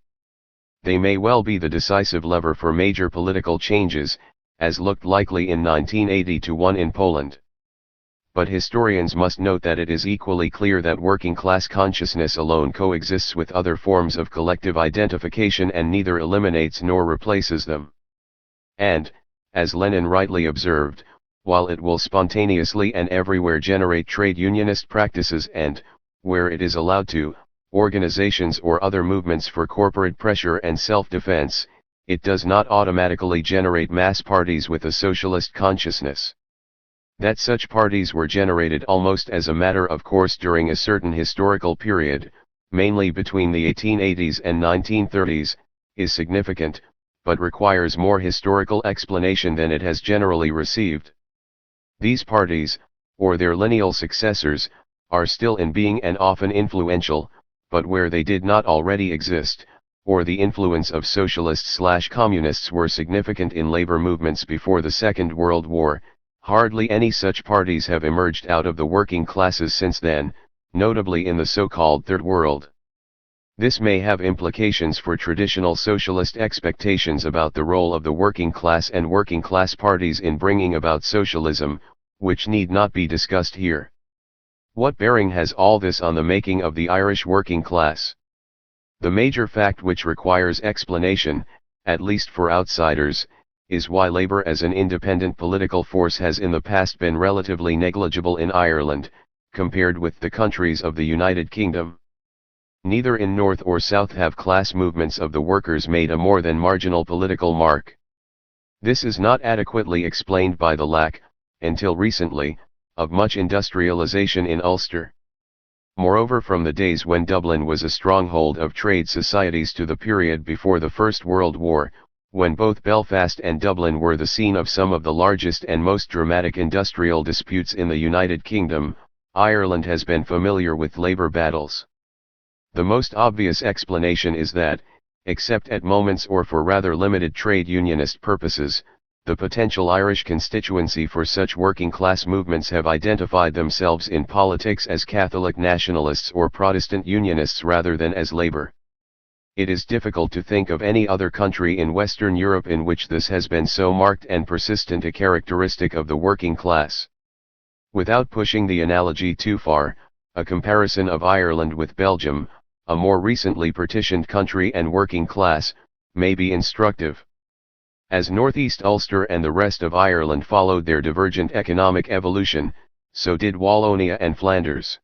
They may well be the decisive lever for major political changes, as looked likely in 1980-1 in Poland. But historians must note that it is equally clear that working class consciousness alone coexists with other forms of collective identification and neither eliminates nor replaces them. And, as Lenin rightly observed, while it will spontaneously and everywhere generate trade unionist practices and, where it is allowed to, organizations or other movements for corporate pressure and self-defense, it does not automatically generate mass parties with a socialist consciousness. That such parties were generated almost as a matter of course during a certain historical period, mainly between the 1880s and 1930s, is significant, but requires more historical explanation than it has generally received. These parties, or their lineal successors, are still in being and often influential, but where they did not already exist, or the influence of socialists/communists were significant in labor movements before the Second World War, hardly any such parties have emerged out of the working classes since then, notably in the so-called Third World. This may have implications for traditional socialist expectations about the role of the working class and working class parties in bringing about socialism, which need not be discussed here. What bearing has all this on the making of the Irish working class? The major fact which requires explanation, at least for outsiders, is why labour as an independent political force has in the past been relatively negligible in Ireland, compared with the countries of the United Kingdom. Neither in North or South have class movements of the workers made a more than marginal political mark. This is not adequately explained by the lack, until recently, of much industrialization in Ulster. Moreover, from the days when Dublin was a stronghold of trade societies to the period before the First World War, when both Belfast and Dublin were the scene of some of the largest and most dramatic industrial disputes in the United Kingdom, Ireland has been familiar with labour battles. The most obvious explanation is that, except at moments or for rather limited trade unionist purposes, the potential Irish constituency for such working-class movements have identified themselves in politics as Catholic nationalists or Protestant unionists rather than as Labour. It is difficult to think of any other country in Western Europe in which this has been so marked and persistent a characteristic of the working class. Without pushing the analogy too far, a comparison of Ireland with Belgium, a more recently partitioned country and working class, may be instructive. As Northeast Ulster and the rest of Ireland followed their divergent economic evolution, so did Wallonia and Flanders.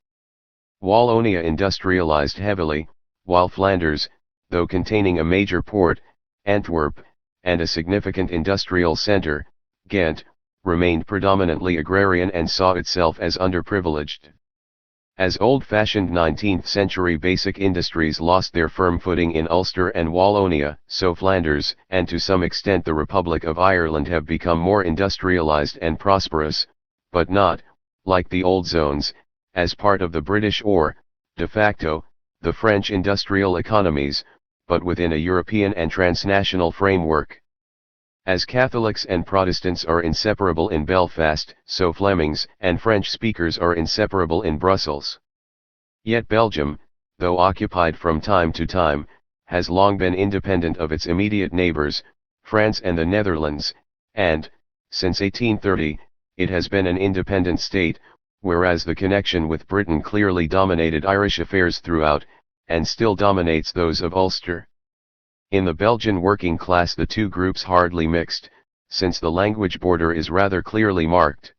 Wallonia industrialized heavily, while Flanders, though containing a major port, Antwerp, and a significant industrial centre, Ghent, remained predominantly agrarian and saw itself as underprivileged. As old-fashioned 19th-century basic industries lost their firm footing in Ulster and Wallonia, so Flanders, and to some extent the Republic of Ireland, have become more industrialised and prosperous, but not, like the old zones, as part of the British or, de facto, the French industrial economies, but within a European and transnational framework. As Catholics and Protestants are inseparable in Belfast, so Flemings and French speakers are inseparable in Brussels. Yet Belgium, though occupied from time to time, has long been independent of its immediate neighbours, France and the Netherlands, and, since 1830, it has been an independent state, whereas the connection with Britain clearly dominated Irish affairs throughout, and still dominates those of Ulster. In the Belgian working class the two groups hardly mixed, since the language border is rather clearly marked.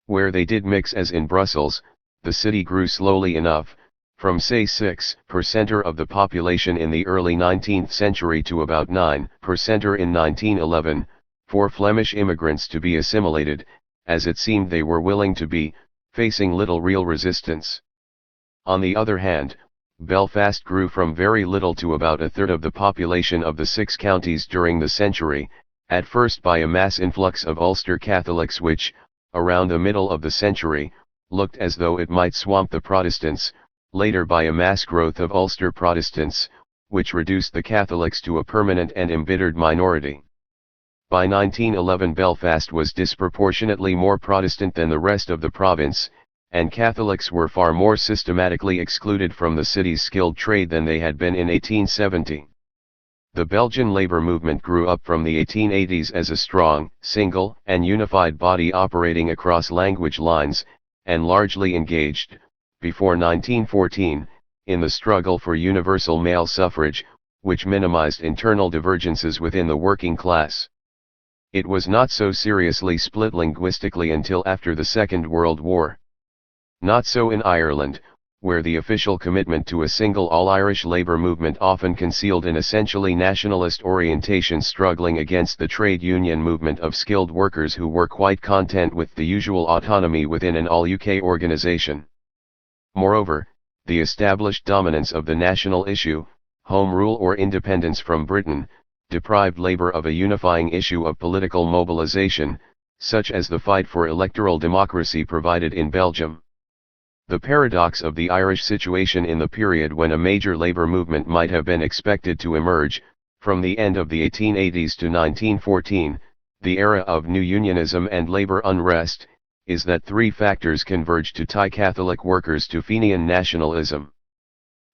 Where they did mix, as in Brussels, the city grew slowly enough, from say 6% of the population in the early 19th century to about 9% in 1911, for Flemish immigrants to be assimilated, as it seemed they were willing to be, facing little real resistance. On the other hand, Belfast grew from very little to about a third of the population of the 6 counties during the century, at first by a mass influx of Ulster Catholics which, around the middle of the century, looked as though it might swamp the Protestants, later by a mass growth of Ulster Protestants, which reduced the Catholics to a permanent and embittered minority. By 1911 Belfast was disproportionately more Protestant than the rest of the province, and Catholics were far more systematically excluded from the city's skilled trade than they had been in 1870. The Belgian labor movement grew up from the 1880s as a strong, single, and unified body operating across language lines, and largely engaged, before 1914, in the struggle for universal male suffrage, which minimized internal divergences within the working class. It was not so seriously split linguistically until after the Second World War. Not so in Ireland, where the official commitment to a single all-Irish labour movement often concealed an essentially nationalist orientation struggling against the trade union movement of skilled workers who were quite content with the usual autonomy within an all-UK organisation. Moreover, the established dominance of the national issue, Home Rule or independence from Britain, deprived Labour of a unifying issue of political mobilisation, such as the fight for electoral democracy provided in Belgium. The paradox of the Irish situation in the period when a major labour movement might have been expected to emerge, from the end of the 1880s to 1914, the era of new unionism and labour unrest, is that three factors converged to tie Catholic workers to Fenian nationalism.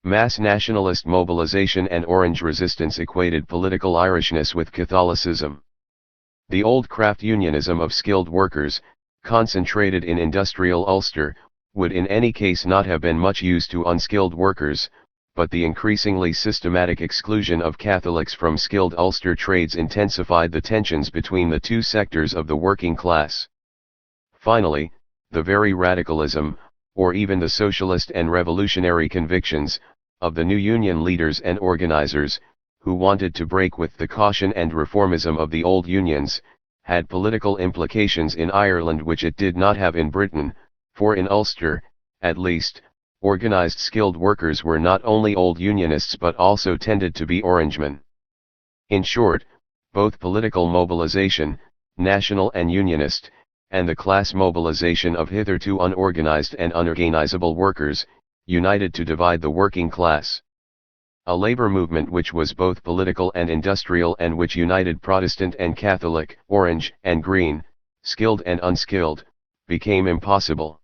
Mass nationalist mobilization and Orange resistance equated political Irishness with Catholicism. The old craft unionism of skilled workers, concentrated in industrial Ulster, would in any case not have been much use to unskilled workers, but the increasingly systematic exclusion of Catholics from skilled Ulster trades intensified the tensions between the two sectors of the working class. Finally, the very radicalism, or even the socialist and revolutionary convictions, of the new union leaders and organizers, who wanted to break with the caution and reformism of the old unions, had political implications in Ireland which it did not have in Britain, for in Ulster, at least, organized skilled workers were not only old unionists but also tended to be Orangemen. In short, both political mobilization, national and unionist, and the class mobilization of hitherto unorganized and unorganizable workers, united to divide the working class. A labor movement which was both political and industrial and which united Protestant and Catholic, Orange and Green, skilled and unskilled, became impossible.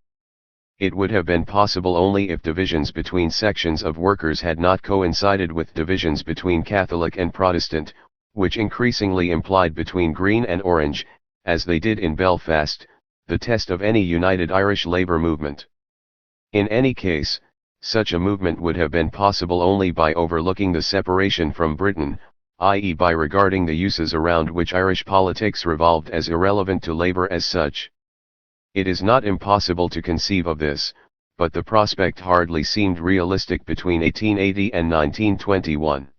It would have been possible only if divisions between sections of workers had not coincided with divisions between Catholic and Protestant, which increasingly implied between Green and Orange, as they did in Belfast, the test of any united Irish labour movement. In any case, such a movement would have been possible only by overlooking the separation from Britain, i.e. by regarding the uses around which Irish politics revolved as irrelevant to labour as such. It is not impossible to conceive of this, but the prospect hardly seemed realistic between 1880 and 1921.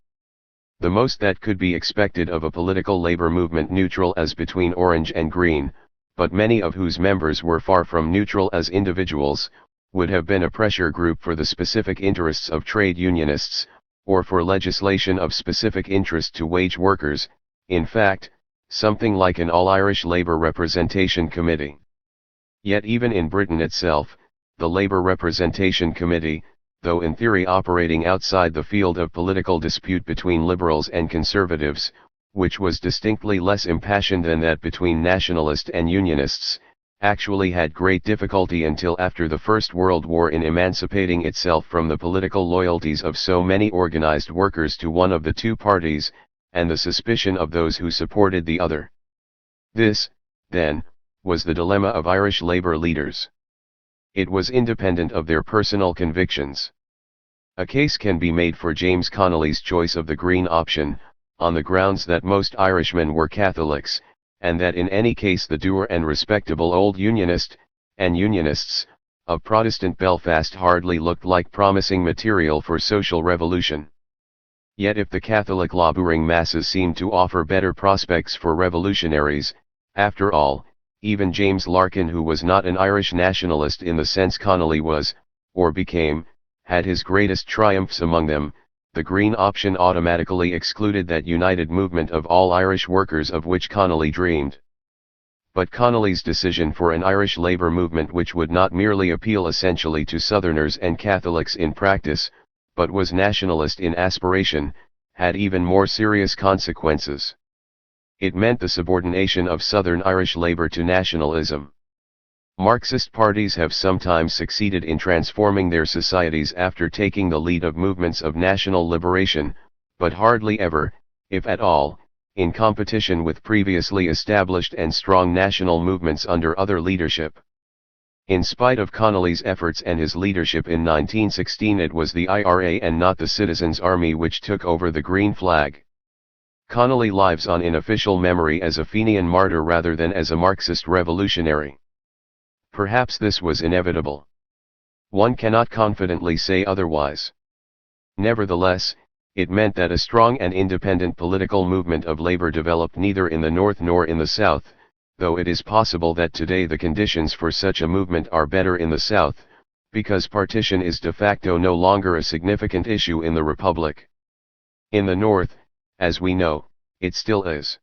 The most that could be expected of a political labour movement neutral as between Orange and Green, but many of whose members were far from neutral as individuals, would have been a pressure group for the specific interests of trade unionists, or for legislation of specific interest to wage workers, in fact, something like an all-Irish Labour Representation Committee. Yet even in Britain itself, the Labour Representation Committee, though in theory operating outside the field of political dispute between liberals and conservatives, which was distinctly less impassioned than that between nationalist and unionists, actually had great difficulty until after the First World War in emancipating itself from the political loyalties of so many organized workers to one of the two parties, and the suspicion of those who supported the other. This, then, was the dilemma of Irish labour leaders. It was independent of their personal convictions. A case can be made for James Connolly's choice of the Green option, on the grounds that most Irishmen were Catholics, and that in any case the dour and respectable old Unionist, and Unionists, of Protestant Belfast hardly looked like promising material for social revolution. Yet if the Catholic labouring masses seemed to offer better prospects for revolutionaries, after all, even James Larkin, who was not an Irish nationalist in the sense Connolly was, or became, had his greatest triumphs among them. The Green option automatically excluded that united movement of all Irish workers of which Connolly dreamed. But Connolly's decision for an Irish labour movement which would not merely appeal essentially to Southerners and Catholics in practice, but was nationalist in aspiration, had even more serious consequences. It meant the subordination of Southern Irish labour to nationalism. Marxist parties have sometimes succeeded in transforming their societies after taking the lead of movements of national liberation, but hardly ever, if at all, in competition with previously established and strong national movements under other leadership. In spite of Connolly's efforts and his leadership in 1916, it was the IRA and not the Citizens' Army which took over the green flag. Connolly lives on in official memory as a Fenian martyr rather than as a Marxist revolutionary. Perhaps this was inevitable. One cannot confidently say otherwise. Nevertheless, it meant that a strong and independent political movement of labor developed neither in the North nor in the South, though it is possible that today the conditions for such a movement are better in the South, because partition is de facto no longer a significant issue in the Republic. In the North, as we know, it still is.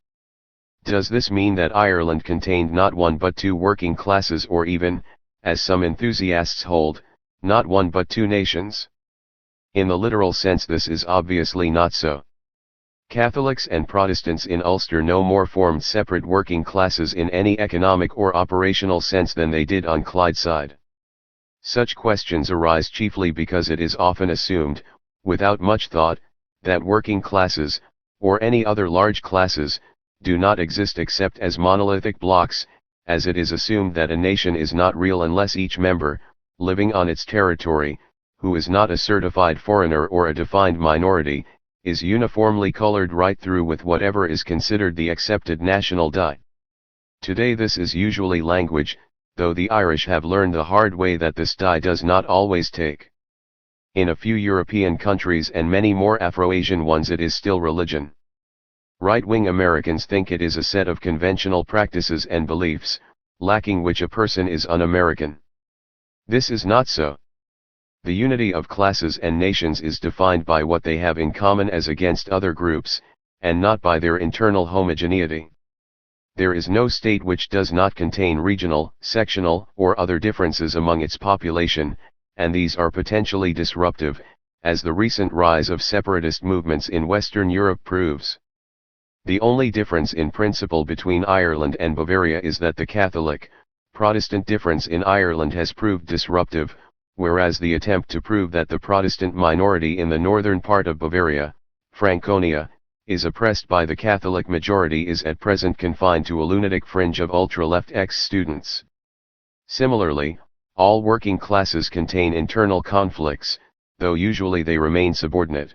Does this mean that Ireland contained not one but two working classes, or even, as some enthusiasts hold, not one but two nations? In the literal sense, this is obviously not so. Catholics and Protestants in Ulster no more formed separate working classes in any economic or operational sense than they did on Clydeside. Such questions arise chiefly because it is often assumed, without much thought, that working classes, or any other large classes, do not exist except as monolithic blocks, as it is assumed that a nation is not real unless each member, living on its territory, who is not a certified foreigner or a defined minority, is uniformly colored right through with whatever is considered the accepted national dye. Today this is usually language, though the Irish have learned the hard way that this dye does not always take. In a few European countries and many more Afro-Asian ones it is still religion. Right-wing Americans think it is a set of conventional practices and beliefs, lacking which a person is un-American. This is not so. The unity of classes and nations is defined by what they have in common as against other groups, and not by their internal homogeneity. There is no state which does not contain regional, sectional, or other differences among its population, and these are potentially disruptive, as the recent rise of separatist movements in Western Europe proves. The only difference in principle between Ireland and Bavaria is that the Catholic, Protestant difference in Ireland has proved disruptive, whereas the attempt to prove that the Protestant minority in the northern part of Bavaria, Franconia, is oppressed by the Catholic majority is at present confined to a lunatic fringe of ultra-left ex-students. Similarly, all working classes contain internal conflicts, though usually they remain subordinate.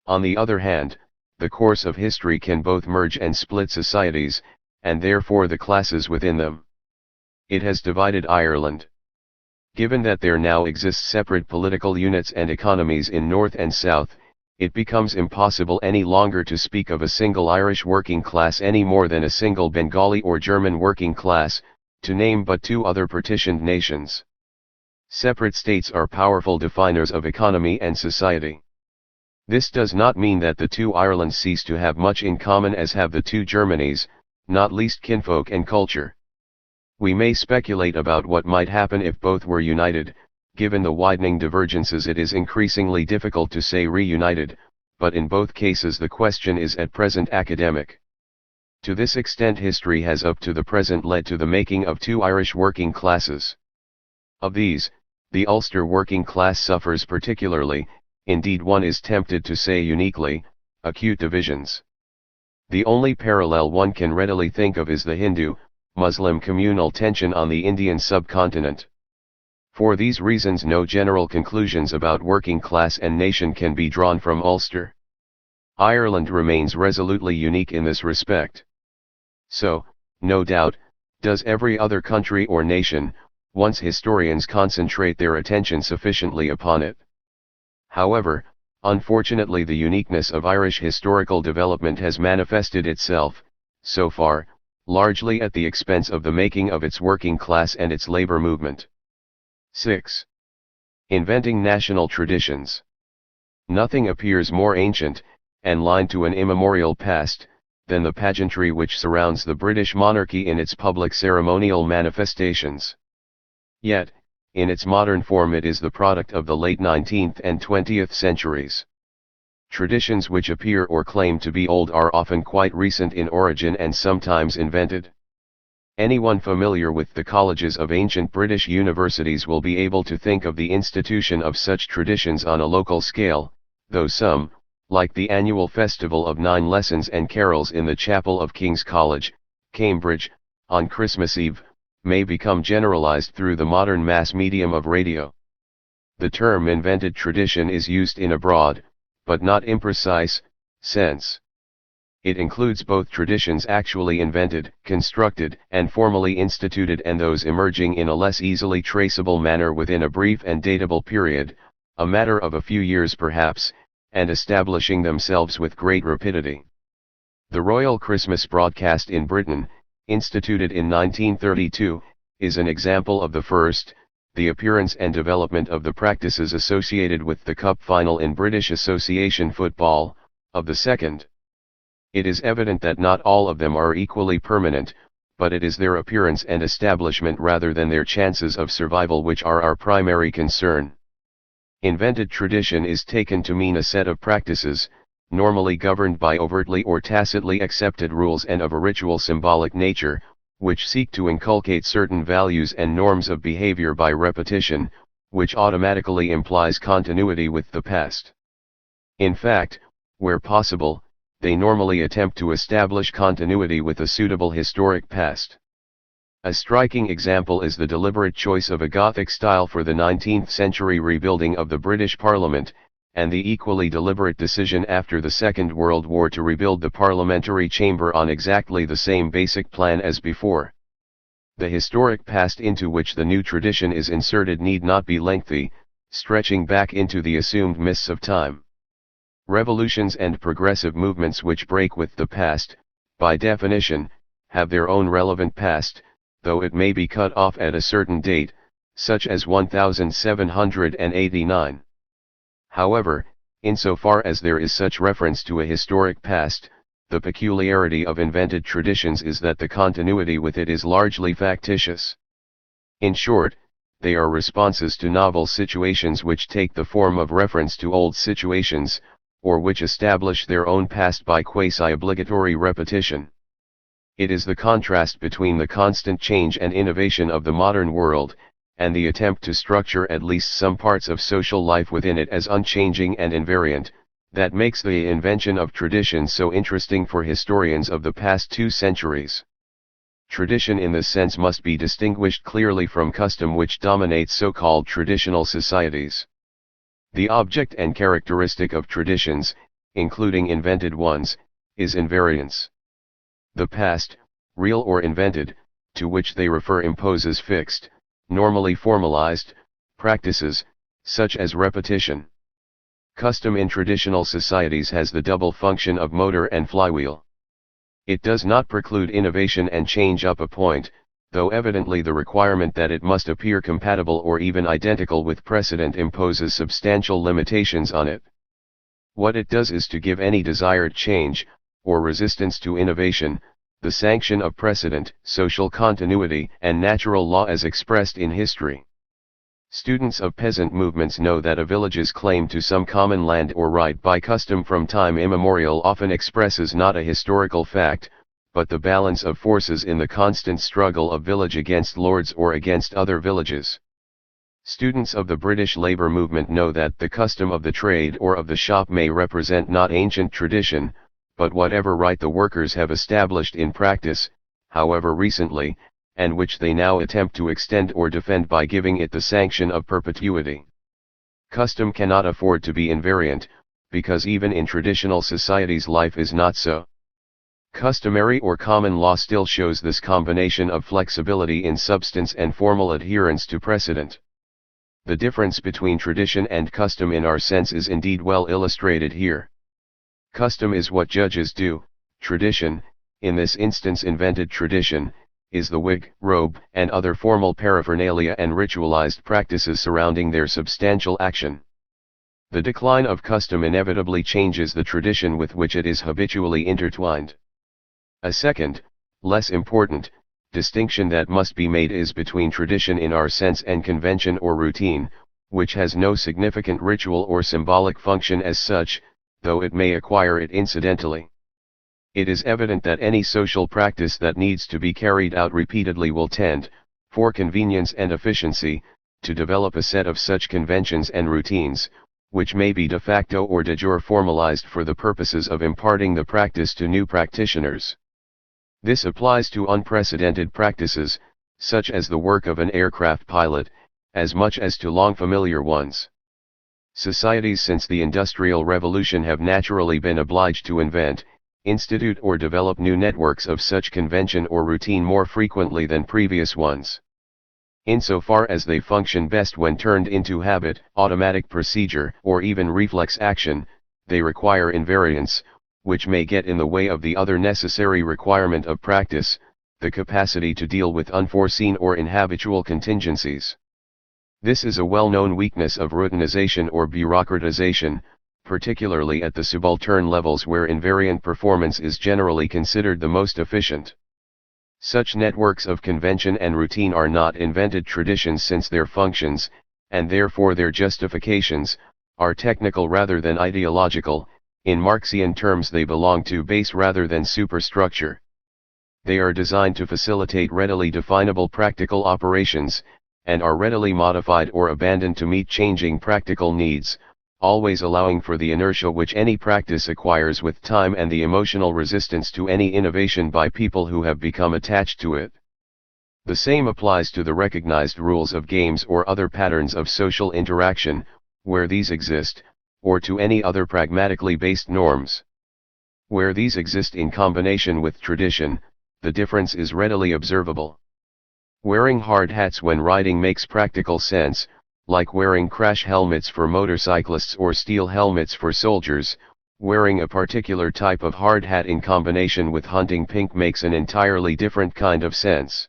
On the other hand, the course of history can both merge and split societies, and therefore the classes within them. It has divided Ireland. Given that there now exist separate political units and economies in North and South, it becomes impossible any longer to speak of a single Irish working class any more than a single Bengali or German working class, to name but two other partitioned nations. Separate states are powerful definers of economy and society. This does not mean that the two Irelands cease to have much in common as have the two Germanys, not least kinfolk and culture. We may speculate about what might happen if both were united. Given the widening divergences it is increasingly difficult to say reunited, but in both cases the question is at present academic. To this extent history has up to the present led to the making of two Irish working classes. Of these, the Ulster working class suffers particularly, indeed one is tempted to say uniquely, acute divisions. The only parallel one can readily think of is the Hindu-Muslim communal tension on the Indian subcontinent. For these reasons no general conclusions about working class and nation can be drawn from Ulster. Ireland remains resolutely unique in this respect. So, no doubt, does every other country or nation, once historians concentrate their attention sufficiently upon it. However, unfortunately the uniqueness of Irish historical development has manifested itself, so far, largely at the expense of the making of its working class and its labor movement. 6. Inventing national traditions. Nothing appears more ancient, and lined to an immemorial past, than the pageantry which surrounds the British monarchy in its public ceremonial manifestations. Yet, in its modern form it is the product of the late 19th and 20th centuries. Traditions which appear or claim to be old are often quite recent in origin and sometimes invented. Anyone familiar with the colleges of ancient British universities will be able to think of the institution of such traditions on a local scale, though some, like the annual festival of 9 lessons and carols in the chapel of King's College, Cambridge, on Christmas Eve, may become generalized through the modern mass medium of radio. The term invented tradition is used in a broad, but not imprecise, sense. It includes both traditions actually invented, constructed, and formally instituted and those emerging in a less easily traceable manner within a brief and datable period, a matter of a few years perhaps, and establishing themselves with great rapidity. The Royal Christmas broadcast in Britain, instituted in 1932, is an example of the first, the appearance and development of the practices associated with the Cup final in British Association football, of the second. It is evident that not all of them are equally permanent, but it is their appearance and establishment rather than their chances of survival which are our primary concern. Invented tradition is taken to mean a set of practices, normally governed by overtly or tacitly accepted rules and of a ritual symbolic nature, which seek to inculcate certain values and norms of behavior by repetition, which automatically implies continuity with the past. In fact, where possible, they normally attempt to establish continuity with a suitable historic past. A striking example is the deliberate choice of a Gothic style for the 19th century rebuilding of the British Parliament, and the equally deliberate decision after the Second World War to rebuild the parliamentary chamber on exactly the same basic plan as before. The historic past into which the new tradition is inserted need not be lengthy, stretching back into the assumed mists of time. Revolutions and progressive movements which break with the past, by definition, have their own relevant past, though it may be cut off at a certain date, such as 1789. However, insofar as there is such reference to a historic past, the peculiarity of invented traditions is that the continuity with it is largely factitious. In short, they are responses to novel situations which take the form of reference to old situations, or which establish their own past by quasi-obligatory repetition. It is the contrast between the constant change and innovation of the modern world, and the attempt to structure at least some parts of social life within it as unchanging and invariant, that makes the invention of tradition so interesting for historians of the past 2 centuries. Tradition in this sense must be distinguished clearly from custom, which dominates so-called traditional societies. The object and characteristic of traditions, including invented ones, is invariance. The past, real or invented, to which they refer imposes fixed, normally formalized, practices, such as repetition. Custom in traditional societies has the double function of motor and flywheel. It does not preclude innovation and change up a point, though evidently the requirement that it must appear compatible or even identical with precedent imposes substantial limitations on it. What it does is to give any desired change, or resistance to innovation, the sanction of precedent, social continuity, and natural law as expressed in history. Students of peasant movements know that a village's claim to some common land or right by custom from time immemorial often expresses not a historical fact, but the balance of forces in the constant struggle of village against lords or against other villages. Students of the British labor movement know that the custom of the trade or of the shop may represent not ancient tradition, but whatever right the workers have established in practice, however recently, and which they now attempt to extend or defend by giving it the sanction of perpetuity. Custom cannot afford to be invariant, because even in traditional societies life is not so. Customary or common law still shows this combination of flexibility in substance and formal adherence to precedent. The difference between tradition and custom in our sense is indeed well illustrated here. Custom is what judges do, tradition, in this instance invented tradition, is the wig, robe, and other formal paraphernalia and ritualized practices surrounding their substantial action. The decline of custom inevitably changes the tradition with which it is habitually intertwined. A second, less important, distinction that must be made is between tradition in our sense and convention or routine, which has no significant ritual or symbolic function as such, though it may acquire it incidentally. It is evident that any social practice that needs to be carried out repeatedly will tend, for convenience and efficiency, to develop a set of such conventions and routines, which may be de facto or de jure formalized for the purposes of imparting the practice to new practitioners. This applies to unprecedented practices, such as the work of an aircraft pilot, as much as to long familiar ones. Societies since the Industrial Revolution have naturally been obliged to invent, institute or develop new networks of such convention or routine more frequently than previous ones. Insofar as they function best when turned into habit, automatic procedure, or even reflex action, they require invariance, which may get in the way of the other necessary requirement of practice, the capacity to deal with unforeseen or inhabitual contingencies. This is a well-known weakness of routinization or bureaucratization, particularly at the subaltern levels where invariant performance is generally considered the most efficient. Such networks of convention and routine are not invented traditions, since their functions, and therefore their justifications, are technical rather than ideological. In Marxian terms, they belong to base rather than superstructure. They are designed to facilitate readily definable practical operations, and are readily modified or abandoned to meet changing practical needs, always allowing for the inertia which any practice acquires with time and the emotional resistance to any innovation by people who have become attached to it. The same applies to the recognized rules of games or other patterns of social interaction, where these exist, or to any other pragmatically based norms. Where these exist in combination with tradition, the difference is readily observable. Wearing hard hats when riding makes practical sense, like wearing crash helmets for motorcyclists or steel helmets for soldiers. Wearing a particular type of hard hat in combination with hunting pink makes an entirely different kind of sense.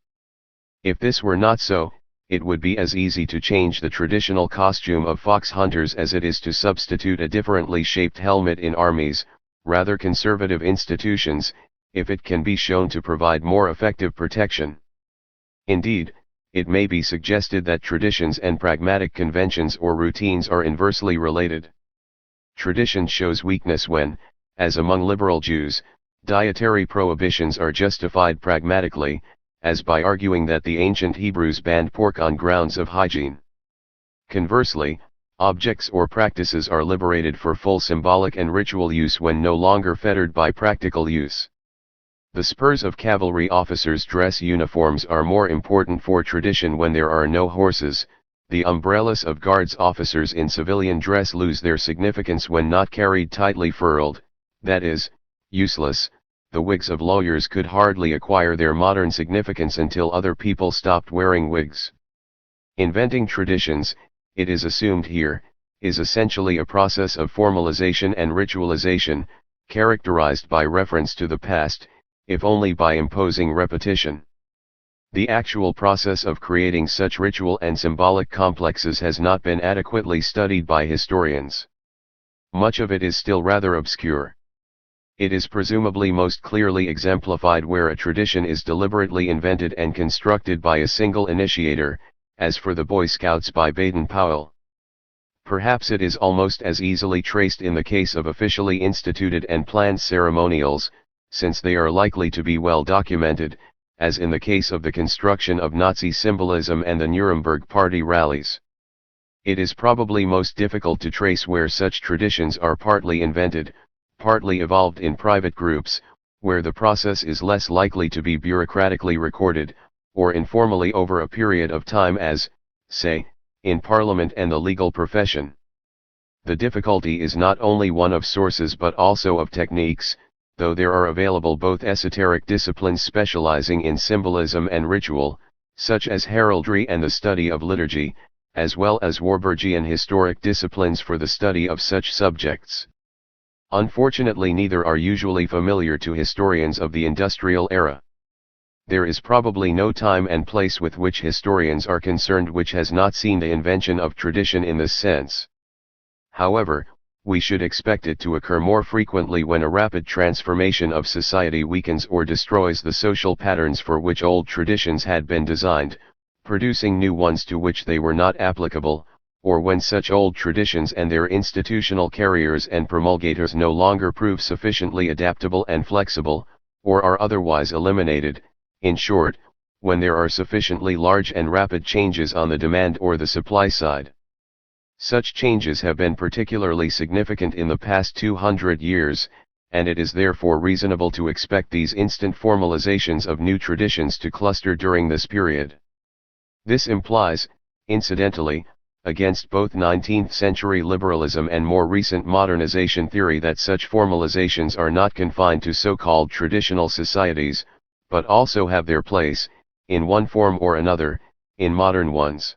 If this were not so, it would be as easy to change the traditional costume of fox hunters as it is to substitute a differently shaped helmet in armies, rather conservative institutions, if it can be shown to provide more effective protection. Indeed, it may be suggested that traditions and pragmatic conventions or routines are inversely related. Tradition shows weakness when, as among liberal Jews, dietary prohibitions are justified pragmatically, as by arguing that the ancient Hebrews banned pork on grounds of hygiene. Conversely, objects or practices are liberated for full symbolic and ritual use when no longer fettered by practical use. The spurs of cavalry officers' dress uniforms are more important for tradition when there are no horses. The umbrellas of guards officers in civilian dress lose their significance when not carried tightly furled, that is, useless. The wigs of lawyers could hardly acquire their modern significance until other people stopped wearing wigs. Inventing traditions, it is assumed here, is essentially a process of formalization and ritualization, characterized by reference to the past, if only by imposing repetition. The actual process of creating such ritual and symbolic complexes has not been adequately studied by historians. Much of it is still rather obscure. It is presumably most clearly exemplified where a tradition is deliberately invented and constructed by a single initiator, as for the Boy Scouts by Baden-Powell. Perhaps it is almost as easily traced in the case of officially instituted and planned ceremonials, since they are likely to be well documented, as in the case of the construction of Nazi symbolism and the Nuremberg Party rallies. It is probably most difficult to trace where such traditions are partly invented, partly evolved in private groups, where the process is less likely to be bureaucratically recorded, or informally over a period of time as, say, in Parliament and the legal profession. The difficulty is not only one of sources but also of techniques, though there are available both esoteric disciplines specializing in symbolism and ritual, such as heraldry and the study of liturgy, as well as Warburgian historic disciplines for the study of such subjects. Unfortunately, neither are usually familiar to historians of the industrial era. There is probably no time and place with which historians are concerned which has not seen the invention of tradition in this sense. However, we should expect it to occur more frequently when a rapid transformation of society weakens or destroys the social patterns for which old traditions had been designed, producing new ones to which they were not applicable, or when such old traditions and their institutional carriers and promulgators no longer prove sufficiently adaptable and flexible, or are otherwise eliminated. In short, when there are sufficiently large and rapid changes on the demand or the supply side. Such changes have been particularly significant in the past 200 years, and it is therefore reasonable to expect these instant formalizations of new traditions to cluster during this period. This implies, incidentally, against both 19th-century liberalism and more recent modernization theory, that such formalizations are not confined to so-called traditional societies, but also have their place, in one form or another, in modern ones.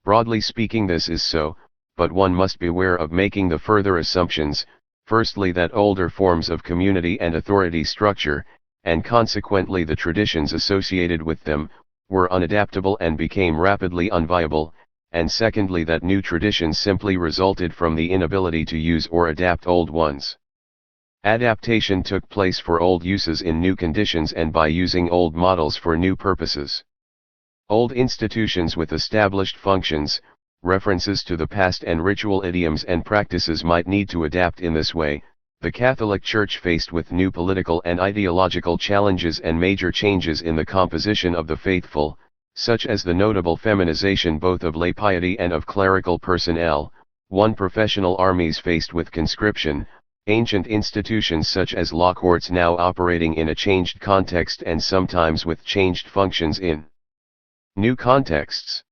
Broadly speaking, this is so, but one must beware of making the further assumptions, firstly that older forms of community and authority structure, and consequently the traditions associated with them, were unadaptable and became rapidly unviable, and secondly that new traditions simply resulted from the inability to use or adapt old ones. Adaptation took place for old uses in new conditions and by using old models for new purposes. Old institutions with established functions, references to the past and ritual idioms and practices might need to adapt in this way. The Catholic Church faced with new political and ideological challenges and major changes in the composition of the faithful, such as the notable feminization both of lay piety and of clerical personnel, professional armies faced with conscription, ancient institutions such as law courts now operating in a changed context and sometimes with changed functions in new contexts.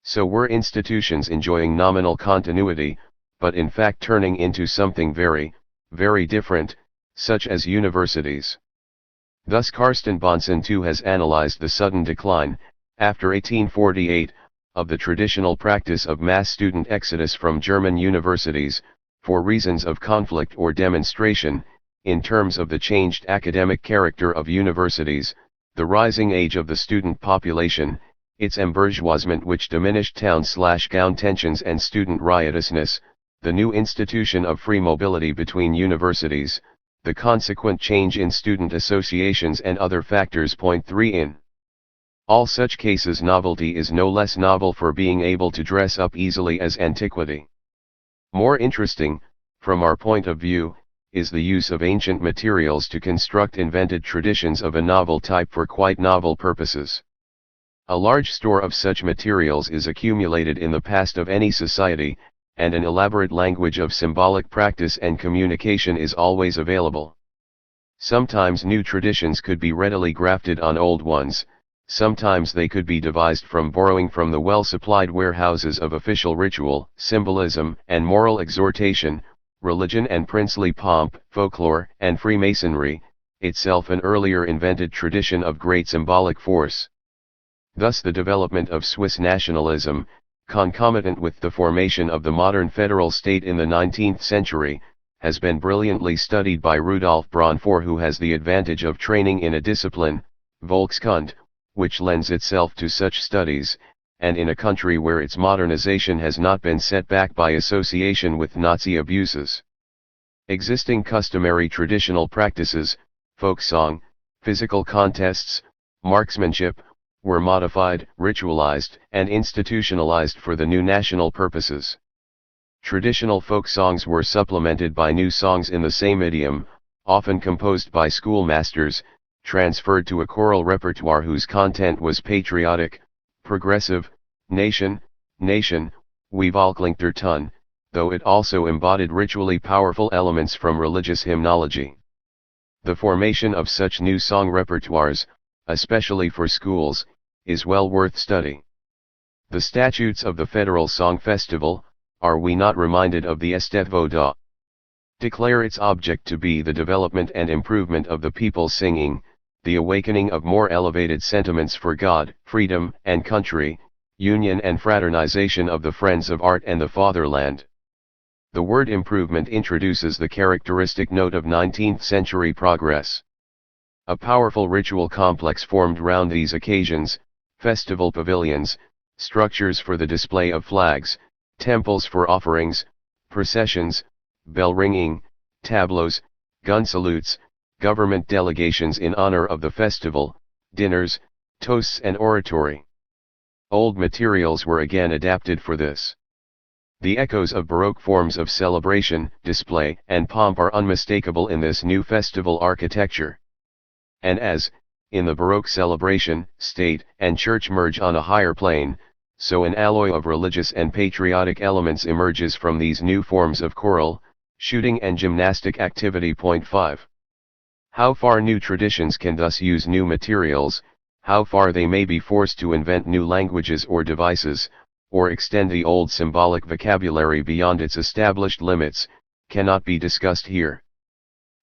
So were institutions enjoying nominal continuity, but in fact turning into something very, very different, such as universities. Thus Karsten Bonson too has analyzed the sudden decline, after 1848, of the traditional practice of mass student exodus from German universities, for reasons of conflict or demonstration, in terms of the changed academic character of universities, the rising age of the student population, its embourgeoisement which diminished town/gown tensions and student riotousness, the new institution of free mobility between universities, the consequent change in student associations and other factors. Point 3 In all such cases novelty is no less novel for being able to dress up easily as antiquity. More interesting, from our point of view, is the use of ancient materials to construct invented traditions of a novel type for quite novel purposes. A large store of such materials is accumulated in the past of any society, and an elaborate language of symbolic practice and communication is always available. Sometimes new traditions could be readily grafted on old ones, sometimes they could be devised from borrowing from the well-supplied warehouses of official ritual, symbolism and moral exhortation, religion and princely pomp, folklore and Freemasonry, itself an earlier invented tradition of great symbolic force. Thus the development of Swiss nationalism, concomitant with the formation of the modern federal state in the 19th century, has been brilliantly studied by Rudolf Braunfort, who has the advantage of training in a discipline, Volkskunde, which lends itself to such studies, and in a country where its modernization has not been set back by association with Nazi abuses. Existing customary traditional practices, folk song, physical contests, marksmanship, were modified, ritualized, and institutionalized for the new national purposes. Traditional folk songs were supplemented by new songs in the same idiom, often composed by schoolmasters, transferred to a choral repertoire whose content was patriotic, progressive, nation, wie Volk der Tun, though it also embodied ritually powerful elements from religious hymnology. The formation of such new song repertoires, especially for schools, is well worth study. The statutes of the Federal Song Festival, are we not reminded of the Estetvoda? Declare its object to be the development and improvement of the people's singing, the awakening of more elevated sentiments for God, freedom and country, union and fraternization of the friends of art and the fatherland. The word improvement introduces the characteristic note of 19th century progress. A powerful ritual complex formed round these occasions, festival pavilions, structures for the display of flags, temples for offerings, processions, bell ringing, tableaux, gun salutes, government delegations in honor of the festival, dinners, toasts and oratory. Old materials were again adapted for this. The echoes of Baroque forms of celebration, display and pomp are unmistakable in this new festival architecture. And as, in the Baroque celebration, state and church merge on a higher plane, so an alloy of religious and patriotic elements emerges from these new forms of choral, shooting and gymnastic activity. Point 5. How far new traditions can thus use new materials, how far they may be forced to invent new languages or devices, or extend the old symbolic vocabulary beyond its established limits, cannot be discussed here.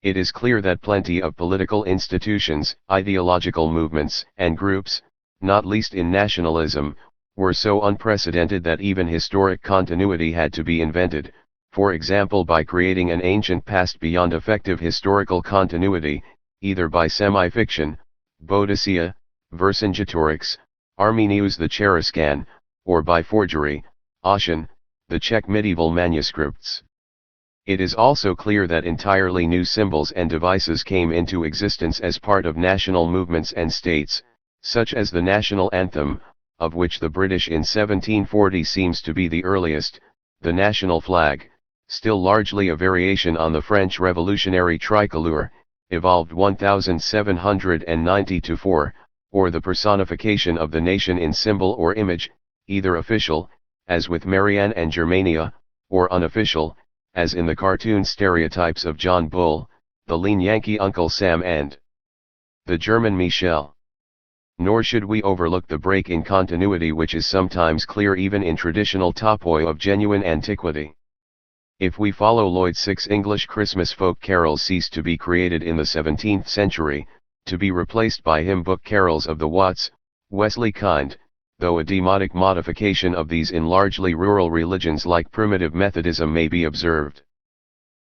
It is clear that plenty of political institutions, ideological movements, and groups, not least in nationalism, were so unprecedented that even historic continuity had to be invented, for example by creating an ancient past beyond effective historical continuity, either by semi-fiction, Boadicea, Vercingetorix, Arminius the Cheruscan, or by forgery, Ossian, the Czech medieval manuscripts. It is also clear that entirely new symbols and devices came into existence as part of national movements and states, such as the national anthem, of which the British in 1740 seems to be the earliest, the national flag, still largely a variation on the French revolutionary tricolore, evolved 1790-4, or the personification of the nation in symbol or image, either official, as with Marianne and Germania, or unofficial, as in the cartoon stereotypes of John Bull, the lean Yankee Uncle Sam and the German Michel. Nor should we overlook the break in continuity which is sometimes clear even in traditional topoi of genuine antiquity. If we follow Lloyd 6 English Christmas folk carols ceased to be created in the 17th century, to be replaced by hymn book carols of the Watts, Wesley kind, though a demotic modification of these in largely rural religions like primitive Methodism may be observed.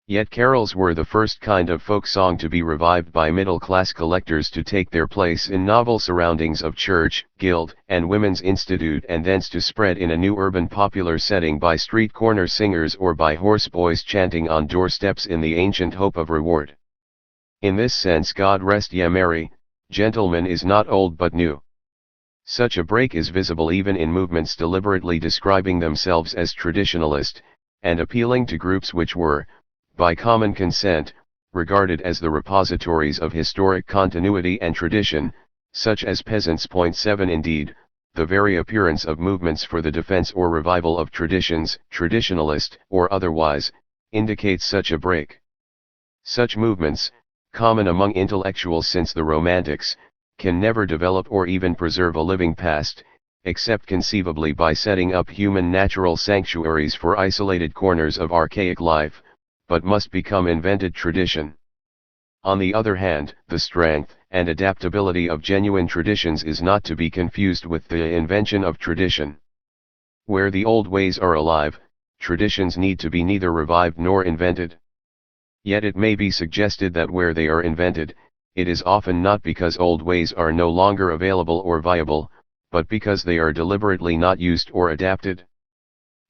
Yet carols were the first kind of folk song to be revived by middle-class collectors to take their place in novel surroundings of church, guild, and women's institute, and thence to spread in a new urban popular setting by street corner singers or by horse boys chanting on doorsteps in the ancient hope of reward. In this sense God rest ye merry, gentlemen is not old but new. Such a break is visible even in movements deliberately describing themselves as traditionalist, and appealing to groups which were, by common consent, regarded as the repositories of historic continuity and tradition, such as Peasants. 7 Indeed, the very appearance of movements for the defense or revival of traditions, traditionalist or otherwise, indicates such a break. Such movements, common among intellectuals since the Romantics, can never develop or even preserve a living past, except conceivably by setting up human natural sanctuaries for isolated corners of archaic life, but must become invented tradition. On the other hand, the strength and adaptability of genuine traditions is not to be confused with the invention of tradition. Where the old ways are alive, traditions need to be neither revived nor invented. Yet it may be suggested that where they are invented, it is often not because old ways are no longer available or viable, but because they are deliberately not used or adapted.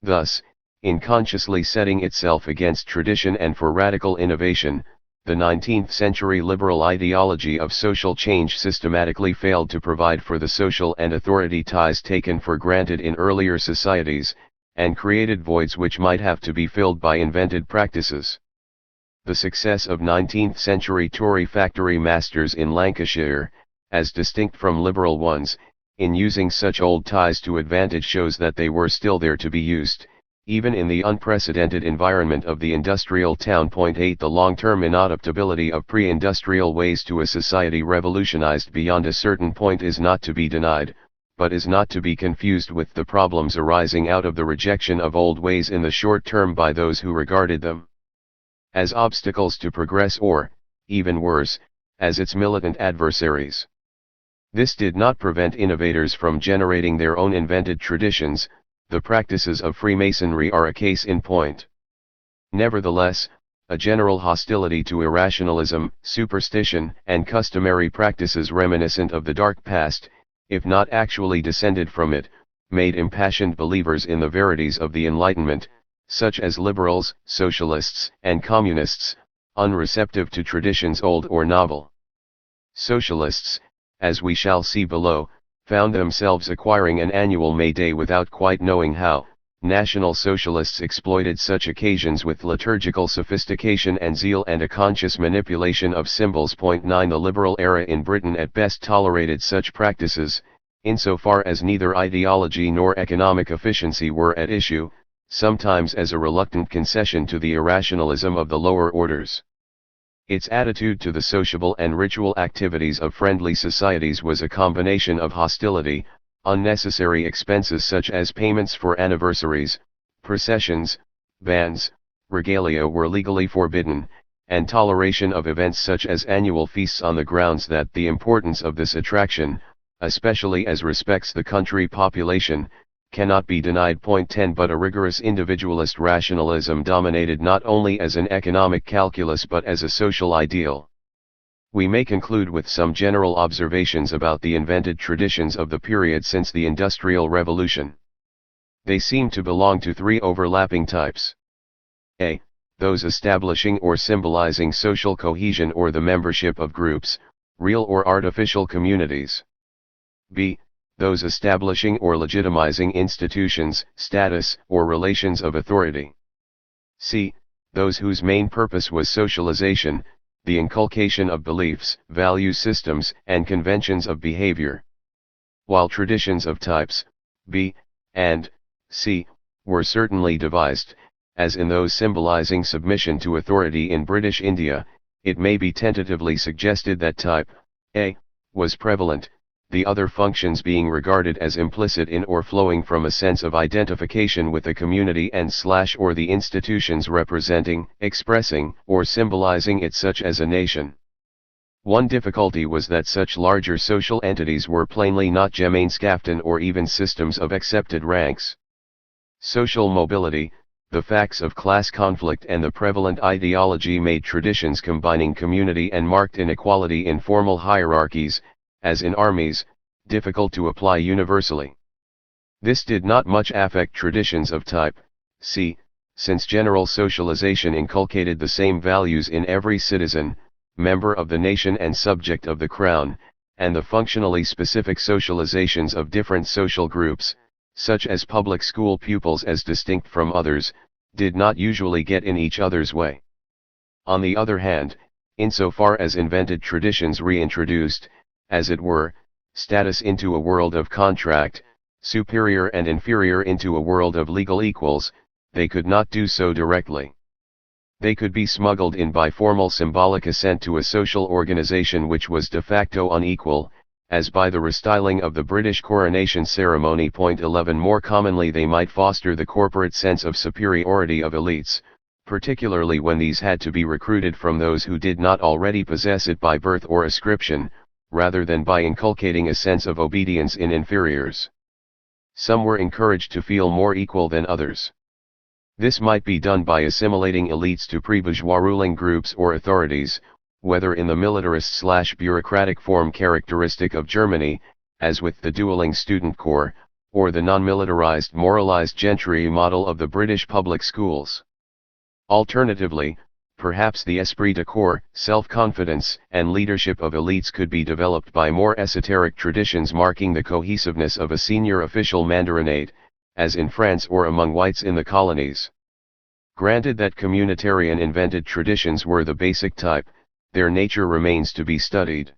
Thus, in consciously setting itself against tradition and for radical innovation, the 19th century liberal ideology of social change systematically failed to provide for the social and authority ties taken for granted in earlier societies, and created voids which might have to be filled by invented practices. The success of 19th century Tory factory masters in Lancashire, as distinct from liberal ones, in using such old ties to advantage shows that they were still there to be used, even in the unprecedented environment of the industrial town. 8 The long-term inadaptability of pre-industrial ways to a society revolutionized beyond a certain point is not to be denied, but is not to be confused with the problems arising out of the rejection of old ways in the short term by those who regarded them as obstacles to progress or, even worse, as its militant adversaries. This did not prevent innovators from generating their own invented traditions. The practices of Freemasonry are a case in point. Nevertheless, a general hostility to irrationalism, superstition, and customary practices reminiscent of the dark past, if not actually descended from it, made impassioned believers in the verities of the Enlightenment, such as liberals, socialists, and communists, unreceptive to traditions old or novel. Socialists, as we shall see below, found themselves acquiring an annual May Day without quite knowing how. National Socialists exploited such occasions with liturgical sophistication and zeal and a conscious manipulation of symbols. 9 The liberal era in Britain at best tolerated such practices, insofar as neither ideology nor economic efficiency were at issue, sometimes as a reluctant concession to the irrationalism of the lower orders. Its attitude to the sociable and ritual activities of friendly societies was a combination of hostility, unnecessary expenses such as payments for anniversaries, processions, bands, regalia were legally forbidden, and toleration of events such as annual feasts on the grounds that the importance of this attraction, especially as respects the country population, cannot be denied. 10 But a rigorous individualist rationalism dominated not only as an economic calculus but as a social ideal. We may conclude with some general observations about the invented traditions of the period since the Industrial Revolution. They seem to belong to three overlapping types. A. Those establishing or symbolizing social cohesion or the membership of groups, real or artificial communities. B. Those establishing or legitimizing institutions, status, or relations of authority. C. Those whose main purpose was socialization, the inculcation of beliefs, value systems, and conventions of behavior. While traditions of types B and C were certainly devised, as in those symbolizing submission to authority in British India, it may be tentatively suggested that type A was prevalent, the other functions being regarded as implicit in or flowing from a sense of identification with the community and/or the institutions representing, expressing, or symbolizing it, such as a nation. One difficulty was that such larger social entities were plainly not Gemeinschaften or even systems of accepted ranks. Social mobility, the facts of class conflict and the prevalent ideology made traditions combining community and marked inequality in formal hierarchies, as in armies, difficult to apply universally. This did not much affect traditions of type C, since general socialization inculcated the same values in every citizen, member of the nation and subject of the crown, and the functionally specific socializations of different social groups, such as public school pupils as distinct from others, did not usually get in each other's way. On the other hand, insofar as invented traditions reintroduced, as it were, status into a world of contract, superior and inferior into a world of legal equals, they could not do so directly. They could be smuggled in by formal symbolic assent to a social organization which was de facto unequal, as by the restyling of the British coronation ceremony. 11 More commonly they might foster the corporate sense of superiority of elites, particularly when these had to be recruited from those who did not already possess it by birth or ascription, rather than by inculcating a sense of obedience in inferiors. Some were encouraged to feel more equal than others. This might be done by assimilating elites to pre-bourgeois ruling groups or authorities, whether in the militarist/bureaucratic form characteristic of Germany, as with the dueling student corps, or the non-militarized moralized gentry model of the British public schools. Alternatively, perhaps the esprit de corps, self-confidence, and leadership of elites could be developed by more esoteric traditions marking the cohesiveness of a senior official mandarinate, as in France or among whites in the colonies. Granted that communitarian invented traditions were the basic type, their nature remains to be studied.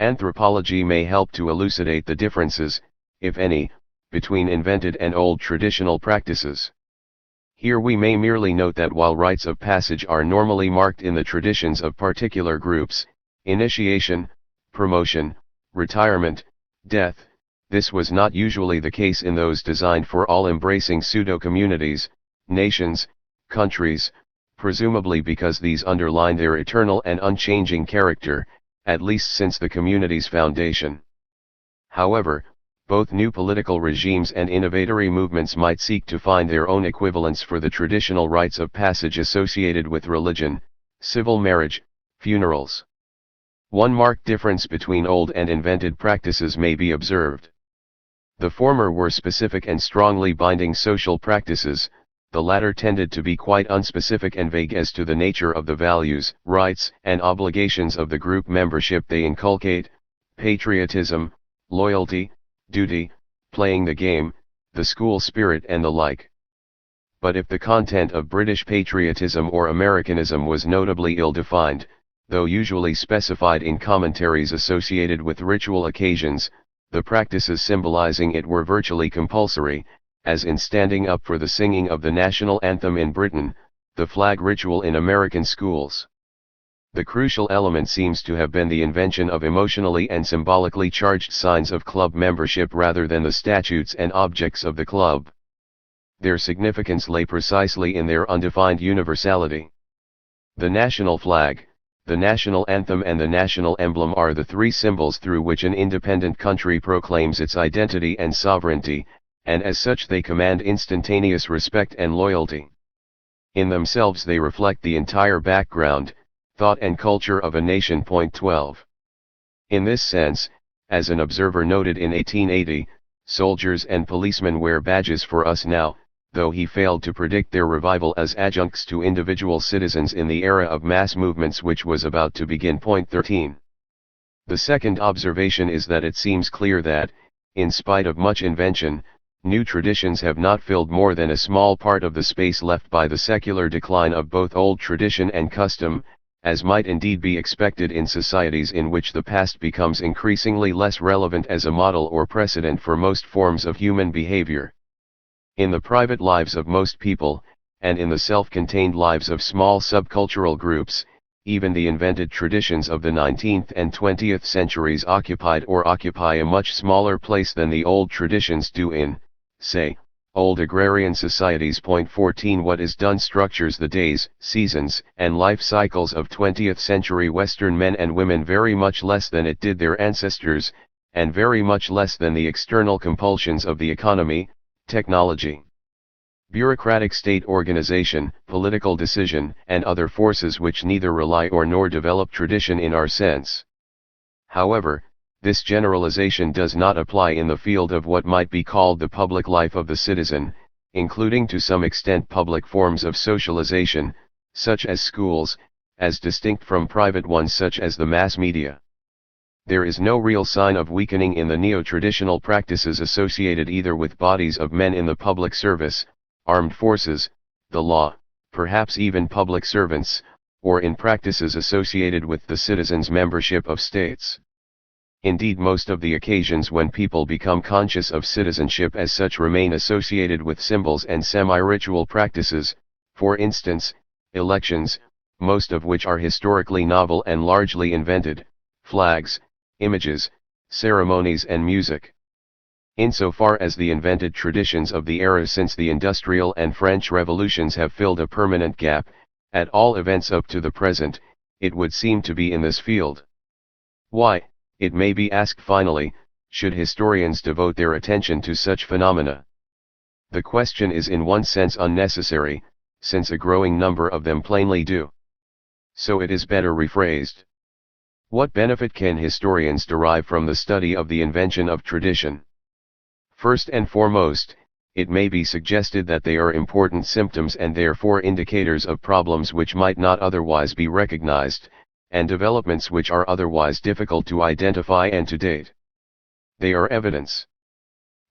Anthropology may help to elucidate the differences, if any, between invented and old traditional practices. Here we may merely note that while rites of passage are normally marked in the traditions of particular groups, initiation, promotion, retirement, death, this was not usually the case in those designed for all-embracing pseudo-communities, nations, countries, presumably because these underline their eternal and unchanging character, at least since the community's foundation. However, both new political regimes and innovatory movements might seek to find their own equivalents for the traditional rites of passage associated with religion, civil marriage, funerals. One marked difference between old and invented practices may be observed. The former were specific and strongly binding social practices, the latter tended to be quite unspecific and vague as to the nature of the values, rights, and obligations of the group membership they inculcate: patriotism, loyalty, duty, playing the game, the school spirit and the like. But if the content of British patriotism or Americanism was notably ill-defined, though usually specified in commentaries associated with ritual occasions, the practices symbolizing it were virtually compulsory, as in standing up for the singing of the national anthem in Britain, the flag ritual in American schools. The crucial element seems to have been the invention of emotionally and symbolically charged signs of club membership rather than the statutes and objects of the club. Their significance lay precisely in their undefined universality. The national flag, the national anthem and the national emblem are the three symbols through which an independent country proclaims its identity and sovereignty, and as such they command instantaneous respect and loyalty. In themselves they reflect the entire background, thought and culture of a nation. 12. In this sense, as an observer noted in 1880, Soldiers and policemen wear badges for us now, though he failed to predict their revival as adjuncts to individual citizens in the era of mass movements which was about to begin. Point 13. The second observation is that it seems clear that, in spite of much invention, new traditions have not filled more than a small part of the space left by the secular decline of both old tradition and custom, as might indeed be expected in societies in which the past becomes increasingly less relevant as a model or precedent for most forms of human behavior. In the private lives of most people, and in the self-contained lives of small subcultural groups, even the invented traditions of the 19th and 20th centuries occupied or occupy a much smaller place than the old traditions do in, say, old agrarian societies. Point 14. What is done structures the days, seasons, and life cycles of 20th century Western men and women very much less than it did their ancestors, and very much less than the external compulsions of the economy, technology, bureaucratic state organization, political decision, and other forces which neither rely or nor develop tradition in our sense. However, this generalization does not apply in the field of what might be called the public life of the citizen, including to some extent public forms of socialization, such as schools, as distinct from private ones such as the mass media. There is no real sign of weakening in the neo-traditional practices associated either with bodies of men in the public service, armed forces, the law, perhaps even public servants, or in practices associated with the citizens' membership of states. Indeed, most of the occasions when people become conscious of citizenship as such remain associated with symbols and semi-ritual practices, for instance, elections, most of which are historically novel and largely invented, flags, images, ceremonies and music. Insofar as the invented traditions of the era since the Industrial and French revolutions have filled a permanent gap, at all events up to the present, it would seem to be in this field. Why, it may be asked finally, should historians devote their attention to such phenomena? The question is in one sense unnecessary, since a growing number of them plainly do. So it is better rephrased. What benefit can historians derive from the study of the invention of tradition? First and foremost, it may be suggested that they are important symptoms and therefore indicators of problems which might not otherwise be recognized, and developments which are otherwise difficult to identify and to date. They are evidence.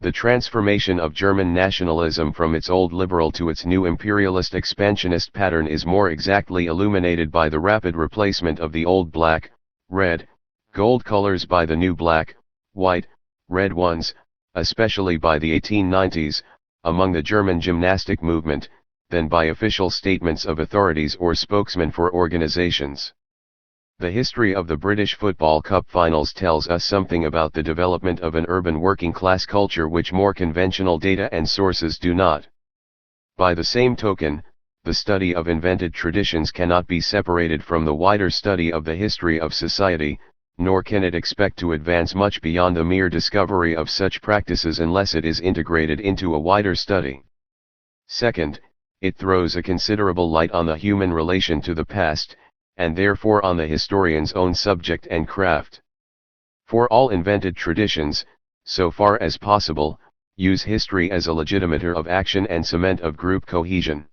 The transformation of German nationalism from its old liberal to its new imperialist expansionist pattern is more exactly illuminated by the rapid replacement of the old black, red, gold colors by the new black, white, red ones, especially by the 1890s, among the German gymnastic movement, than by official statements of authorities or spokesmen for organizations. The history of the British Football Cup finals tells us something about the development of an urban working-class culture which more conventional data and sources do not. By the same token, the study of invented traditions cannot be separated from the wider study of the history of society, nor can it expect to advance much beyond the mere discovery of such practices unless it is integrated into a wider study. Second, it throws a considerable light on the human relation to the past, and therefore on the historian's own subject and craft. For all invented traditions, so far as possible, use history as a legitimator of action and cement of group cohesion.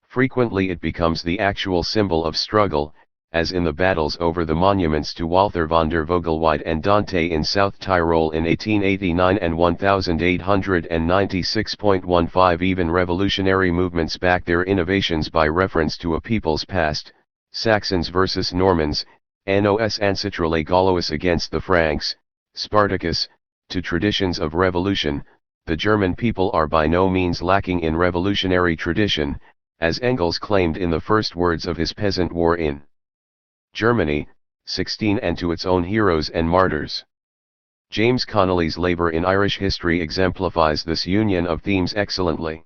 Frequently it becomes the actual symbol of struggle, as in the battles over the monuments to Walther von der Vogelweide and Dante in South Tyrol in 1889 and 1896.15. Even revolutionary movements back their innovations by reference to a people's past, Saxons versus Normans, Nos Ancitrale Gaulois against the Franks, Spartacus, to traditions of revolution. The German people are by no means lacking in revolutionary tradition, as Engels claimed in the first words of his Peasant War in Germany, 16, and to its own heroes and martyrs. James Connolly's labor in Irish history exemplifies this union of themes excellently.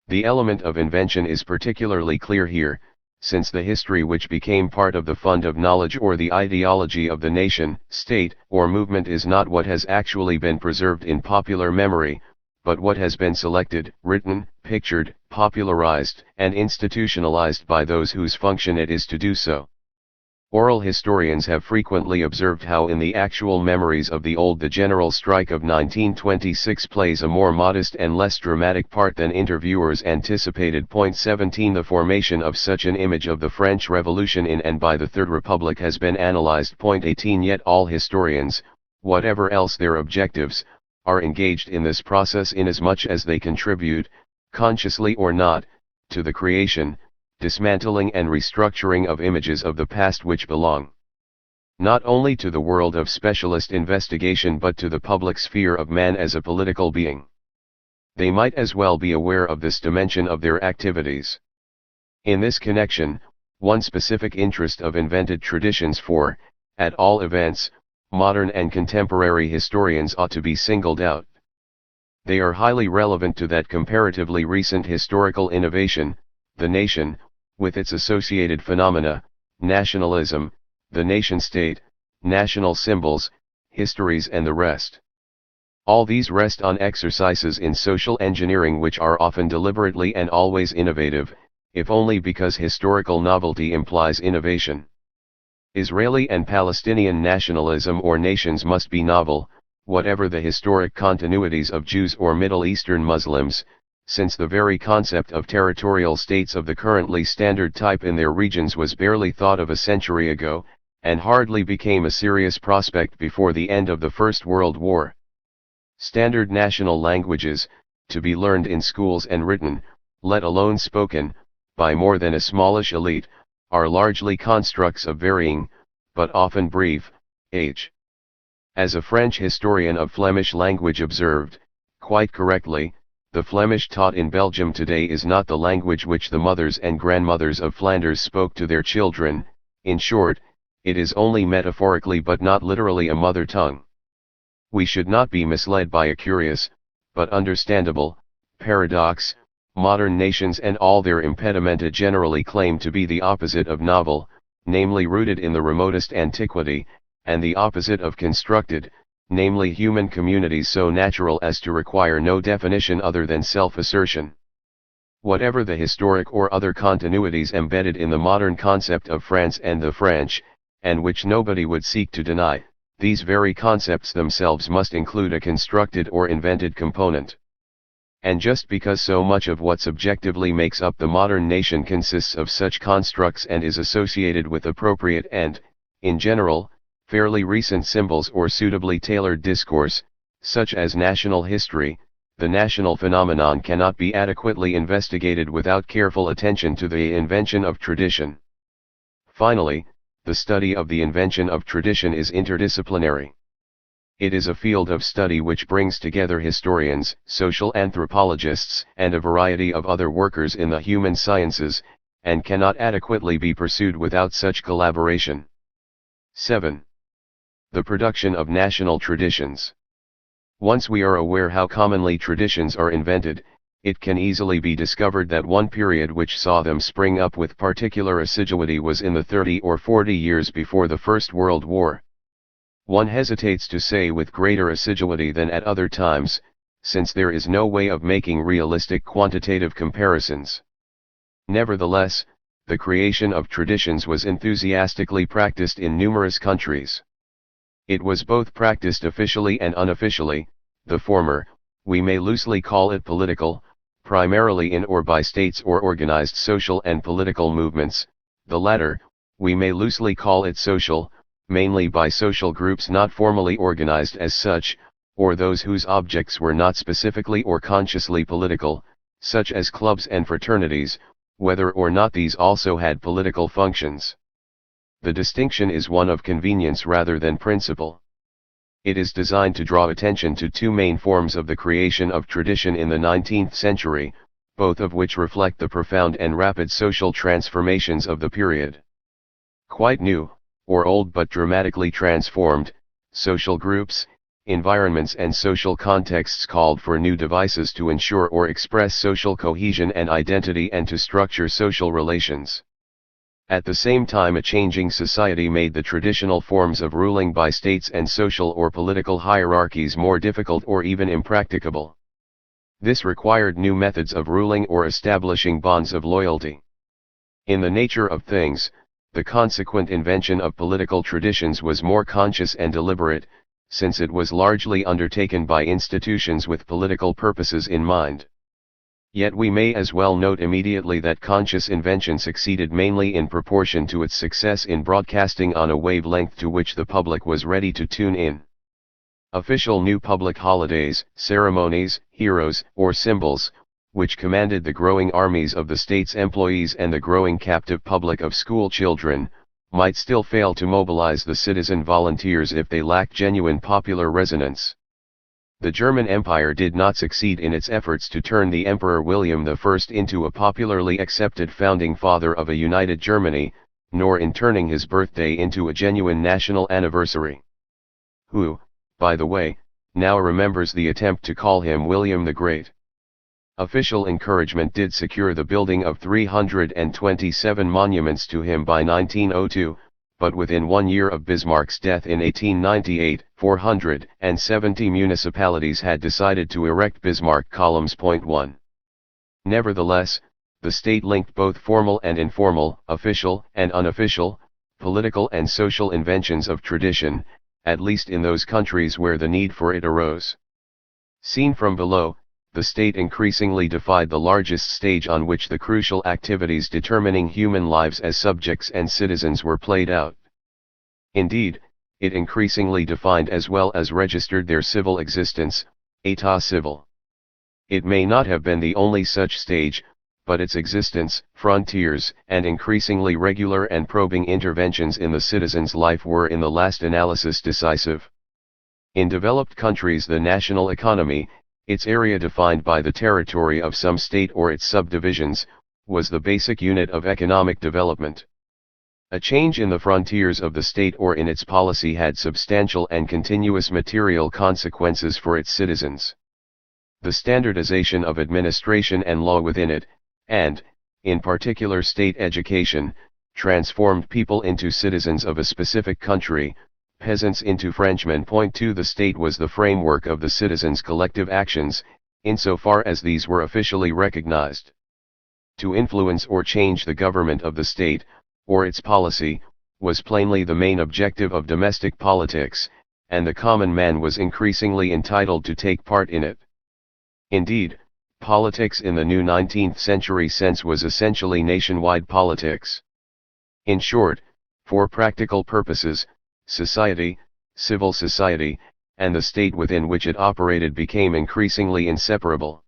The element of invention is particularly clear here, since the history which became part of the fund of knowledge or the ideology of the nation, state, or movement is not what has actually been preserved in popular memory, but what has been selected, written, pictured, popularized, and institutionalized by those whose function it is to do so. Oral historians have frequently observed how in the actual memories of the old the general strike of 1926 plays a more modest and less dramatic part than interviewers anticipated. 17 The formation of such an image of the French Revolution in and by the Third Republic has been analyzed. 18 Yet all historians, whatever else their objectives, are engaged in this process inasmuch as they contribute, consciously or not, to the creation, dismantling and restructuring of images of the past which belong not only to the world of specialist investigation but to the public sphere of man as a political being. They might as well be aware of this dimension of their activities. In this connection, one specific interest of invented traditions for, at all events, modern and contemporary historians ought to be singled out. They are highly relevant to that comparatively recent historical innovation, the nation, with its associated phenomena, nationalism, the nation-state, national symbols, histories and the rest. All these rest on exercises in social engineering which are often deliberately and always innovative, if only because historical novelty implies innovation. Israeli and Palestinian nationalism or nations must be novel, whatever the historic continuities of Jews or Middle Eastern Muslims, since the very concept of territorial states of the currently standard type in their regions was barely thought of a century ago, and hardly became a serious prospect before the end of the First World War. Standard national languages, to be learned in schools and written, let alone spoken, by more than a smallish elite, are largely constructs of varying, but often brief, age. As a French historian of Flemish language observed, quite correctly, the Flemish taught in Belgium today is not the language which the mothers and grandmothers of Flanders spoke to their children. In short, it is only metaphorically but not literally a mother tongue. We should not be misled by a curious, but understandable, paradox. Modern nations and all their impedimenta generally claim to be the opposite of novel, namely rooted in the remotest antiquity, and the opposite of constructed, namely human communities so natural as to require no definition other than self-assertion. Whatever the historic or other continuities embedded in the modern concept of France and the French, and which nobody would seek to deny, these very concepts themselves must include a constructed or invented component. And just because so much of what subjectively makes up the modern nation consists of such constructs and is associated with appropriate and, in general, fairly recent symbols or suitably tailored discourse, such as national history, the national phenomenon cannot be adequately investigated without careful attention to the invention of tradition. Finally, the study of the invention of tradition is interdisciplinary. It is a field of study which brings together historians, social anthropologists, and a variety of other workers in the human sciences, and cannot adequately be pursued without such collaboration. 7. The production of national traditions. Once we are aware how commonly traditions are invented, it can easily be discovered that one period which saw them spring up with particular assiduity was in the 30 or 40 years before the First World War. One hesitates to say with greater assiduity than at other times, since there is no way of making realistic quantitative comparisons. Nevertheless, the creation of traditions was enthusiastically practiced in numerous countries. It was both practiced officially and unofficially. The former, we may loosely call it political, primarily in or by states or organized social and political movements; the latter, we may loosely call it social, mainly by social groups not formally organized as such, or those whose objects were not specifically or consciously political, such as clubs and fraternities, whether or not these also had political functions. The distinction is one of convenience rather than principle. It is designed to draw attention to two main forms of the creation of tradition in the 19th century, both of which reflect the profound and rapid social transformations of the period. Quite new, or old but dramatically transformed, social groups, environments and social contexts called for new devices to ensure or express social cohesion and identity and to structure social relations. At the same time, a changing society made the traditional forms of ruling by states and social or political hierarchies more difficult or even impracticable. This required new methods of ruling or establishing bonds of loyalty. In the nature of things, the consequent invention of political traditions was more conscious and deliberate, since it was largely undertaken by institutions with political purposes in mind. Yet we may as well note immediately that conscious invention succeeded mainly in proportion to its success in broadcasting on a wavelength to which the public was ready to tune in. Official new public holidays, ceremonies, heroes, or symbols, which commanded the growing armies of the state's employees and the growing captive public of school children, might still fail to mobilize the citizen volunteers if they lacked genuine popular resonance. The German Empire did not succeed in its efforts to turn the Emperor William I into a popularly accepted founding father of a united Germany, nor in turning his birthday into a genuine national anniversary. Who, by the way, now remembers the attempt to call him William the Great? Official encouragement did secure the building of 327 monuments to him by 1902, but within 1 year of Bismarck's death in 1898, 470 municipalities had decided to erect Bismarck columns. 1. Nevertheless, the state linked both formal and informal, official and unofficial, political and social inventions of tradition, at least in those countries where the need for it arose. Seen from below, the state increasingly defied the largest stage on which the crucial activities determining human lives as subjects and citizens were played out. Indeed, it increasingly defined as well as registered their civil existence, état civil. It may not have been the only such stage, but its existence, frontiers, and increasingly regular and probing interventions in the citizen's life were in the last analysis decisive. In developed countries, the national economy, its area defined by the territory of some state or its subdivisions, was the basic unit of economic development. A change in the frontiers of the state or in its policy had substantial and continuous material consequences for its citizens. The standardization of administration and law within it, and, in particular state education, transformed people into citizens of a specific country, peasants into Frenchmen. 2. The state was the framework of the citizens' collective actions, insofar as these were officially recognized. To influence or change the government of the state, or its policy, was plainly the main objective of domestic politics, and the common man was increasingly entitled to take part in it. Indeed, politics in the new 19th century sense was essentially nationwide politics. In short, for practical purposes, society, civil society, and the state within which it operated became increasingly inseparable.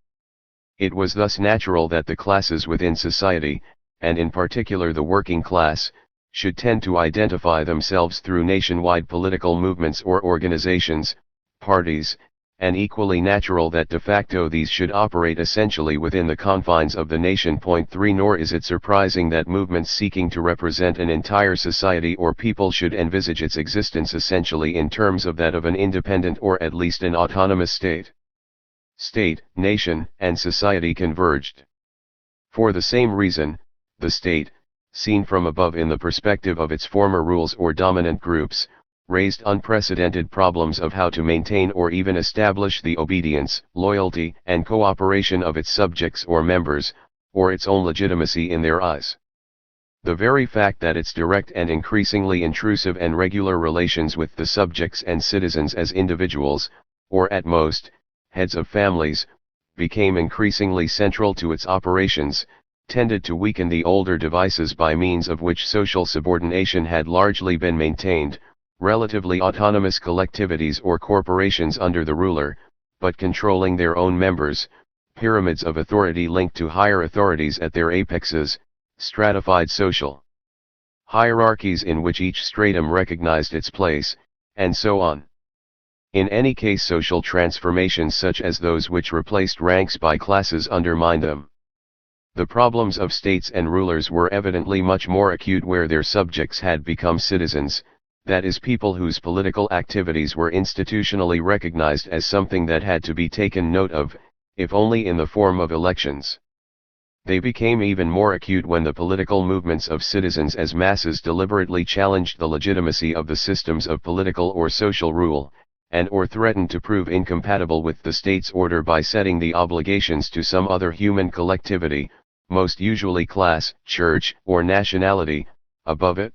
It was thus natural that the classes within society, and in particular the working class, should tend to identify themselves through nationwide political movements or organizations, parties, and equally natural that de facto these should operate essentially within the confines of the nation. 3. Nor is it surprising that movements seeking to represent an entire society or people should envisage its existence essentially in terms of that of an independent or at least an autonomous state. State, nation, and society converged. For the same reason, the state, seen from above in the perspective of its former rules or dominant groups, raised unprecedented problems of how to maintain or even establish the obedience, loyalty, and cooperation of its subjects or members, or its own legitimacy in their eyes. The very fact that its direct and increasingly intrusive and regular relations with the subjects and citizens as individuals, or at most, heads of families, became increasingly central to its operations, tended to weaken the older devices by means of which social subordination had largely been maintained, relatively autonomous collectivities or corporations under the ruler, but controlling their own members, pyramids of authority linked to higher authorities at their apexes, stratified social hierarchies in which each stratum recognized its place, and so on. In any case, social transformations such as those which replaced ranks by classes undermined them. The problems of states and rulers were evidently much more acute where their subjects had become citizens, that is, people whose political activities were institutionally recognized as something that had to be taken note of, if only in the form of elections. They became even more acute when the political movements of citizens as masses deliberately challenged the legitimacy of the systems of political or social rule, and or threatened to prove incompatible with the state's order by setting the obligations to some other human collectivity, most usually class, church, or nationality, above it?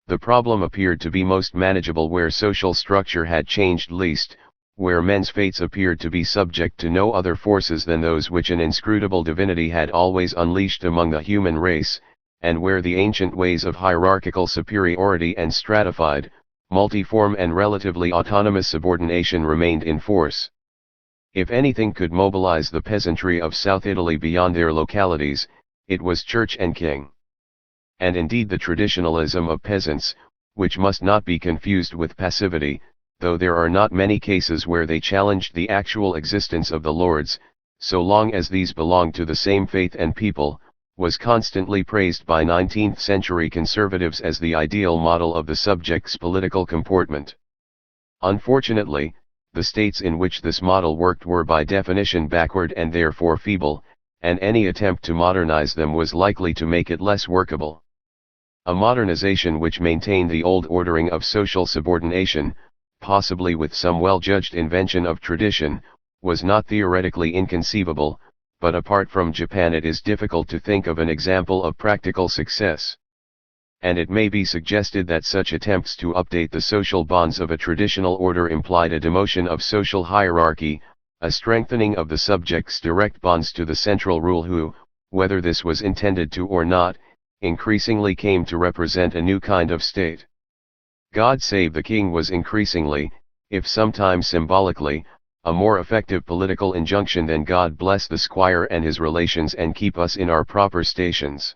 The problem appeared to be most manageable where social structure had changed least, where men's fates appeared to be subject to no other forces than those which an inscrutable divinity had always unleashed among the human race, and where the ancient ways of hierarchical superiority and stratified, multiform and relatively autonomous subordination remained in force. If anything could mobilize the peasantry of South Italy beyond their localities, it was church and king. And indeed the traditionalism of peasants, which must not be confused with passivity, though there are not many cases where they challenged the actual existence of the lords, so long as these belonged to the same faith and people, was constantly praised by 19th-century conservatives as the ideal model of the subject's political comportment. Unfortunately, the states in which this model worked were by definition backward and therefore feeble, and any attempt to modernize them was likely to make it less workable. A modernization which maintained the old ordering of social subordination, possibly with some well-judged invention of tradition, was not theoretically inconceivable, but apart from Japan it is difficult to think of an example of practical success. And it may be suggested that such attempts to update the social bonds of a traditional order implied a demotion of social hierarchy, a strengthening of the subject's direct bonds to the central rule who, whether this was intended to or not, increasingly came to represent a new kind of state. God save the king was increasingly, if sometimes symbolically, a more effective political injunction than God bless the squire and his relations and keep us in our proper stations.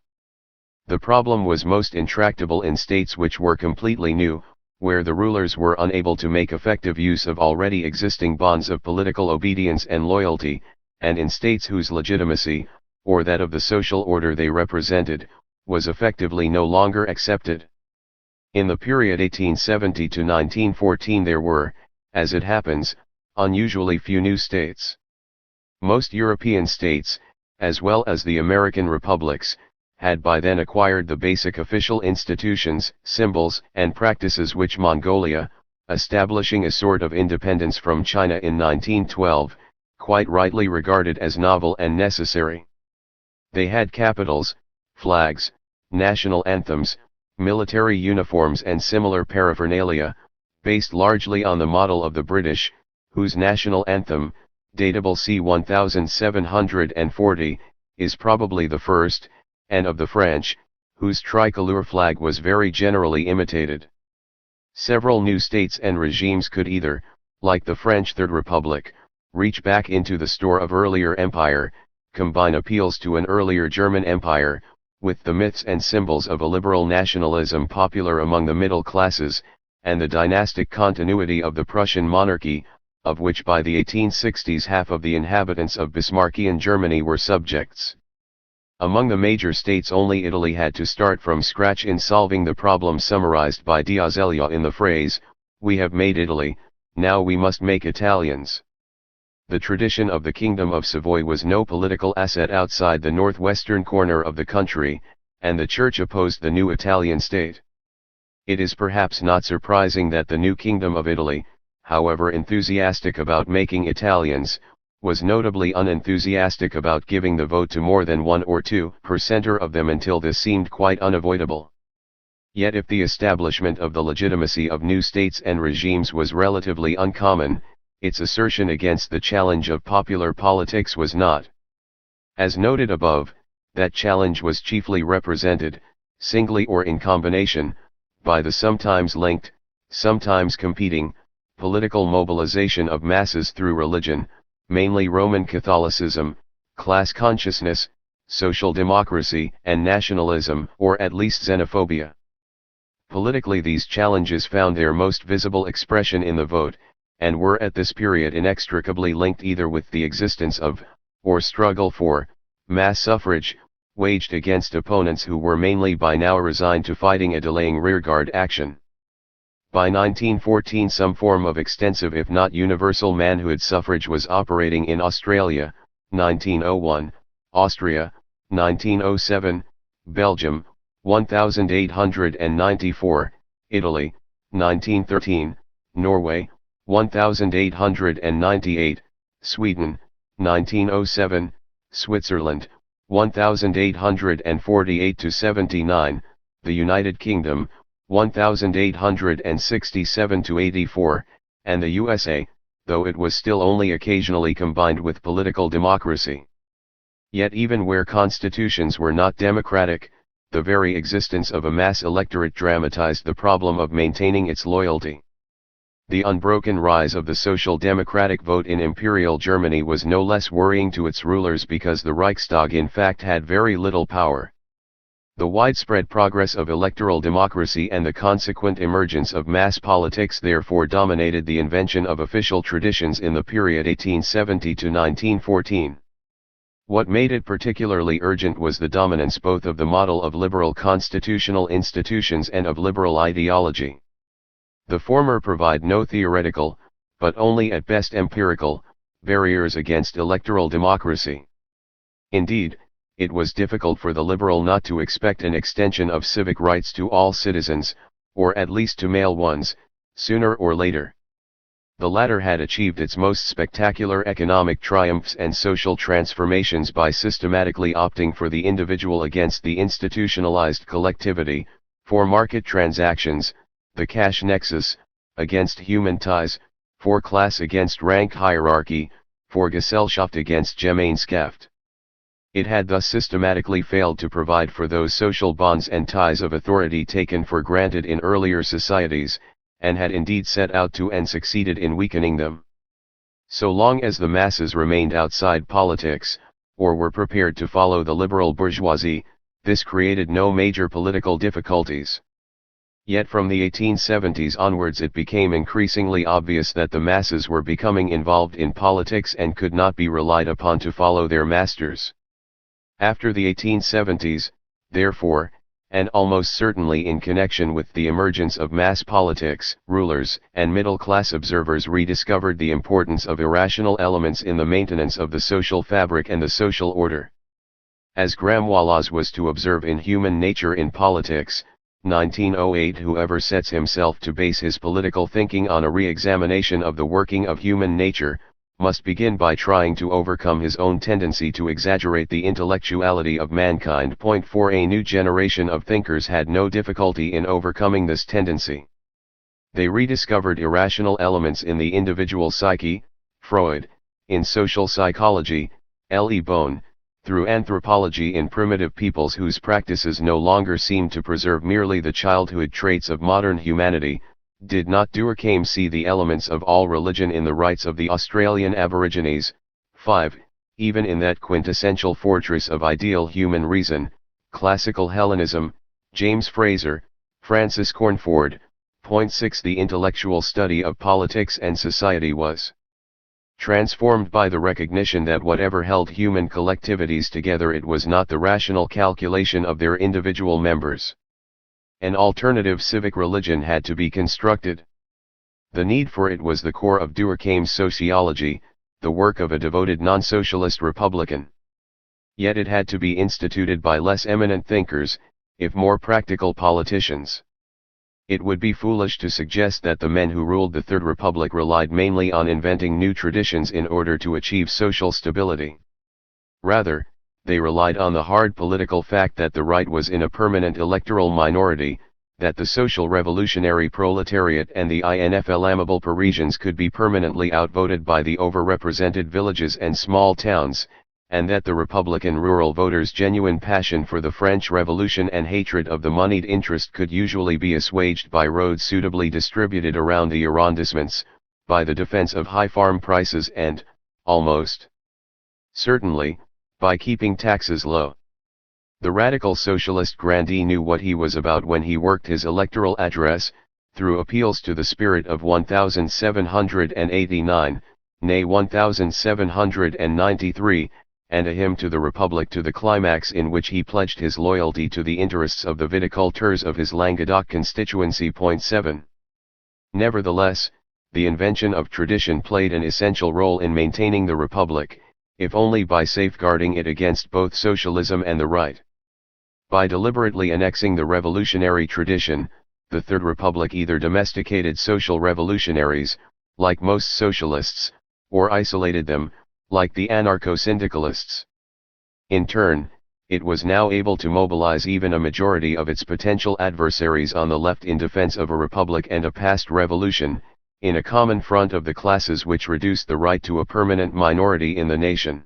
The problem was most intractable in states which were completely new, where the rulers were unable to make effective use of already existing bonds of political obedience and loyalty, and in states whose legitimacy, or that of the social order they represented, was effectively no longer accepted. In the period 1870 to 1914 there were, as it happens, unusually few new states. Most European states, as well as the American republics, had by then acquired the basic official institutions, symbols, and practices which Mongolia, establishing a sort of independence from China in 1912, quite rightly regarded as novel and necessary. They had capitals, flags, national anthems, military uniforms and similar paraphernalia, based largely on the model of the British, whose national anthem, datable c. 1740, is probably the first, and of the French, whose tricolor flag was very generally imitated. Several new states and regimes could either, like the French Third Republic, reach back into the store of earlier empire, combine appeals to an earlier German empire, with the myths and symbols of a liberal nationalism popular among the middle classes, and the dynastic continuity of the Prussian monarchy, of which by the 1860s half of the inhabitants of Bismarckian Germany were subjects. Among the major states only Italy had to start from scratch in solving the problem summarized by D'Azeglio in the phrase, "We have made Italy, now we must make Italians." The tradition of the Kingdom of Savoy was no political asset outside the northwestern corner of the country, and the Church opposed the new Italian state. It is perhaps not surprising that the new Kingdom of Italy, however enthusiastic about making Italians, was notably unenthusiastic about giving the vote to more than 1 or 2% of them until this seemed quite unavoidable. Yet if the establishment of the legitimacy of new states and regimes was relatively uncommon, its assertion against the challenge of popular politics was not. As noted above, that challenge was chiefly represented, singly or in combination, by the sometimes linked, sometimes competing, political mobilization of masses through religion, mainly Roman Catholicism, class consciousness, social democracy, and nationalism, or at least xenophobia. Politically these challenges found their most visible expression in the vote, and were at this period inextricably linked either with the existence of, or struggle for, mass suffrage, waged against opponents who were mainly by now resigned to fighting a delaying rearguard action. By 1914 some form of extensive if not universal manhood suffrage was operating in Australia, 1901, Austria, 1907, Belgium, 1894, Italy, 1913, Norway, 1898, Sweden, 1907, Switzerland, 1848-79, the United Kingdom, 1867–84, and the USA, though it was still only occasionally combined with political democracy. Yet even where constitutions were not democratic, the very existence of a mass electorate dramatized the problem of maintaining its loyalty. The unbroken rise of the social democratic vote in Imperial Germany was no less worrying to its rulers because the Reichstag in fact had very little power. The widespread progress of electoral democracy and the consequent emergence of mass politics therefore dominated the invention of official traditions in the period 1870 to 1914. What made it particularly urgent was the dominance both of the model of liberal constitutional institutions and of liberal ideology. The former provide no theoretical, but only at best empirical, barriers against electoral democracy. Indeed, it was difficult for the liberal not to expect an extension of civic rights to all citizens, or at least to male ones, sooner or later. The latter had achieved its most spectacular economic triumphs and social transformations by systematically opting for the individual against the institutionalized collectivity, for market transactions, the cash nexus, against human ties, for class against rank hierarchy, for Gesellschaft against Gemeinschaft. It had thus systematically failed to provide for those social bonds and ties of authority taken for granted in earlier societies, and had indeed set out to and succeeded in weakening them. So long as the masses remained outside politics, or were prepared to follow the liberal bourgeoisie, this created no major political difficulties. Yet from the 1870s onwards it became increasingly obvious that the masses were becoming involved in politics and could not be relied upon to follow their masters. After the 1870s, therefore, and almost certainly in connection with the emergence of mass politics, rulers and middle-class observers rediscovered the importance of irrational elements in the maintenance of the social fabric and the social order. As Graham-Wallas was to observe in Human Nature in Politics, 1908, whoever sets himself to base his political thinking on a re-examination of the working of human nature, must begin by trying to overcome his own tendency to exaggerate the intellectuality of mankind. For a new generation of thinkers had no difficulty in overcoming this tendency. They rediscovered irrational elements in the individual psyche, Freud, in social psychology, L. E. Bohn, through anthropology in primitive peoples whose practices no longer seemed to preserve merely the childhood traits of modern humanity. Did not Durkheim see the elements of all religion in the rites of the Australian Aborigines? 5. Even in that quintessential fortress of ideal human reason, classical Hellenism, James Fraser, Francis Cornford. 6. The intellectual study of politics and society was transformed by the recognition that whatever held human collectivities together, it was not the rational calculation of their individual members. An alternative civic religion had to be constructed. The need for it was the core of Durkheim's sociology, the work of a devoted non-socialist Republican. Yet it had to be instituted by less eminent thinkers, if more practical politicians. It would be foolish to suggest that the men who ruled the Third Republic relied mainly on inventing new traditions in order to achieve social stability. Rather, they relied on the hard political fact that the right was in a permanent electoral minority, that the social revolutionary proletariat and the inflammable Parisians could be permanently outvoted by the overrepresented villages and small towns, and that the Republican rural voters' genuine passion for the French Revolution and hatred of the moneyed interest could usually be assuaged by roads suitably distributed around the arrondissements, by the defense of high farm prices and, almost certainly, by keeping taxes low. The radical socialist grandee knew what he was about when he worked his electoral address, through appeals to the spirit of 1789, nay 1793, and a hymn to the Republic to the climax in which he pledged his loyalty to the interests of the viticultures of his Languedoc constituency. 7. Nevertheless, the invention of tradition played an essential role in maintaining the Republic, if only by safeguarding it against both socialism and the right. By deliberately annexing the revolutionary tradition, the Third Republic either domesticated social revolutionaries, like most socialists, or isolated them, like the anarcho-syndicalists. In turn, it was now able to mobilize even a majority of its potential adversaries on the left in defense of a republic and a past revolution, in a common front of the classes which reduced the right to a permanent minority in the nation.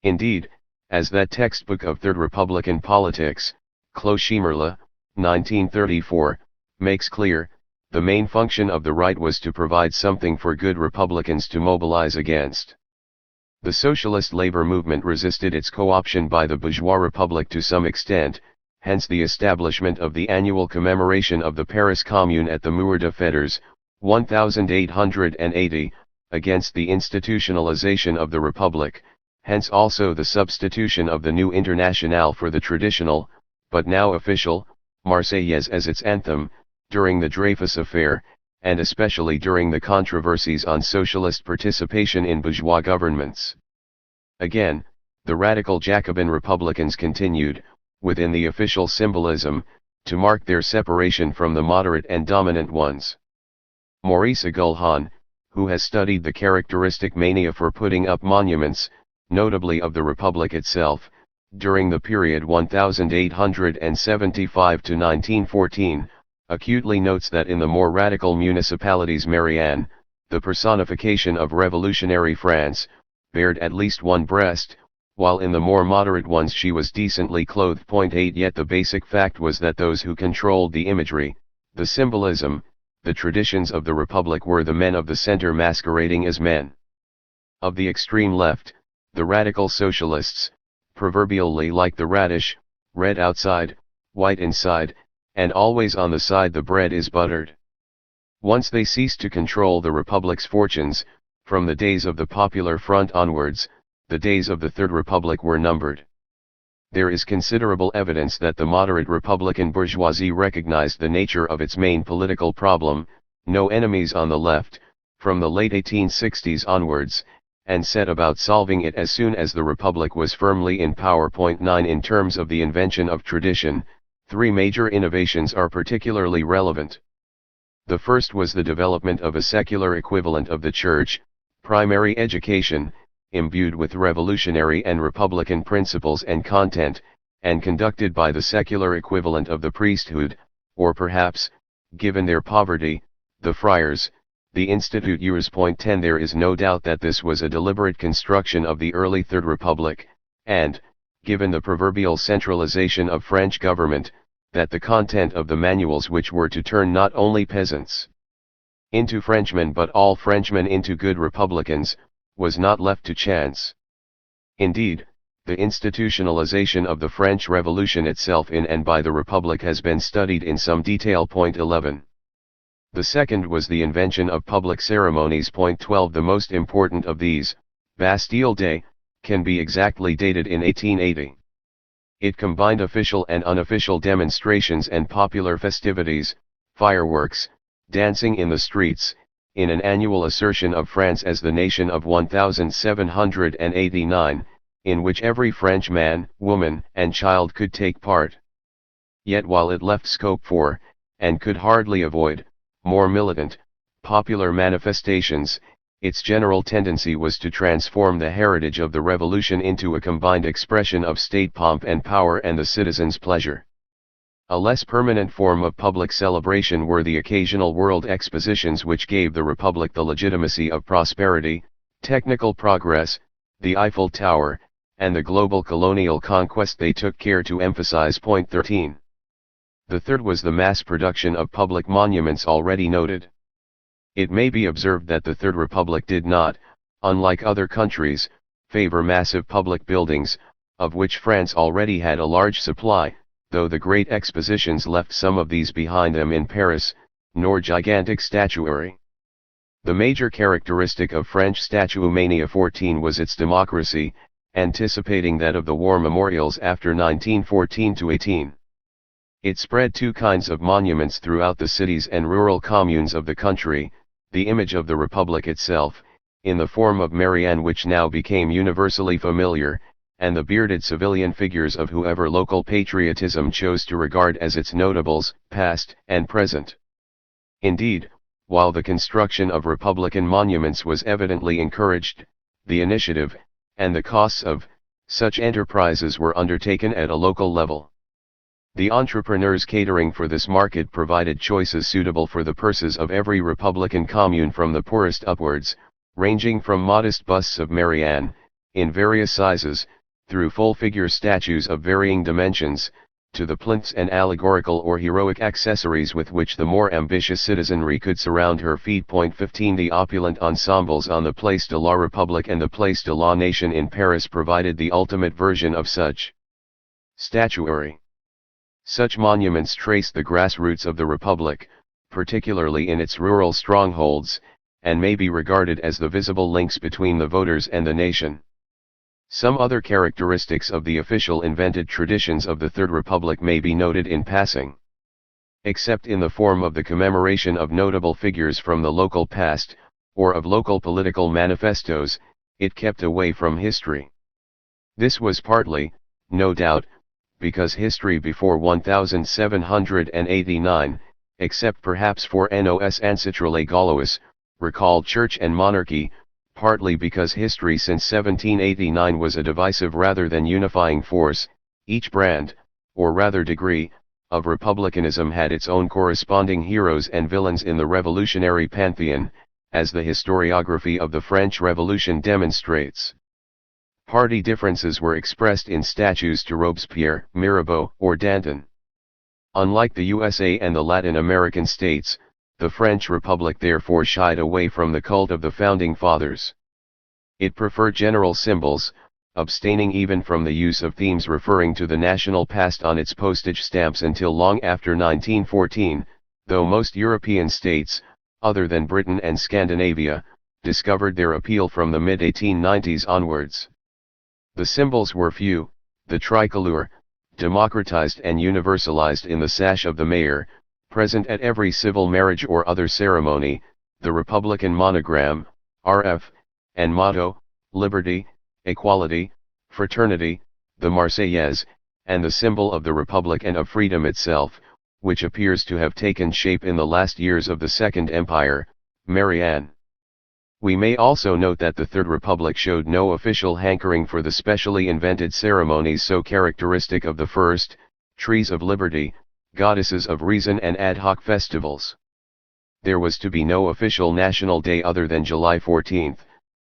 Indeed, as that textbook of Third Republican politics, Clochemerle, 1934, makes clear, the main function of the right was to provide something for good Republicans to mobilize against. The socialist labor movement resisted its co-option by the bourgeois republic to some extent, hence the establishment of the annual commemoration of the Paris Commune at the Mur de Fetters, 1880, against the institutionalization of the republic, hence also the substitution of the new Internationale for the traditional, but now official, Marseillaise as its anthem, during the Dreyfus affair, and especially during the controversies on socialist participation in bourgeois governments. Again, the radical Jacobin Republicans continued, within the official symbolism, to mark their separation from the moderate and dominant ones. Maurice Agulhon, who has studied the characteristic mania for putting up monuments, notably of the Republic itself, during the period 1875 to 1914, acutely notes that in the more radical municipalities Marianne, the personification of revolutionary France, bared at least one breast, while in the more moderate ones she was decently clothed. 8 Yet the basic fact was that those who controlled the imagery, the symbolism, the traditions of the Republic were the men of the center masquerading as men of the extreme left, the radical socialists, proverbially like the radish, red outside, white inside, and always on the side the bread is buttered. Once they ceased to control the Republic's fortunes, from the days of the Popular Front onwards, the days of the Third Republic were numbered. There is considerable evidence that the moderate Republican bourgeoisie recognized the nature of its main political problem, no enemies on the left, from the late 1860s onwards, and set about solving it as soon as the Republic was firmly in power. 9 In terms of the invention of tradition, three major innovations are particularly relevant. The first was the development of a secular equivalent of the Church, primary education, imbued with revolutionary and republican principles and content, and conducted by the secular equivalent of the priesthood, or perhaps, given their poverty, the friars, the instituteurs. 10 There is no doubt that this was a deliberate construction of the early Third Republic, and, given the proverbial centralization of French government, that the content of the manuals which were to turn not only peasants into Frenchmen but all Frenchmen into good republicans, was not left to chance. Indeed, the institutionalization of the French Revolution itself in and by the Republic has been studied in some detail. 11. The second was the invention of public ceremonies. 12 The most important of these, Bastille Day, can be exactly dated in 1880. It combined official and unofficial demonstrations and popular festivities, fireworks, dancing in the streets, in an annual assertion of France as the nation of 1789, in which every French man, woman, and child could take part. Yet while it left scope for, and could hardly avoid, more militant, popular manifestations, its general tendency was to transform the heritage of the Revolution into a combined expression of state pomp and power and the citizen's pleasure. A less permanent form of public celebration were the occasional world expositions which gave the Republic the legitimacy of prosperity, technical progress, the Eiffel Tower, and the global colonial conquest they took care to emphasize. 13. The third was the mass production of public monuments already noted. It may be observed that the Third Republic did not, unlike other countries, favor massive public buildings, of which France already had a large supply, though the great expositions left some of these behind them in Paris, nor gigantic statuary. The major characteristic of French statuomania. 14 was its democracy, anticipating that of the war memorials after 1914-18. It spread two kinds of monuments throughout the cities and rural communes of the country, the image of the Republic itself, in the form of Marianne which now became universally familiar, and the bearded civilian figures of whoever local patriotism chose to regard as its notables, past and present. Indeed, while the construction of Republican monuments was evidently encouraged, the initiative, and the costs of, Such enterprises were undertaken at a local level. The entrepreneurs catering for this market provided choices suitable for the purses of every Republican commune from the poorest upwards, ranging from modest busts of Mary Ann, in various sizes, through full-figure statues of varying dimensions, to the plinths and allegorical or heroic accessories with which the more ambitious citizenry could surround her feet. 15 The opulent ensembles on the Place de la République and the Place de la Nation in Paris provided the ultimate version of such statuary. Such monuments trace the grassroots of the Republic, particularly in its rural strongholds, and may be regarded as the visible links between the voters and the nation. Some other characteristics of the official invented traditions of the Third Republic may be noted in passing. Except in the form of the commemoration of notable figures from the local past, or of local political manifestos, it kept away from history. This was partly, no doubt, because history before 1789, except perhaps for Nos Ancitrale Gaulois, recalled church and monarchy, partly because history since 1789 was a divisive rather than unifying force. Each brand, or rather degree, of republicanism had its own corresponding heroes and villains in the revolutionary pantheon, as the historiography of the French Revolution demonstrates. Party differences were expressed in statues to Robespierre, Mirabeau, or Danton. Unlike the USA and the Latin American states, the French Republic therefore shied away from the cult of the Founding Fathers. It preferred general symbols, abstaining even from the use of themes referring to the national past on its postage stamps until long after 1914, though most European states, other than Britain and Scandinavia, discovered their appeal from the mid-1890s onwards. The symbols were few: the tricolor, democratized and universalized in the sash of the mayor, present at every civil marriage or other ceremony, the Republican monogram, RF, and motto, liberty, equality, fraternity, the Marseillaise, and the symbol of the Republic and of freedom itself, which appears to have taken shape in the last years of the Second Empire, Mary Ann. We may also note that the Third Republic showed no official hankering for the specially invented ceremonies so characteristic of the first, trees of liberty, goddesses of reason and ad hoc festivals. There was to be no official national day other than July 14th,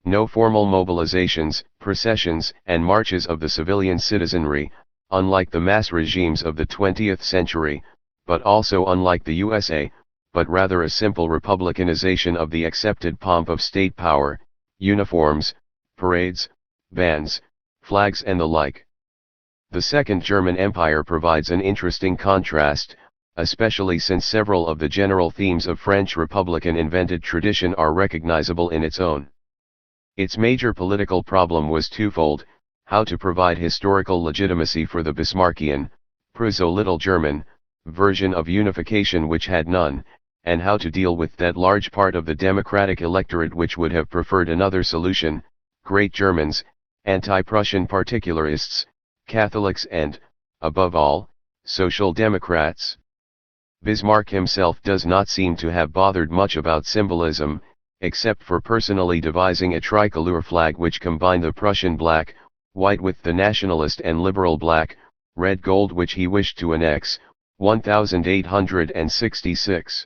no formal mobilizations, processions, and marches of the civilian citizenry, unlike the mass regimes of the 20th century, but also unlike the USA, but rather a simple republicanization of the accepted pomp of state power, uniforms, parades, bands, flags and the like. The Second German Empire provides an interesting contrast, especially since several of the general themes of French Republican invented tradition are recognizable in its own. Its major political problem was twofold: how to provide historical legitimacy for the Bismarckian, Prusso-Little German, version of unification which had none, and how to deal with that large part of the democratic electorate which would have preferred another solution: Great Germans, anti-Prussian particularists, Catholics and, above all, Social Democrats. Bismarck himself does not seem to have bothered much about symbolism, except for personally devising a tricolor flag which combined the Prussian black, white with the nationalist and liberal black, red gold which he wished to annex, 1866.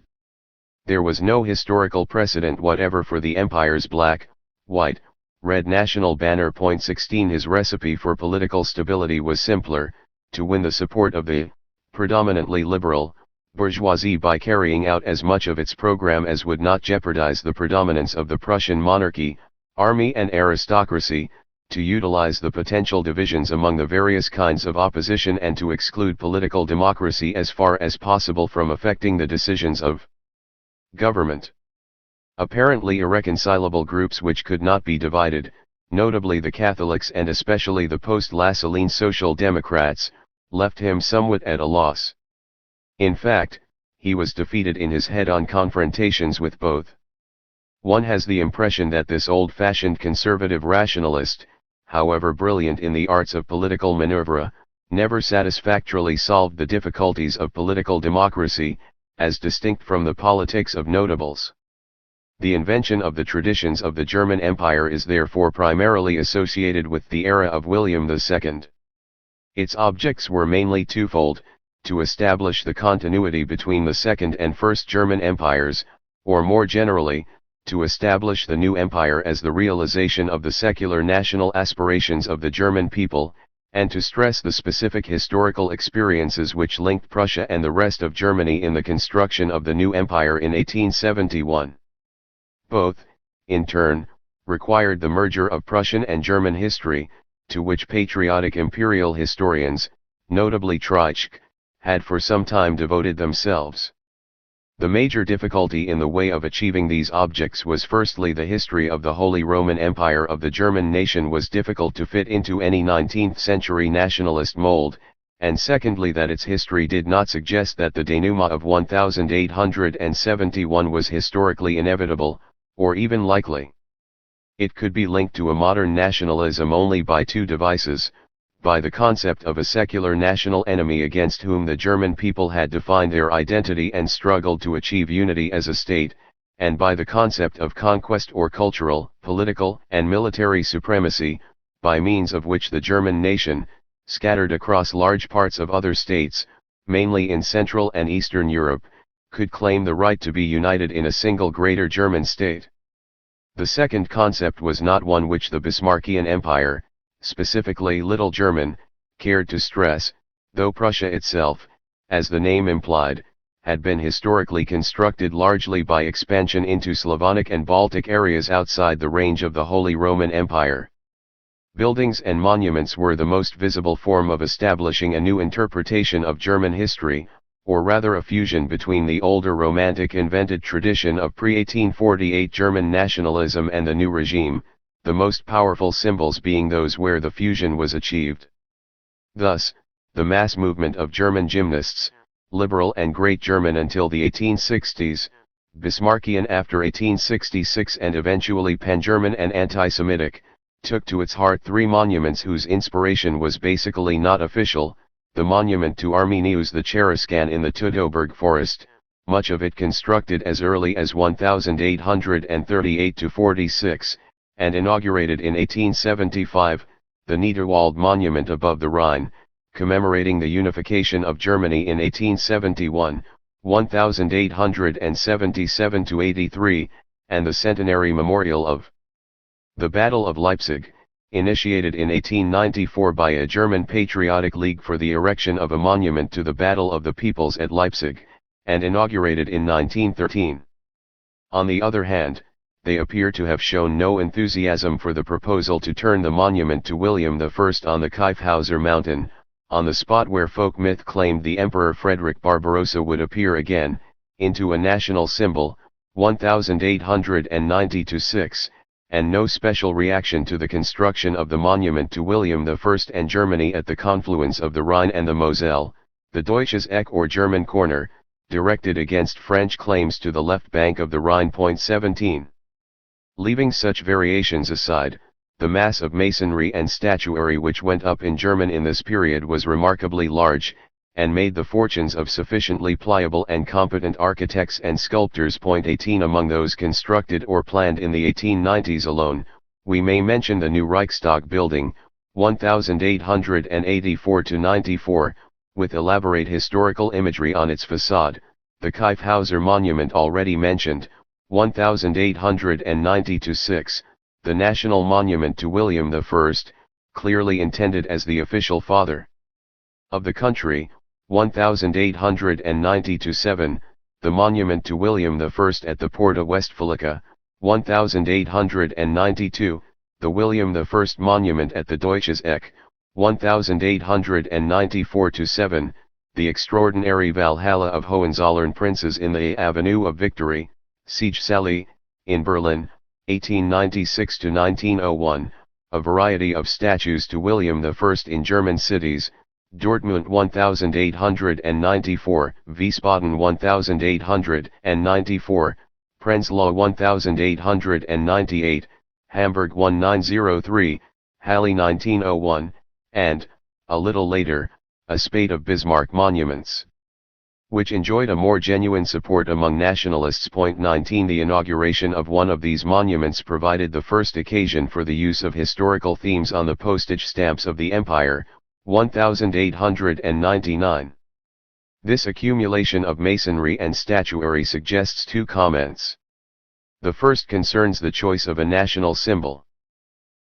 There was no historical precedent whatever for the empire's black, white, red national banner. 16 His recipe for political stability was simpler: to win the support of the, predominantly liberal, bourgeoisie by carrying out as much of its program as would not jeopardize the predominance of the Prussian monarchy, army and aristocracy, to utilize the potential divisions among the various kinds of opposition and to exclude political democracy as far as possible from affecting the decisions of government. Apparently irreconcilable groups which could not be divided, notably the Catholics and especially the post-Lassaline Social Democrats, left him somewhat at a loss. In fact, he was defeated in his head-on confrontations with both. One has the impression that this old-fashioned conservative rationalist, however brilliant in the arts of political maneuver, never satisfactorily solved the difficulties of political democracy, as distinct from the politics of notables. The invention of the traditions of the German Empire is therefore primarily associated with the era of William II. Its objects were mainly twofold: to establish the continuity between the Second and First German Empires, or more generally, to establish the new empire as the realization of the secular national aspirations of the German people, and to stress the specific historical experiences which linked Prussia and the rest of Germany in the construction of the new empire in 1871. Both, in turn, required the merger of Prussian and German history, to which patriotic imperial historians, notably Treitschke, had for some time devoted themselves. The major difficulty in the way of achieving these objects was firstly the history of the Holy Roman Empire of the German nation was difficult to fit into any 19th-century nationalist mold, and secondly that its history did not suggest that the denouement of 1871 was historically inevitable, or even likely. It could be linked to a modern nationalism only by two devices: by the concept of a secular national enemy against whom the German people had defined their identity and struggled to achieve unity as a state, and by the concept of conquest or cultural, political, and military supremacy, by means of which the German nation, scattered across large parts of other states, mainly in Central and Eastern Europe, could claim the right to be united in a single Greater German state. The second concept was not one which the Bismarckian Empire, specifically Little German, cared to stress, though Prussia itself, as the name implied, had been historically constructed largely by expansion into Slavonic and Baltic areas outside the range of the Holy Roman Empire. Buildings and monuments were the most visible form of establishing a new interpretation of German history, or rather a fusion between the older Romantic invented tradition of pre-1848 German nationalism and the new regime, the most powerful symbols being those where the fusion was achieved. Thus, the mass movement of German gymnasts, liberal and Great German until the 1860s, Bismarckian after 1866 and eventually pan-German and anti-Semitic, took to its heart three monuments whose inspiration was basically not official: the monument to Arminius the Cheruscan in the Teutoburg forest, much of it constructed as early as 1838-46, and inaugurated in 1875, the Niederwald monument above the Rhine, commemorating the unification of Germany in 1871, 1877-83, and the centenary memorial of the Battle of Leipzig, initiated in 1894 by a German Patriotic League for the erection of a monument to the Battle of the Peoples at Leipzig, and inaugurated in 1913. On the other hand, they appear to have shown no enthusiasm for the proposal to turn the monument to William I on the Kyffhauser mountain, on the spot where folk myth claimed the Emperor Frederick Barbarossa would appear again, into a national symbol, 1890-6, and no special reaction to the construction of the monument to William I and Germany at the confluence of the Rhine and the Moselle, the Deutsches Eck or German Corner, directed against French claims to the left bank of the Rhine. 17. Leaving such variations aside, the mass of masonry and statuary which went up in German in this period was remarkably large, and made the fortunes of sufficiently pliable and competent architects and sculptors. 18 Among those constructed or planned in the 1890s alone, we may mention the new Reichstag building, 1884-94, with elaborate historical imagery on its facade, the Kyffhauser monument already mentioned, 1890-6, the national monument to William I, clearly intended as the official father of the country, 1890-7, the monument to William I at the Porta Westfalica, 1892, the William I monument at the Deutsches Eck, 1894-7, the extraordinary Valhalla of Hohenzollern princes in the Avenue of Victory, Siegsallee, in Berlin, 1896-1901, a variety of statues to William I in German cities, Dortmund 1894, Wiesbaden 1894, Prenzlau 1898, Hamburg 1903, Halle 1901, and, a little later, a spate of Bismarck monuments. which enjoyed a more genuine support among nationalists. 19 The inauguration of one of these monuments provided the first occasion for the use of historical themes on the postage stamps of the empire, 1899. This accumulation of masonry and statuary suggests two comments. The first concerns the choice of a national symbol.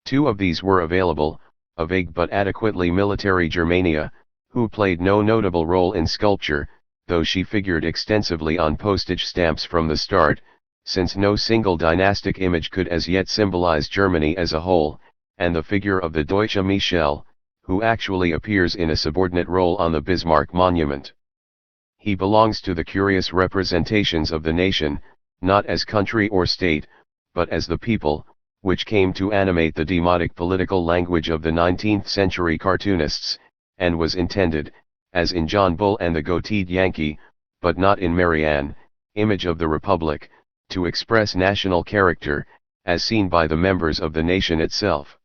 Two of these were available, a vague but adequately military Germania, who played no notable role in sculpture, though she figured extensively on postage stamps from the start, since no single dynastic image could as yet symbolize Germany as a whole, and the figure of the Deutsche Michel, who actually appears in a subordinate role on the Bismarck monument. He belongs to the curious representations of the nation, not as country or state, but as the people, which came to animate the demotic political language of the 19th century cartoonists, and was intended, as in John Bull and the Goateed Yankee, but not in Marianne, image of the Republic, to express national character, as seen by the members of the nation itself.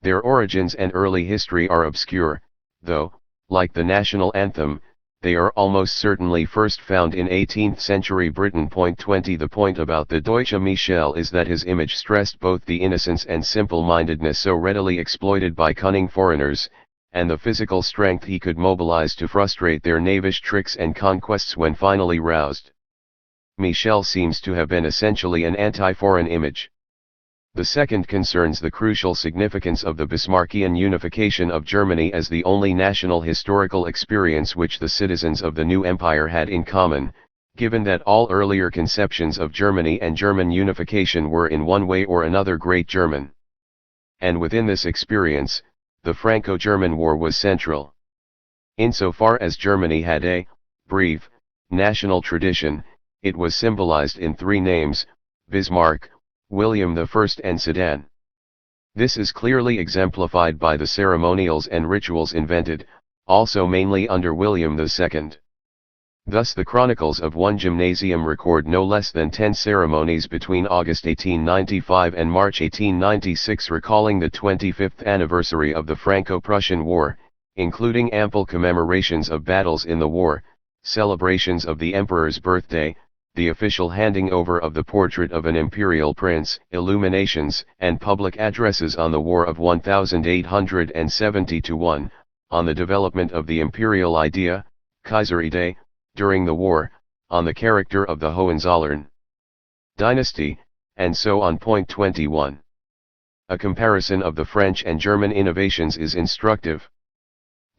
Their origins and early history are obscure, though, like the national anthem, they are almost certainly first found in 18th century Britain. 20 The point about the Deutsche Michel is that his image stressed both the innocence and simple-mindedness so readily exploited by cunning foreigners, and the physical strength he could mobilize to frustrate their knavish tricks and conquests when finally roused. Michel seems to have been essentially an anti-foreign image. The second concerns the crucial significance of the Bismarckian unification of Germany as the only national historical experience which the citizens of the new empire had in common, given that all earlier conceptions of Germany and German unification were in one way or another Great German. And within this experience, the Franco-German War was central. Insofar as Germany had a brief national tradition, it was symbolized in three names: Bismarck, William I and Sedan. This is clearly exemplified by the ceremonials and rituals invented, also mainly under William II. Thus the chronicles of one gymnasium record no less than 10 ceremonies between August 1895 and March 1896 recalling the 25th anniversary of the Franco-Prussian War, including ample commemorations of battles in the war, celebrations of the emperor's birthday, the official handing over of the portrait of an imperial prince, illuminations and public addresses on the War of 1870-1, on the development of the imperial idea, Kaiseridee, during the war, on the character of the Hohenzollern dynasty, and so on. 21. A comparison of the French and German innovations is instructive.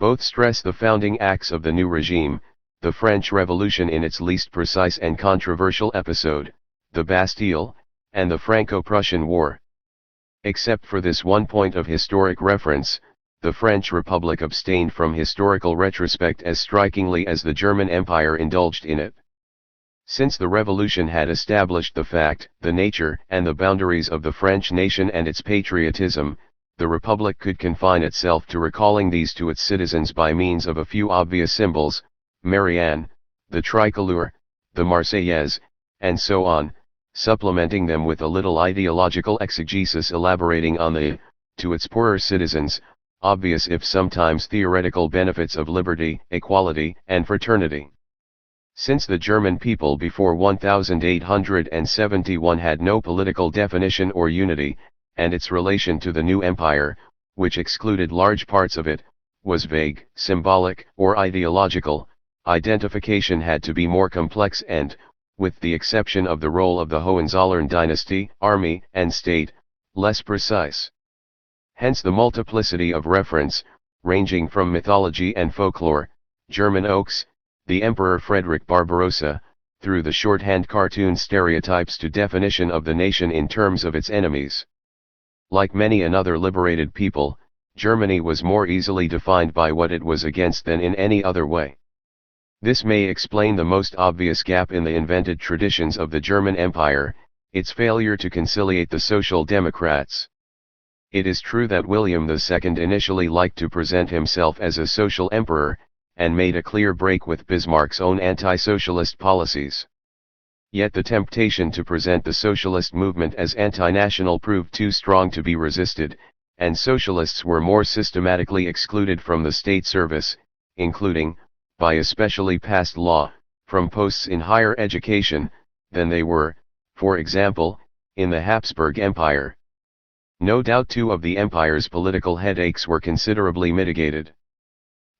Both stress the founding acts of the new regime, the French Revolution in its least precise and controversial episode, the Bastille, and the Franco-Prussian War. Except for this one point of historic reference, the French Republic abstained from historical retrospect as strikingly as the German Empire indulged in it. Since the Revolution had established the fact, the nature, and the boundaries of the French nation and its patriotism, the Republic could confine itself to recalling these to its citizens by means of a few obvious symbols: Marianne, the tricolore, the Marseillaise, and so on, supplementing them with a little ideological exegesis elaborating on the, to its poorer citizens, obvious if sometimes theoretical benefits of liberty, equality, and fraternity. Since the German people before 1871 had no political definition or unity, and its relation to the new empire, which excluded large parts of it, was vague, symbolic, or ideological, identification had to be more complex and, with the exception of the role of the Hohenzollern dynasty, army, and state, less precise. Hence the multiplicity of reference, ranging from mythology and folklore, German oaks, the Emperor Frederick Barbarossa, through the shorthand cartoon stereotypes to definition of the nation in terms of its enemies. Like many another liberated people, Germany was more easily defined by what it was against than in any other way. This may explain the most obvious gap in the invented traditions of the German Empire, its failure to conciliate the Social Democrats. It is true that William II initially liked to present himself as a social emperor, and made a clear break with Bismarck's own anti-socialist policies. Yet the temptation to present the socialist movement as anti-national proved too strong to be resisted, and socialists were more systematically excluded from the state service, including, by especially passed law, from posts in higher education, than they were, for example, in the Habsburg Empire. No doubt two of the empire's political headaches were considerably mitigated.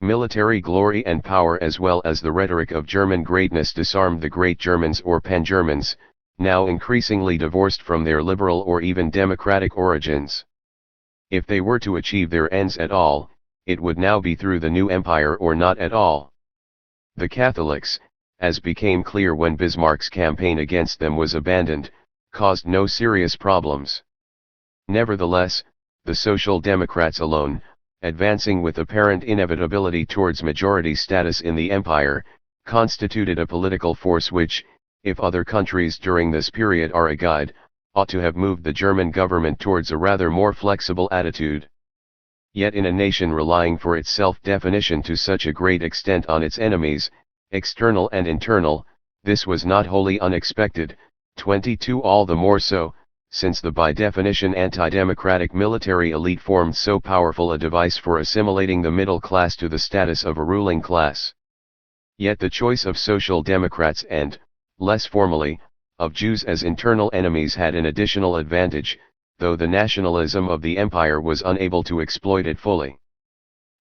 Military glory and power as well as the rhetoric of German greatness disarmed the great Germans or Pan-Germans, now increasingly divorced from their liberal or even democratic origins. If they were to achieve their ends at all, it would now be through the new empire or not at all. The Catholics, as became clear when Bismarck's campaign against them was abandoned, caused no serious problems. Nevertheless, the Social Democrats alone, advancing with apparent inevitability towards majority status in the empire, constituted a political force which, if other countries during this period are a guide, ought to have moved the German government towards a rather more flexible attitude. Yet in a nation relying for its self-definition to such a great extent on its enemies, external and internal, this was not wholly unexpected, 22 all the more so, since the by definition anti-democratic military elite formed so powerful a device for assimilating the middle class to the status of a ruling class. Yet the choice of Social Democrats and, less formally, of Jews as internal enemies had an additional advantage, though the nationalism of the empire was unable to exploit it fully.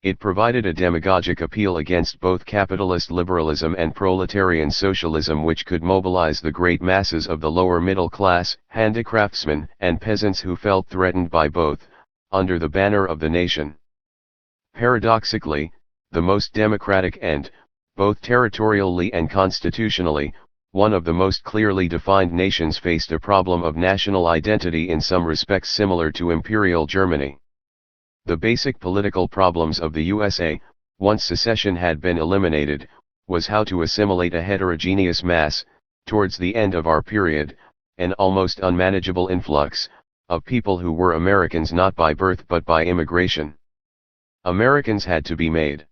It provided a demagogic appeal against both capitalist liberalism and proletarian socialism which could mobilize the great masses of the lower middle class, handicraftsmen and peasants who felt threatened by both, under the banner of the nation. Paradoxically, the most democratic and, both territorially and constitutionally, one of the most clearly defined nations faced a problem of national identity in some respects similar to Imperial Germany. The basic political problems of the USA, once secession had been eliminated, was how to assimilate a heterogeneous mass, towards the end of our period, an almost unmanageable influx, of people who were Americans not by birth but by immigration. Americans had to be made.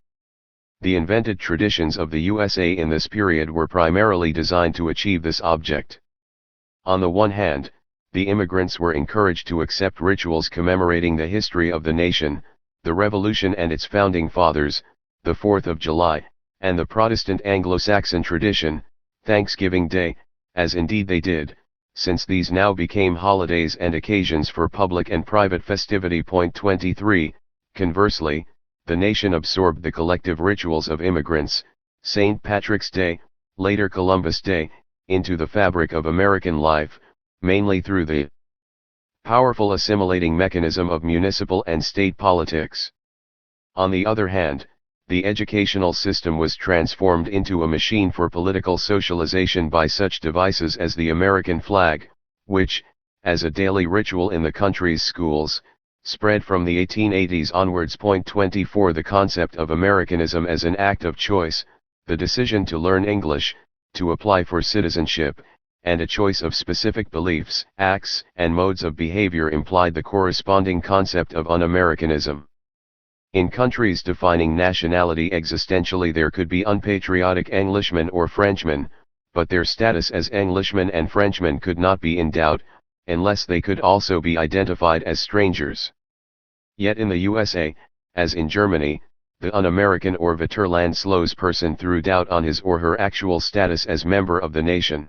The invented traditions of the USA in this period were primarily designed to achieve this object. On the one hand, the immigrants were encouraged to accept rituals commemorating the history of the nation, the Revolution and its founding fathers, the 4th of July, and the Protestant Anglo-Saxon tradition, Thanksgiving Day, as indeed they did, since these now became holidays and occasions for public and private festivity. 23. Conversely, the nation absorbed the collective rituals of immigrants, St. Patrick's Day, later Columbus Day, into the fabric of American life, mainly through the powerful assimilating mechanism of municipal and state politics. On the other hand, the educational system was transformed into a machine for political socialization by such devices as the American flag, which, as a daily ritual in the country's schools, spread from the 1880s onwards. 24 The concept of Americanism as an act of choice, the decision to learn English, to apply for citizenship, and a choice of specific beliefs, acts, and modes of behavior implied the corresponding concept of un-Americanism. In countries defining nationality existentially there could be unpatriotic Englishmen or Frenchmen, but their status as Englishmen and Frenchmen could not be in doubt, unless they could also be identified as strangers. Yet in the USA, as in Germany, the un-American or Vaterlandslos person threw doubt on his or her actual status as member of the nation.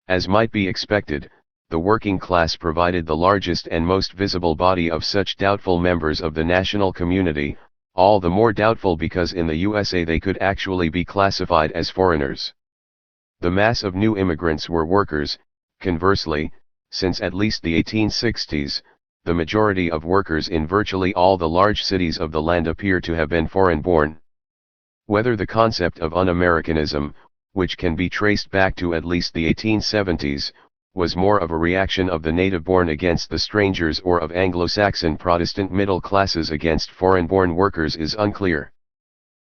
As might be expected, the working class provided the largest and most visible body of such doubtful members of the national community, all the more doubtful because in the USA they could actually be classified as foreigners. The mass of new immigrants were workers. Conversely, since at least the 1860s, the majority of workers in virtually all the large cities of the land appear to have been foreign-born. Whether the concept of un-Americanism, which can be traced back to at least the 1870s, was more of a reaction of the native-born against the strangers or of Anglo-Saxon Protestant middle classes against foreign-born workers is unclear.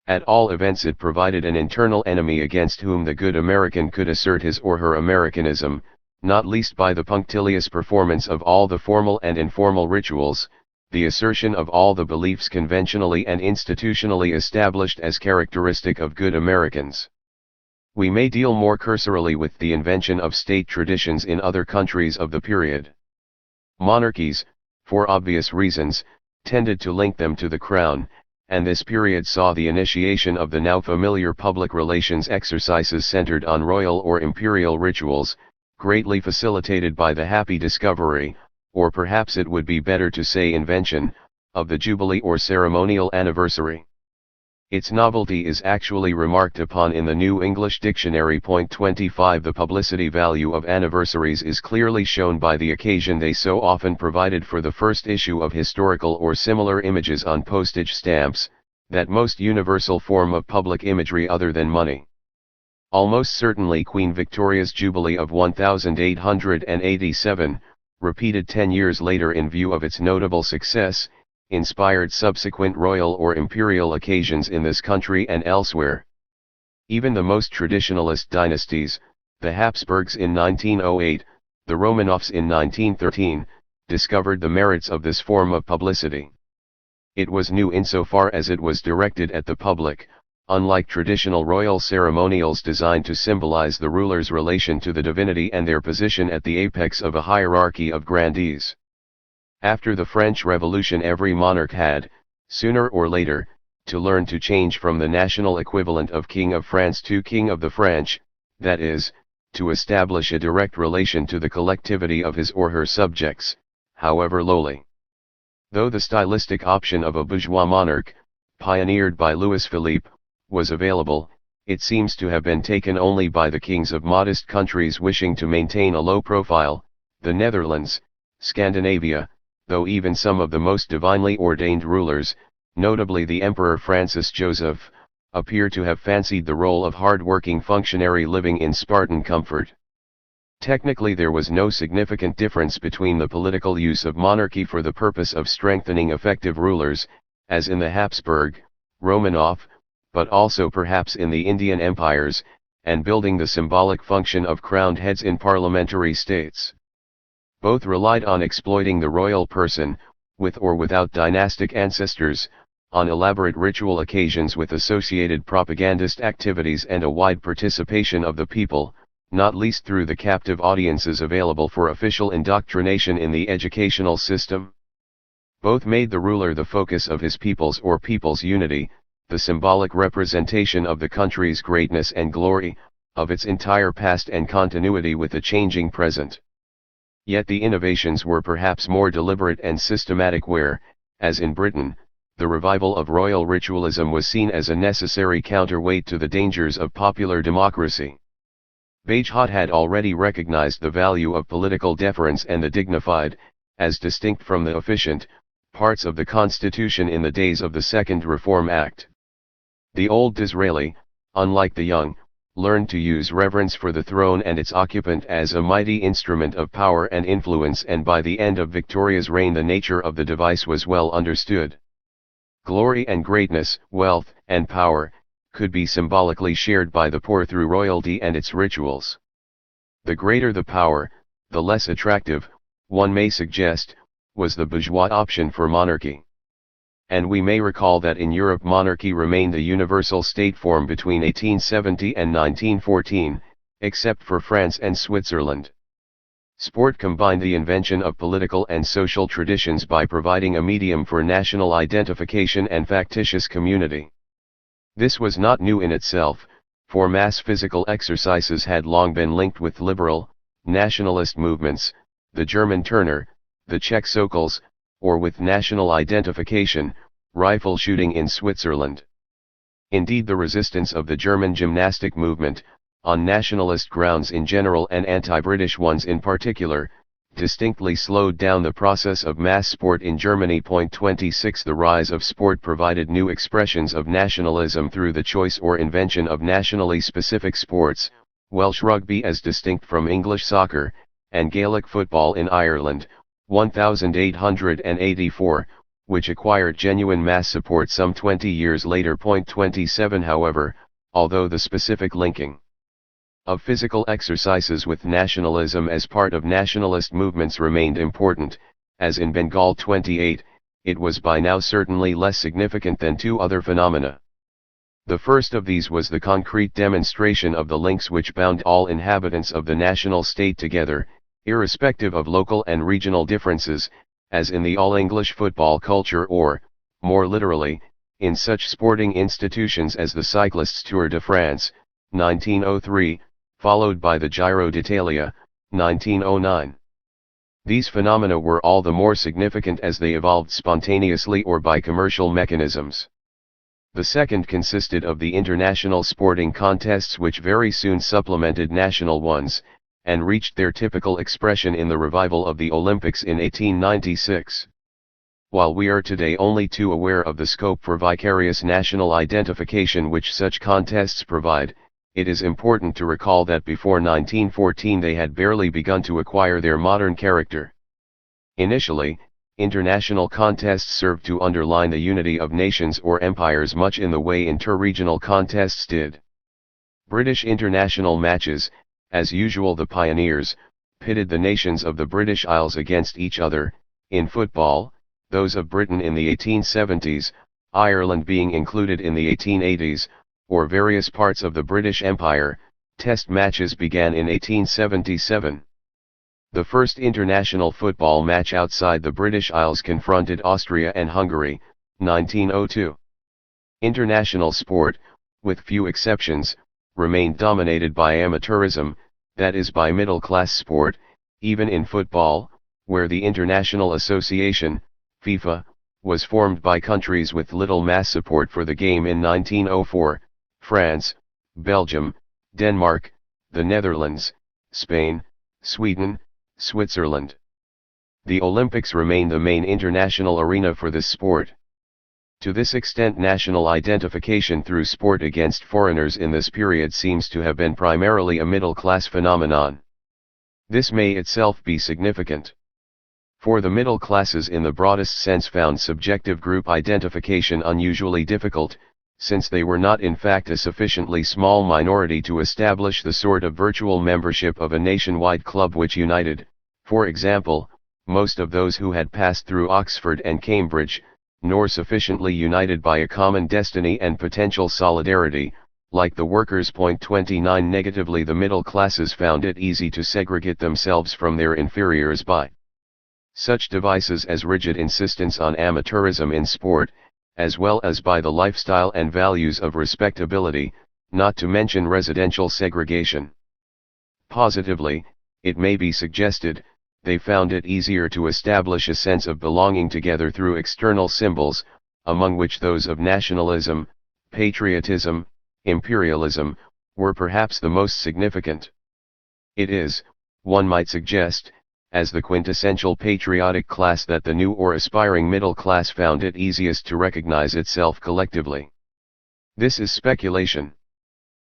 At all events it provided an internal enemy against whom the good American could assert his or her Americanism, not least by the punctilious performance of all the formal and informal rituals, the assertion of all the beliefs conventionally and institutionally established as characteristic of good Americans. We may deal more cursorily with the invention of state traditions in other countries of the period. Monarchies, for obvious reasons, tended to link them to the crown, and this period saw the initiation of the now familiar public relations exercises centered on royal or imperial rituals, greatly facilitated by the happy discovery, or perhaps it would be better to say invention, of the Jubilee or ceremonial anniversary. Its novelty is actually remarked upon in the New English Dictionary. 25 The publicity value of anniversaries is clearly shown by the occasion they so often provided for the first issue of historical or similar images on postage stamps, that most universal form of public imagery other than money. Almost certainly Queen Victoria's Jubilee of 1887, repeated 10 years later in view of its notable success, inspired subsequent royal or imperial occasions in this country and elsewhere. Even the most traditionalist dynasties, the Habsburgs in 1908, the Romanovs in 1913, discovered the merits of this form of publicity. It was new insofar as it was directed at the public, unlike traditional royal ceremonials designed to symbolize the ruler's relation to the divinity and their position at the apex of a hierarchy of grandees. After the French Revolution, every monarch had, sooner or later, to learn to change from the national equivalent of King of France to King of the French, that is, to establish a direct relation to the collectivity of his or her subjects, however lowly. Though the stylistic option of a bourgeois monarch, pioneered by Louis Philippe, was available, it seems to have been taken only by the kings of modest countries wishing to maintain a low profile, the Netherlands, Scandinavia, though even some of the most divinely ordained rulers, notably the Emperor Francis Joseph, appear to have fancied the role of hard-working functionary living in Spartan comfort. Technically there was no significant difference between the political use of monarchy for the purpose of strengthening effective rulers, as in the Habsburg, Romanov, but also perhaps in the Indian empires, and building the symbolic function of crowned heads in parliamentary states. Both relied on exploiting the royal person, with or without dynastic ancestors, on elaborate ritual occasions with associated propagandist activities and a wide participation of the people, not least through the captive audiences available for official indoctrination in the educational system. Both made the ruler the focus of his people's or people's unity, the symbolic representation of the country's greatness and glory, of its entire past and continuity with the changing present. Yet the innovations were perhaps more deliberate and systematic where, as in Britain, the revival of royal ritualism was seen as a necessary counterweight to the dangers of popular democracy. Bagehot had already recognized the value of political deference and the dignified, as distinct from the efficient, parts of the Constitution in the days of the Second Reform Act. The old Disraeli, unlike the young, learned to use reverence for the throne and its occupant as a mighty instrument of power and influence, and by the end of Victoria's reign the nature of the device was well understood. Glory and greatness, wealth and power, could be symbolically shared by the poor through royalty and its rituals. The greater the power, the less attractive, one may suggest, was the bourgeois option for monarchy. And we may recall that in Europe monarchy remained the universal state form between 1870 and 1914, except for France and Switzerland. Sport combined the invention of political and social traditions by providing a medium for national identification and factitious community. This was not new in itself, for mass physical exercises had long been linked with liberal, nationalist movements, the German Turner, the Czech Sokols, or with national identification, rifle shooting in Switzerland. Indeed, the resistance of the German gymnastic movement, on nationalist grounds in general and anti-British ones in particular, distinctly slowed down the process of mass sport in Germany. 26 The rise of sport provided new expressions of nationalism through the choice or invention of nationally specific sports, Welsh rugby as distinct from English soccer, and Gaelic football in Ireland, 1884, which acquired genuine mass support some 20 years later. 27 However, although the specific linking of physical exercises with nationalism as part of nationalist movements remained important, as in Bengal 28, it was by now certainly less significant than two other phenomena. The first of these was the concrete demonstration of the links which bound all inhabitants of the national state together, irrespective of local and regional differences, as in the all-English football culture or, more literally, in such sporting institutions as the cyclists' Tour de France, 1903, followed by the Giro d'Italia, 1909. These phenomena were all the more significant as they evolved spontaneously or by commercial mechanisms. The second consisted of the international sporting contests, which very soon supplemented national ones, and reached their typical expression in the revival of the Olympics in 1896. While we are today only too aware of the scope for vicarious national identification which such contests provide, it is important to recall that before 1914 they had barely begun to acquire their modern character. Initially, international contests served to underline the unity of nations or empires much in the way inter-regional contests did. British international matches, as usual the pioneers, pitted the nations of the British Isles against each other. In football, those of Britain in the 1870s, Ireland being included in the 1880s, or various parts of the British Empire. Test matches began in 1877. The first international football match outside the British Isles confronted Austria and Hungary, 1902. International sport, with few exceptions, remained dominated by amateurism, that is by middle-class sport, even in football, where the International Association, FIFA, was formed by countries with little mass support for the game in 1904, France, Belgium, Denmark, the Netherlands, Spain, Sweden, Switzerland. The Olympics remain the main international arena for this sport. To this extent, national identification through sport against foreigners in this period seems to have been primarily a middle-class phenomenon. This may itself be significant. For the middle classes in the broadest sense found subjective group identification unusually difficult, since they were not in fact a sufficiently small minority to establish the sort of virtual membership of a nationwide club which united, for example, most of those who had passed through Oxford and Cambridge, nor sufficiently united by a common destiny and potential solidarity, like the workers. 29 Negatively, the middle classes found it easy to segregate themselves from their inferiors by such devices as rigid insistence on amateurism in sport, as well as by the lifestyle and values of respectability, not to mention residential segregation. Positively, it may be suggested, they found it easier to establish a sense of belonging together through external symbols, among which those of nationalism, patriotism, imperialism, were perhaps the most significant. It is, one might suggest, as the quintessential patriotic class that the new or aspiring middle class found it easiest to recognize itself collectively. This is speculation.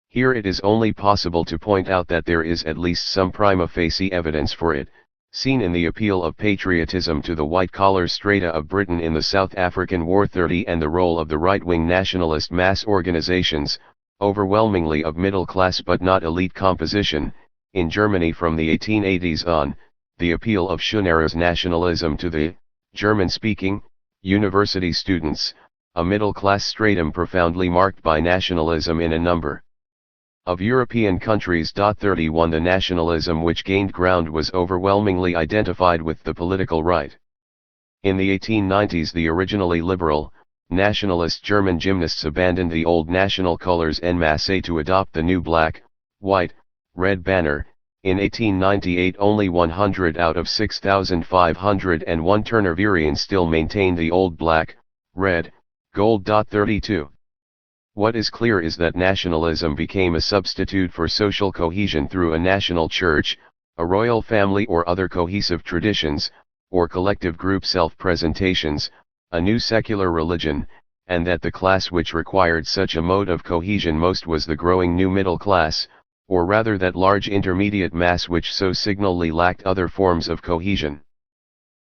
Here it is only possible to point out that there is at least some prima facie evidence for it, seen in the appeal of patriotism to the white-collar strata of Britain in the South African War 30 and the role of the right-wing nationalist mass organizations, overwhelmingly of middle-class but not elite composition, in Germany from the 1880s on, the appeal of Schoener's nationalism to the German-speaking university students, a middle-class stratum profoundly marked by nationalism in a number of European countries. 31 The nationalism which gained ground was overwhelmingly identified with the political right. In the 1890s, the originally liberal, nationalist German gymnasts abandoned the old national colors en masse to adopt the new black, white, red banner. In 1898 only 100 out of 6,501 Turnerians still maintained the old black, red, gold. 32. What is clear is that nationalism became a substitute for social cohesion through a national church, a royal family or other cohesive traditions, or collective group self-presentations, a new secular religion, and that the class which required such a mode of cohesion most was the growing new middle class, or rather that large intermediate mass which so signally lacked other forms of cohesion.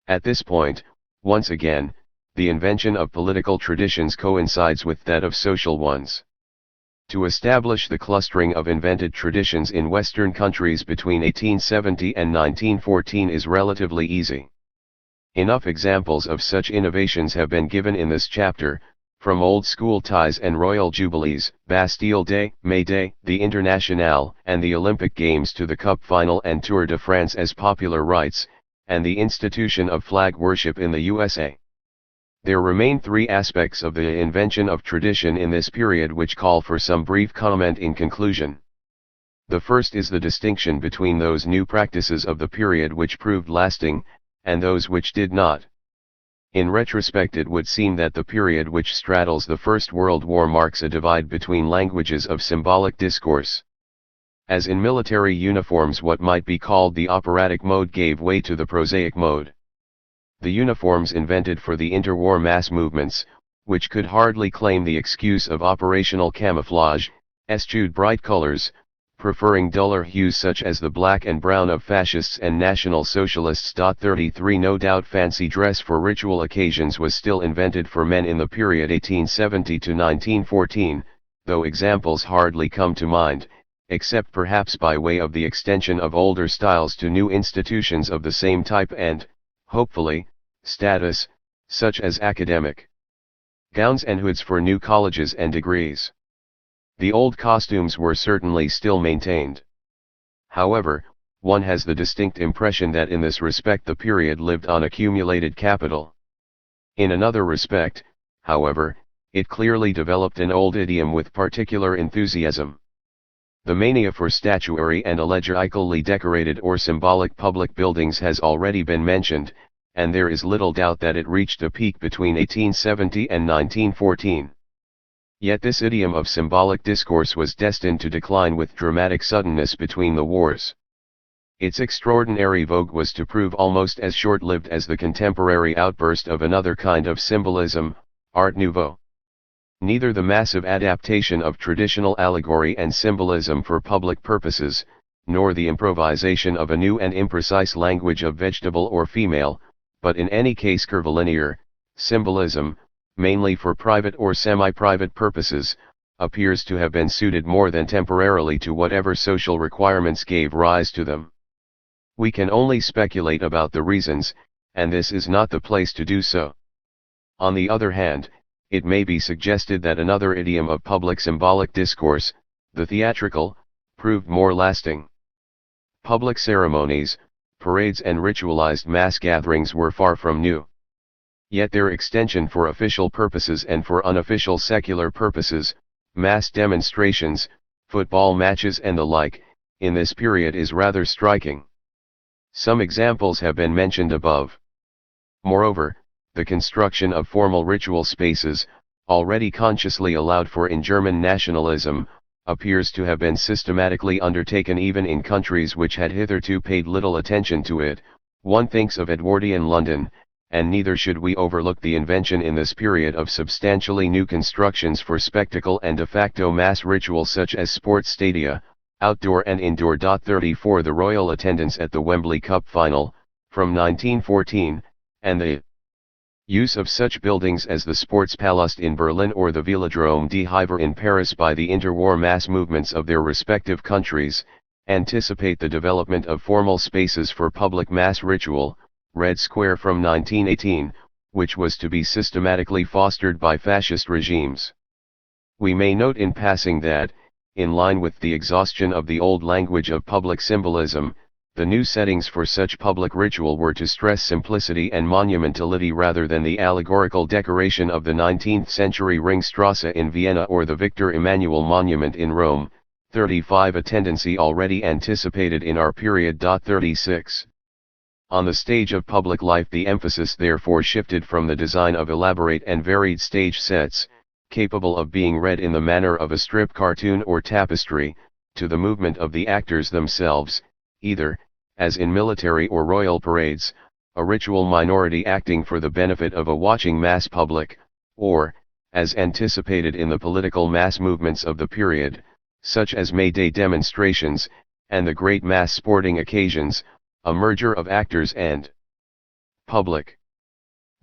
At this point, once again, the invention of political traditions coincides with that of social ones. To establish the clustering of invented traditions in Western countries between 1870 and 1914 is relatively easy. Enough examples of such innovations have been given in this chapter, from old school ties and royal jubilees, Bastille Day, May Day, the Internationale, and the Olympic Games to the Cup Final and Tour de France as popular rites, and the institution of flag worship in the USA. There remain three aspects of the invention of tradition in this period which call for some brief comment in conclusion. The first is the distinction between those new practices of the period which proved lasting, and those which did not. In retrospect, it would seem that the period which straddles the First World War marks a divide between languages of symbolic discourse. As in military uniforms, what might be called the operatic mode gave way to the prosaic mode. The uniforms invented for the interwar mass movements, which could hardly claim the excuse of operational camouflage, eschewed bright colors, preferring duller hues such as the black and brown of fascists and National Socialists. 33 No doubt fancy dress for ritual occasions was still invented for men in the period 1870 to 1914, though examples hardly come to mind, except perhaps by way of the extension of older styles to new institutions of the same type and, hopefully, status, such as academic gowns and hoods for new colleges and degrees. The old costumes were certainly still maintained. However, one has the distinct impression that in this respect the period lived on accumulated capital. In another respect, however, it clearly developed an old idiom with particular enthusiasm. The mania for statuary and allegorically decorated or symbolic public buildings has already been mentioned, and there is little doubt that it reached a peak between 1870 and 1914. Yet this idiom of symbolic discourse was destined to decline with dramatic suddenness between the wars. Its extraordinary vogue was to prove almost as short-lived as the contemporary outburst of another kind of symbolism, Art Nouveau. Neither the massive adaptation of traditional allegory and symbolism for public purposes, nor the improvisation of a new and imprecise language of vegetable or female, but in any case curvilinear, symbolism, mainly for private or semi-private purposes, appears to have been suited more than temporarily to whatever social requirements gave rise to them. We can only speculate about the reasons, and this is not the place to do so. On the other hand, it may be suggested that another idiom of public symbolic discourse, the theatrical, proved more lasting. Public ceremonies, parades and ritualized mass gatherings were far from new. Yet their extension for official purposes and for unofficial secular purposes, mass demonstrations, football matches and the like, in this period is rather striking. Some examples have been mentioned above. Moreover, the construction of formal ritual spaces, already consciously allowed for in German nationalism, appears to have been systematically undertaken even in countries which had hitherto paid little attention to it. One thinks of Edwardian London, and neither should we overlook the invention in this period of substantially new constructions for spectacle and de facto mass rituals such as sports stadia, outdoor and indoor. 34 The royal attendance at the Wembley Cup final, from 1914, and the use of such buildings as the Sportspalast in Berlin or the Vélodrome des Hivers in Paris by the interwar mass movements of their respective countries, anticipate the development of formal spaces for public mass ritual, Red Square from 1918, which was to be systematically fostered by fascist regimes. We may note in passing that, in line with the exhaustion of the old language of public symbolism, the new settings for such public ritual were to stress simplicity and monumentality rather than the allegorical decoration of the 19th-century Ringstrasse in Vienna or the Victor Emmanuel Monument in Rome. 35 A tendency already anticipated in our period. 36 On the stage of public life, the emphasis therefore shifted from the design of elaborate and varied stage sets, capable of being read in the manner of a strip cartoon or tapestry, to the movement of the actors themselves, either, as in military or royal parades, a ritual minority acting for the benefit of a watching mass public, or, as anticipated in the political mass movements of the period, such as May Day demonstrations, and the great mass sporting occasions, a merger of actors and public.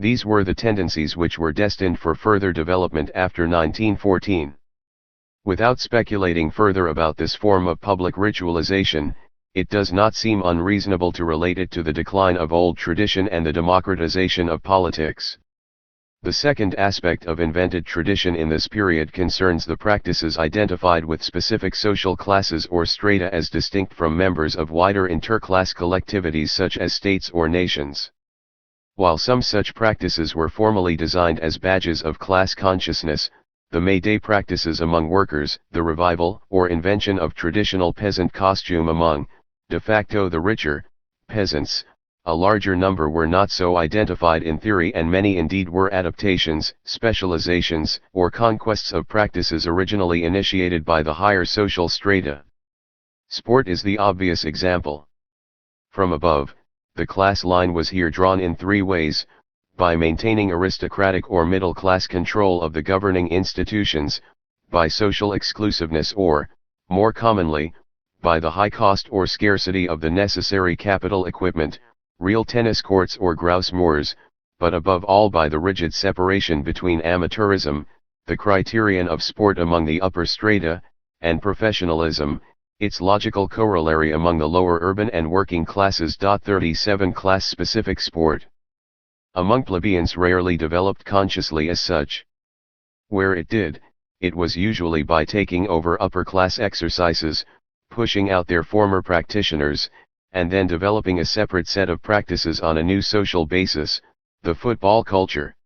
These were the tendencies which were destined for further development after 1914. Without speculating further about this form of public ritualization, it does not seem unreasonable to relate it to the decline of old tradition and the democratization of politics. The second aspect of invented tradition in this period concerns the practices identified with specific social classes or strata as distinct from members of wider interclass collectivities such as states or nations. While some such practices were formally designed as badges of class consciousness, the May Day practices among workers, the revival or invention of traditional peasant costume among, de facto the richer, peasants, a larger number were not so identified in theory, and many indeed were adaptations, specializations, or conquests of practices originally initiated by the higher social strata. Sport is the obvious example. From above, the class line was here drawn in three ways: by maintaining aristocratic or middle-class control of the governing institutions, by social exclusiveness or, more commonly, by the high cost or scarcity of the necessary capital equipment, real tennis courts or grouse moors, but above all by the rigid separation between amateurism, the criterion of sport among the upper strata, and professionalism, its logical corollary among the lower urban and working classes. 37 Class-specific sport among plebeians rarely developed consciously as such. Where it did, it was usually by taking over upper-class exercises, pushing out their former practitioners, and then developing a separate set of practices on a new social basis, the football culture.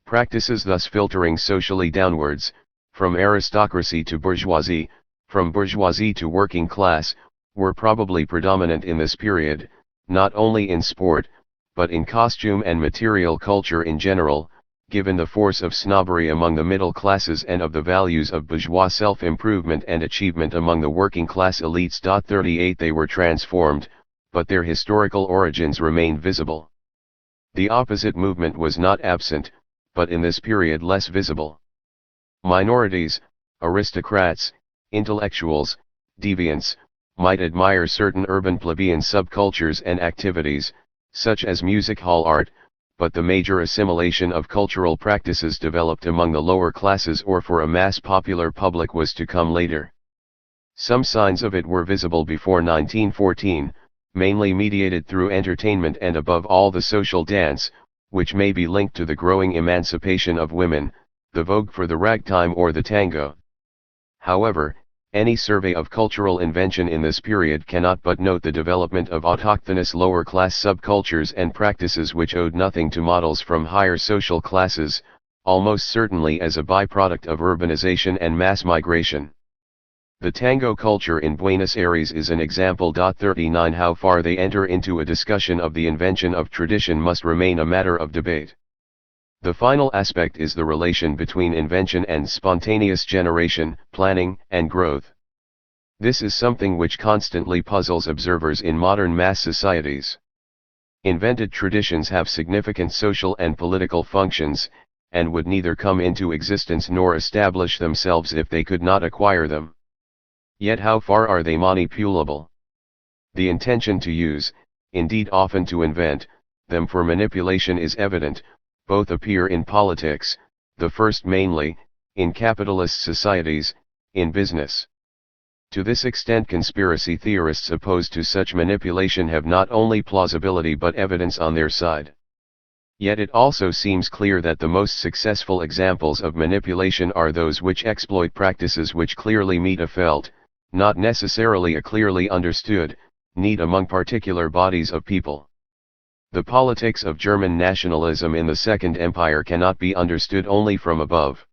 Practices thus filtering socially downwards, from aristocracy to bourgeoisie, from bourgeoisie to working class, were probably predominant in this period, not only in sport, but in costume and material culture in general, given the force of snobbery among the middle classes and of the values of bourgeois self-improvement and achievement among the working class elites. 38 They were transformed, but their historical origins remain visible. The opposite movement was not absent, but in this period less visible. Minorities, aristocrats, intellectuals, deviants, might admire certain urban plebeian subcultures and activities, such as music hall art, but the major assimilation of cultural practices developed among the lower classes or for a mass popular public was to come later. Some signs of it were visible before 1914, mainly mediated through entertainment and above all the social dance, which may be linked to the growing emancipation of women, the vogue for the ragtime or the tango. However, any survey of cultural invention in this period cannot but note the development of autochthonous lower-class subcultures and practices which owed nothing to models from higher social classes, almost certainly as a byproduct of urbanization and mass migration. The tango culture in Buenos Aires is an example. 39 How far they enter into a discussion of the invention of tradition must remain a matter of debate. The final aspect is the relation between invention and spontaneous generation, planning, and growth. This is something which constantly puzzles observers in modern mass societies. Invented traditions have significant social and political functions, and would neither come into existence nor establish themselves if they could not acquire them. Yet how far are they manipulable? The intention to use, indeed often to invent, them for manipulation is evident. Both appear in politics, the first mainly, in capitalist societies, in business. To this extent conspiracy theorists opposed to such manipulation have not only plausibility but evidence on their side. Yet it also seems clear that the most successful examples of manipulation are those which exploit practices which clearly meet a felt, not necessarily a clearly understood, need among particular bodies of people. The politics of German nationalism in the Second Empire cannot be understood only from above.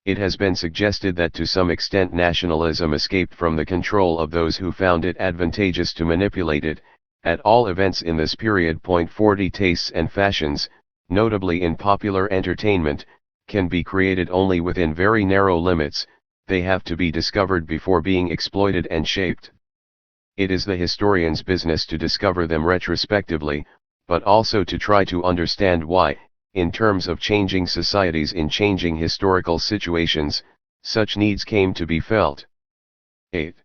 It has been suggested that to some extent nationalism escaped from the control of those who found it advantageous to manipulate it, at all events in this period. 40 Tastes and fashions, notably in popular entertainment, can be created only within very narrow limits. They have to be discovered before being exploited and shaped. It is the historian's business to discover them retrospectively, but also to try to understand why, in terms of changing societies in changing historical situations, such needs came to be felt. 8.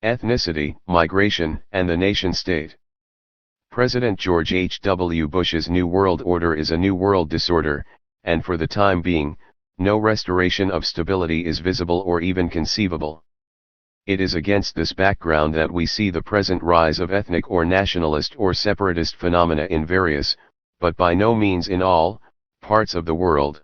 Ethnicity, migration, and the nation-state. President George H.W. Bush's New World Order is a New World disorder, and for the time being, no restoration of stability is visible or even conceivable. It is against this background that we see the present rise of ethnic or nationalist or separatist phenomena in various, but by no means in all, parts of the world.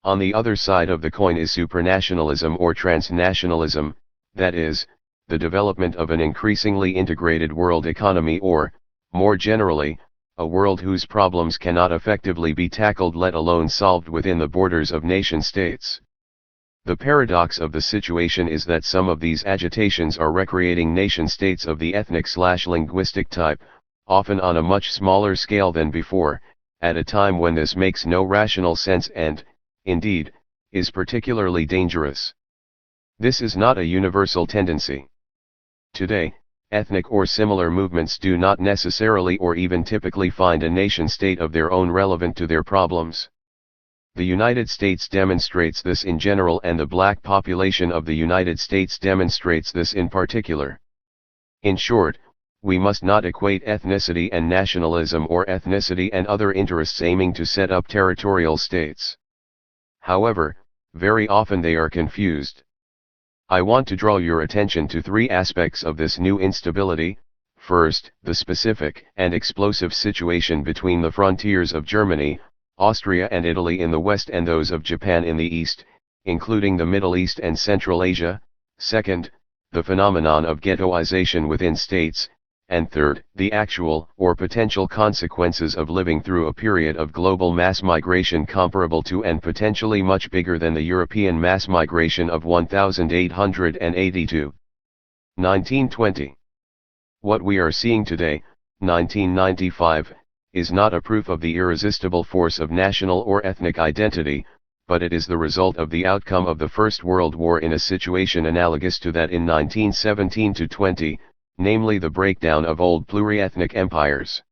On the other side of the coin is supranationalism or transnationalism, that is, the development of an increasingly integrated world economy or, more generally, a world whose problems cannot effectively be tackled, let alone solved, within the borders of nation-states. The paradox of the situation is that some of these agitations are recreating nation-states of the ethnic/linguistic type, often on a much smaller scale than before, at a time when this makes no rational sense and, indeed, is particularly dangerous. This is not a universal tendency. Today, ethnic or similar movements do not necessarily or even typically find a nation-state of their own relevant to their problems. The United States demonstrates this in general, and the black population of the United States demonstrates this in particular. In short, we must not equate ethnicity and nationalism, or ethnicity and other interests aiming to set up territorial states. However, very often they are confused. I want to draw your attention to three aspects of this new instability. First, the specific and explosive situation between the frontiers of Germany, Austria and Italy in the west and those of Japan in the east, including the Middle East and Central Asia. Second, the phenomenon of ghettoization within states. And third, the actual or potential consequences of living through a period of global mass migration comparable to and potentially much bigger than the European mass migration of 1882. 1920. What we are seeing today, 1995, is not a proof of the irresistible force of national or ethnic identity, but it is the result of the outcome of the First World War in a situation analogous to that in 1917-20, namely the breakdown of old pluriethnic empires.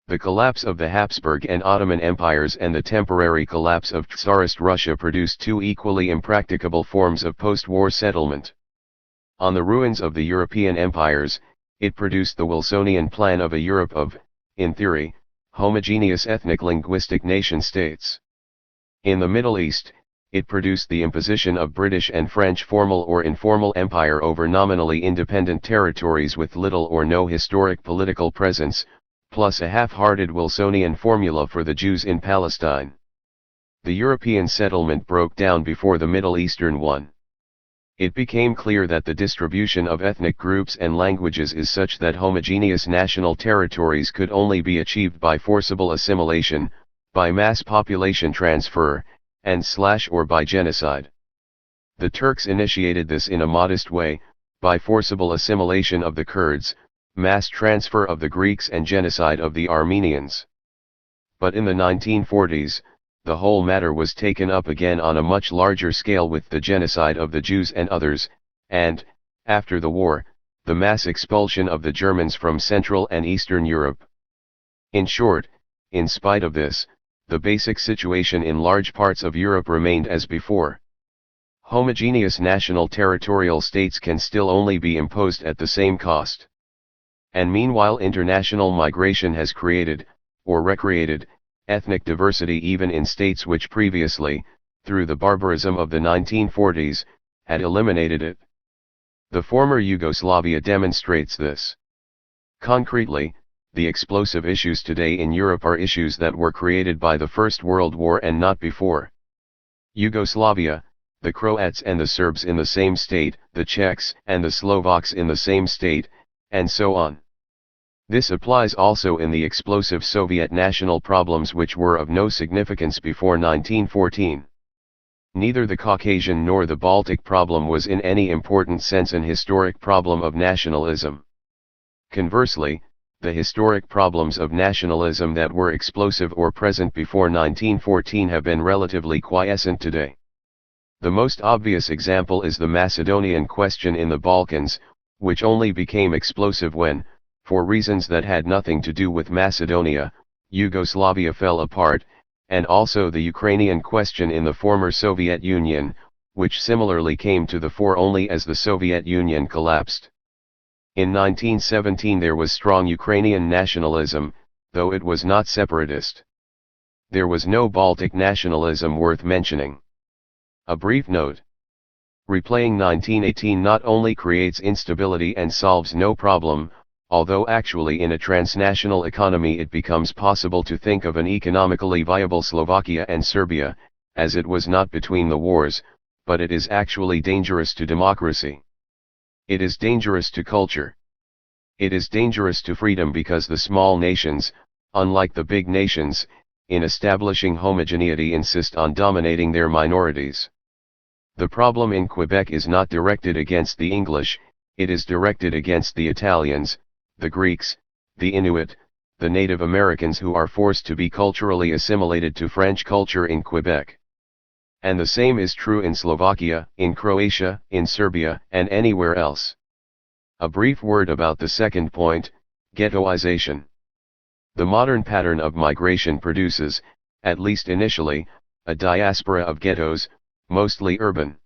The collapse of the Habsburg and Ottoman empires and the temporary collapse of Tsarist Russia produced two equally impracticable forms of post-war settlement. On the ruins of the European empires, it produced the Wilsonian plan of a Europe of, in theory, homogeneous ethnic linguistic nation-states. In the Middle East, it produced the imposition of British and French formal or informal empire over nominally independent territories with little or no historic political presence, plus a half-hearted Wilsonian formula for the Jews in Palestine. The European settlement broke down before the Middle Eastern one. It became clear that the distribution of ethnic groups and languages is such that homogeneous national territories could only be achieved by forcible assimilation, by mass population transfer, or by genocide. The Turks initiated this in a modest way, by forcible assimilation of the Kurds, mass transfer of the Greeks and genocide of the Armenians. But in the 1940s, the whole matter was taken up again on a much larger scale with the genocide of the Jews and others, and, after the war, the mass expulsion of the Germans from Central and Eastern Europe. In short, in spite of this, the basic situation in large parts of Europe remained as before. Homogeneous national territorial states can still only be imposed at the same cost. And meanwhile international migration has created, or recreated, ethnic diversity even in states which previously, through the barbarism of the 1940s, had eliminated it. The former Yugoslavia demonstrates this. Concretely, the explosive issues today in Europe are issues that were created by the First World War and not before. Yugoslavia, the Croats and the Serbs in the same state, the Czechs and the Slovaks in the same state, and so on. This applies also in the explosive Soviet national problems which were of no significance before 1914. Neither the Caucasian nor the Baltic problem was in any important sense an historic problem of nationalism. Conversely, the historic problems of nationalism that were explosive or present before 1914 have been relatively quiescent today. The most obvious example is the Macedonian question in the Balkans, which only became explosive when, for reasons that had nothing to do with Macedonia, Yugoslavia fell apart, and also the Ukrainian question in the former Soviet Union, which similarly came to the fore only as the Soviet Union collapsed. In 1917 there was strong Ukrainian nationalism, though it was not separatist. There was no Baltic nationalism worth mentioning. A brief note. Replaying 1918 not only creates instability and solves no problem, although actually in a transnational economy it becomes possible to think of an economically viable Slovakia and Serbia, as it was not between the wars, but it is actually dangerous to democracy. It is dangerous to culture. It is dangerous to freedom because the small nations, unlike the big nations, in establishing homogeneity insist on dominating their minorities. The problem in Quebec is not directed against the English, it is directed against the Italians, the Greeks, the Inuit, the Native Americans who are forced to be culturally assimilated to French culture in Quebec. And the same is true in Slovakia, in Croatia, in Serbia, and anywhere else. A brief word about the second point, ghettoization. The modern pattern of migration produces, at least initially, a diaspora of ghettos, mostly urban.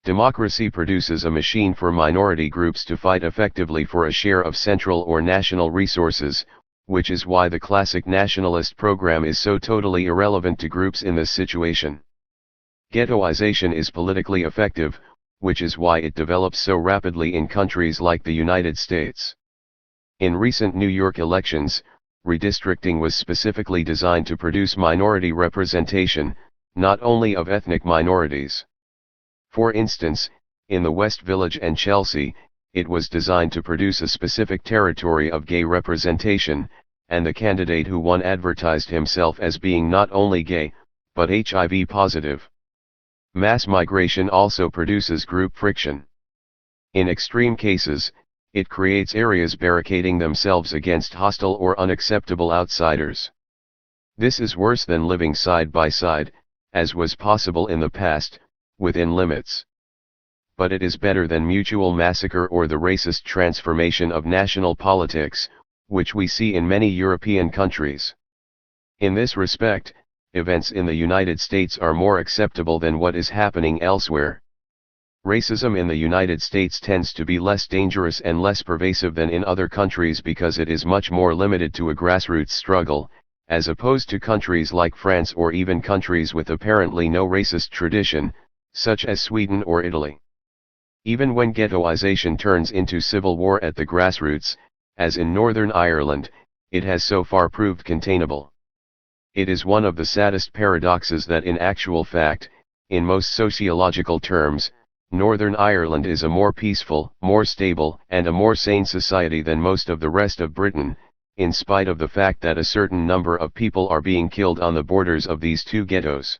Democracy produces a machine for minority groups to fight effectively for a share of central or national resources, which is why the classic nationalist program is so totally irrelevant to groups in this situation. Ghettoization is politically effective, which is why it develops so rapidly in countries like the United States. In recent New York elections, redistricting was specifically designed to produce minority representation, not only of ethnic minorities. For instance, in the West Village and Chelsea, it was designed to produce a specific territory of gay representation, and the candidate who won advertised himself as being not only gay, but HIV positive. Mass migration also produces group friction. In extreme cases, it creates areas barricading themselves against hostile or unacceptable outsiders. This is worse than living side by side, as was possible in the past, within limits. But it is better than mutual massacre or the racist transformation of national politics, which we see in many European countries. In this respect, events in the United States are more acceptable than what is happening elsewhere. Racism in the United States tends to be less dangerous and less pervasive than in other countries because it is much more limited to a grassroots struggle, as opposed to countries like France or even countries with apparently no racist tradition, such as Sweden or Italy. Even when ghettoization turns into civil war at the grassroots, as in Northern Ireland, it has so far proved containable. It is one of the saddest paradoxes that in actual fact, in most sociological terms, Northern Ireland is a more peaceful, more stable, and a more sane society than most of the rest of Britain, in spite of the fact that a certain number of people are being killed on the borders of these two ghettos.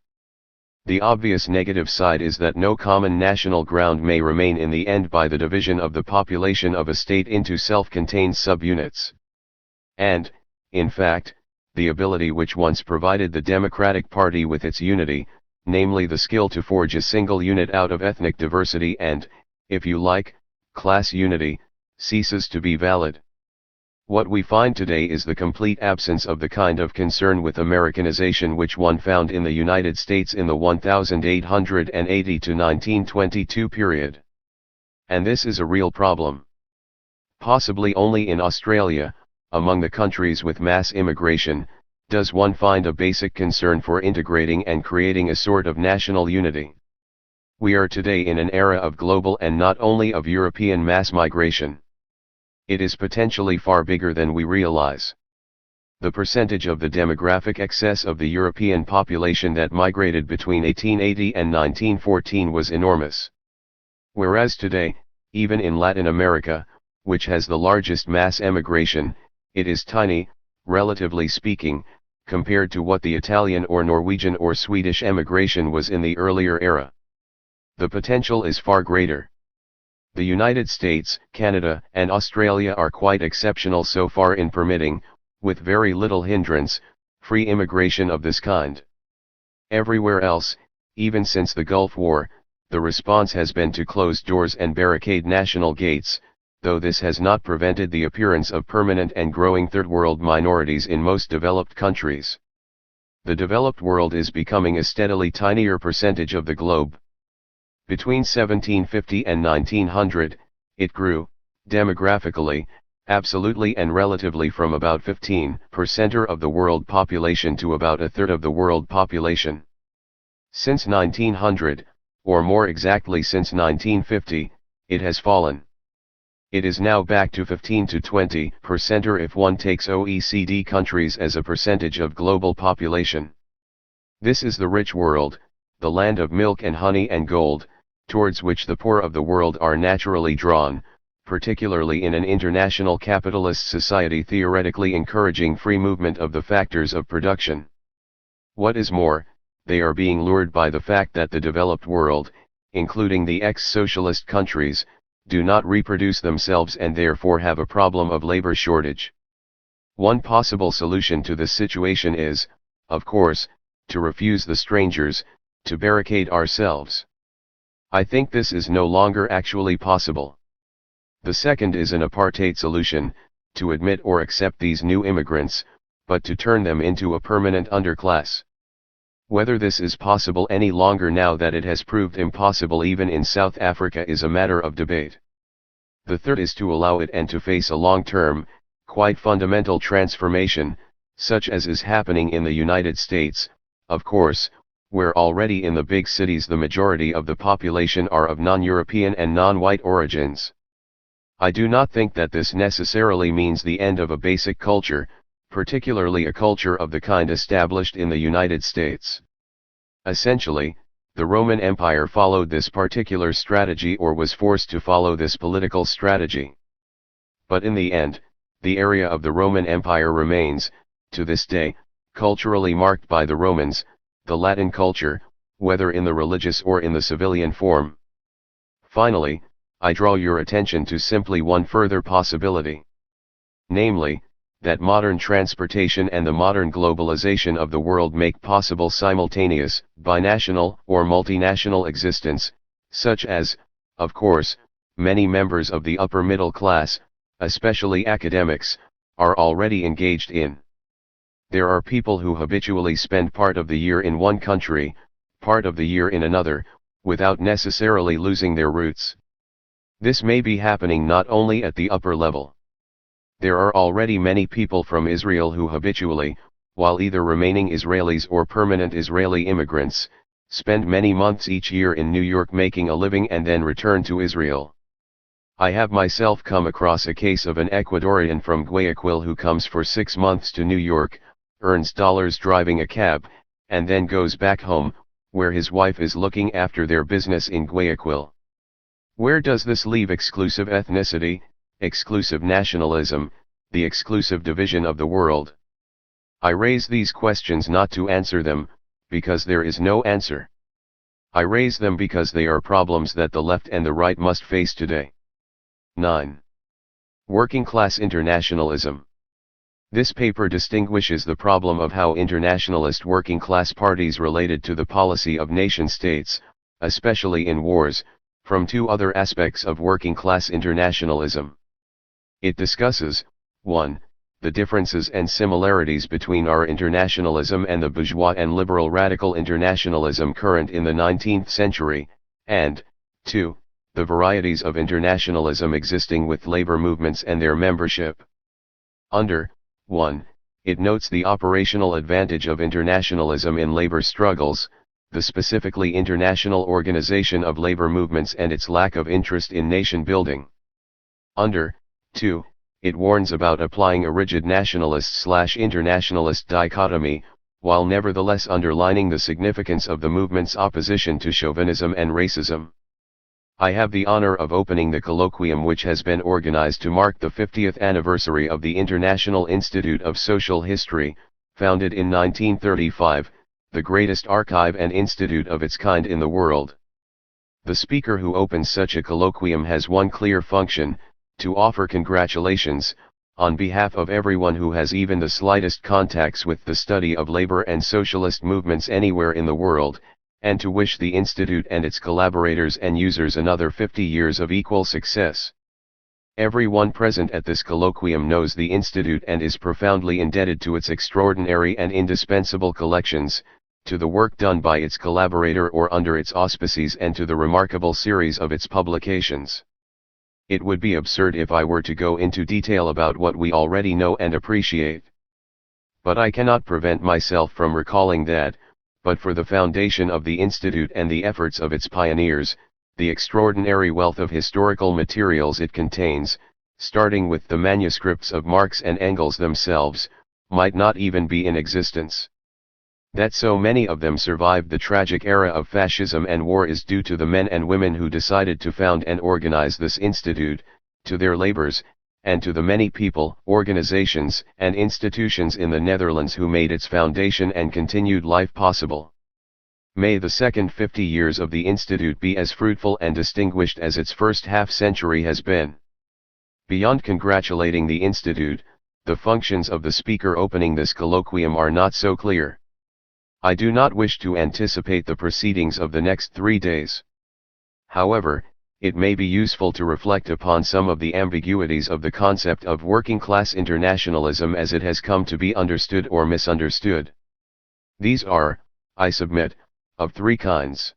The obvious negative side is that no common national ground may remain in the end by the division of the population of a state into self-contained subunits. And, in fact, the ability which once provided the Democratic Party with its unity, namely the skill to forge a single unit out of ethnic diversity and, if you like, class unity, ceases to be valid. What we find today is the complete absence of the kind of concern with Americanization which one found in the United States in the 1880 to 1922 period. And this is a real problem. Possibly only in Australia, among the countries with mass immigration, does one find a basic concern for integrating and creating a sort of national unity. We are today in an era of global and not only of European mass migration. It is potentially far bigger than we realize. The percentage of the demographic excess of the European population that migrated between 1880 and 1914 was enormous. Whereas today, even in Latin America, which has the largest mass emigration, it is tiny, relatively speaking, compared to what the Italian or Norwegian or Swedish emigration was in the earlier era. The potential is far greater. The United States, Canada, and Australia are quite exceptional so far in permitting, with very little hindrance, free immigration of this kind. Everywhere else, even since the Gulf War, the response has been to close doors and barricade national gates, though this has not prevented the appearance of permanent and growing third world minorities in most developed countries. The developed world is becoming a steadily tinier percentage of the globe. Between 1750 and 1900, it grew, demographically, absolutely and relatively from about 15% of the world population to about a third of the world population. Since 1900, or more exactly since 1950, it has fallen. It is now back to 15 to 20% or if one takes OECD countries as a percentage of global population. This is the rich world, the land of milk and honey and gold, towards which the poor of the world are naturally drawn, particularly in an international capitalist society theoretically encouraging free movement of the factors of production. What is more, they are being lured by the fact that the developed world, including the ex-socialist countries, do not reproduce themselves and therefore have a problem of labor shortage. One possible solution to this situation is, of course, to refuse the strangers, to barricade ourselves. I think this is no longer actually possible. The second is an apartheid solution, to admit or accept these new immigrants, but to turn them into a permanent underclass. Whether this is possible any longer now that it has proved impossible even in South Africa is a matter of debate. The third is to allow it and to face a long-term, quite fundamental transformation, such as is happening in the United States, of course, where already in the big cities the majority of the population are of non-European and non-white origins. I do not think that this necessarily means the end of a basic culture, particularly a culture of the kind established in the United States. Essentially, the Roman Empire followed this particular strategy or was forced to follow this political strategy. But in the end, the area of the Roman Empire remains, to this day, culturally marked by the Romans, the Latin culture, whether in the religious or in the civilian form. Finally, I draw your attention to simply one further possibility. Namely, that modern transportation and the modern globalization of the world make possible simultaneous, binational or multinational existence, such as, of course, many members of the upper middle class, especially academics, are already engaged in. There are people who habitually spend part of the year in one country, part of the year in another, without necessarily losing their roots. This may be happening not only at the upper level. There are already many people from Israel who habitually, while either remaining Israelis or permanent Israeli immigrants, spend many months each year in New York making a living and then return to Israel. I have myself come across a case of an Ecuadorian from Guayaquil who comes for 6 months to New York, earns dollars driving a cab, and then goes back home, where his wife is looking after their business in Guayaquil. Where does this leave exclusive ethnicity, exclusive nationalism, the exclusive division of the world? I raise these questions not to answer them, because there is no answer. I raise them because they are problems that the left and the right must face today. 9. Working class internationalism. This paper distinguishes the problem of how internationalist working class parties related to the policy of nation-states, especially in wars, from two other aspects of working class internationalism. It discusses, 1. The differences and similarities between our internationalism and the bourgeois and liberal radical internationalism current in the 19th century, and, 2. The varieties of internationalism existing with labor movements and their membership. Under 1. It notes the operational advantage of internationalism in labor struggles, the specifically international organization of labor movements and its lack of interest in nation building. Under 2. It warns about applying a rigid nationalist/internationalist dichotomy, while nevertheless underlining the significance of the movement's opposition to chauvinism and racism. I have the honor of opening the colloquium which has been organized to mark the 50th anniversary of the International Institute of Social History, founded in 1935, the greatest archive and institute of its kind in the world. The speaker who opens such a colloquium has one clear function, to offer congratulations, on behalf of everyone who has even the slightest contacts with the study of labor and socialist movements anywhere in the world, and to wish the Institute and its collaborators and users another 50 years of equal success. Everyone present at this colloquium knows the Institute and is profoundly indebted to its extraordinary and indispensable collections, to the work done by its collaborator or under its auspices and to the remarkable series of its publications. It would be absurd if I were to go into detail about what we already know and appreciate. But I cannot prevent myself from recalling that, but for the foundation of the Institute and the efforts of its pioneers, the extraordinary wealth of historical materials it contains, starting with the manuscripts of Marx and Engels themselves, might not even be in existence. That so many of them survived the tragic era of fascism and war is due to the men and women who decided to found and organize this institute, to their labors, and to the many people, organizations, and institutions in the Netherlands who made its foundation and continued life possible. May the second 50 years of the Institute be as fruitful and distinguished as its first half-century has been. Beyond congratulating the Institute, the functions of the speaker opening this colloquium are not so clear. I do not wish to anticipate the proceedings of the next 3 days. However, it may be useful to reflect upon some of the ambiguities of the concept of working-class internationalism as it has come to be understood or misunderstood. These are, I submit, of 3 kinds.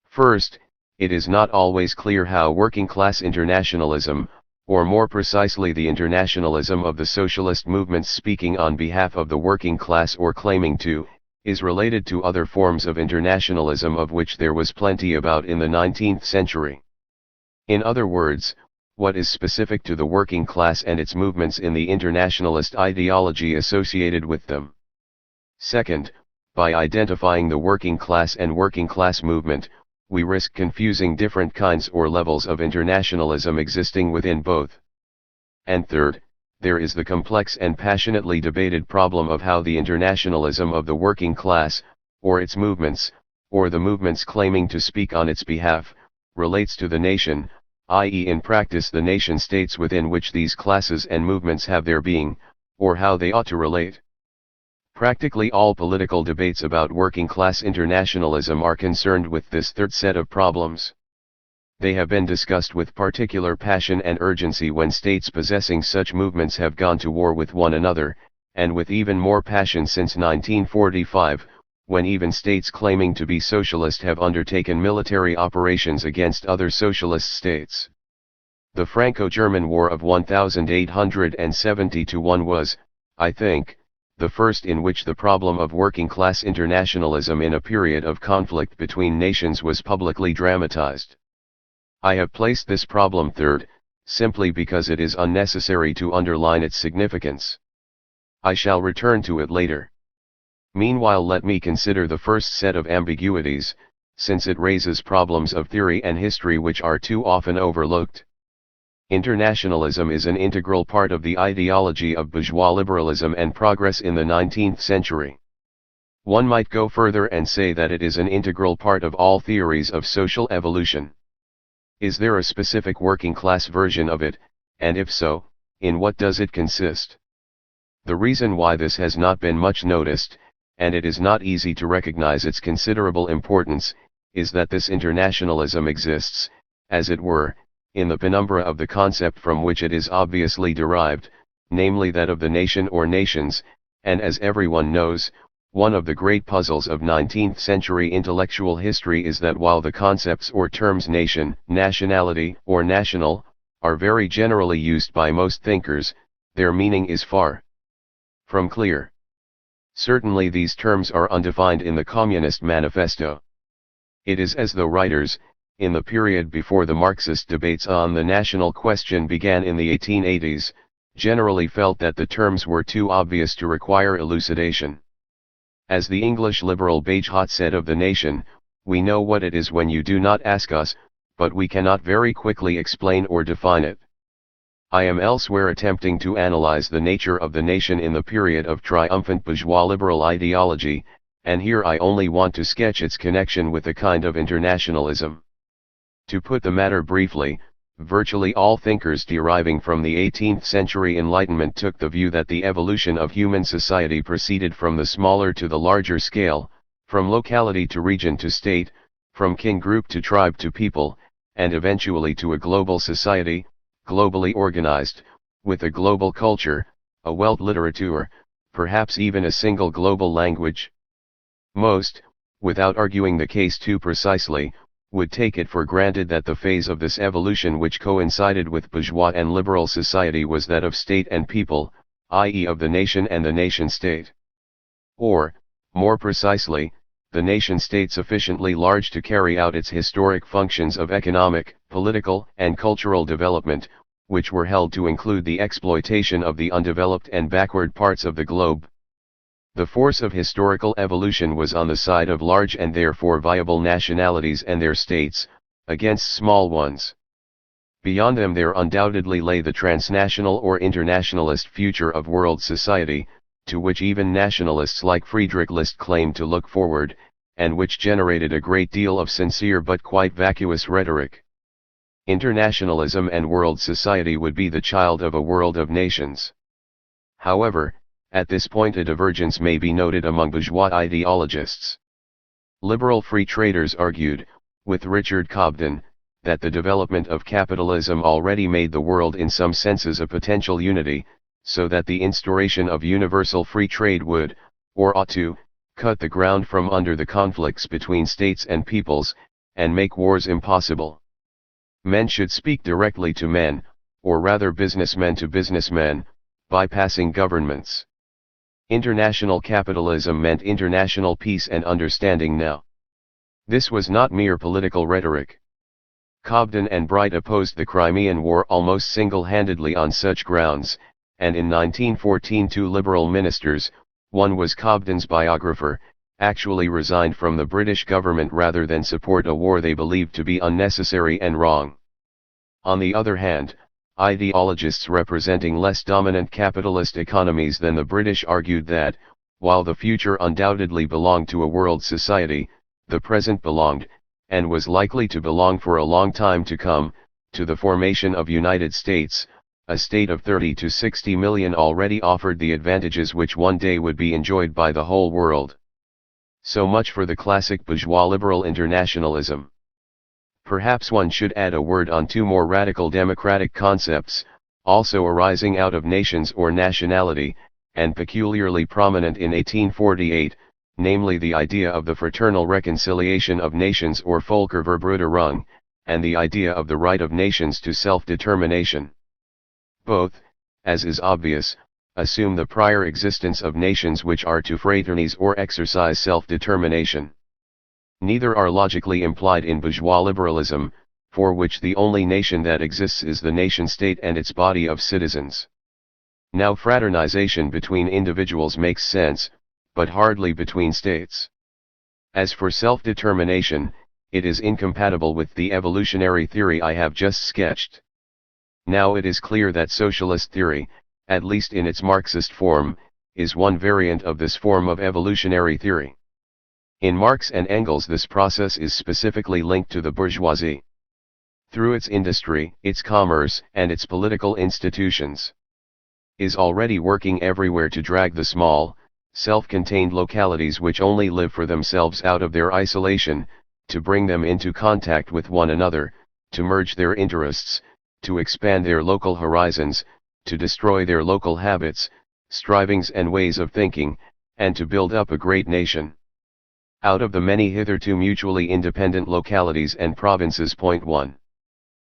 First, it is not always clear how working-class internationalism, or more precisely the internationalism of the socialist movements speaking on behalf of the working class or claiming to, is related to other forms of internationalism of which there was plenty about in the 19th century. In other words, what is specific to the working class and its movements in the internationalist ideology associated with them. Second, by identifying the working class and working class movement, we risk confusing different kinds or levels of internationalism existing within both. And third, there is the complex and passionately debated problem of how the internationalism of the working class, or its movements, or the movements claiming to speak on its behalf, relates to the nation, i.e. in practice the nation-states within which these classes and movements have their being, or how they ought to relate. Practically all political debates about working-class internationalism are concerned with this third set of problems. They have been discussed with particular passion and urgency when states possessing such movements have gone to war with one another, and with even more passion since 1945, when even states claiming to be socialist have undertaken military operations against other socialist states. The Franco-German War of 1870-1 was, I think, the first in which the problem of working-class internationalism in a period of conflict between nations was publicly dramatized. I have placed this problem third, simply because it is unnecessary to underline its significance. I shall return to it later. Meanwhile, let me consider the first set of ambiguities, since it raises problems of theory and history which are too often overlooked. Internationalism is an integral part of the ideology of bourgeois liberalism and progress in the 19th century. One might go further and say that it is an integral part of all theories of social evolution. Is there a specific working-class version of it, and if so, in what does it consist? The reason why this has not been much noticed, and it is not easy to recognize its considerable importance, is that this internationalism exists, as it were, in the penumbra of the concept from which it is obviously derived, namely that of the nation or nations, and as everyone knows, one of the great puzzles of 19th century intellectual history is that while the concepts or terms nation, nationality, or national, are very generally used by most thinkers, their meaning is far from clear. Certainly these terms are undefined in the Communist Manifesto. It is as though writers, in the period before the Marxist debates on the national question began in the 1880s, generally felt that the terms were too obvious to require elucidation. As the English liberal Bagehot said of the nation, we know what it is when you do not ask us, but we cannot very quickly explain or define it. I am elsewhere attempting to analyze the nature of the nation in the period of triumphant bourgeois liberal ideology, and here I only want to sketch its connection with a kind of internationalism. To put the matter briefly, virtually all thinkers deriving from the 18th century Enlightenment took the view that the evolution of human society proceeded from the smaller to the larger scale, from locality to region to state, from kin group to tribe to people, and eventually to a global society, globally organized, with a global culture, a Weltliteratur, perhaps even a single global language. Most, without arguing the case too precisely, would take it for granted that the phase of this evolution which coincided with bourgeois and liberal society was that of state and people, i.e. of the nation and the nation-state. Or, more precisely, the nation-state sufficiently large to carry out its historic functions of economic, political, and cultural development, which were held to include the exploitation of the undeveloped and backward parts of the globe. The force of historical evolution was on the side of large and therefore viable nationalities and their states, against small ones. Beyond them there undoubtedly lay the transnational or internationalist future of world society, to which even nationalists like Friedrich List claimed to look forward, and which generated a great deal of sincere but quite vacuous rhetoric. Internationalism and world society would be the child of a world of nations. However, at this point a divergence may be noted among bourgeois ideologists. Liberal free traders argued, with Richard Cobden, that the development of capitalism already made the world in some senses a potential unity, so that the instauration of universal free trade would, or ought to, cut the ground from under the conflicts between states and peoples, and make wars impossible. Men should speak directly to men, or rather businessmen to businessmen, bypassing governments. International capitalism meant international peace and understanding now. This was not mere political rhetoric. Cobden and Bright opposed the Crimean War almost single-handedly on such grounds, and in 1914 two Liberal ministers, one was Cobden's biographer, actually resigned from the British government rather than support a war they believed to be unnecessary and wrong. On the other hand, ideologists representing less dominant capitalist economies than the British argued that, while the future undoubtedly belonged to a world society, the present belonged, and was likely to belong for a long time to come, to the formation of United States. A state of 30 to 60 million already offered the advantages which one day would be enjoyed by the whole world. So much for the classic bourgeois liberal internationalism. Perhaps one should add a word on two more radical democratic concepts, also arising out of nations or nationality, and peculiarly prominent in 1848, namely the idea of the fraternal reconciliation of nations or Volkerverbruderung, and the idea of the right of nations to self-determination. Both, as is obvious, assume the prior existence of nations which are to fraternize or exercise self-determination. Neither are logically implied in bourgeois liberalism, for which the only nation that exists is the nation-state and its body of citizens. Now fraternization between individuals makes sense, but hardly between states. As for self-determination, it is incompatible with the evolutionary theory I have just sketched. Now it is clear that socialist theory, at least in its Marxist form, is one variant of this form of evolutionary theory. In Marx and Engels this process is specifically linked to the bourgeoisie. Through its industry, its commerce, and its political institutions, is already working everywhere to drag the small, self-contained localities which only live for themselves out of their isolation, to bring them into contact with one another, to merge their interests, to expand their local horizons, to destroy their local habits, strivings and ways of thinking, and to build up a great nation out of the many hitherto mutually independent localities and provinces. 1.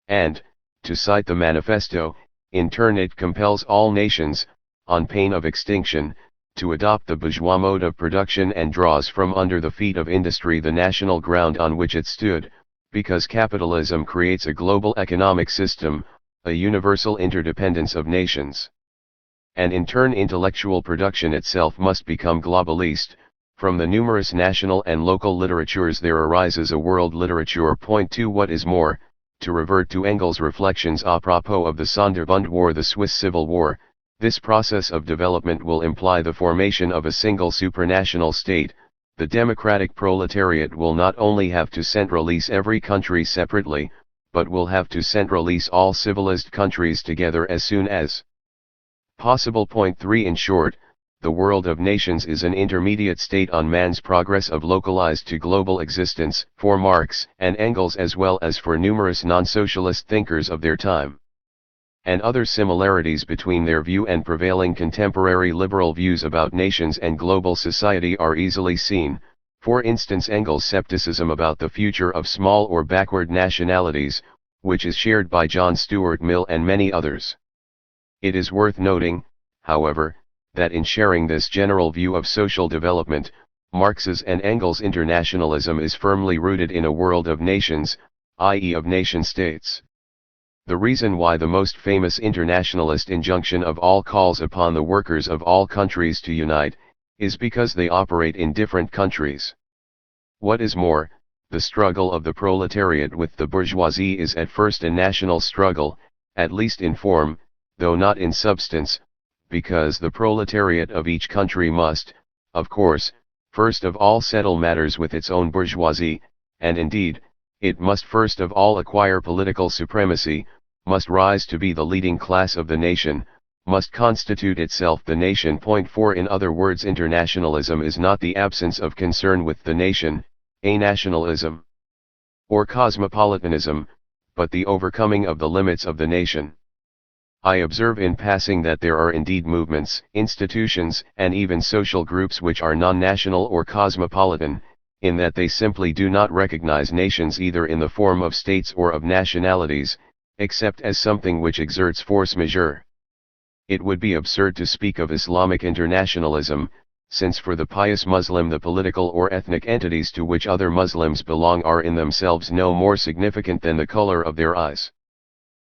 And, to cite the manifesto, in turn it compels all nations, on pain of extinction, to adopt the bourgeois mode of production and draws from under the feet of industry the national ground on which it stood, because capitalism creates a global economic system, a universal interdependence of nations. And in turn intellectual production itself must become globalist. From the numerous national and local literatures there arises a world literature. 2. What is more, to revert to Engels' reflections à propos of the Sonderbund War, the Swiss Civil War, this process of development will imply the formation of a single supranational state. The democratic proletariat will not only have to centralize every country separately, but will have to centralize all civilized countries together as soon as possible. 3. In short, the world of nations is an intermediate state on man's progress of localized to global existence, for Marx and Engels as well as for numerous non-socialist thinkers of their time. And other similarities between their view and prevailing contemporary liberal views about nations and global society are easily seen, for instance Engels' skepticism about the future of small or backward nationalities, which is shared by John Stuart Mill and many others. It is worth noting, however, that in sharing this general view of social development, Marx's and Engels' internationalism is firmly rooted in a world of nations, i.e. of nation-states. The reason why the most famous internationalist injunction of all calls upon the workers of all countries to unite, is because they operate in different countries. What is more, the struggle of the proletariat with the bourgeoisie is at first a national struggle, at least in form, though not in substance, because the proletariat of each country must, of course, first of all settle matters with its own bourgeoisie, and indeed, it must first of all acquire political supremacy, must rise to be the leading class of the nation, must constitute itself the nation. 4 In other words, internationalism is not the absence of concern with the nation, a nationalism, or cosmopolitanism, but the overcoming of the limits of the nation. I observe in passing that there are indeed movements, institutions, and even social groups which are non-national or cosmopolitan, in that they simply do not recognize nations either in the form of states or of nationalities, except as something which exerts force majeure. It would be absurd to speak of Islamic internationalism, since for the pious Muslim the political or ethnic entities to which other Muslims belong are in themselves no more significant than the color of their eyes.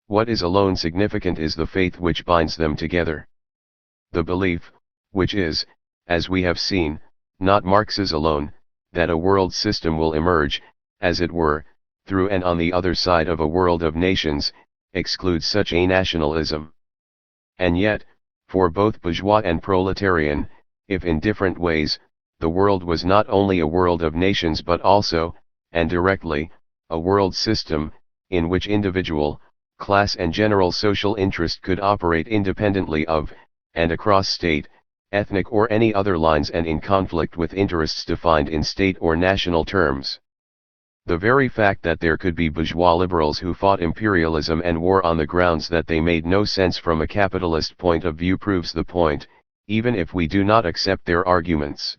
What is alone significant is the faith which binds them together. The belief, which is, as we have seen, not Marx's alone, that a world system will emerge, as it were, through and on the other side of a world of nations, excludes such a nationalism. And yet, for both bourgeois and proletarian, if in different ways, the world was not only a world of nations but also, and directly, a world system, in which individual, class and general social interest could operate independently of, and across state, ethnic or any other lines and in conflict with interests defined in state or national terms. The very fact that there could be bourgeois liberals who fought imperialism and war on the grounds that they made no sense from a capitalist point of view proves the point, even if we do not accept their arguments.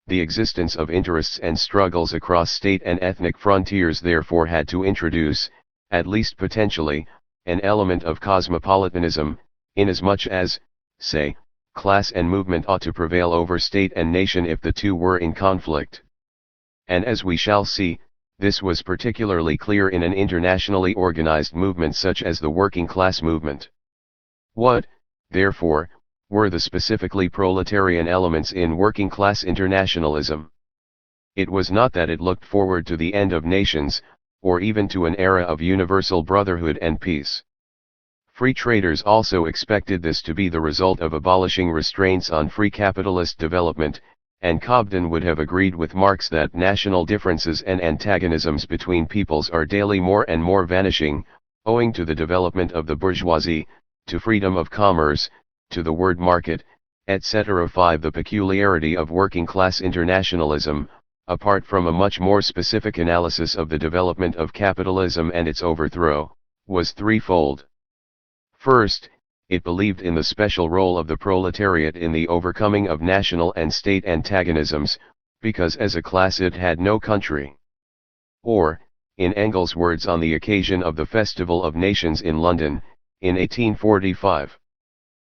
The existence of interests and struggles across state and ethnic frontiers therefore had to introduce, at least potentially, an element of cosmopolitanism, inasmuch as, say, class and movement ought to prevail over state and nation if the two were in conflict. And as we shall see, this was particularly clear in an internationally organized movement such as the working class movement. What, therefore, were the specifically proletarian elements in working class internationalism? It was not that it looked forward to the end of nations, or even to an era of universal brotherhood and peace. Free traders also expected this to be the result of abolishing restraints on free capitalist development, and Cobden would have agreed with Marx that national differences and antagonisms between peoples are daily more and more vanishing, owing to the development of the bourgeoisie, to freedom of commerce, to the word market, etc. 5. The peculiarity of working class internationalism, apart from a much more specific analysis of the development of capitalism and its overthrow, was threefold. First, it believed in the special role of the proletariat in the overcoming of national and state antagonisms, because as a class it had no country. Or, in Engels' words on the occasion of the Festival of Nations in London, in 1845,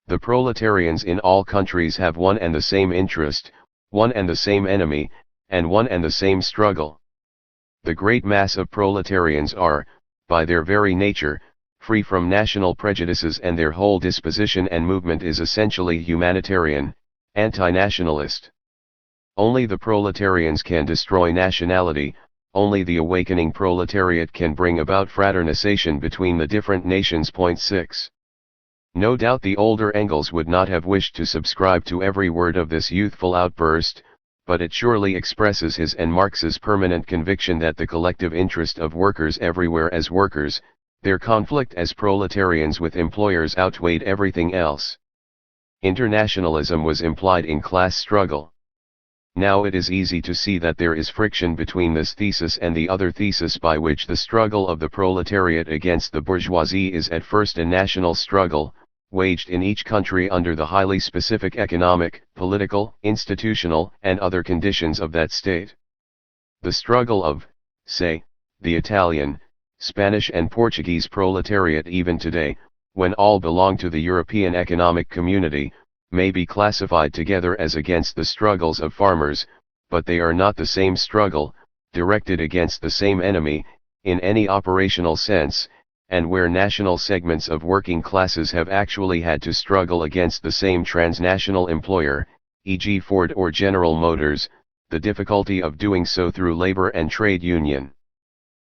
the proletarians in all countries have one and the same interest, one and the same enemy, and one and the same struggle. The great mass of proletarians are, by their very nature, free from national prejudices, and their whole disposition and movement is essentially humanitarian, anti-nationalist. Only the proletarians can destroy nationality, only the awakening proletariat can bring about fraternization between the different nations. 6. No doubt the older Engels would not have wished to subscribe to every word of this youthful outburst, but it surely expresses his and Marx's permanent conviction that the collective interest of workers everywhere as workers, their conflict as proletarians with employers, outweighed everything else. Internationalism was implied in class struggle. Now it is easy to see that there is friction between this thesis and the other thesis, by which the struggle of the proletariat against the bourgeoisie is at first a national struggle, waged in each country under the highly specific economic, political, institutional, and other conditions of that state. The struggle of, say, the Italian, Spanish and Portuguese proletariat even today, when all belong to the European economic community, may be classified together as against the struggles of farmers, but they are not the same struggle, directed against the same enemy, in any operational sense, and where national segments of working classes have actually had to struggle against the same transnational employer, e.g. Ford or General Motors, the difficulty of doing so through labor and trade union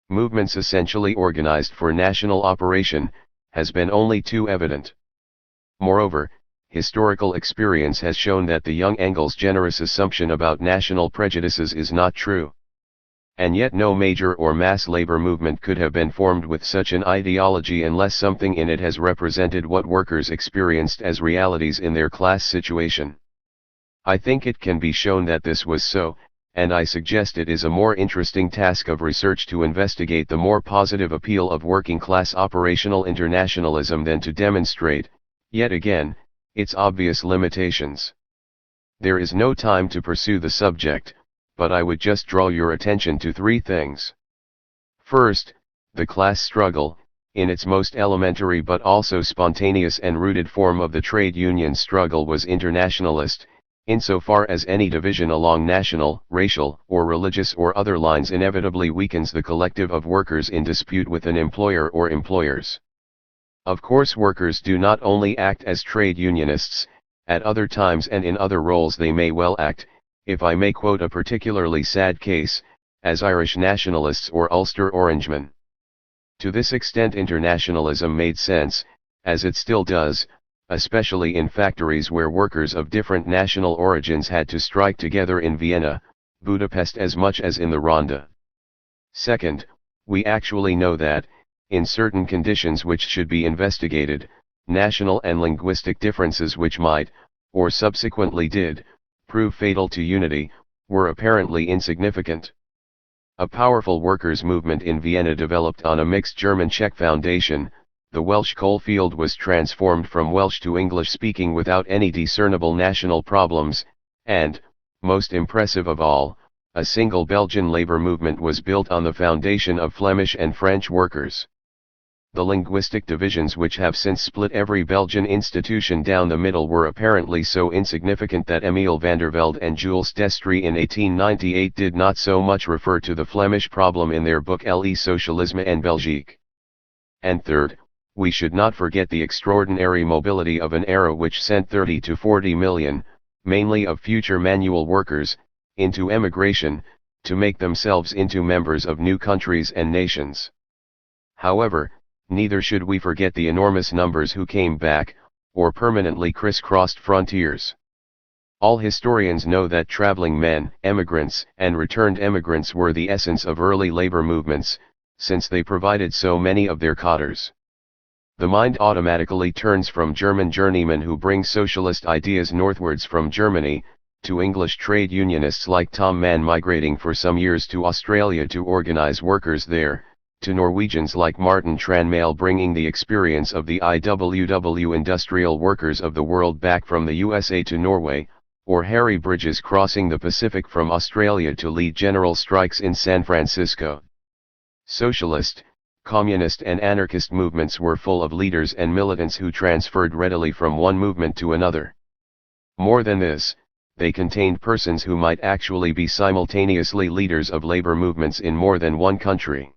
movements essentially organized for national operation, has been only too evident. Moreover, historical experience has shown that the young Engels' generous assumption about national prejudices is not true. And yet no major or mass labor movement could have been formed with such an ideology unless something in it has represented what workers experienced as realities in their class situation. I think it can be shown that this was so, and I suggest it is a more interesting task of research to investigate the more positive appeal of working class operational internationalism than to demonstrate, yet again, its obvious limitations. There is no time to pursue the subject, but I would just draw your attention to three things. First, the class struggle, in its most elementary but also spontaneous and rooted form of the trade union struggle, was internationalist, insofar as any division along national, racial, or religious or other lines inevitably weakens the collective of workers in dispute with an employer or employers. Of course, workers do not only act as trade unionists, at other times and in other roles they may well act, if I may quote a particularly sad case, as Irish nationalists or Ulster Orangemen. To this extent internationalism made sense, as it still does, especially in factories where workers of different national origins had to strike together in Vienna, Budapest as much as in the Ronda. Second, we actually know that, in certain conditions which should be investigated, national and linguistic differences which might, or subsequently did, prove fatal to unity, were apparently insignificant. A powerful workers' movement in Vienna developed on a mixed German-Czech foundation. The Welsh coal field was transformed from Welsh to English-speaking without any discernible national problems, and, most impressive of all, a single Belgian labor movement was built on the foundation of Flemish and French workers. The linguistic divisions which have since split every Belgian institution down the middle were apparently so insignificant that Emile van der Velde and Jules Destry in 1898 did not so much refer to the Flemish problem in their book Le Socialisme en Belgique. And third, we should not forget the extraordinary mobility of an era which sent 30 to 40 million, mainly of future manual workers, into emigration, to make themselves into members of new countries and nations. However, neither should we forget the enormous numbers who came back, or permanently crisscrossed frontiers. All historians know that traveling men, emigrants, and returned emigrants were the essence of early labor movements, since they provided so many of their cadres. The mind automatically turns from German journeymen who bring socialist ideas northwards from Germany, to English trade unionists like Tom Mann migrating for some years to Australia to organize workers there, to Norwegians like Martin Tranmæl bringing the experience of the IWW industrial workers of the world back from the USA to Norway, or Harry Bridges crossing the Pacific from Australia to lead general strikes in San Francisco. Socialist, communist and anarchist movements were full of leaders and militants who transferred readily from one movement to another. More than this, they contained persons who might actually be simultaneously leaders of labor movements in more than one country.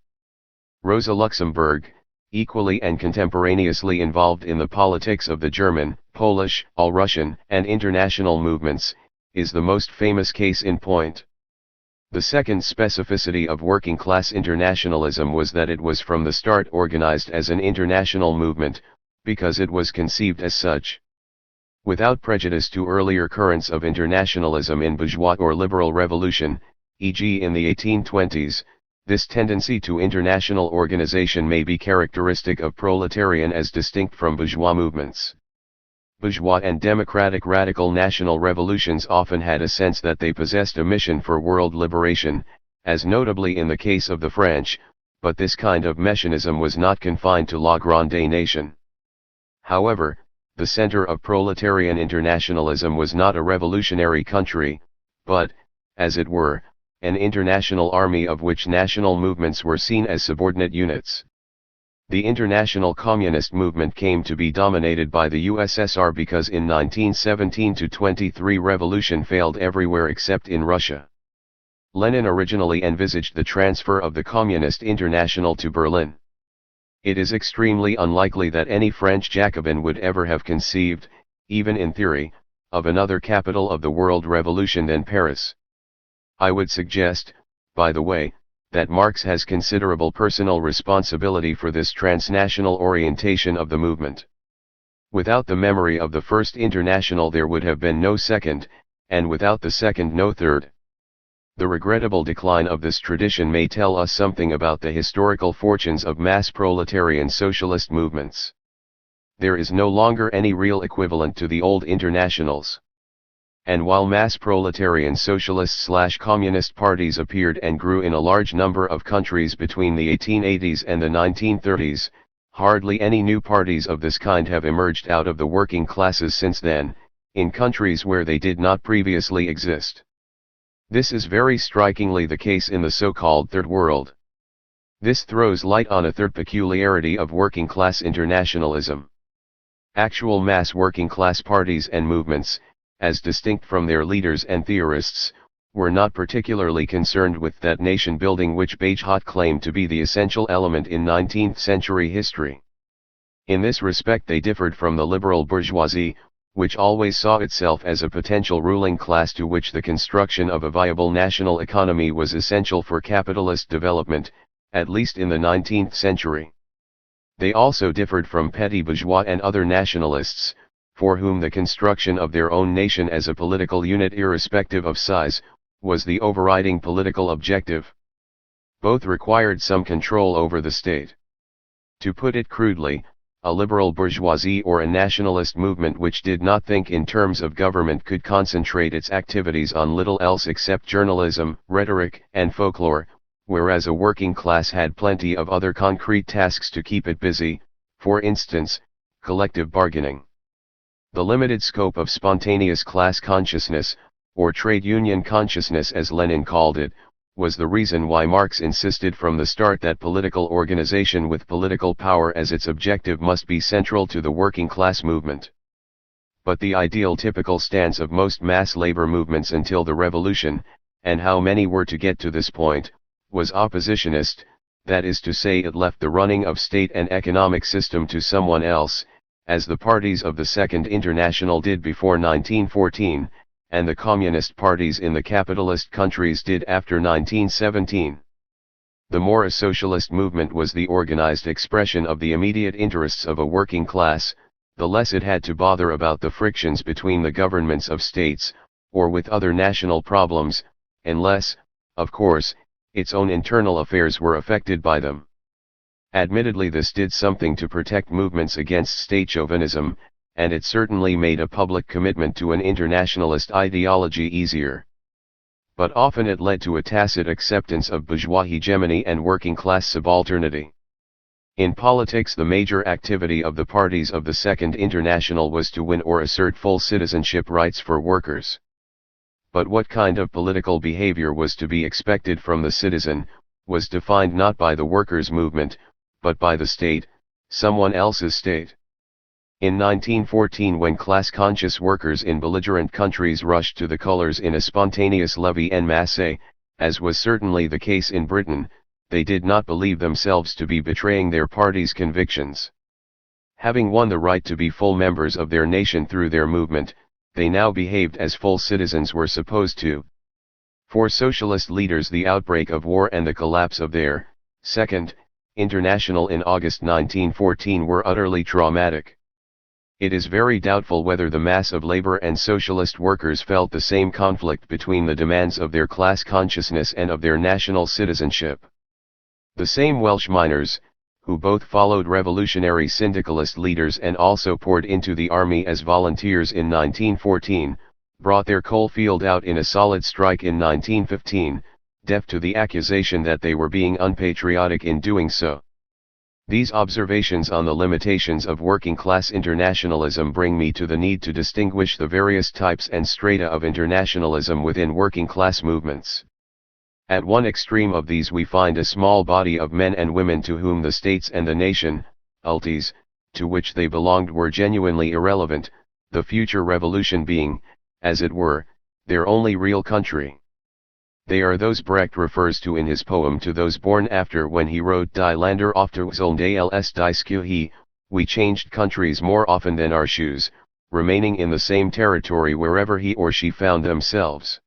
Rosa Luxemburg, equally and contemporaneously involved in the politics of the German, Polish, All-Russian, and international movements, is the most famous case in point. The second specificity of working-class internationalism was that it was from the start organized as an international movement, because it was conceived as such. Without prejudice to earlier currents of internationalism in bourgeois or liberal revolution, e.g. in the 1820s, this tendency to international organization may be characteristic of proletarian as distinct from bourgeois movements. Bourgeois and democratic radical national revolutions often had a sense that they possessed a mission for world liberation, as notably in the case of the French, but this kind of messianism was not confined to La Grande Nation. However, the center of proletarian internationalism was not a revolutionary country, but, as it were, an international army of which national movements were seen as subordinate units. The international communist movement came to be dominated by the USSR because in 1917-23 revolution failed everywhere except in Russia. Lenin originally envisaged the transfer of the Communist International to Berlin. It is extremely unlikely that any French Jacobin would ever have conceived, even in theory, of another capital of the world revolution than Paris. I would suggest, by the way, that Marx has considerable personal responsibility for this transnational orientation of the movement. Without the memory of the First International there would have been no second, and without the second no third. The regrettable decline of this tradition may tell us something about the historical fortunes of mass proletarian socialist movements. There is no longer any real equivalent to the old internationals. And while mass proletarian socialist/communist parties appeared and grew in a large number of countries between the 1880s and the 1930s, hardly any new parties of this kind have emerged out of the working classes since then, in countries where they did not previously exist. This is very strikingly the case in the so-called Third World. This throws light on a third peculiarity of working class internationalism. Actual mass working class parties and movements, as distinct from their leaders and theorists, were not particularly concerned with that nation building which Bagehot claimed to be the essential element in 19th century history. In this respect they differed from the liberal bourgeoisie, which always saw itself as a potential ruling class to which the construction of a viable national economy was essential for capitalist development, at least in the 19th century. They also differed from petty bourgeois and other nationalists, for whom the construction of their own nation as a political unit irrespective of size, was the overriding political objective. Both required some control over the state. To put it crudely, a liberal bourgeoisie or a nationalist movement which did not think in terms of government could concentrate its activities on little else except journalism, rhetoric, and folklore, whereas a working class had plenty of other concrete tasks to keep it busy, for instance, collective bargaining. The limited scope of spontaneous class consciousness, or trade union consciousness as Lenin called it, was the reason why Marx insisted from the start that political organization with political power as its objective must be central to the working class movement. But the ideal typical stance of most mass labor movements until the revolution, and how many were to get to this point, was oppositionist, that is to say it left the running of state and economic system to someone else, as the parties of the Second International did before 1914, and the communist parties in the capitalist countries did after 1917. The more a socialist movement was the organized expression of the immediate interests of a working class, the less it had to bother about the frictions between the governments of states, or with other national problems, unless, of course, its own internal affairs were affected by them. Admittedly this did something to protect movements against state chauvinism, and it certainly made a public commitment to an internationalist ideology easier. But often it led to a tacit acceptance of bourgeois hegemony and working class subalternity. In politics the major activity of the parties of the Second International was to win or assert full citizenship rights for workers. But what kind of political behavior was to be expected from the citizen, was defined not by the workers' movement, but by the state, someone else's state. In 1914 when class-conscious workers in belligerent countries rushed to the colours in a spontaneous levée en masse, as was certainly the case in Britain, they did not believe themselves to be betraying their party's convictions. Having won the right to be full members of their nation through their movement, they now behaved as full citizens were supposed to. For socialist leaders the outbreak of war and the collapse of their Second International in August 1914 were utterly traumatic. It is very doubtful whether the mass of labor and socialist workers felt the same conflict between the demands of their class consciousness and of their national citizenship. The same Welsh miners, who both followed revolutionary syndicalist leaders and also poured into the army as volunteers in 1914, brought their coal field out in a solid strike in 1915, deaf to the accusation that they were being unpatriotic in doing so. These observations on the limitations of working-class internationalism bring me to the need to distinguish the various types and strata of internationalism within working-class movements. At one extreme of these we find a small body of men and women to whom the states and the nation, ultis, to which they belonged were genuinely irrelevant, the future revolution being, as it were, their only real country. They are those Brecht refers to in his poem To Those Born After when he wrote Die Länder aufwechseln als die Schuhe, we changed countries more often than our shoes, remaining in the same territory wherever he or she found themselves.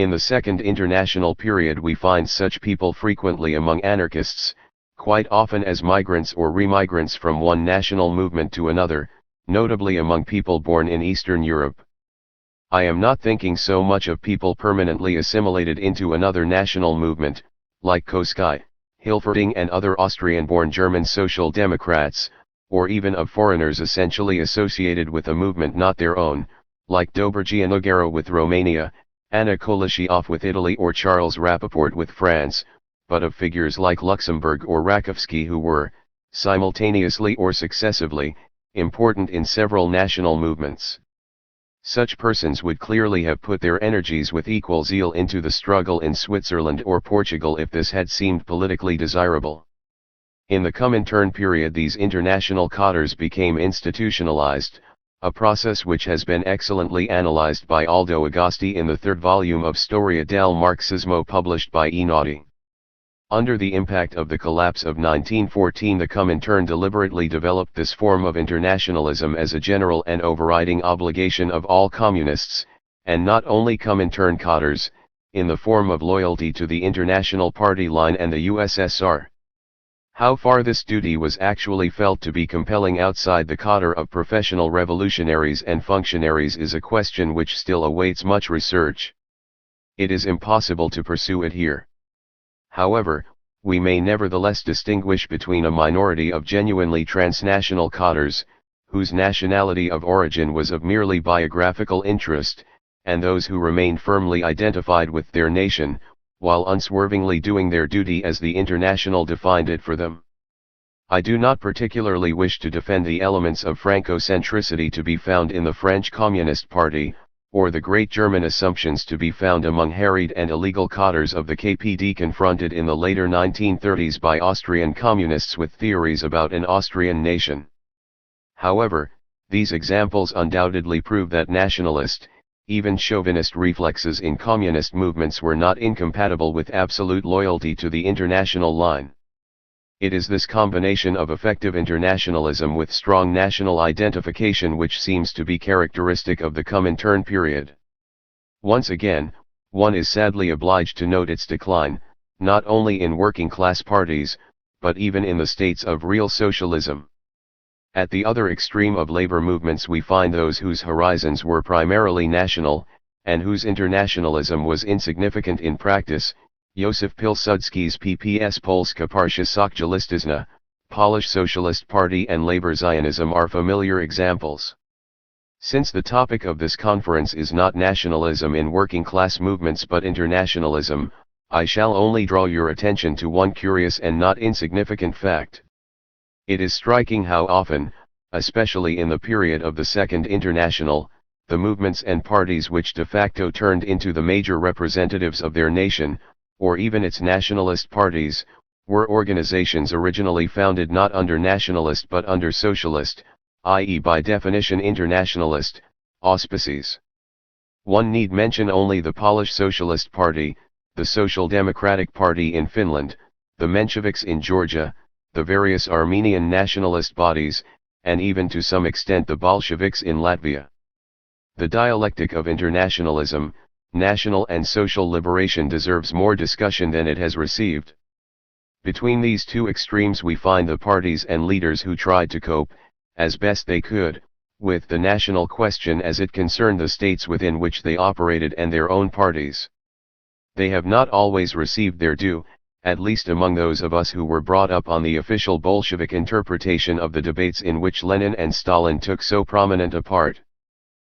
In the Second International period we find such people frequently among anarchists, quite often as migrants or remigrants from one national movement to another, notably among people born in Eastern Europe. I am not thinking so much of people permanently assimilated into another national movement, like Koskai, Hilferding and other Austrian-born German Social Democrats, or even of foreigners essentially associated with a movement not their own, like Dobrogianogaro with Romania, Anna Koleschioff with Italy or Charles Rappaport with France, but of figures like Luxembourg or Rakowski who were, simultaneously or successively, important in several national movements. Such persons would clearly have put their energies with equal zeal into the struggle in Switzerland or Portugal if this had seemed politically desirable. In the Comintern period these international cadres became institutionalized, a process which has been excellently analyzed by Aldo Agosti in the third volume of Storia del Marxismo published by Einaudi. Under the impact of the collapse of 1914 the Comintern deliberately developed this form of internationalism as a general and overriding obligation of all communists, and not only Comintern cadres, in the form of loyalty to the international party line and the USSR. How far this duty was actually felt to be compelling outside the cadre of professional revolutionaries and functionaries is a question which still awaits much research. It is impossible to pursue it here. However, we may nevertheless distinguish between a minority of genuinely transnational cadres, whose nationality of origin was of merely biographical interest, and those who remained firmly identified with their nation, while unswervingly doing their duty as the International defined it for them. I do not particularly wish to defend the elements of Franco-centricity to be found in the French Communist Party, or the great German assumptions to be found among harried and illegal cadres of the KPD confronted in the later 1930s by Austrian communists with theories about an Austrian nation. However, these examples undoubtedly prove that nationalist, even chauvinist reflexes in communist movements were not incompatible with absolute loyalty to the international line. It is this combination of effective internationalism with strong national identification which seems to be characteristic of the Comintern period. Once again, one is sadly obliged to note its decline, not only in working-class parties, but even in the states of real socialism. At the other extreme of labor movements we find those whose horizons were primarily national, and whose internationalism was insignificant in practice. Józef Pilsudski's PPS Polska Partia Socjalistyczna, Polish Socialist Party and Labor Zionism are familiar examples. Since the topic of this conference is not nationalism in working-class movements but internationalism, I shall only draw your attention to one curious and not insignificant fact. It is striking how often, especially in the period of the Second International, the movements and parties which de facto turned into the major representatives of their nation, or even its nationalist parties, were organizations originally founded not under nationalist but under socialist, i.e. by definition internationalist, auspices. One need mention only the Polish Socialist Party, the Social Democratic Party in Finland, the Mensheviks in Georgia, the various Armenian nationalist bodies, and even to some extent the Bolsheviks in Latvia. The dialectic of internationalism, national and social liberation deserves more discussion than it has received. Between these two extremes we find the parties and leaders who tried to cope, as best they could, with the national question as it concerned the states within which they operated and their own parties. They have not always received their due, at least among those of us who were brought up on the official Bolshevik interpretation of the debates in which Lenin and Stalin took so prominent a part.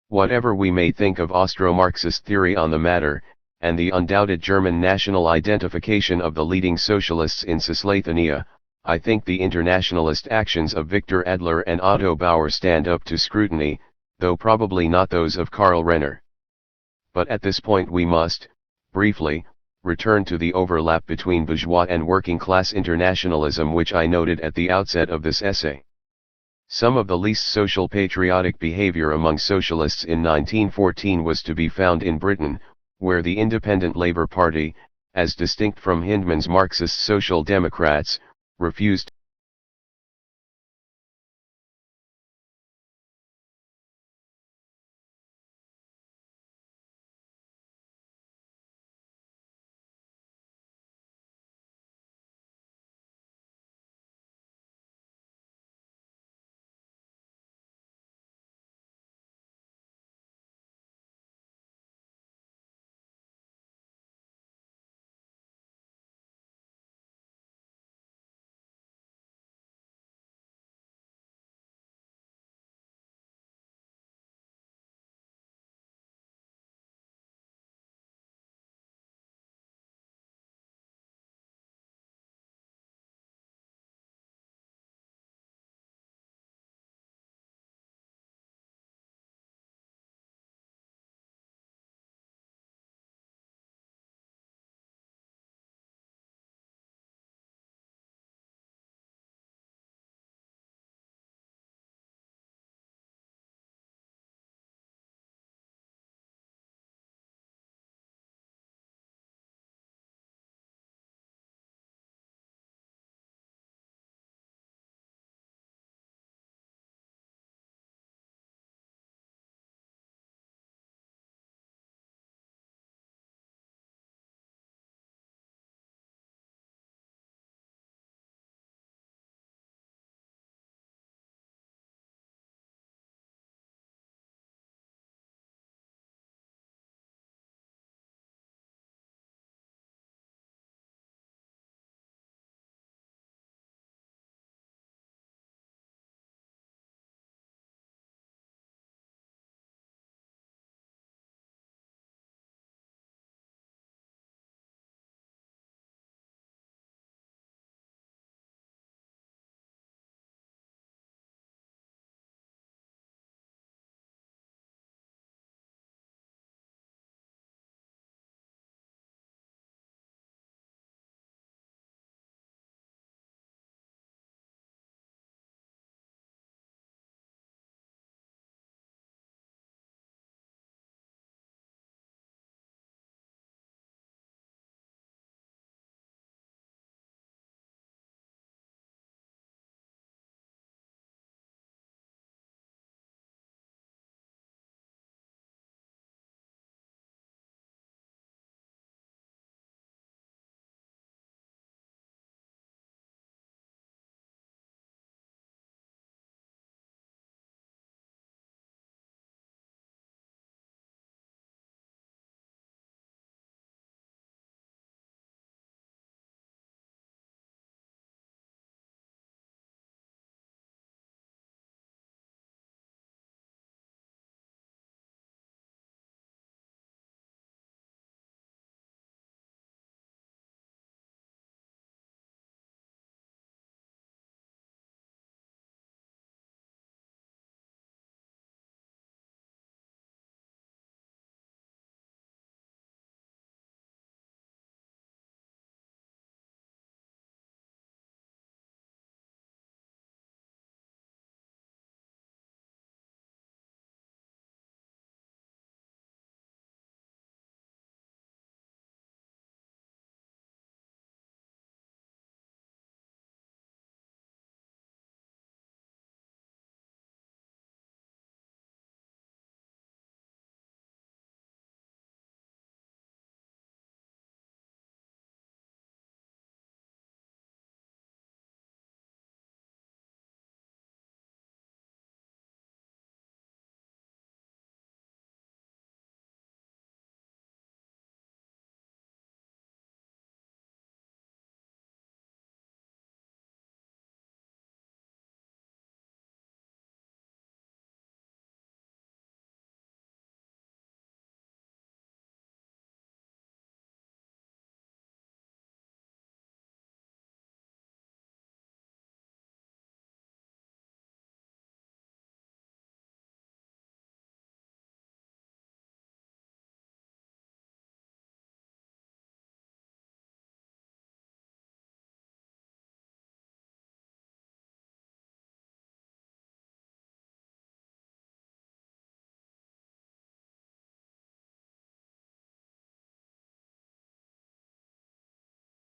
Whatever we may think of Austro-Marxist theory on the matter, and the undoubted German national identification of the leading socialists in Cisleithania, I think the internationalist actions of Victor Adler and Otto Bauer stand up to scrutiny, though probably not those of Karl Renner. But at this point we must, briefly, return to the overlap between bourgeois and working-class internationalism which I noted at the outset of this essay. Some of the least social patriotic behavior among socialists in 1914 was to be found in Britain, where the Independent Labour Party, as distinct from Hindman's Marxist Social Democrats, refused